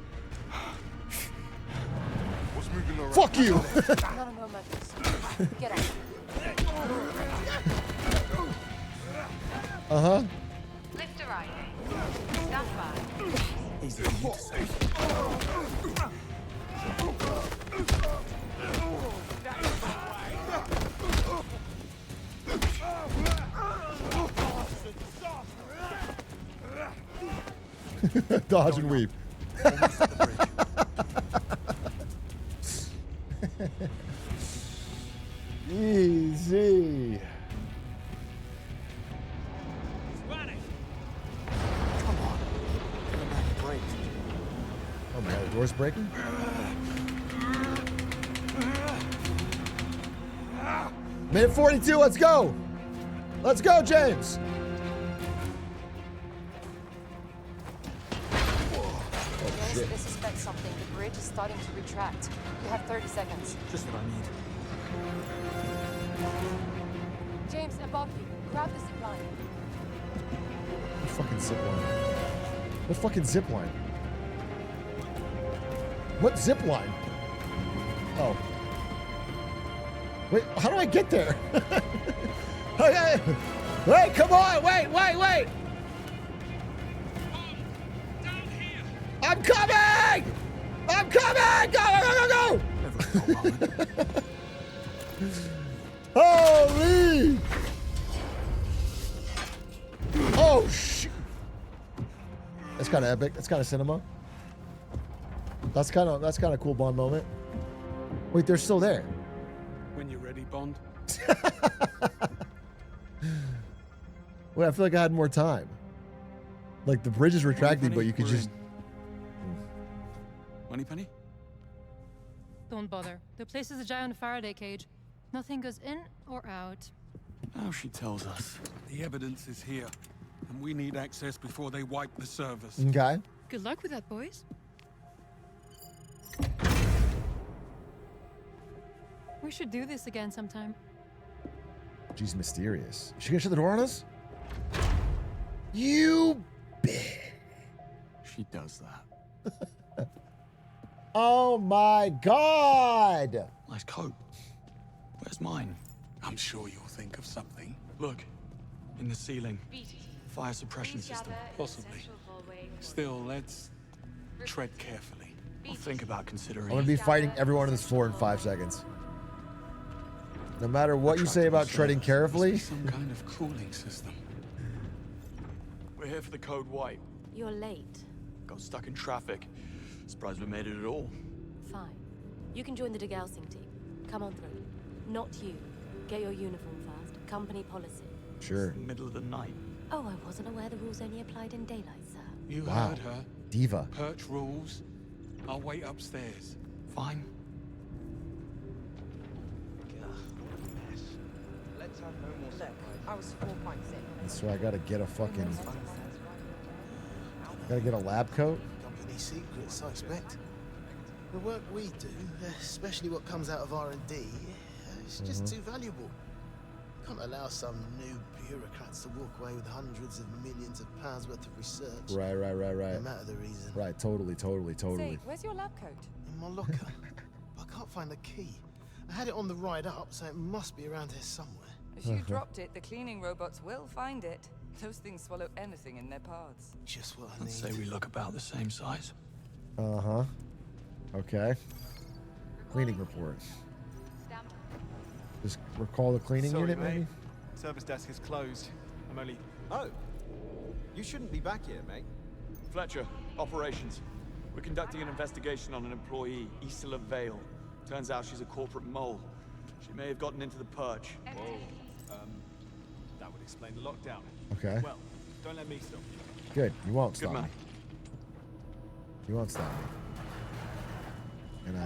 What's moving around? Fuck you! No, Memphis. Get out. Uh-huh. Lift arriving. Stand by. Easy for you to say. Dodge and weave. Easy. Come on. Give a man a break. Oh my god, the door's breaking? Minute 42, let's go! Let's go, James! James, they suspect something. The bridge is starting to retract. You have 30 seconds. Just what I need. James, above you. Grab the zip line. What fucking zip line? What fucking zip line? What zip line? Oh. Wait, how do I get there? Okay. Wait, come on, wait! I'm coming! I'm coming! Go! Holy! Oh shit! That's kind of epic. That's kind of cinema. That's kind of a cool Bond moment. Wait, they're still there. When you're ready, Bond. Wait, I feel like I had more time. Like the bridge is retracting, but you could just. Moneypenny? Don't bother. The place is a giant Faraday cage. Nothing goes in or out. Now she tells us. The evidence is here, and we need access before they wipe the servers. Okay. Good luck with that, boys. We should do this again sometime. She's mysterious. Is she gonna shut the door on us? You bitch. She does that. Oh my god! Nice coat. Where's mine? I'm sure you'll think of something. Look, in the ceiling. Fire suppression system. Possibly. Still, let's tread carefully. I'll think about considering. I'm gonna be fighting everyone on this floor in 5 seconds. No matter what you say about treading carefully. Some kind of cooling system. We're here for the code white. You're late. Got stuck in traffic. Surprised we made it at all. Fine. You can join the degaussing team. Come on through. Not you. Get your uniform first. Company policy. Sure. It's the middle of the night. Oh, I wasn't aware the rules only applied in daylight, sir. You Wow. heard her. Diva. Perch rules. I'll wait upstairs. Fine. Let's have no more. Look, I was 4 points in. So I gotta get a fucking. Gotta get a lab coat. Company secrets, I expect. The work we do, especially what comes out of R&D, it's just too valuable. Can't allow some new bureaucrats to walk away with hundreds of millions of pounds worth of research. Right. No matter the reason. Right, totally. Say, where's your lab coat? In my locker. I can't find the key. I had it on the ride up, so it must be around here somewhere. If you dropped it, the cleaning robots will find it. Those things swallow anything in their paths. Just what I I'd need. say we look about the same size. Uh-huh. Okay. Cleaning report. Just recall the cleaning unit, maybe? Service desk is closed. I'm only... Oh! You shouldn't be back here, mate. Fletcher, operations. We're conducting an investigation on an employee, Isla Vale. Turns out she's a corporate mole. She may have gotten into the perch. Whoa. That would explain the lockdown. Okay. Well, don't let me stop you. Good. You won't Good stop me. man. You won't stop me. And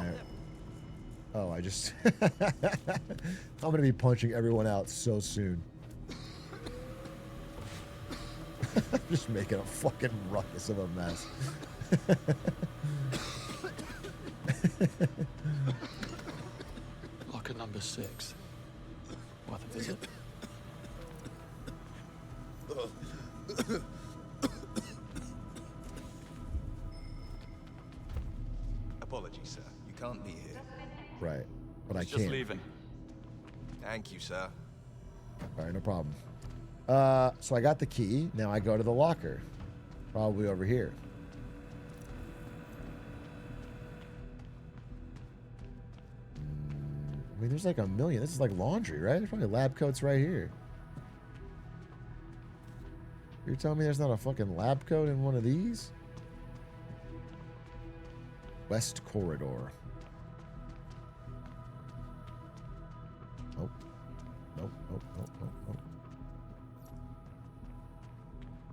I just... I'm gonna be punching everyone out so soon. I'm just making a fucking ruckus of a mess. Locker number 6. Worth a visit. Apologies, sir. You can't be here. Right. But I Just can't. leaving. Thank you, sir. All right, no problem. So I got the key. Now I go to the locker. Probably over here. I mean, there's like a million. This is like laundry, right? There's probably lab coats right here. You're telling me there's not a fucking lab coat in one of these? West corridor. Nope. Nope.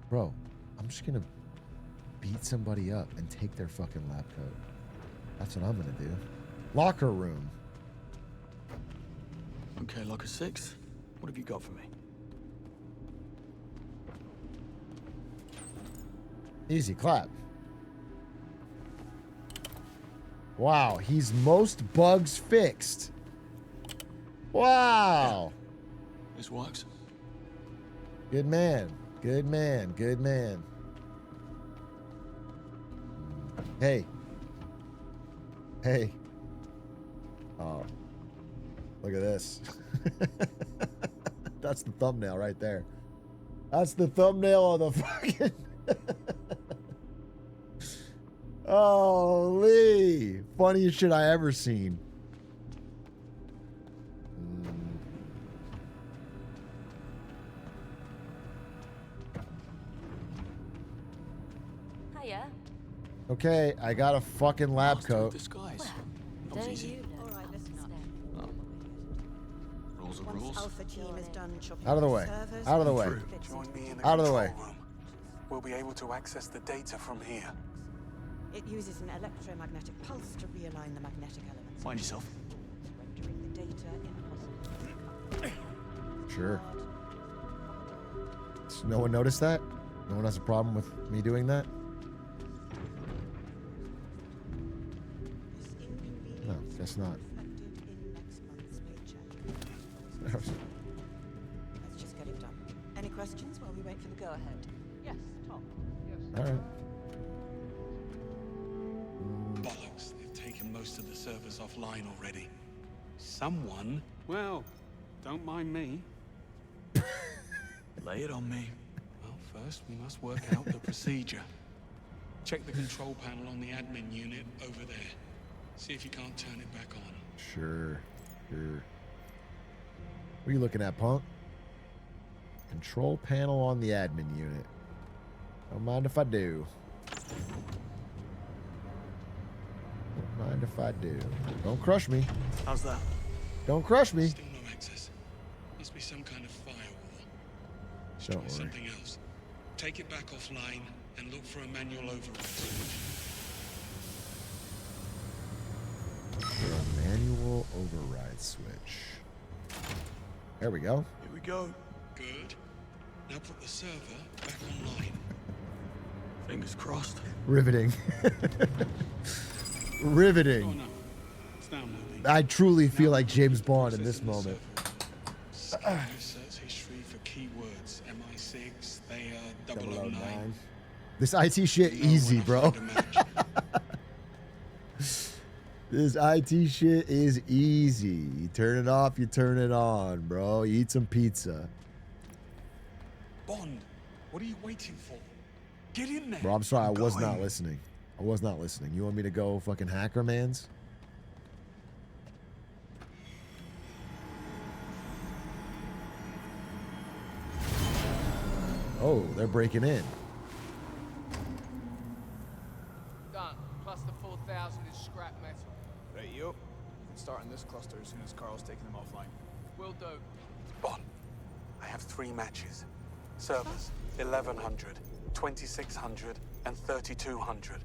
Bro, I'm just gonna beat somebody up and take their fucking lab coat. That's what I'm gonna do. Locker room. Okay, locker 6. What have you got for me? Easy clap. Wow, he's most bugs fixed. Wow. This works. Good man. Good man. Good man. Hey. Hey. Oh. Look at this. That's the thumbnail right there. That's the thumbnail of the fucking... Holy. Funniest shit I ever seen. Hiya. Okay, I got a fucking lab coat. Disguise. Don't you know? All right, let's stay. rules are rules. Out of the way. Out of the way. Join me in the Out of the way. control room. We'll be able to access the data from here. It uses an electromagnetic pulse to realign the magnetic elements. Mind yourself. Rendering the data impossible. Sure. Does no one notice that? No one has a problem with me doing that? No, guess not. Let's just get it done. Any questions while we wait for the go-ahead? Yes, Tom. Yes. All right. Bollocks, they've taken most of the servers offline already. Someone, well, don't mind me. Lay it on me. Well, first we must work out the procedure. Check the control panel on the admin unit over there. See if you can't turn it back on. Sure. Sure. What are you looking at, punk? Control panel on the admin unit. Don't mind if I do. Don't mind if I do. Don't crush me. How's that? Don't crush me. Still no access. Must be some kind of firewall. Let's Don't try worry. something else. Take it back offline and look for a manual override switch. For a manual override switch. There we go. Here we go. Good. Now put the server back online. Fingers crossed. Riveting. Riveting. Oh no. It's now moving. I truly feel like James Bond in this moment. Scan your search history for keywords. MI6, they are 009. This IT shit easy, bro. This IT shit is easy. You turn it off, you turn it on, bro. You eat some pizza. Bond, what are you waiting for? Get in there. Bro, I'm sorry, I was not listening. I was not listening. You want me to go fucking hacker mans? Oh, they're breaking in. Done. Plus the 4,000 is scrap metal. Right, you up? We can start in this cluster as soon as Carl's taking them offline. Will do. Bond, I have 3 matches. Servers, 1100, 2600, and 3200.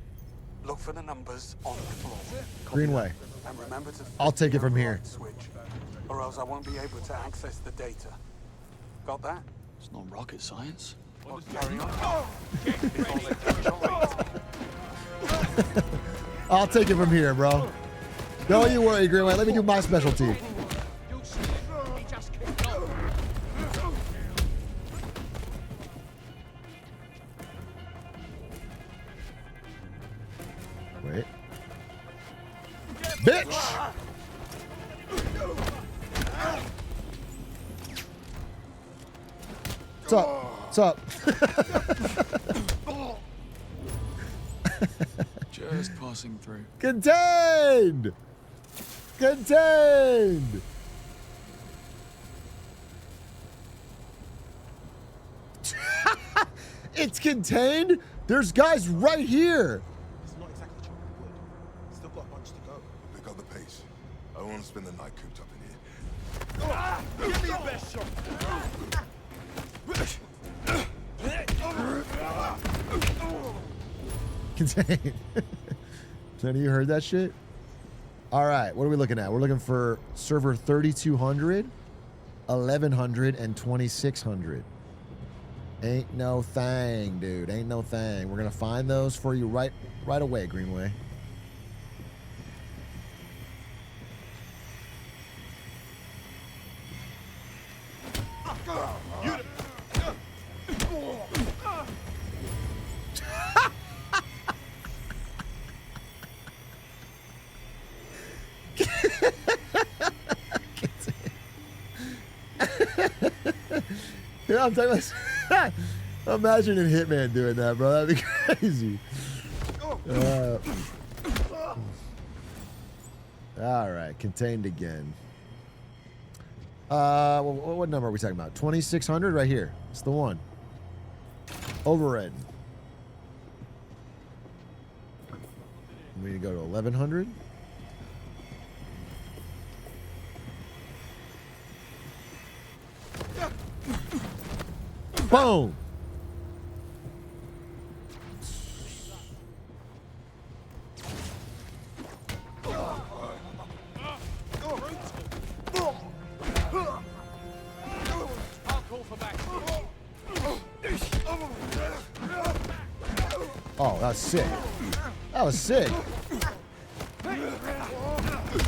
Look for the numbers on the floor. Greenway. And remember to I'll take it from here. override switch, or else I won't be able to access the data. Got that? It's not rocket science. Well, carry on. I'll take it from here, bro. Don't you worry, Greenway. Let me do my specialty. Wait. Bitch! What's up? What's up? Just passing through. Contained! Contained! It's contained? There's guys right here. It's not exactly chopping wood. Still got a bunch to go. Pick up the pace. I don't want to spend the night cooped up in here. Give me your best shot. Contained. None of you heard that shit? All right, what are we looking at? We're looking for server 3200, 1100, and 2600. Ain't no thing, dude. Ain't no thing. We're gonna find those for you right away, Greenway. Yeah, I'm talking about. Imagine Hitman doing that, bro. That'd be crazy. All right, contained again. What number are we talking about? 2600 right here. It's the one. Overhead. We need to go to 1100. Boom. Oh, that was sick. That was sick.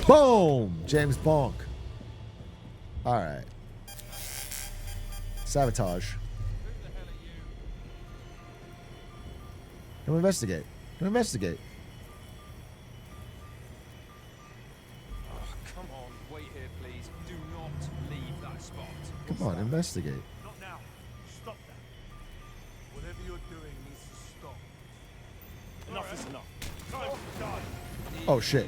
Boom! James Bonk. All right. Sabotage. Come investigate. Come investigate. Oh, come on, wait here, please. Do not leave that spot. Come on, investigate. Not now. Stop that. Whatever you're doing needs to stop. Enough is enough. Time to die. Oh, shit.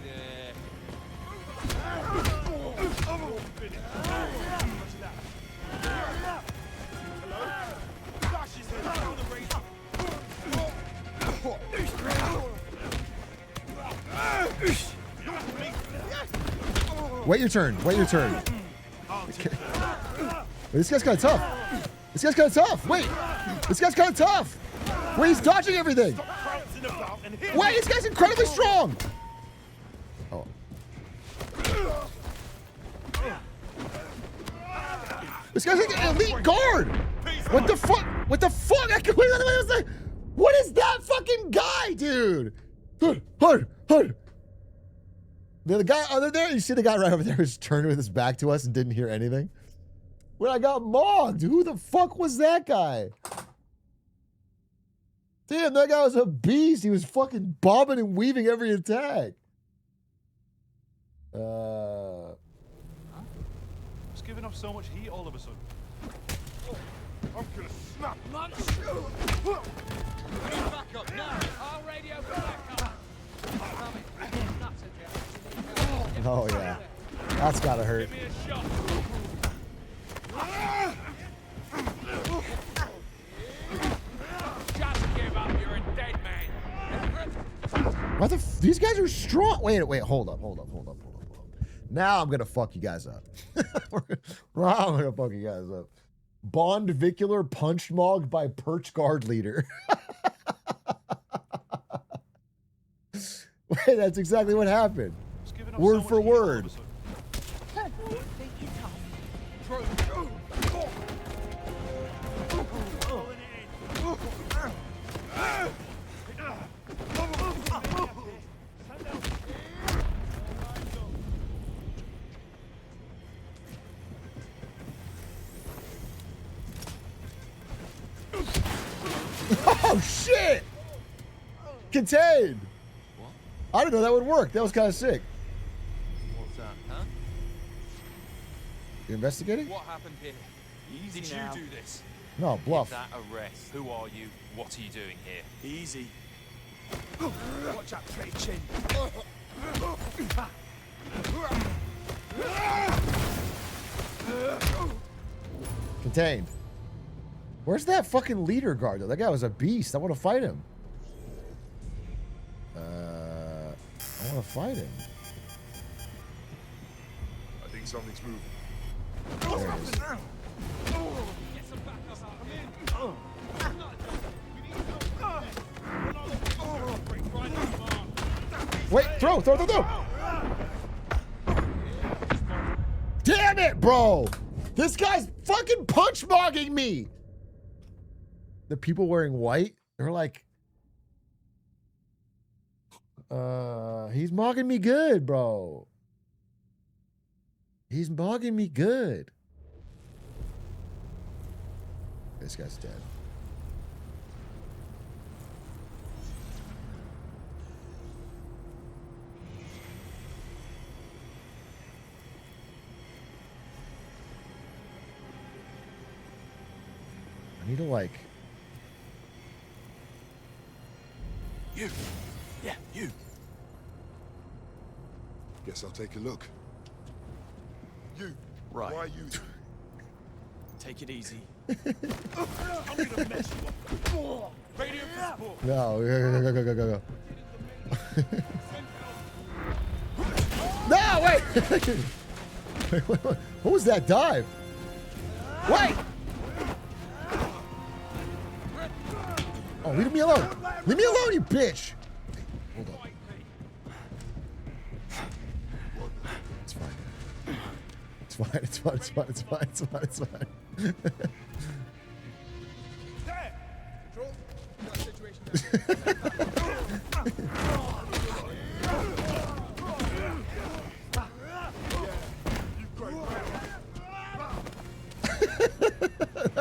Wait your turn. Wait your turn. Okay. This guy's kind of tough. This guy's kind of tough. Wait. This guy's kind of tough. Wait, he's dodging everything. Wait, this guy's incredibly strong. Oh. This guy's like an elite guard. What the fuck? What the fuck? What is that fucking guy, dude? Hard. The guy other there, you see the guy right over there who's turned with his back to us and didn't hear anything? When I got mogged, who the fuck was that guy? Damn, that guy was a beast. He was fucking bobbing and weaving every attack. It's giving off so much heat all of a sudden. I'm gonna snap. Lunch. Back up now. Our radio for backup. Oh, yeah. That's gotta hurt. Give me a shot. Just give up. You're a dead man. What the these guys are strong. Wait, hold up. Now I'm gonna fuck you guys up. I'm gonna fuck you guys up. Bond-vicular punch mogged by Perch Guard leader. Wait, that's exactly what happened. Word for word. Oh shit! Contained. I didn't know that would work. That was kind of sick. What's that, huh? You investigating? What happened here? Easy Did now. you do this? No, bluff. Is that arrest? Who are you? What are you doing here? Easy. Watch out, Trade Chin. Contained. Where's that fucking leader guard though? That guy was a beast. I want to fight him. I want to fight him. I think something's moving. There it is. Wait, throw. Damn it, bro. This guy's fucking punch mogging me. The people wearing white, they're like, he's mogging me good, bro. He's mogging me good. This guy's dead. I need to like... You. Yeah, you. Guess I'll take a look. You. Right. Why are you? Take it easy. I'm gonna mess you up. Radio for support. No, go. No, wait! What was that dive? Wait! Oh, leave me alone. Leave me alone, you bitch. Hold on. It's fine. It's fine. It's fine. It's fine. It's fine. It's fine. It's fine.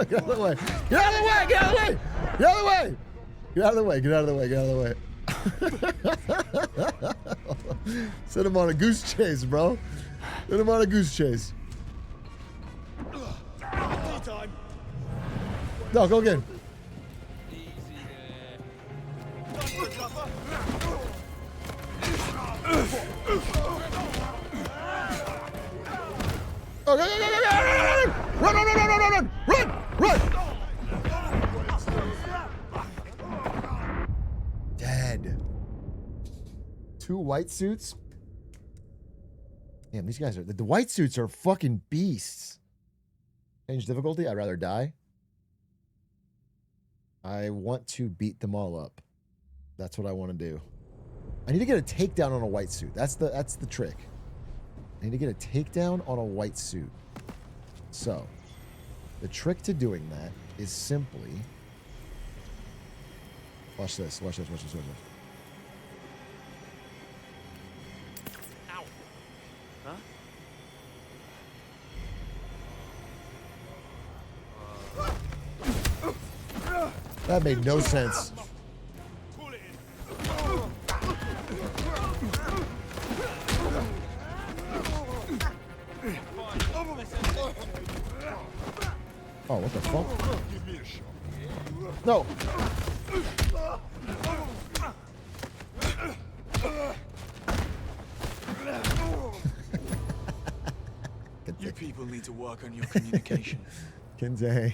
Get out of the way! Get out of the way! Get out of the way! Get out of the way! Get out of the way! Get out of the way! Get out of the way! Send him on a goose chase, bro. Send him on a goose chase. No, go again. Oh, go, go, go, go, go, run, run, run, run, run, run, run, run, run. Dead. 2 white suits. Damn, these guys are, the white suits are fucking beasts. Change difficulty, I'd rather die. I want to beat them all up. That's what I want to do. I need to get a takedown on a white suit. That's the trick. I need to get a takedown on a white suit. So, the trick to doing that is simply... Watch this, watch this, watch this, watch this. Ow. Huh? That made no sense. Oh, what the fuck? No. You people need to work on your communication. Contain.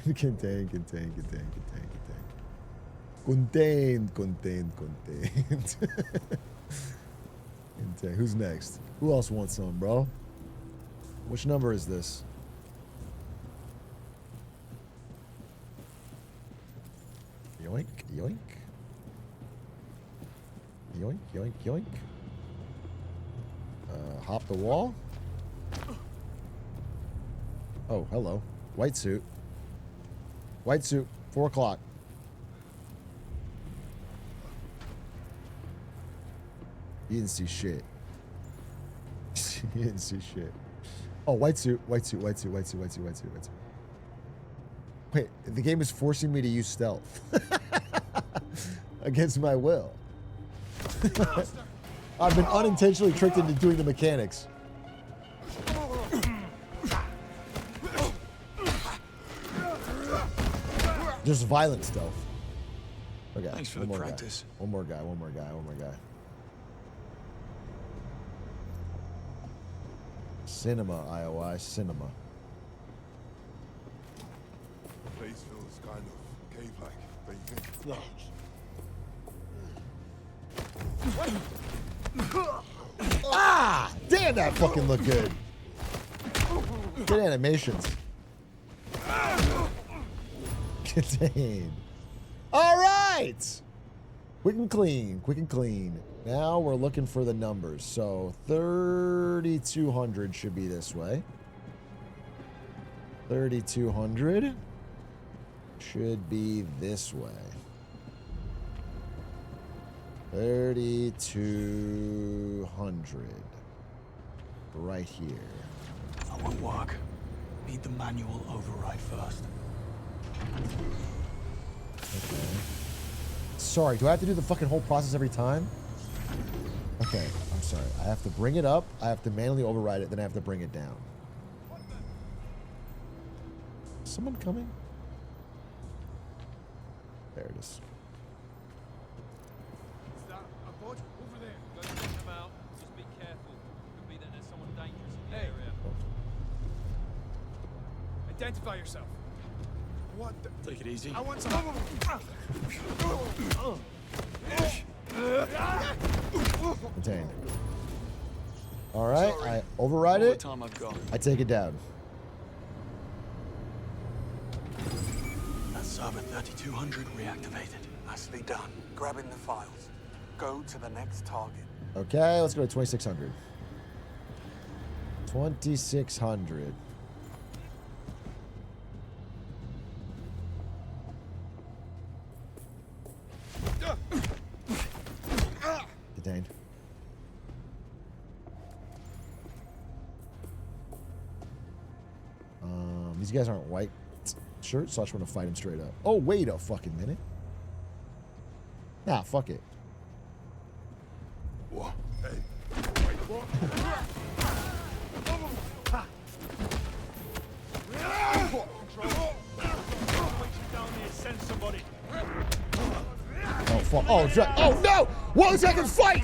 Who's next? Who else wants some, bro? Which number is this? Yoink, yoink. Yoink, yoink, yoink. Hop the wall. Oh, hello. White suit. White suit, 4 o'clock. You didn't see shit. You didn't see shit. Oh, white suit, white suit, white suit, white suit, white suit, white suit, white suit. Wait, the game is forcing me to use stealth. Against my will. I've been unintentionally tricked into doing the mechanics. Just violent stealth. Okay. Thanks for the practice. One more guy, one more guy, one more guy. Cinema, IOI, cinema. The place feels kind of cave-like, don't you think? Ah! Damn, that fucking looked good. Good animations. Contained. All right. Quick and clean. Quick and clean. Now we're looking for the numbers. So 3,200 should be this way. 3,200 should be this way. 3,200 right here. That won't work. Need the manual override first. Okay. Sorry, do I have to do the fucking whole process every time? Okay, I'm sorry. I have to bring it up, I have to manually override it, then I have to bring it down. Is someone coming? There it is. Over there. Don't take them out. Just be careful. Could be that there's someone dangerous in the area. Identify yourself. What the? Take it easy. I want some. Contained. All right, I override it. Time I've got. I take it down. That's server 3200 reactivated. Nicely done. Grabbing the files. Go to the next target. Okay, let's go to 2600. 2600. Detained. These guys aren't white shirts, so I just want to fight them straight up. Oh, wait a fucking minute. Nah, fuck it. What? Hey. Wait, Send somebody. Oh, fuck. Oh, oh, no! 1 second, fight!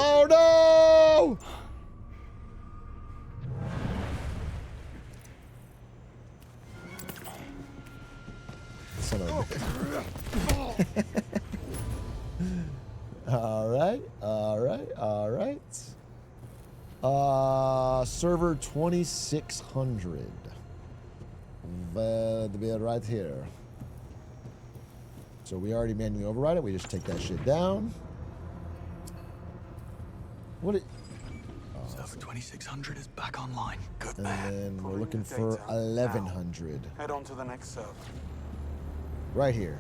Oh, no! Son of a bitch. All right, all right, all right. Server 2600. They're right here. So we already manually override it. We just take that shit down. What it? Server 2600 is back online. Good And man. then we're looking for 1100. Head on to the next server. Right here.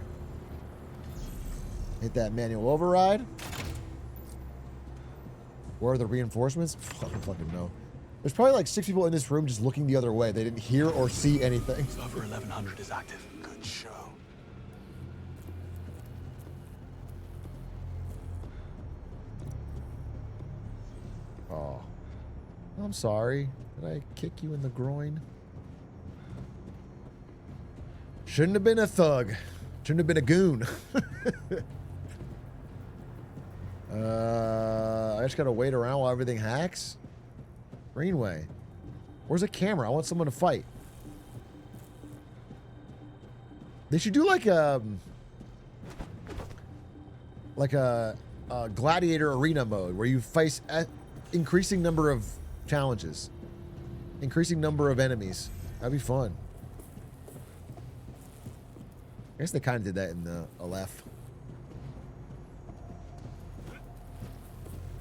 Hit that manual override. Where are the reinforcements? I don't fucking know. There's probably like 6 people in this room just looking the other way. They didn't hear or see anything. Server 1100 is active. Good show. Oh. I'm sorry. Did I kick you in the groin? Shouldn't have been a thug. Shouldn't have been a goon. I just gotta wait around while everything hacks. Greenway. Where's a camera? I want someone to fight. They should do like a gladiator arena mode where you face increasing number of challenges, increasing number of enemies. That'd be fun. I guess they kind of did that in the Aleph.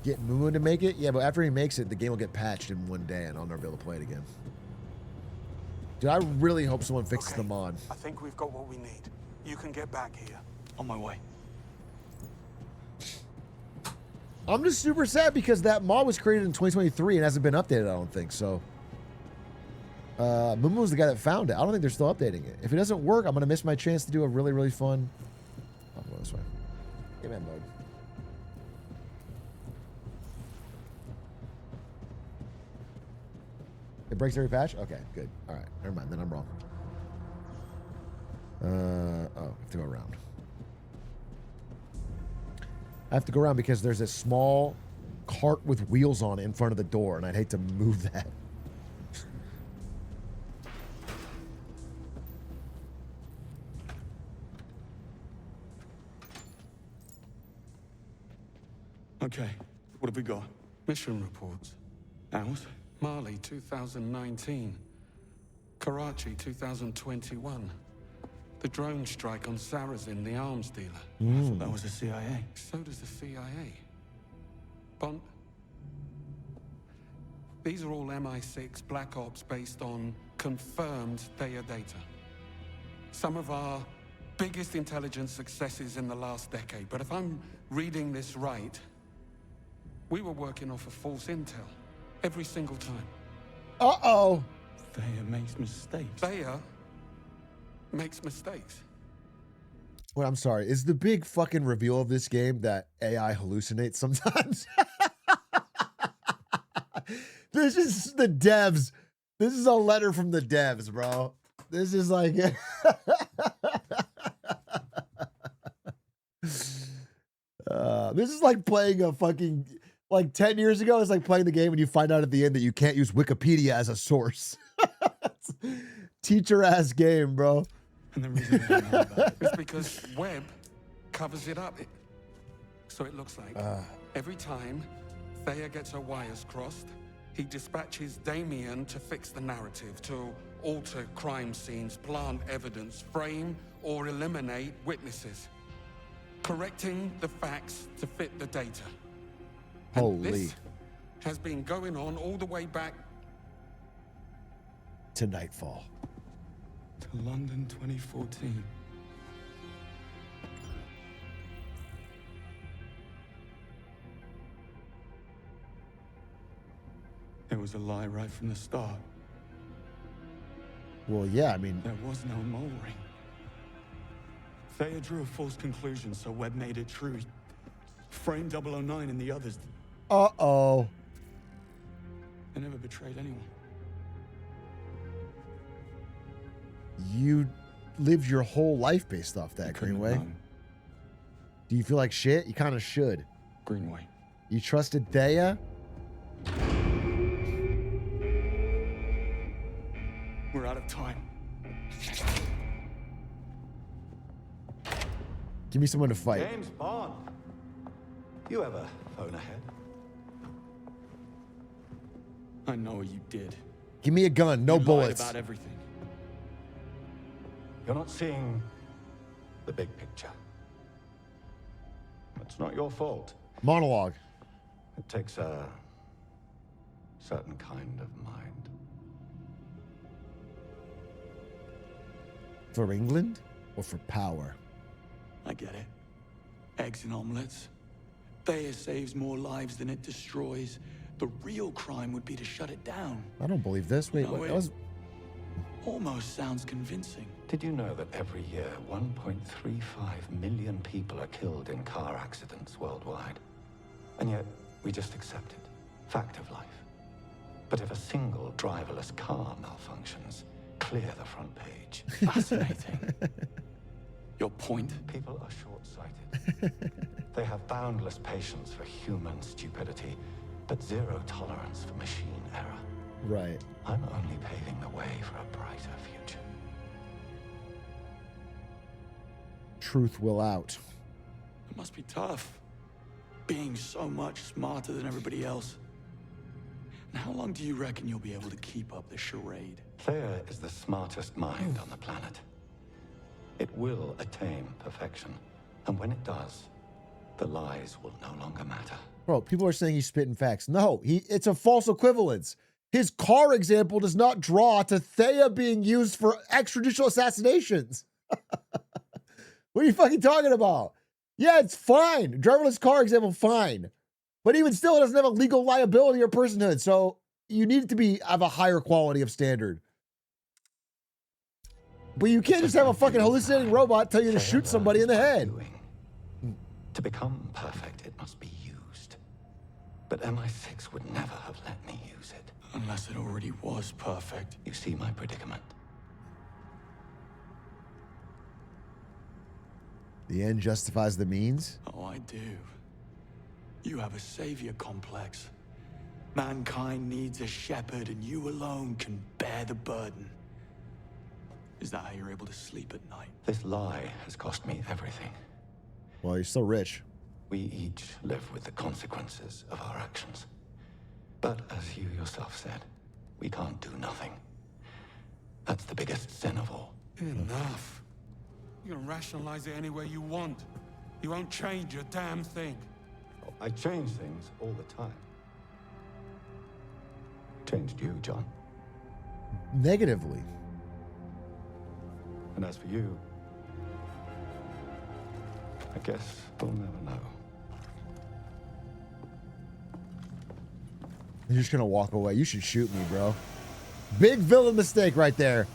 Get Moo to make it? Yeah, but after he makes it, the game will get patched in 1 day and I'll never be able to play it again. Dude, I really hope someone fixes the mod. I think we've got what we need. You can get back here. On my way. I'm just super sad because that mod was created in 2023 and hasn't been updated, I don't think. So, Mumu was the guy that found it. I don't think they're still updating it. If it doesn't work, I'm going to miss my chance to do a really, really fun... I'll go this way. Hitman mode. It breaks every patch? Okay, good. All right, never mind. Then I'm wrong. Oh, I have to go around. I have to go around because there's a small cart with wheels on it in front of the door, and I'd hate to move that. Okay, what have we got? Mission reports. Ours? Mali 2019. Karachi 2021. The drone strike on Sarazin, the arms dealer. I thought that was the CIA. So does the CIA. Bond. These are all MI6 Black Ops based on confirmed Theia data. Some of our biggest intelligence successes in the last decade. But if I'm reading this right, we were working off of false intel. Every single time. Uh-oh. Theia makes mistakes. Theia makes mistakes. Wait, I'm sorry. Is the big fucking reveal of this game that AI hallucinates sometimes? This is the devs. This is a letter from the devs, bro. This is like... this is like playing a fucking... Like 10 years ago, it's like playing the game and you find out at the end that you can't use Wikipedia as a source. Teacher-ass game, bro. And the reason we don't know about it is because Webb covers it up. So it looks like every time Theia gets her wires crossed, he dispatches Damien to fix the narrative, to alter crime scenes, plant evidence, frame or eliminate witnesses, correcting the facts to fit the data. And Holy. this has been going on all the way back to Nightfall. To London 2014. It was a lie right from the start. Well, yeah, I mean... There was no mole ring. Thea drew a false conclusion, so Webb made it true. He framed 009 and the others. Uh-oh. They never betrayed anyone. You lived your whole life based off that, Greenway. Do you feel like shit? You kind of should. Greenway. You trusted Thea? We're out of time. Give me someone to fight. James Bond. You ever phone ahead? I know you did. Give me a gun, no You bullets. lied about everything. You're not seeing the big picture. It's not your fault. Monologue. It takes a certain kind of mind. For England or for power? I get it. Eggs and omelets. Thea saves more lives than it destroys. The real crime would be to shut it down. I don't believe this. Wait, No, what? it That was... almost sounds convincing. Did you know that every year 1.35 million people are killed in car accidents worldwide? And yet, we just accept it. Fact of life. But if a single driverless car malfunctions, clear the front page. Fascinating. Your point? People are short-sighted. They have boundless patience for human stupidity, but zero tolerance for machine error. Right. I'm only paving the way for a brighter future. Truth will out. It must be tough. Being so much smarter than everybody else. And how long do you reckon you'll be able to keep up the charade? Thea is the smartest mind on the planet. It will attain perfection. And when it does, the lies will no longer matter. Bro, people are saying he's spitting facts. No, it's a false equivalence. His car example does not draw to Thea being used for extrajudicial assassinations. What are you fucking talking about? Yeah, it's fine. Driverless car example, fine. But even still, it doesn't have a legal liability or personhood. So you need to have a higher quality of standard. But you can't just have a fucking hallucinating robot tell you to shoot somebody in the head. To become perfect, it must be used. But MI6 would never have let me use it. Unless it already was perfect. You see my predicament? The end justifies the means? Oh, I do. You have a savior complex. Mankind needs a shepherd, and you alone can bear the burden. Is that how you're able to sleep at night? This lie has cost me everything. Well, you're still rich. We each live with the consequences of our actions. But as you yourself said, we can't do nothing. That's the biggest sin of all. Enough. You can rationalize it any way you want. You won't change a damn thing. I change things all the time. Changed you, John. Negatively. And as for you, I guess we'll never know. You're just gonna walk away. You should shoot me, bro. Big villain mistake right there.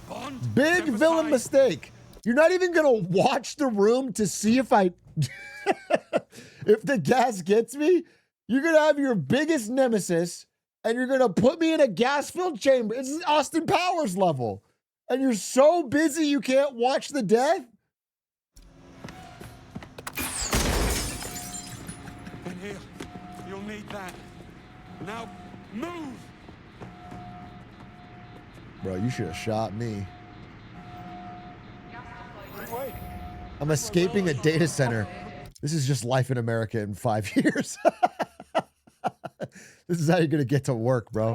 Big villain mistake. You're not even gonna watch the room to see if if the gas gets me. You're gonna have your biggest nemesis and you're gonna put me in a gas-filled chamber. It's Austin Powers level. And you're so busy you can't watch the death? And here, you'll need that. Now, move! Bro, you should have shot me. I'm escaping a data center. This is just life in America in 5 years. This is how you're gonna get to work, bro.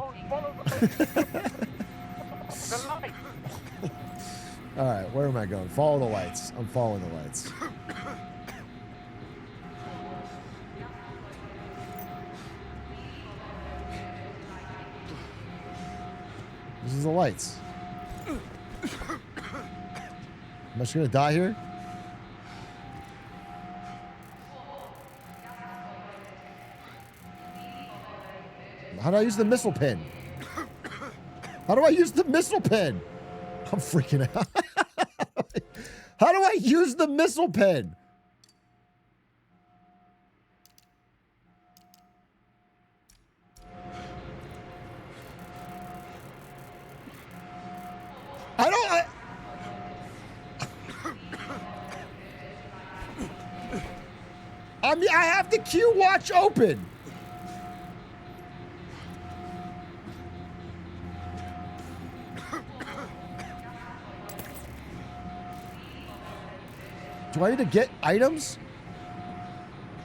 All right, where am I going? Follow the lights. I'm following the lights. This is the lights. Am I just gonna die here? How do I use the missile pin? How do I use the missile pin? I'm freaking out. How do I use the missile pin? I mean, I have the Q watch open. Do I need to get items?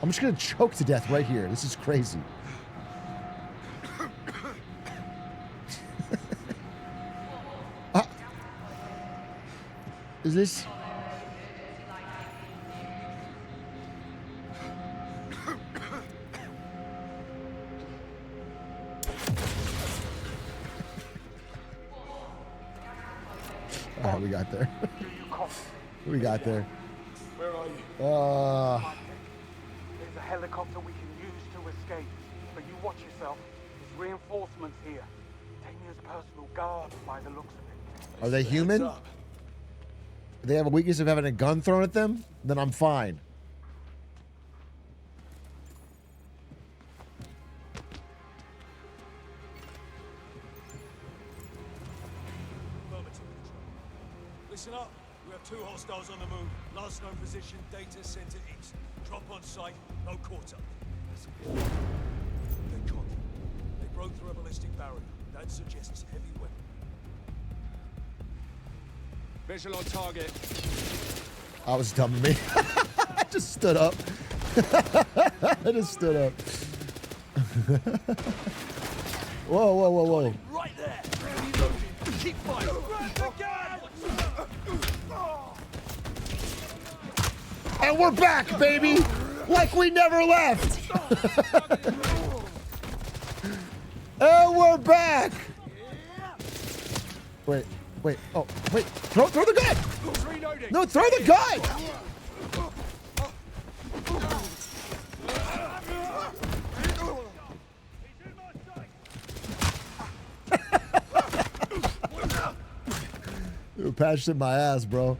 I'm just gonna choke to death right here. This is crazy. Is this? All right, we got there. We got there. Where are you? There's a helicopter we can use to escape, but you watch yourself. There's reinforcements here. Take me as personal guard by the looks of it. Are they human? They have a weakness of having a gun thrown at them? Then I'm fine. Listen up. We have 2 hostiles on the move. Last known position, data center east. Drop on site, no quarter. They can't. They broke through a ballistic barrier. That suggests heavy weapon. Visual on target. I was dumb of me. I just stood up. I just stood up. Whoa, whoa, whoa, whoa. Right there. Keep fighting. And we're back, baby! Like we never left! And we're back! Wait, wait, oh, wait. Throw the gun! No, throw the gun! You patched in my ass, bro.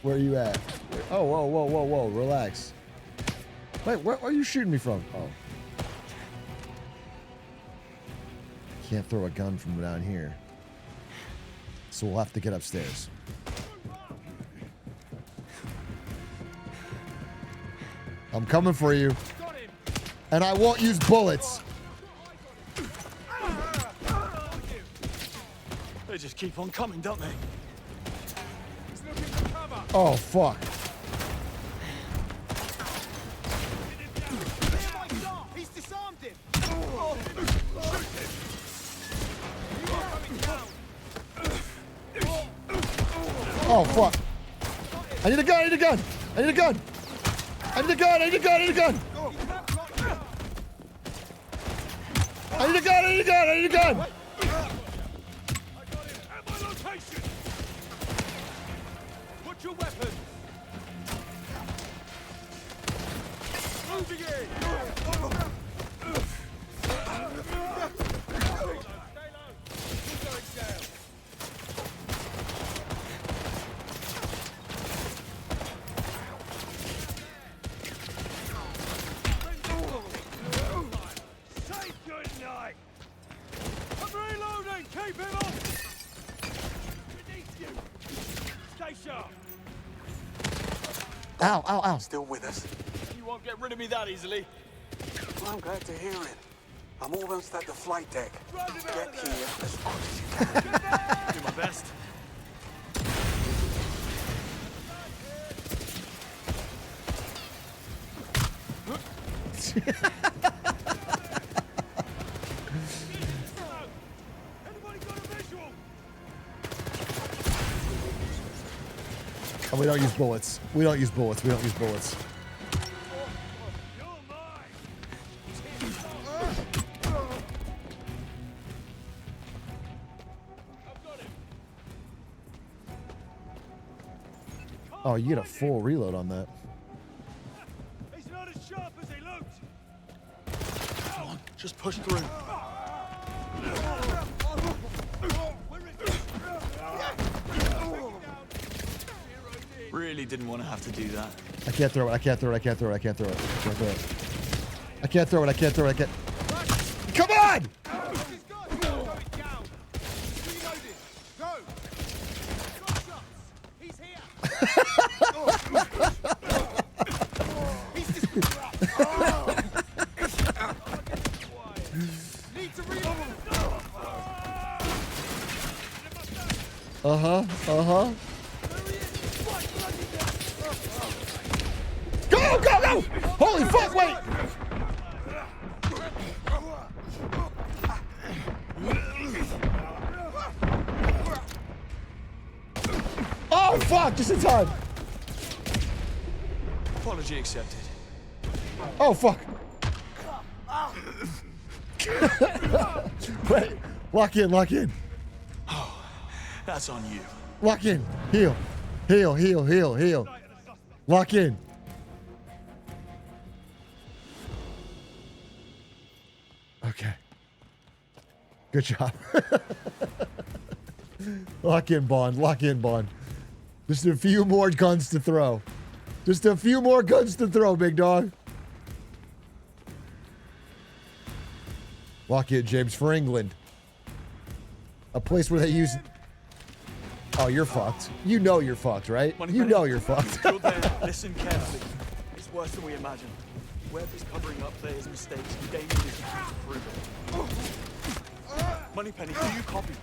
Where are you at? Oh, whoa, whoa, whoa, whoa. Relax. Wait, where are you shooting me from? Oh. Can't throw a gun from down here. So we'll have to get upstairs. I'm coming for you. And I won't use bullets. They just keep on coming, don't they? Oh, fuck. He's disarmed him. Oh, fuck. I need a gun, I need a gun. I need a gun. I need a gun, I need a gun, I need a gun. I need a gun, I need a gun, I need a gun. Put your weapon. Moving in. Say good night. I'm reloading. Keep him up. Beneath you. Stay sharp. Ow, ow, ow. Still with us. You won't get rid of me that easily. Well, I'm glad to hear it. I'm almost at the flight deck. Get here as fast as you can. Do my best. Oh, we don't use bullets. We don't use bullets. We don't use bullets. Oh, you get a full reload on that. He's not as sharp as he looks. Come on, just push through. Really didn't want to have to do that. I can't throw it. I can't throw it. I can't throw it. I can't throw it. I can't throw it. I can't throw it. I can't throw it. I can't. Come on! Uh-huh. Go, go, go! Holy fuck, wait! Oh, fuck, just in time. Apology accepted. Oh, fuck. Wait, lock in, lock in. Oh, that's on you. Lock in, heal. Heal, heal, heal, heal. Lock in. Okay. Good job. Lock in, Bond. Lock in, Bond. Just a few more guns to throw. Just a few more guns to throw, big dog. Lock in, James, for England. A place where they use... Oh, you're fucked. You know you're fucked, right? You know you're fucked. You're there. Listen carefully. It's worse than we imagined. Webb is covering up Thayer's mistakes and Damien is the key to prove it. Moneypenny, do you copy?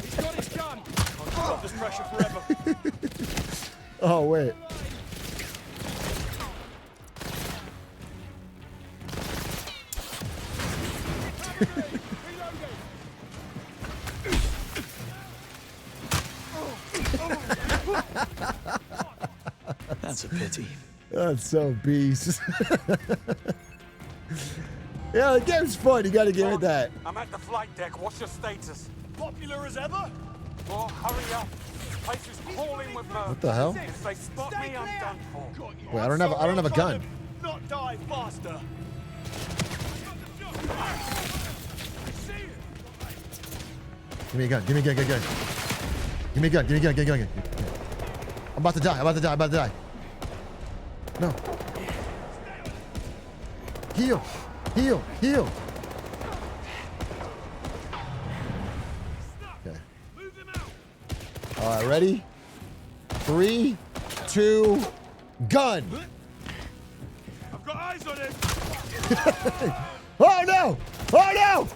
He's got his gun. Can't keep up this pressure forever. Oh, wait. That's a pity. That's so beast. Yeah, the game's fun. You gotta give it that. I'm at the flight deck. What's your status? Popular as ever? Well, hurry up. The place is crawling with murder. What the hell? If they spot me, I'm done for. Wait, I don't have a gun. Not die faster. Give me a gun. Give me a gun. Give me a gun. Give me a gun. Give me a gun. Give me a gun. I'm about to die. I'm about to die. I'm about to die. No. Heal. Heal. Heal. Okay. All right, ready? 3, 2, gun. I've got eyes on him. Oh no! Oh no!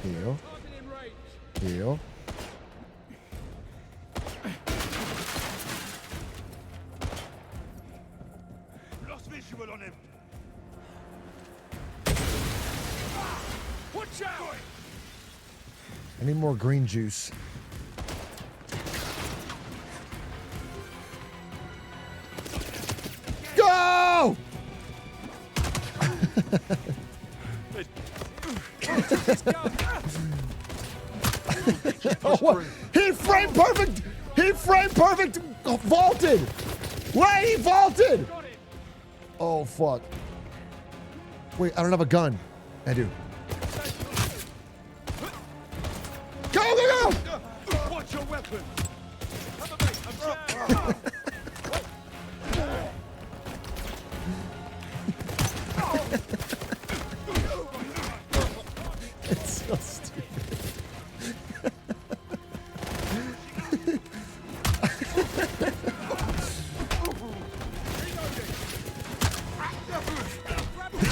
Heal. Heal. Lost visual on him. Watch out! I need more green juice. Go! Oh, he framed perfect. He framed perfect. Vaulted. Wait, he vaulted. Oh fuck. Wait, I don't have a gun. I do. Go, go, go! Watch your weapon.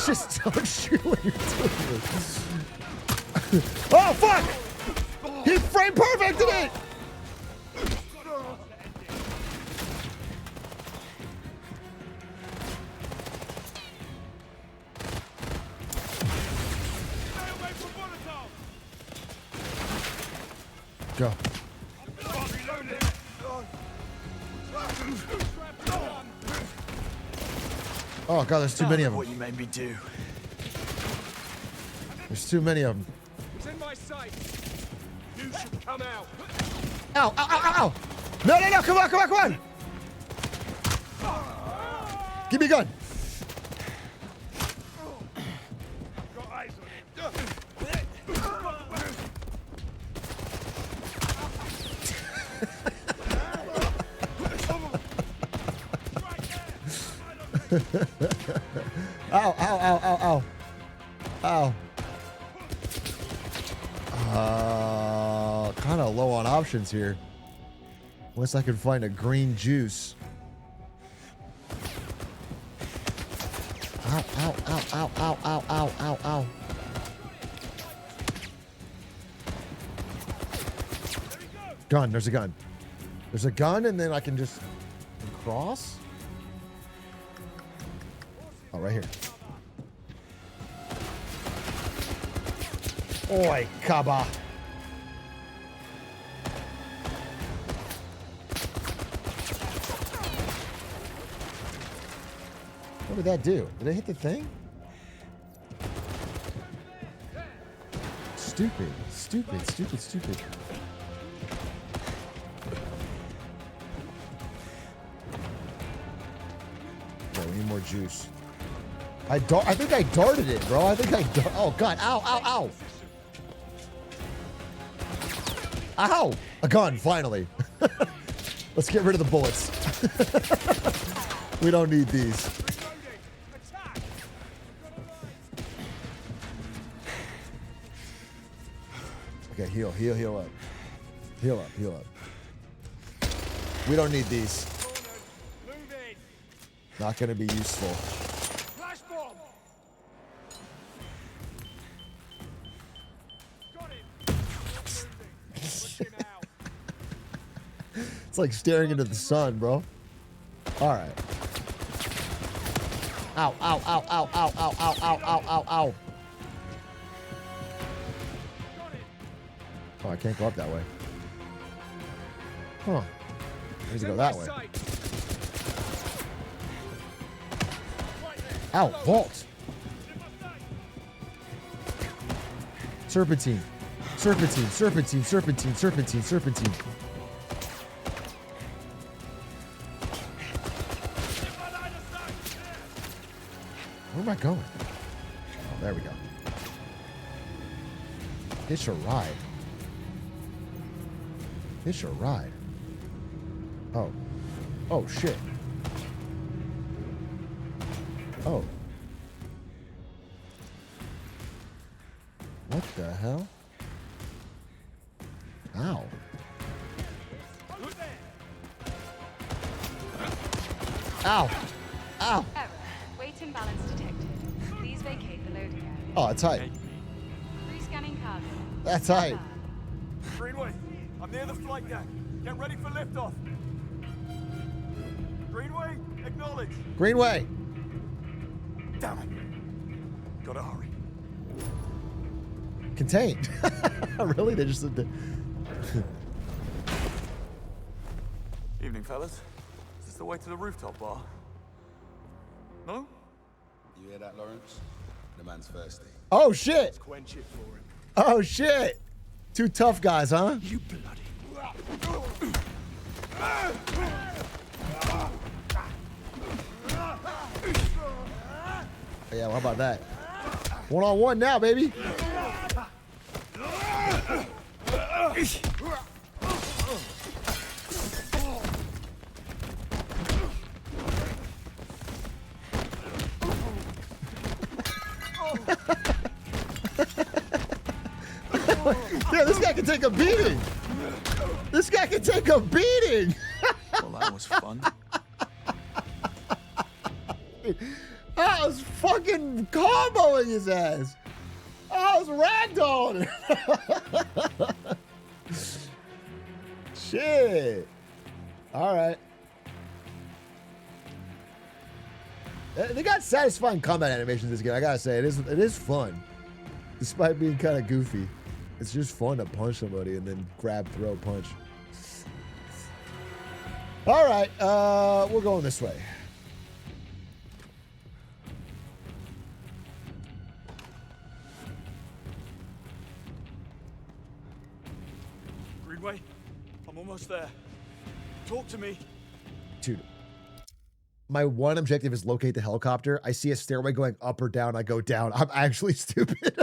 Just don't shoot when you're doing it. Oh, fuck! He frame perfected it! Go. Oh god, there's too many of them. What you made me do. There's too many of them. It's in my sight. You should come out. Ow, ow, ow, ow! No, no, no, come on, come on, come on! Give me a gun. Got eyes on him. Ow, ow, ow, ow, ow. Kind of low on options here. Unless I can find a green juice. Ow, ow, ow, ow, ow, ow, ow, ow, ow. Gun, there's a gun. There's a gun, and then I can just cross? Oh, right here. Oi, Kaba. What did that do? Did it hit the thing? Stupid, stupid, stupid, stupid. Okay, we need more juice. I think I darted it, bro. I think oh god, ow, ow, ow. Ow! A gun, finally. Let's get rid of the bullets. We don't need these. Okay, heal, heal, heal up. Heal up, heal up. We don't need these. Not gonna be useful. It's like staring into the sun, bro. All right. Ow, ow, ow, ow, ow, ow, ow, ow, ow, ow, ow. Oh, I can't go up that way. Huh. I need to go that way. Ow, vault. Serpentine. Serpentine, serpentine, serpentine, serpentine, serpentine. Where am I going? Oh, there we go. Hitch a ride. Hitch a ride. Oh. Oh, shit. Oh. What the hell? Ow. Ow. Ow. Error. Weight imbalance detected. Please vacate the loading area. Oh, it's tight. Rescanning cargo. That's tight. Greenway, I'm near the flight deck. Get ready for liftoff. Greenway, acknowledge. Greenway. Damn it. Gotta hurry. Contained. Really? They just did. Evening, fellas. Is this the way to the rooftop bar? No? You hear that, Lawrence? The man's thirsty. Oh, shit. Let's quench it for him. Oh, shit. Two tough guys, huh? You bloody. Yeah, how about that? One-on-one now, baby. Yeah, this guy can take a beating. This guy can take a beating. Well, that was fun. I was fucking comboing his ass. I was ragdolling. Shit. All right. They got satisfying combat animations in this game. I gotta say, it is fun, despite being kind of goofy. It's just fun to punch somebody and then grab, throw, punch. All right, we're going this way. Greenway, I'm almost there. Talk to me. Dude, my one objective is locate the helicopter. I see a stairway going up or down. I go down. I'm actually stupid.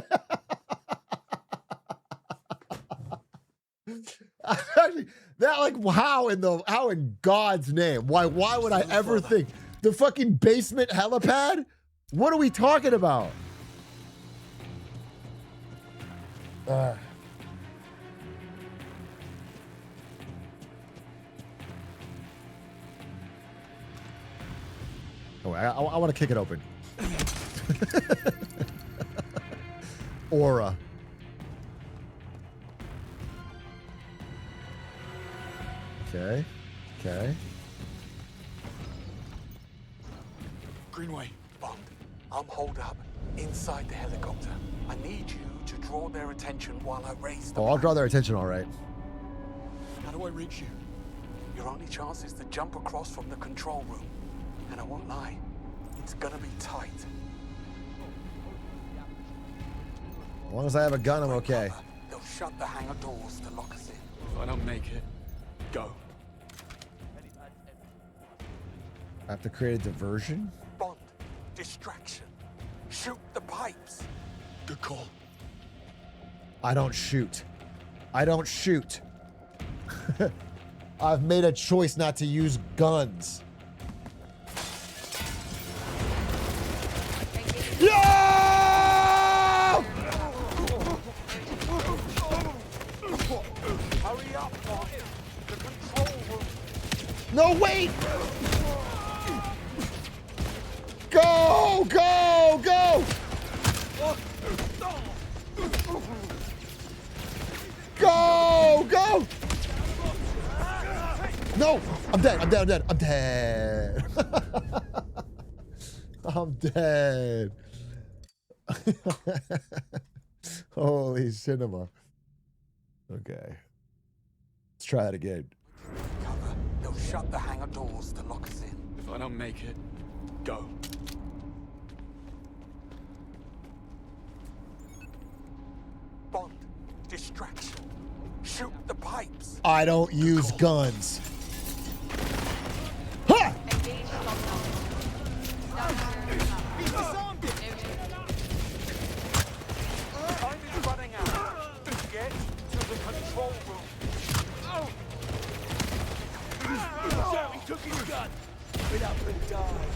Actually, that like how in God's name? Why would I ever think the fucking basement helipad? What are we talking about? Oh, I want to kick it open. Aura. Okay. Okay. Greenway, Bond, I'm holed up inside the helicopter. I need you to draw their attention while I raise the Oh, I'll draw their attention, all right. How do I reach you? Your only chance is to jump across from the control room. And I won't lie, it's gonna be tight. As long as I have a gun, I'm okay. They'll shut the hangar doors to lock us in. If I don't make it, go. I have to create a diversion? Bond, distraction. Shoot the pipes. Good call. I don't shoot. I don't shoot. I've made a choice not to use guns. Yeah! Hurry up, Bond. The control room. No, wait! Go! Go! Go! Go! Go! No! I'm dead. I'm dead. I'm dead. I'm dead. I'm dead. Holy cinema. Okay. Let's try that again. Cover. They'll shut the hangar doors to lock us in. If I don't make it, go. Bond, distraction. Shoot the pipes. I don't use guns. Ha! Time is running out. Get to the control room. So he took his gun. Get up and die.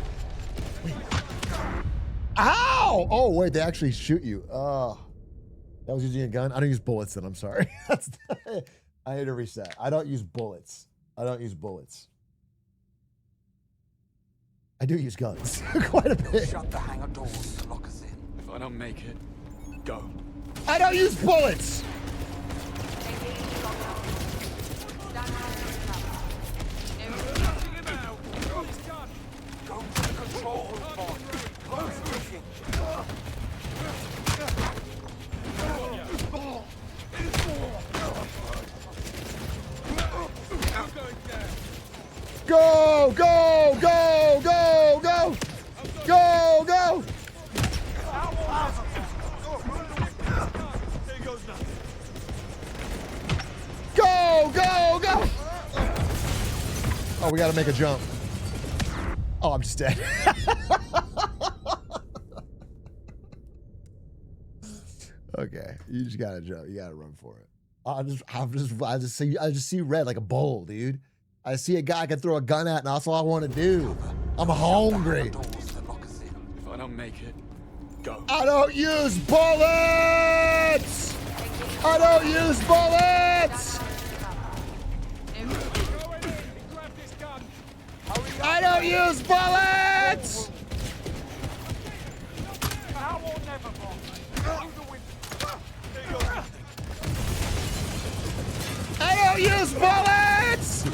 Ow! Oh, wait, they actually shoot you. Oh. That was using a gun? I don't use bullets then, I'm sorry. I need to reset. I don't use bullets. I don't use bullets. I do use guns. Quite a bit. Shut the hangar doors to lock us in. If I don't make it, go. I don't use bullets! Go to the control room, Bond. Close mission. Go! Go! Go! Go! Go! Go! Go! Go! Go! Go! Oh, we gotta make a jump. Oh, I'm just dead. Okay, you just gotta jump. You gotta run for it. I just see red like a bowl, dude. I see a guy I can throw a gun at, and that's all I want to do. I'm hungry. If I don't make it, go. I don't use bullets. I don't use bullets. I don't use bullets. I don't use bullets!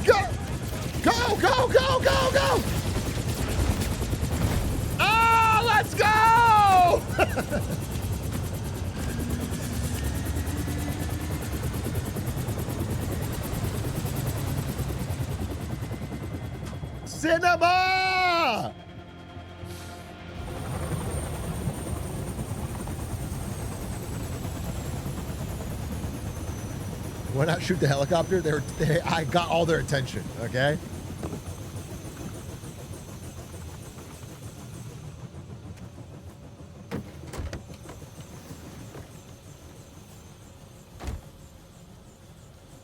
Go! Go, go, go, go, go! Oh, let's go! Cinema! Why not shoot the helicopter? I got all their attention, okay?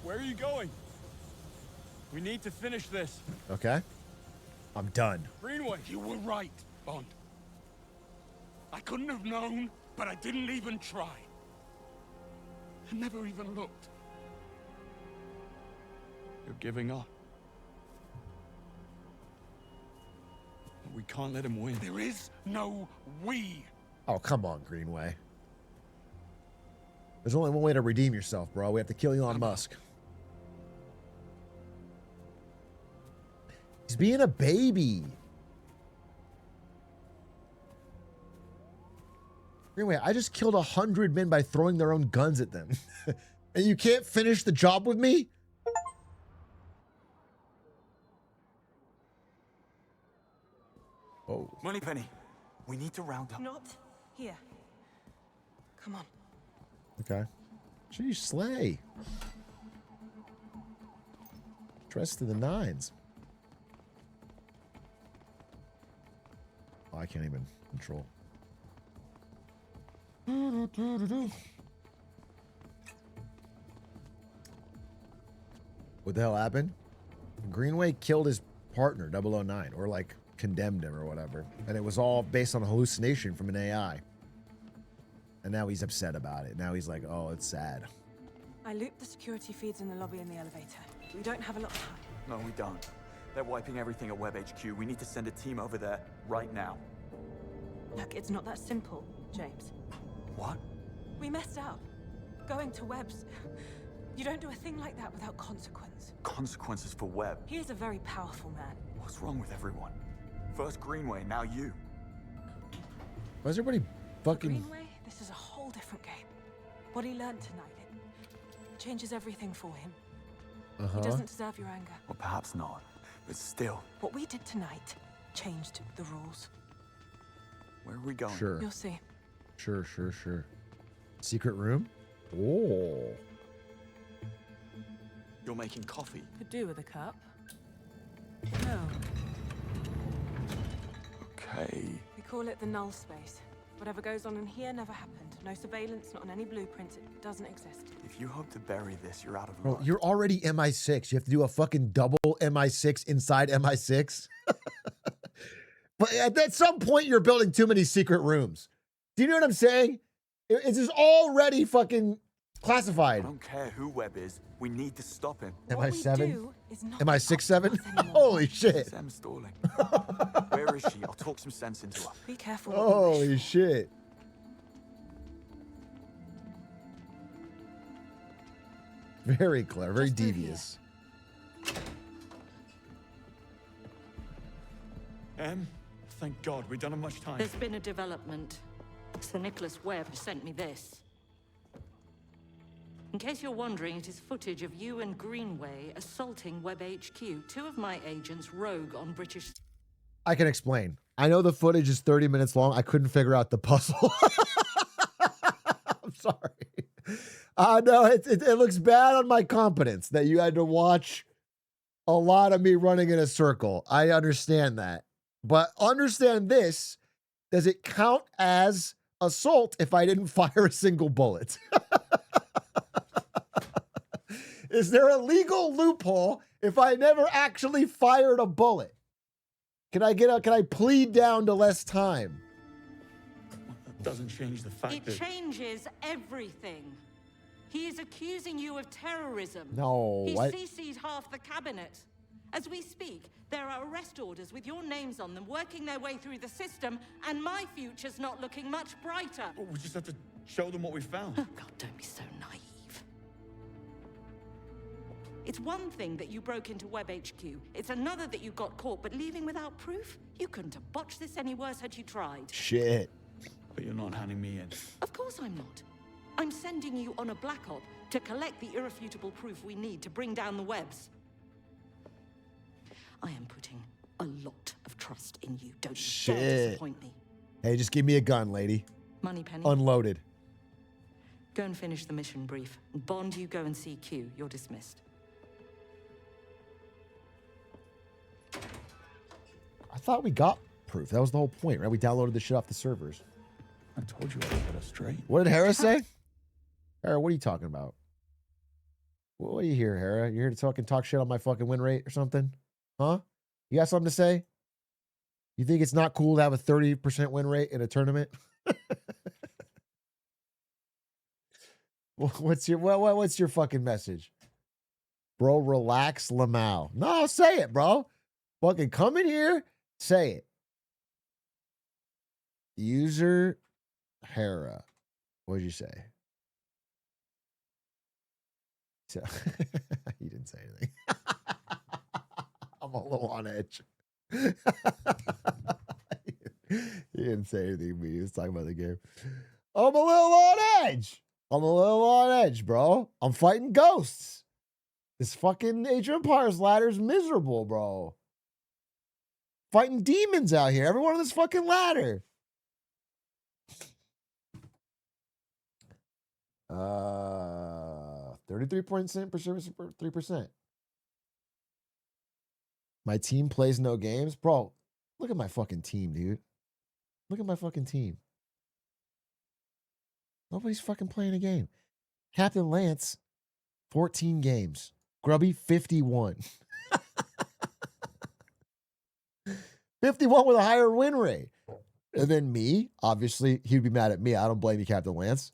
Where are you going? We need to finish this. Okay. I'm done. Greenway, you were right, Bond. I couldn't have known, but I didn't even try. I never even looked. You're giving up. We can't let him win. There is no we. Oh, come on, Greenway. There's only one way to redeem yourself, bro. We have to kill Elon Musk. He's being a baby. Greenway, I just killed 100 men by throwing their own guns at them. And you can't finish the job with me? Oh. Moneypenny, we need to round up. Not here. Come on. Okay. Geez, slay. Dressed to the nines. Oh, I can't even control. What the hell happened? Greenway killed his partner, 009, or like condemned him or whatever. And it was all based on a hallucination from an AI. And now he's upset about it. Now he's like, oh, it's sad. I looped the security feeds in the lobby and the elevator. We don't have a lot of time. No, we don't. They're wiping everything at Web HQ. We need to send a team over there right now. Look, it's not that simple, James. What? We messed up. Going to Web's. You don't do a thing like that without consequence. Consequences for Web. He is a very powerful man. What's wrong with everyone? First Greenway, now you. Why is everybody fucking... Greenway, this is a whole different game. What he learned tonight, it changes everything for him. He doesn't deserve your anger. Well, perhaps not, but still. What we did tonight changed the rules. Where are we going? Sure. You'll see. Sure, sure, sure. Secret room? Oh. You're making coffee. Could do with a cup. No. Okay. We call it the null space. Whatever goes on in here never happened. No surveillance, not on any blueprints. It doesn't exist. If you hope to bury this, you're out of Bro, luck. you're already MI6. You have to do a fucking double MI6 inside MI6. But at some point, you're building too many secret rooms. Do you know what I'm saying? It's just already fucking classified. I don't care who Webb is. We need to stop him. MI7? MI6-7? Holy shit. Sam's stalling. Where is she? I'll talk some sense into her. Be careful. Holy shit. Very clever, very devious. Thank God, we don't have much time. There's been a development. Sir Nicholas Webb sent me this. In case you're wondering, it is footage of you and Greenway assaulting Webb HQ. Two of my agents rogue on British... I can explain. I know the footage is 30 minutes long. I couldn't figure out the puzzle. I'm sorry. No, it looks bad on my competence that you had to watch a lot of me running in a circle. I understand that. But understand this. Does it count as assault if I didn't fire a single bullet? Is there a legal loophole if I never actually fired a bullet? Can I plead down to less time? That doesn't change the fact It changes everything. He is accusing you of terrorism. No, He what? CC'd half the cabinet. As we speak, there are arrest orders with your names on them working their way through the system, and my future's not looking much brighter. Well, we just have to show them what we found. Oh, God, don't be so naive. It's one thing that you broke into Web HQ. It's another that you got caught, but leaving without proof? You couldn't have botched this any worse had you tried. Shit. But you're not handing me in. Of course I'm not. I'm sending you on a black op to collect the irrefutable proof we need to bring down the webs. I am putting a lot of trust in you. Don't you dare disappoint me. Hey, just give me a gun, lady. Money penny. Unloaded. Go and finish the mission brief. Bond, you go and see Q. You're dismissed. I thought we got proof. That was the whole point, right? We downloaded the shit off the servers. I told you I would get us straight. What did Hera say? Hera, what are you talking about? What are you here, Hera? You're here to fucking talk shit on my fucking win rate or something? Huh? You got something to say? You think it's not cool to have a 30% win rate in a tournament? What's your fucking message? Bro, relax, Lamau. No, say it, bro. Fucking come in here, say it. User Hera. What did you say? So, you didn't say anything. I'm a little on edge. He didn't say anything, but he was talking about the game. I'm a little on edge. I'm a little on edge, bro. I'm fighting ghosts. This fucking Age of Empires ladder's miserable, bro. Fighting demons out here. Everyone on this fucking ladder. 33%. My team plays no games. Bro, look at my fucking team, dude. Look at my fucking team. Nobody's fucking playing a game. Captain Lance, 14 games. Grubby, 51. 51 with a higher win rate. And then me, obviously, he'd be mad at me. I don't blame you, Captain Lance.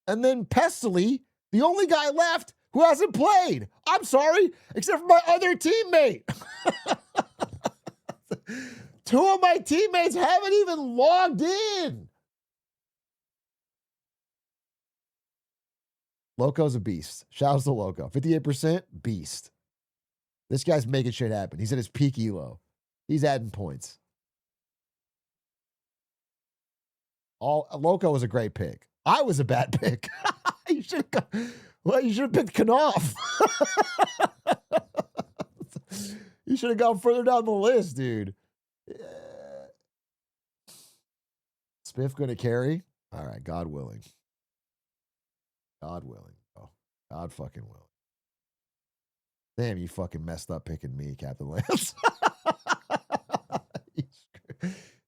And then Pestily, the only guy left who hasn't played. I'm sorry, except for my other teammate. Two of my teammates haven't even logged in. Loco's a beast. Shout out to Loco. 58%, beast. This guy's making shit happen. He's at his peak elo. He's adding points. Loco was a great pick. I was a bad pick. You should have picked Knopf. You should have gone further down the list, dude. Yeah. Spiff gonna carry? All right, God willing. God willing, bro. God fucking willing. Damn, you fucking messed up picking me, Captain Lance.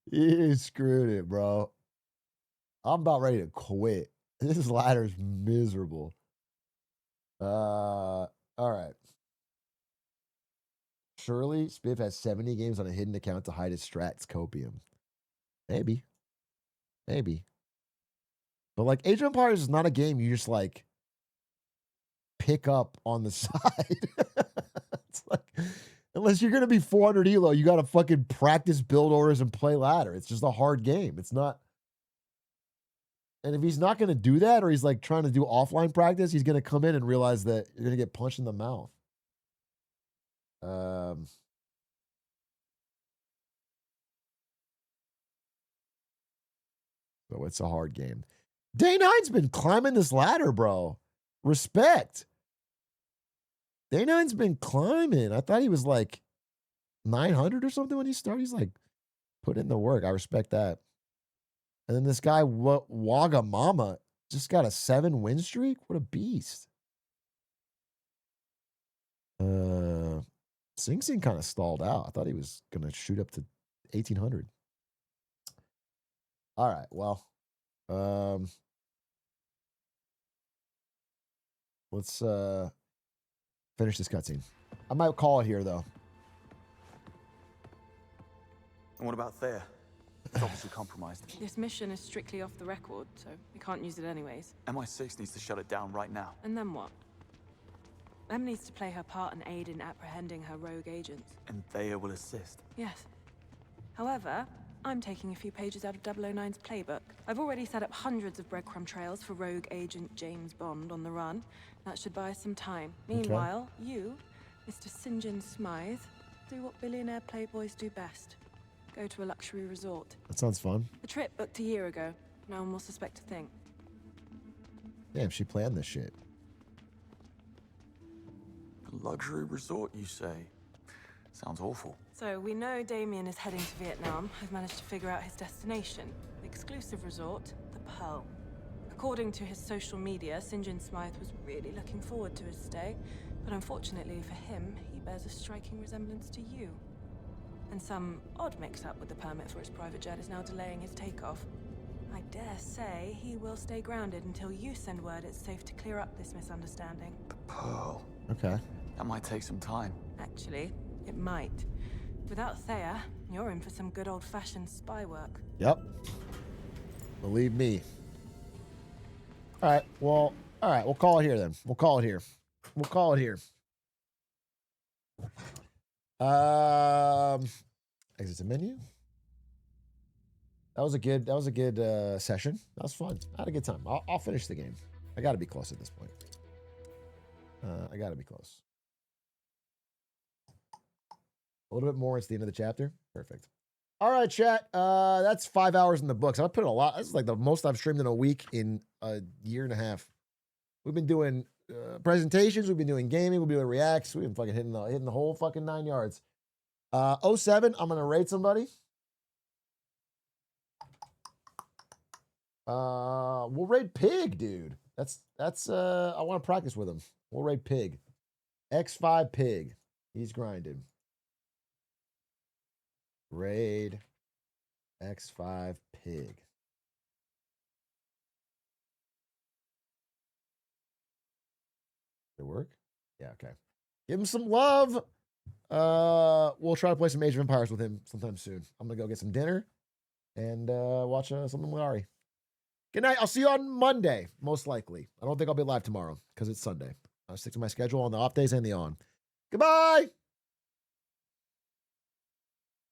You screwed it, bro. I'm about ready to quit. This ladder's miserable. All right. Surely Spiff has 70 games on a hidden account to hide his strats copium. Maybe. But like Age of Empires is not a game you just like pick up on the side. It's like, unless you're going to be 400 elo, you got to fucking practice build orders and play ladder. It's just a hard game. It's not. And if he's not going to do that, or he's like trying to do offline practice, he's going to come in and realize that you're going to get punched in the mouth. So it's a hard game. Day 9's been climbing this ladder, bro. Respect. Day 9's been climbing. I thought he was like 900 or something when he started. He's like put in the work. I respect that. And then this guy, Wagamama, just got a 7 win streak. What a beast. Sing Sing kind of stalled out. I thought he was going to shoot up to 1,800. All right, well, let's finish this cutscene. I might call it here, though. And what about Thea? It's obviously compromised. This mission is strictly off the record, so we can't use it anyways. MI6 needs to shut it down right now. And then what? Em needs to play her part and aid in apprehending her rogue agents. And Thea will assist. Yes. However, I'm taking a few pages out of 009's playbook. I've already set up hundreds of breadcrumb trails for rogue agent James Bond on the run. That should buy us some time. Meanwhile, you, Mr. St. John Smythe, do what billionaire playboys do best. Go to a luxury resort. That sounds fun. The trip booked a year ago. No one will suspect a thing. Damn, she planned this shit. A luxury resort, you say? Sounds awful. So, we know Damien is heading to Vietnam. I've managed to figure out his destination. The exclusive resort, the Pearl. According to his social media, St. John Smythe was really looking forward to his stay. But unfortunately for him, he bears a striking resemblance to you. And some odd mix-up with the permit for his private jet is now delaying his takeoff. I dare say he will stay grounded until you send word it's safe to clear up this misunderstanding. The Pearl. Okay. That might take some time. Actually, it might. Without Thea, you're in for some good old-fashioned spy work. Yep. Believe me. All right. Well, all right. We'll call it here then. We'll call it here. We'll call it here. Exit the menu. That was a good session. That was fun. I had a good time. I'll finish the game. I got to be close at this point. I got to be close. A little bit more. It's the end of the chapter. Perfect. All right, chat. That's 5 hours in the books. I put a lot. This is like the most I've streamed in a week in a year and a half. We've been doing presentations. We've been doing gaming. We've been doing reacts. We've been fucking hitting the whole fucking 9 yards. 07. I'm gonna raid somebody. We'll raid Pig, dude. That's I want to practice with him. We'll raid Pig. X5 Pig. He's grinding. Raid X5 Pig. Did it work? Yeah, okay. Give him some love. We'll try to play some Age of Empires with him sometime soon. I'm gonna go get some dinner and watch something with Ari. Good night. I'll see you on Monday, most likely. I don't think I'll be live tomorrow because it's Sunday. I'll stick to my schedule on the off days and the on. Goodbye.